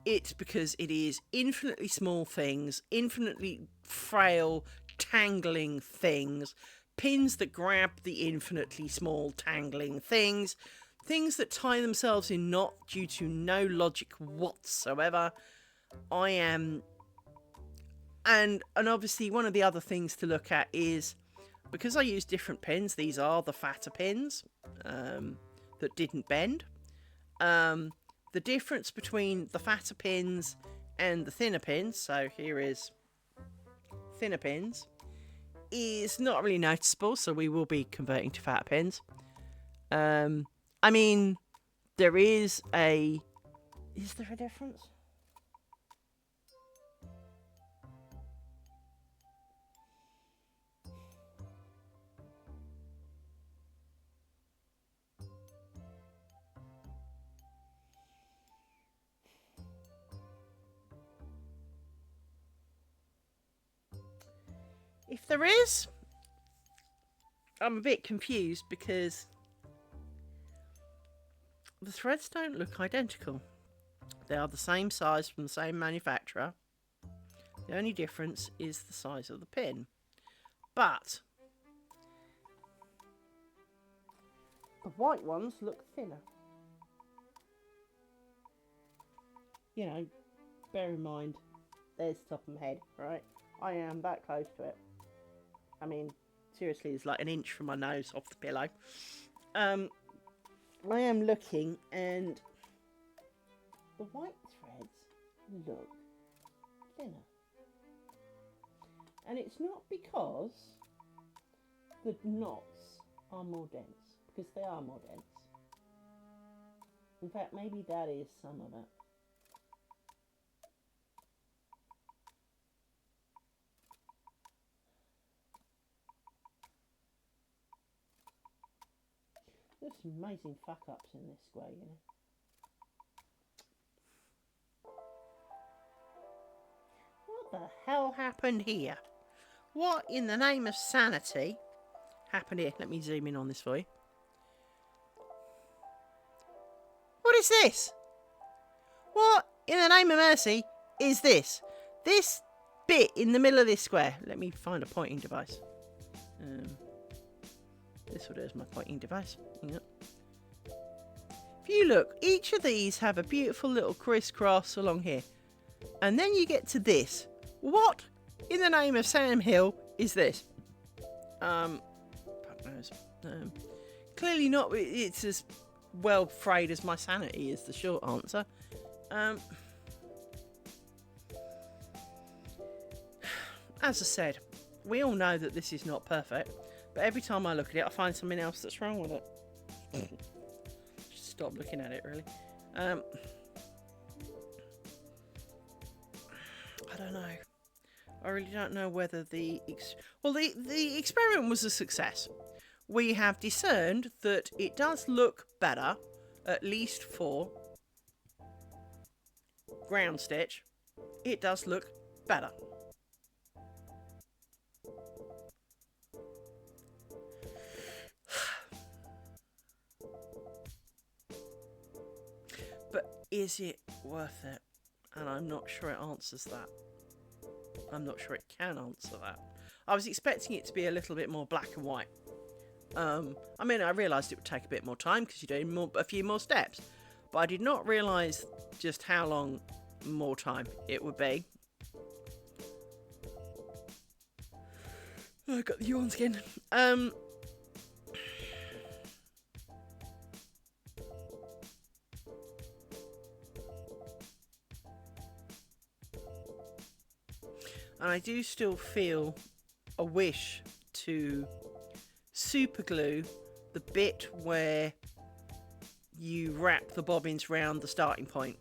it's because it is infinitely small things, infinitely frail, tangling things, pins that grab the infinitely small, tangling things, things that tie themselves in knot due to no logic whatsoever. And obviously one of the other things to look at is, because I use different pins, these are the fatter pins that didn't bend. The difference between the fatter pins and the thinner pins, so here is thinner pins, is not really noticeable, so we will be converting to fatter pins. I mean, there is a... Is there a difference? If there is, I'm a bit confused because the threads don't look identical. They are the same size from the same manufacturer. The only difference is the size of the pin. But the white ones look thinner. You know, bear in mind, there's the top of my head, right? I am that close to it. I mean, seriously, it's like an inch from my nose off the pillow. I am looking, and the white threads look thinner. And it's not because the knots are more dense, because they are more dense. In fact, maybe that is some of it. There's some amazing fuck-ups in this square, you know. What the hell happened here? What in the name of sanity happened here? Let me zoom in on this for you. What is this? What in the name of mercy is this? This bit in the middle of this square. Let me find a pointing device. This will do as my pointing device. Yep. If you look, each of these have a beautiful little crisscross along here. And then you get to this. What in the name of Sam Hill is this? Fuck knows. Clearly not. It's as well frayed as my sanity is the short answer. As I said, we all know that this is not perfect. But every time I look at it, I find something else that's wrong with it. Just stop looking at it, really. I don't know. I really don't know whether the experiment was a success. We have discerned that it does look better, at least for ground stitch. It does look better. Is it worth it? And I'm not sure it answers that. I'm not sure it can answer that. I was expecting it to be a little bit more black and white. I mean, I realised it would take a bit more time because you're doing a few more steps. But I did not realise just how long more time it would be. Oh, I got the yawns again. And I do still feel a wish to super glue the bit where you wrap the bobbins round the starting point.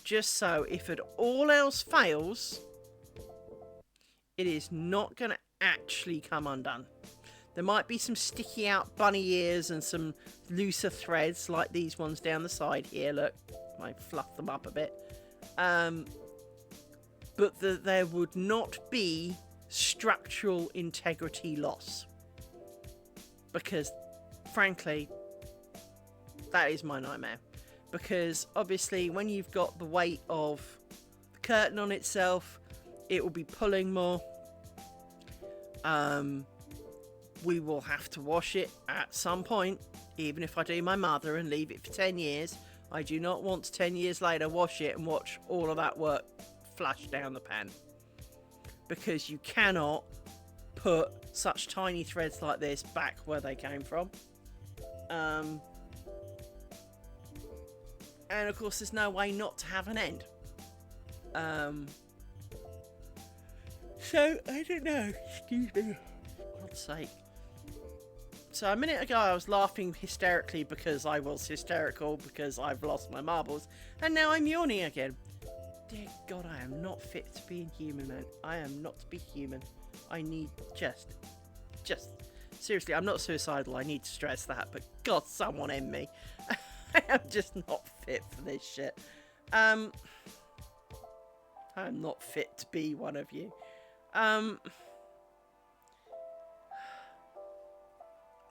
Just so if it all else fails, it is not going to actually come undone. There might be some sticky out bunny ears and some looser threads like these ones down the side here. Look, I fluff them up a bit. But there would not be structural integrity loss. Because, frankly, that is my nightmare. because obviously when you've got the weight of the curtain on itself, it will be pulling more. We will have to wash it at some point, even if I do my mother and leave it for 10 years. I do not want to 10 years later wash it and watch all of that work flush down the pan, because you cannot put such tiny threads like this back where they came from. And of course there's no way not to have an end. So I don't know, excuse me, for God's sake. So a minute ago I was laughing hysterically because I was hysterical because I've lost my marbles, and now I'm yawning again. Dear God, I am not fit to be a human, man. I am not to be human. I need just seriously, I'm not suicidal, I need to stress that, but God, someone in me. I am just not fit for this shit. I'm not fit to be one of you.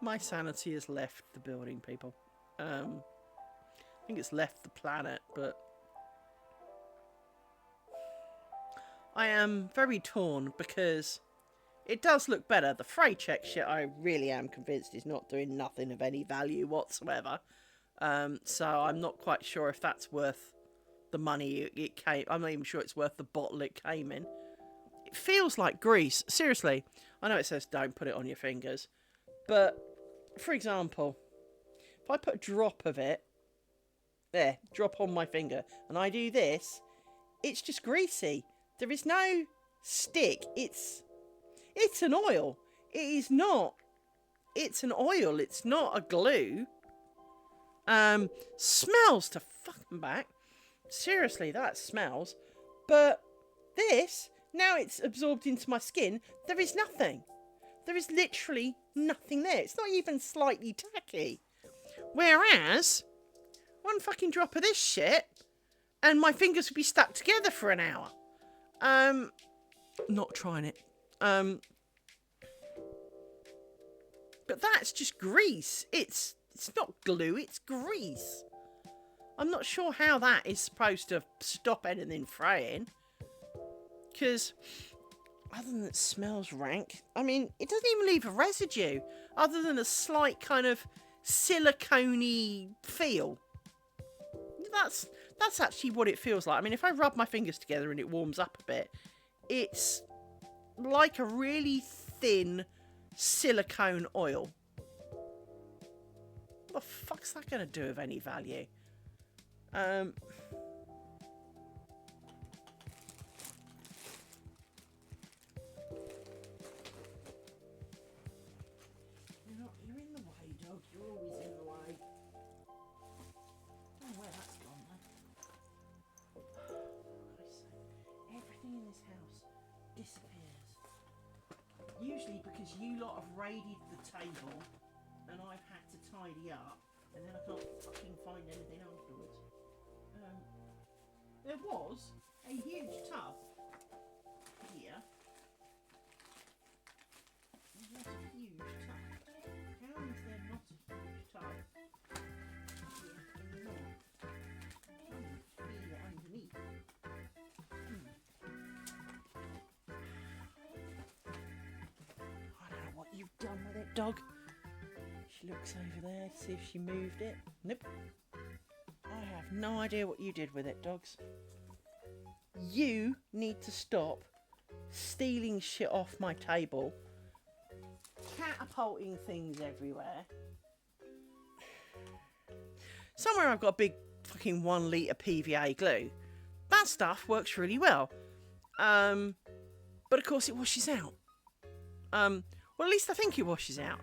My sanity has left the building, people. I think it's left the planet, but I am very torn because it does look better. The freight check shit, I really am convinced is not doing nothing of any value whatsoever. So I'm not quite sure if that's worth the money it came. I'm not even sure it's worth the bottle it came in. It feels like grease. Seriously, I know it says don't put it on your fingers, but for example, if I put a drop of it, there, drop on my finger, and I do this, it's just greasy. There is no stick. It's an oil. It is not. It's an oil. It's not a glue. Smells to fucking back. Seriously, that smells. But this, now it's absorbed into my skin, there is nothing. There is literally nothing there. It's not even slightly tacky. Whereas, one fucking drop of this shit, and my fingers would be stuck together for an hour. Not trying it. But that's just grease. It's not glue, it's grease. I'm not sure how that is supposed to stop anything fraying. Because, other than it smells rank, I mean, it doesn't even leave a residue, other than a slight kind of silicone-y feel. That's actually what it feels like. I mean, if I rub my fingers together and it warms up a bit, it's like a really thin silicone oil. What the fuck's that going to do of any value? You're in the way, dog. You're always in the way. Oh, where that's gone, man. Everything in this house disappears. Usually because you lot have raided the table and I've had to tidy up, and then I can't fucking find anything afterwards. There was a huge tub here. There was a huge tub. How is there not a huge tub here anymore? Feel it underneath. I don't know what you've done with it, dog. She looks over there to see if she moved it. Nope. I have no idea what you did with it, dogs. You need to stop stealing shit off my table, catapulting things everywhere. Somewhere I've got a big fucking 1 litre PVA glue. That stuff works really well. But of course it washes out. Well, at least I think it washes out.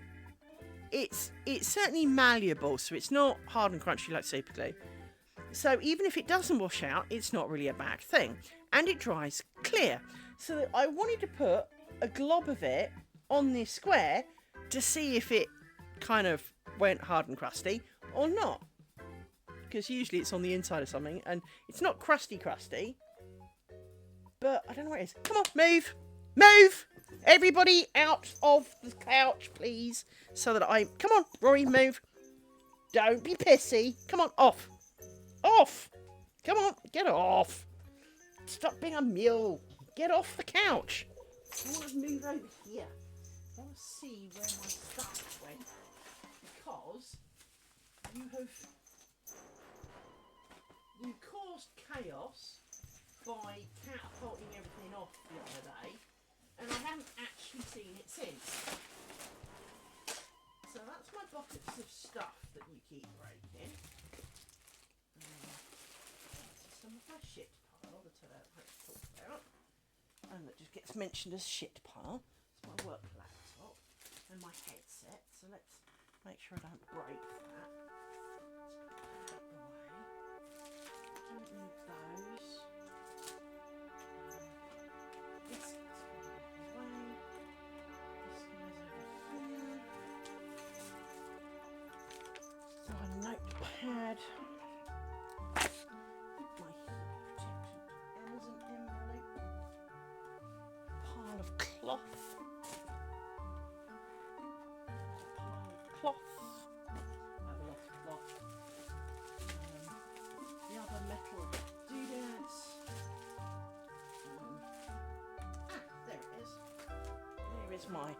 It's certainly malleable, so it's not hard and crunchy like super glue. So even if it doesn't wash out, it's not really a bad thing. And it dries clear. So I wanted to put a glob of it on this square to see if it kind of went hard and crusty or not. Because usually it's on the inside of something, and it's not crusty, but I don't know where it is. Come on, move! Move! Everybody out of the couch, please. So that come on, Rory, move. Don't be pissy. Come on, off. off! Come on, get off! Stop being a mule! Get off the couch! I want to move over here. I want to see where my stuff went. Because you caused chaos by catapulting everything off the other day, and I haven't actually seen it since. So that's my buckets of stuff that you keep breaking. Some of my shit pile that I don't have to talk about, and that just gets mentioned as shit pile. It's my work laptop and my headset. So let's make sure I don't break that. Let's put that away. Don't need those. This goes away. This goes over here. So a notepad. My heat protection Amazon envelope. Pile of cloth. Cloth. I have a lot of cloth. The other metal doodads. There it is. There is my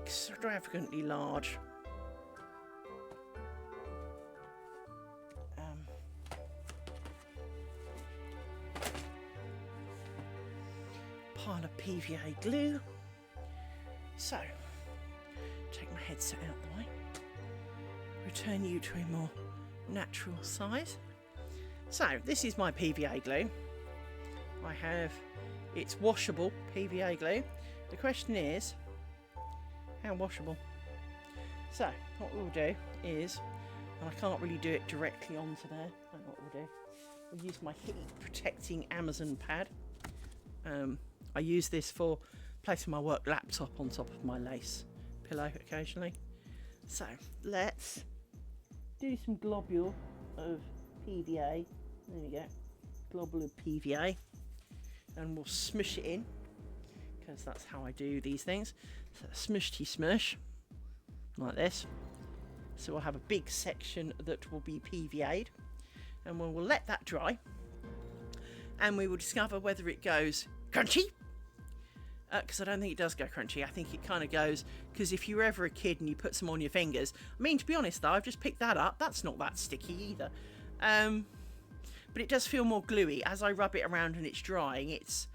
extravagantly large pile of PVA glue. So, take my headset out of the way, return you to a more natural size. So, this is my PVA glue. I have, it's washable PVA glue. The question is, how washable? So, what we'll do is, and I can't really do it directly onto there, I know what we'll do. We'll use my heat protecting Amazon pad. I use this for placing my work laptop on top of my lace pillow occasionally. So let's do some globule of PVA. There we go, globule of PVA, and we'll smush it in because that's how I do these things. So smushy smush like this. So we'll have a big section that will be PVA'd, and we'll let that dry, and we will discover whether it goes crunchy. Because I don't think it does go crunchy. I think it kind of goes, because if you were ever a kid and you put some on your fingers, I mean, to be honest though, I've just picked that up, that's not that sticky either. But it does feel more gluey. As I rub it around and it's drying, it's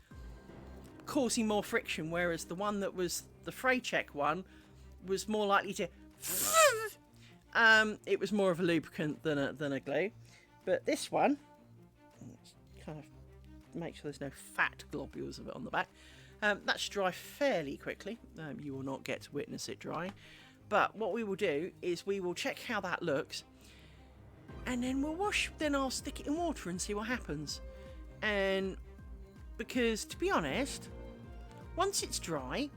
causing more friction, whereas the one that was the Fraycheck one was more likely to it was more of a lubricant than a glue. But this one, kind of make sure there's no fat globules of it on the back. That should dry fairly quickly. You will not get to witness it drying. But what we will do is we will check how that looks, and then we'll wash. Then I'll stick it in water and see what happens. And because, to be honest, once it's dry,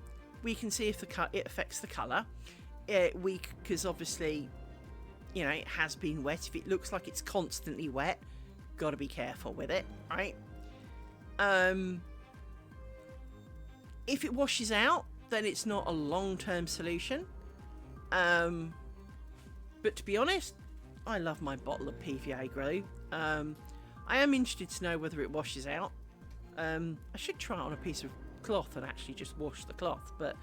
we can see if it affects the colour. Because obviously, you know, it has been wet. If it looks like it's constantly wet, got to be careful with it, right? If it washes out, then it's not a long-term solution. But to be honest, I love my bottle of PVA glue. I am interested to know whether it washes out. I should try it on a piece of cloth and actually just wash the cloth, but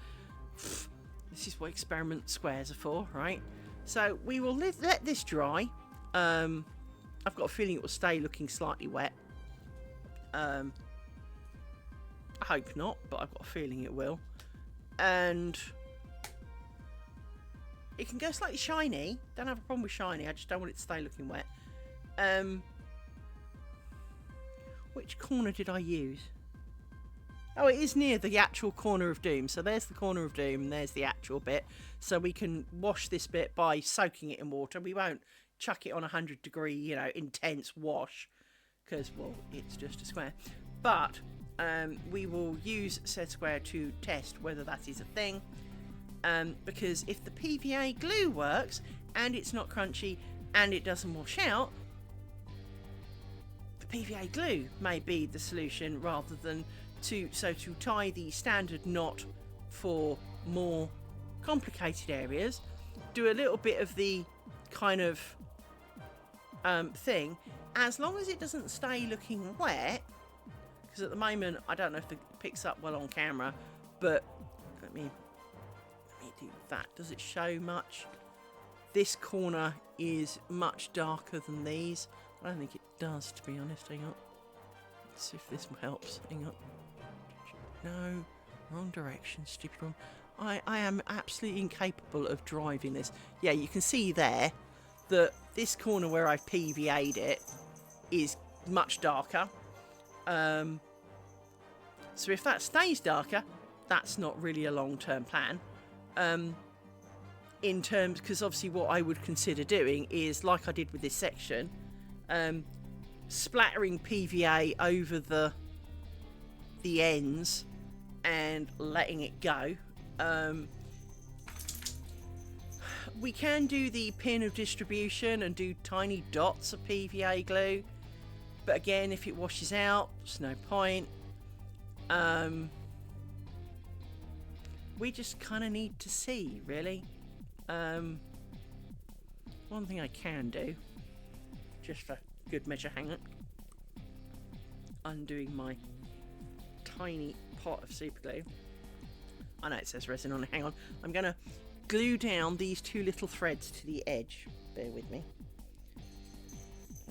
this is what experiment squares are for, right? So we will let this dry. I've got a feeling it will stay looking slightly wet. I hope not, but I've got a feeling it will. And it can go slightly shiny. Don't have a problem with shiny. I just don't want it to stay looking wet. Which corner did I use? Oh, it is near the actual corner of doom. So there's the corner of doom and there's the actual bit. So we can wash this bit by soaking it in water. We won't chuck it on 100-degree, you know, intense wash, because, well, it's just a square. But we will use said square to test whether that is a thing. Because if the PVA glue works and it's not crunchy and it doesn't wash out, the PVA glue may be the solution rather than to tie the standard knot for more complicated areas. Do a little bit of the kind of thing, as long as it doesn't stay looking wet, because at the moment I don't know if it picks up well on camera, but let me do that. Does it show much? This corner is much darker than these. I don't think it does, to be honest. Hang on. Let's see if this helps. Hang on. No, wrong direction, stupid one. I am absolutely incapable of driving this. Yeah, you can see there that this corner where I've PVA'd it is much darker. So if that stays darker, that's not really a long-term plan. In terms, because obviously what I would consider doing is, like I did with this section, splattering PVA over the ends and letting it go. We can do the pin of distribution and do tiny dots of PVA glue, but again, if it washes out, there's no point. We just kind of need to see, really. One thing I can do, just for good measure, hang on, undoing my tiny pot of super glue. I know it says resin on it, hang on. I'm going to glue down these two little threads to the edge. Bear with me.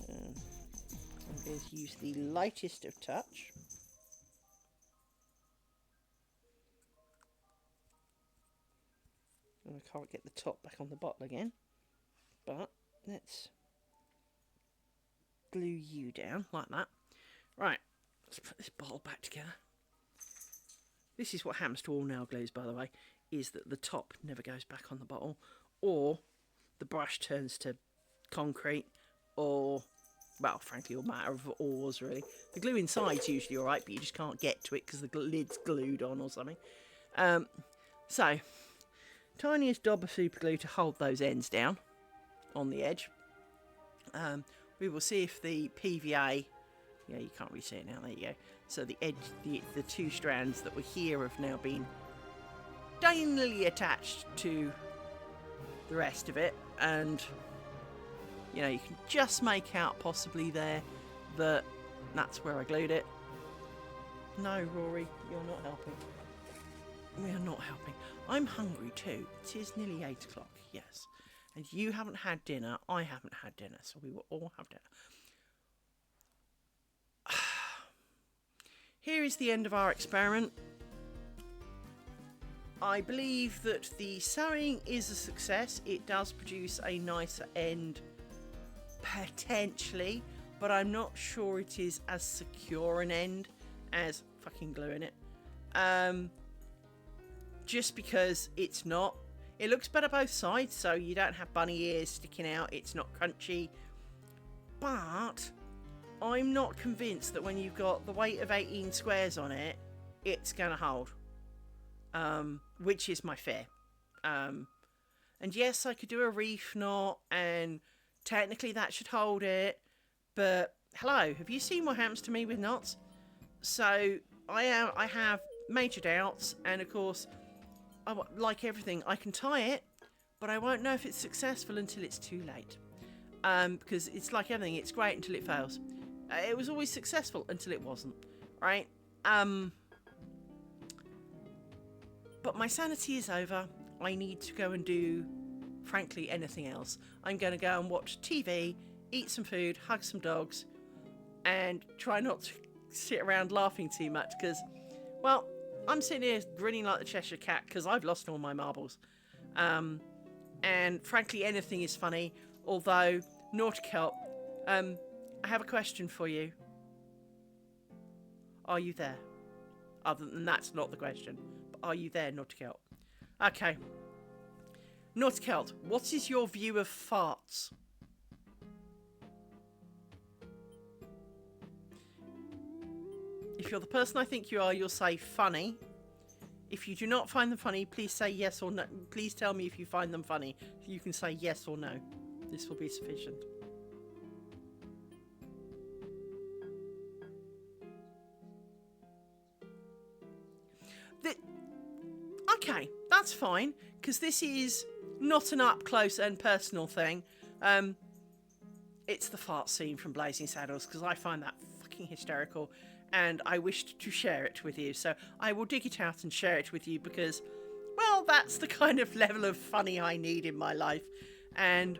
I'm going to use the lightest of touch. And I can't get the top back on the bottle again. But let's glue you down like that. Right, let's put this bottle back together. This is what happens to all nail glues, by the way, is that the top never goes back on the bottle, or the brush turns to concrete, or, well, frankly, all matter of ores, really. The glue inside's usually alright, but you just can't get to it because the lid's glued on or something. So, tiniest dab of super glue to hold those ends down on the edge. We will see if the PVA, yeah, you can't really see it now, there you go. So the edge, the two strands that were here have now been tinily attached to the rest of it, and you know, you can just make out possibly there that that's where I glued it. No, Rory, you're not helping. We are not helping. I'm hungry too. It is nearly 8 o'clock, yes. And you haven't had dinner, I haven't had dinner, so we will all have dinner. Here is the end of our experiment. I believe that the sewing is a success. It does produce a nicer end, potentially, but I'm not sure it is as secure an end as fucking gluing it. Just because it's not. It looks better both sides, so you don't have bunny ears sticking out. It's not crunchy. But I'm not convinced that when you've got the weight of 18 squares on it, it's going to hold. Which is my fear. And yes, I could do a reef knot, and technically that should hold it. But hello, have you seen what happens to me with knots? So I have major doubts, and of course, like everything, I can tie it, but I won't know if it's successful until it's too late. Because it's like everything, it's great until it fails. It was always successful until it wasn't, right? But my sanity is over. I need to go and do, frankly, anything else. I'm going to go and watch TV, eat some food, hug some dogs, and try not to sit around laughing too much because, well, I'm sitting here grinning like the Cheshire Cat because I've lost all my marbles. And frankly, anything is funny. Although, Naughty Kelp, I have a question for you. Are you there? Other than that's not the question. But are you there, Naughty Kelp? Okay. Naughty Kelp, what is your view of farts? If you're the person I think you are, you'll say funny. If you do not find them funny, please say yes or no. Please tell me if you find them funny. You can say yes or no. This will be sufficient. Okay, that's fine, because this is not an up-close and personal thing. it's the fart scene from Blazing Saddles, because I find that fucking hysterical, and I wished to share it with you. So I will dig it out and share it with you because, well, that's the kind of level of funny I need in my life. And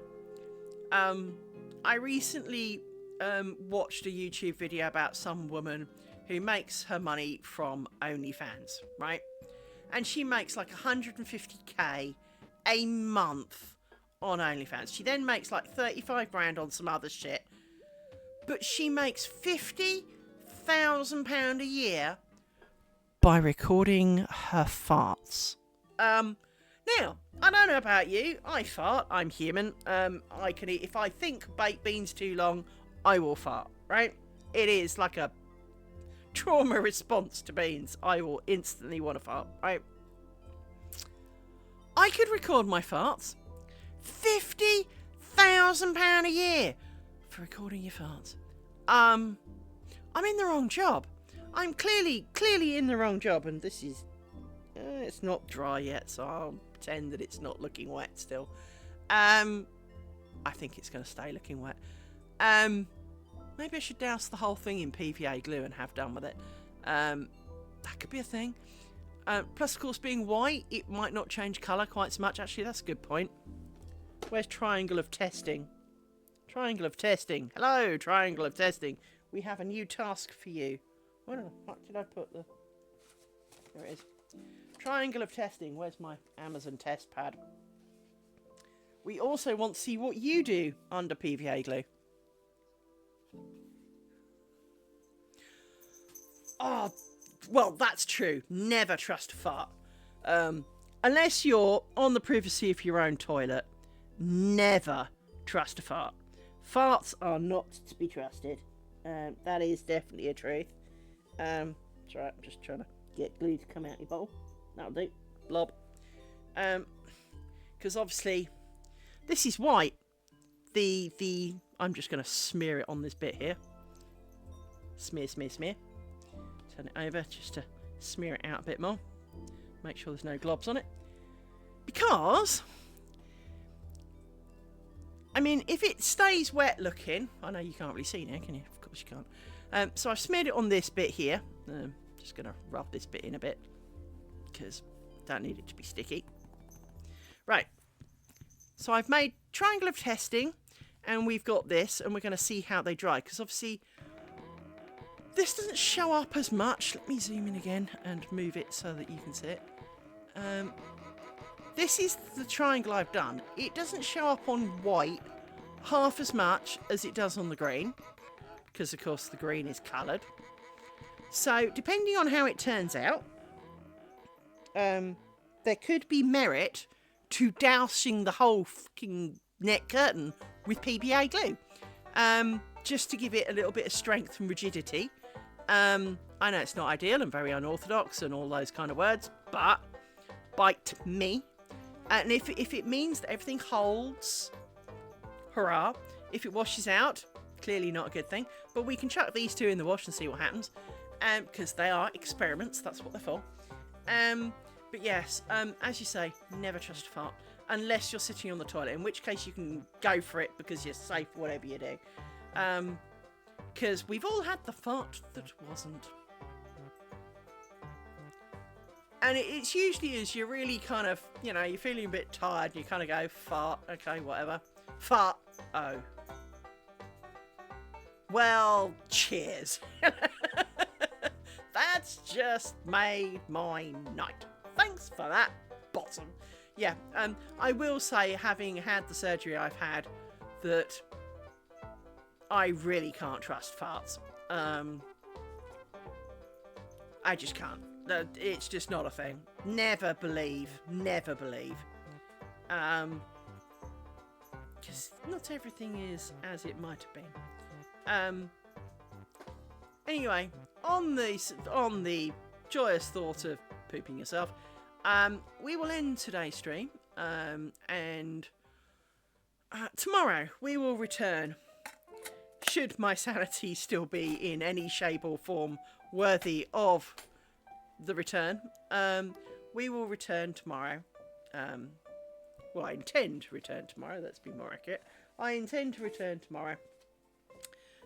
I recently watched a YouTube video about some woman who makes her money from OnlyFans, right? And she makes like 150k a month on OnlyFans. She then makes like 35 grand on some other shit. But she makes £50,000 a year by recording her farts. Now, I don't know about you. I fart. I'm human. I can eat. If I think baked beans too long, I will fart, right? It is like a trauma response to beans. I will instantly want to fart, right? I could record my farts. £50,000 a year for recording your farts. I'm in the wrong job. I'm clearly in the wrong job, and this is it's not dry yet, so I'll pretend that it's not looking wet still. I think it's going to stay looking wet. Maybe I should douse the whole thing in PVA glue and have done with it. That could be a thing. Plus, of course, being white, it might not change colour quite so much. Actually, that's a good point. Where's Triangle of Testing? Triangle of Testing. Hello, Triangle of Testing. We have a new task for you. Where the fuck did I put the... There it is. Triangle of Testing. Where's my Amazon test pad? We also want to see what you do under PVA glue. Oh, well, that's true. Never trust a fart. Unless you're on the privacy of your own toilet, never trust a fart. Farts are not to be trusted. That is definitely a truth. Sorry, I'm just trying to get glue to come out your bowl. That'll do. Blob. Because obviously, this is white. I'm just going to smear it on this bit here. Smear, smear, smear. Turn it over just to smear it out a bit more. Make sure there's no globs on it. Because, I mean, if it stays wet looking, I know you can't really see now, can you? Of course you can't. So I've smeared it on this bit here. Just going to rub this bit in a bit because I don't need it to be sticky. Right. So I've made Triangle of Testing, and we've got this, and we're going to see how they dry, because obviously this doesn't show up as much. Let me zoom in again and move it so that you can see it. This is the triangle I've done. It doesn't show up on white half as much as it does on the green, because of course the green is coloured. So depending on how it turns out, there could be merit to dousing the whole fucking net curtain with PVA glue, just to give it a little bit of strength and rigidity. I know it's not ideal and very unorthodox and all those kind of words, but bite me. And if it means that everything holds, hurrah. If it washes out, clearly not a good thing. But we can chuck these two in the wash and see what happens, because they are experiments. That's what they're for. But yes, as you say, never trust a fart unless you're sitting on the toilet, in which case you can go for it because you're safe, whatever you do. Because we've all had the fart that wasn't. And it's usually as you're really kind of, you're feeling a bit tired and you kind of go, fart, okay, whatever. Fart, oh. Well, cheers. That's just made my night. Thanks for that, bottom. Yeah, I will say, having had the surgery I've had, that I really can't trust farts. I just can't. It's just not a thing. Never believe. Because not everything is as it might have been. Anyway, on the joyous thought of pooping yourself, we will end today's stream, and tomorrow we will return, should my sanity still be in any shape or form worthy of the return. We will return tomorrow. Well, I intend to return tomorrow, let's be more accurate. I intend to return tomorrow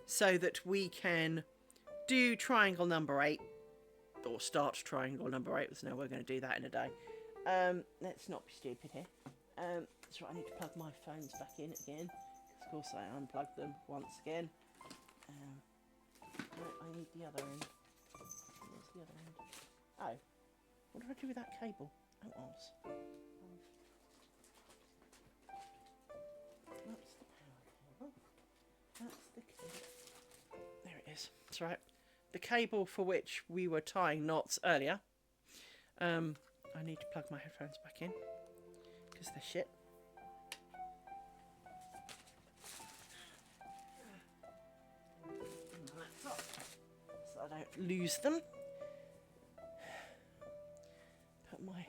so that we can do triangle number 8, or start triangle number 8. There's no way we're going to do that in a day. Let's not be stupid here. That's right, I need to plug my phones back in again. Of course I unplugged them once again. Right, I need the other end. Where's the other end? Oh, what did I do with that cable? Oh, it was. That's the power cable. That's the cable. There it is. That's right. The cable for which we were tying knots earlier. I need to plug my headphones back in because they're shit. My laptop, so I don't lose them. Put my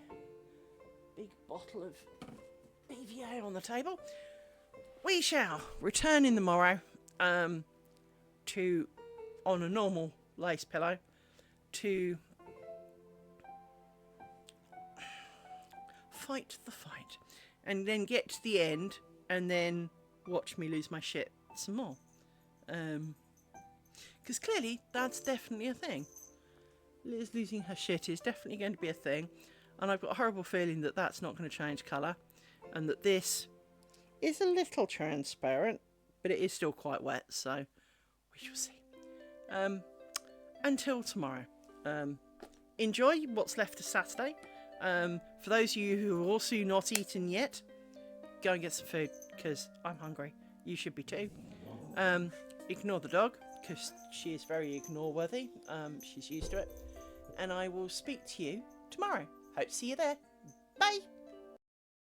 big bottle of BVA on the table. We shall return in the morrow to on a normal lace pillow to fight the fight and then get to the end and then watch me lose my shit some more, because clearly that's definitely a thing. Liz losing her shit is definitely going to be a thing, and I've got a horrible feeling that that's not going to change colour, and that this is a little transparent, but it is still quite wet, so we shall see. Until tomorrow, enjoy what's left of Saturday. For those of you who are also not eaten yet, go and get some food, because I'm hungry. You should be too. Ignore the dog, because she is very ignore-worthy. She's used to it. And I will speak to you tomorrow. Hope to see you there. Bye!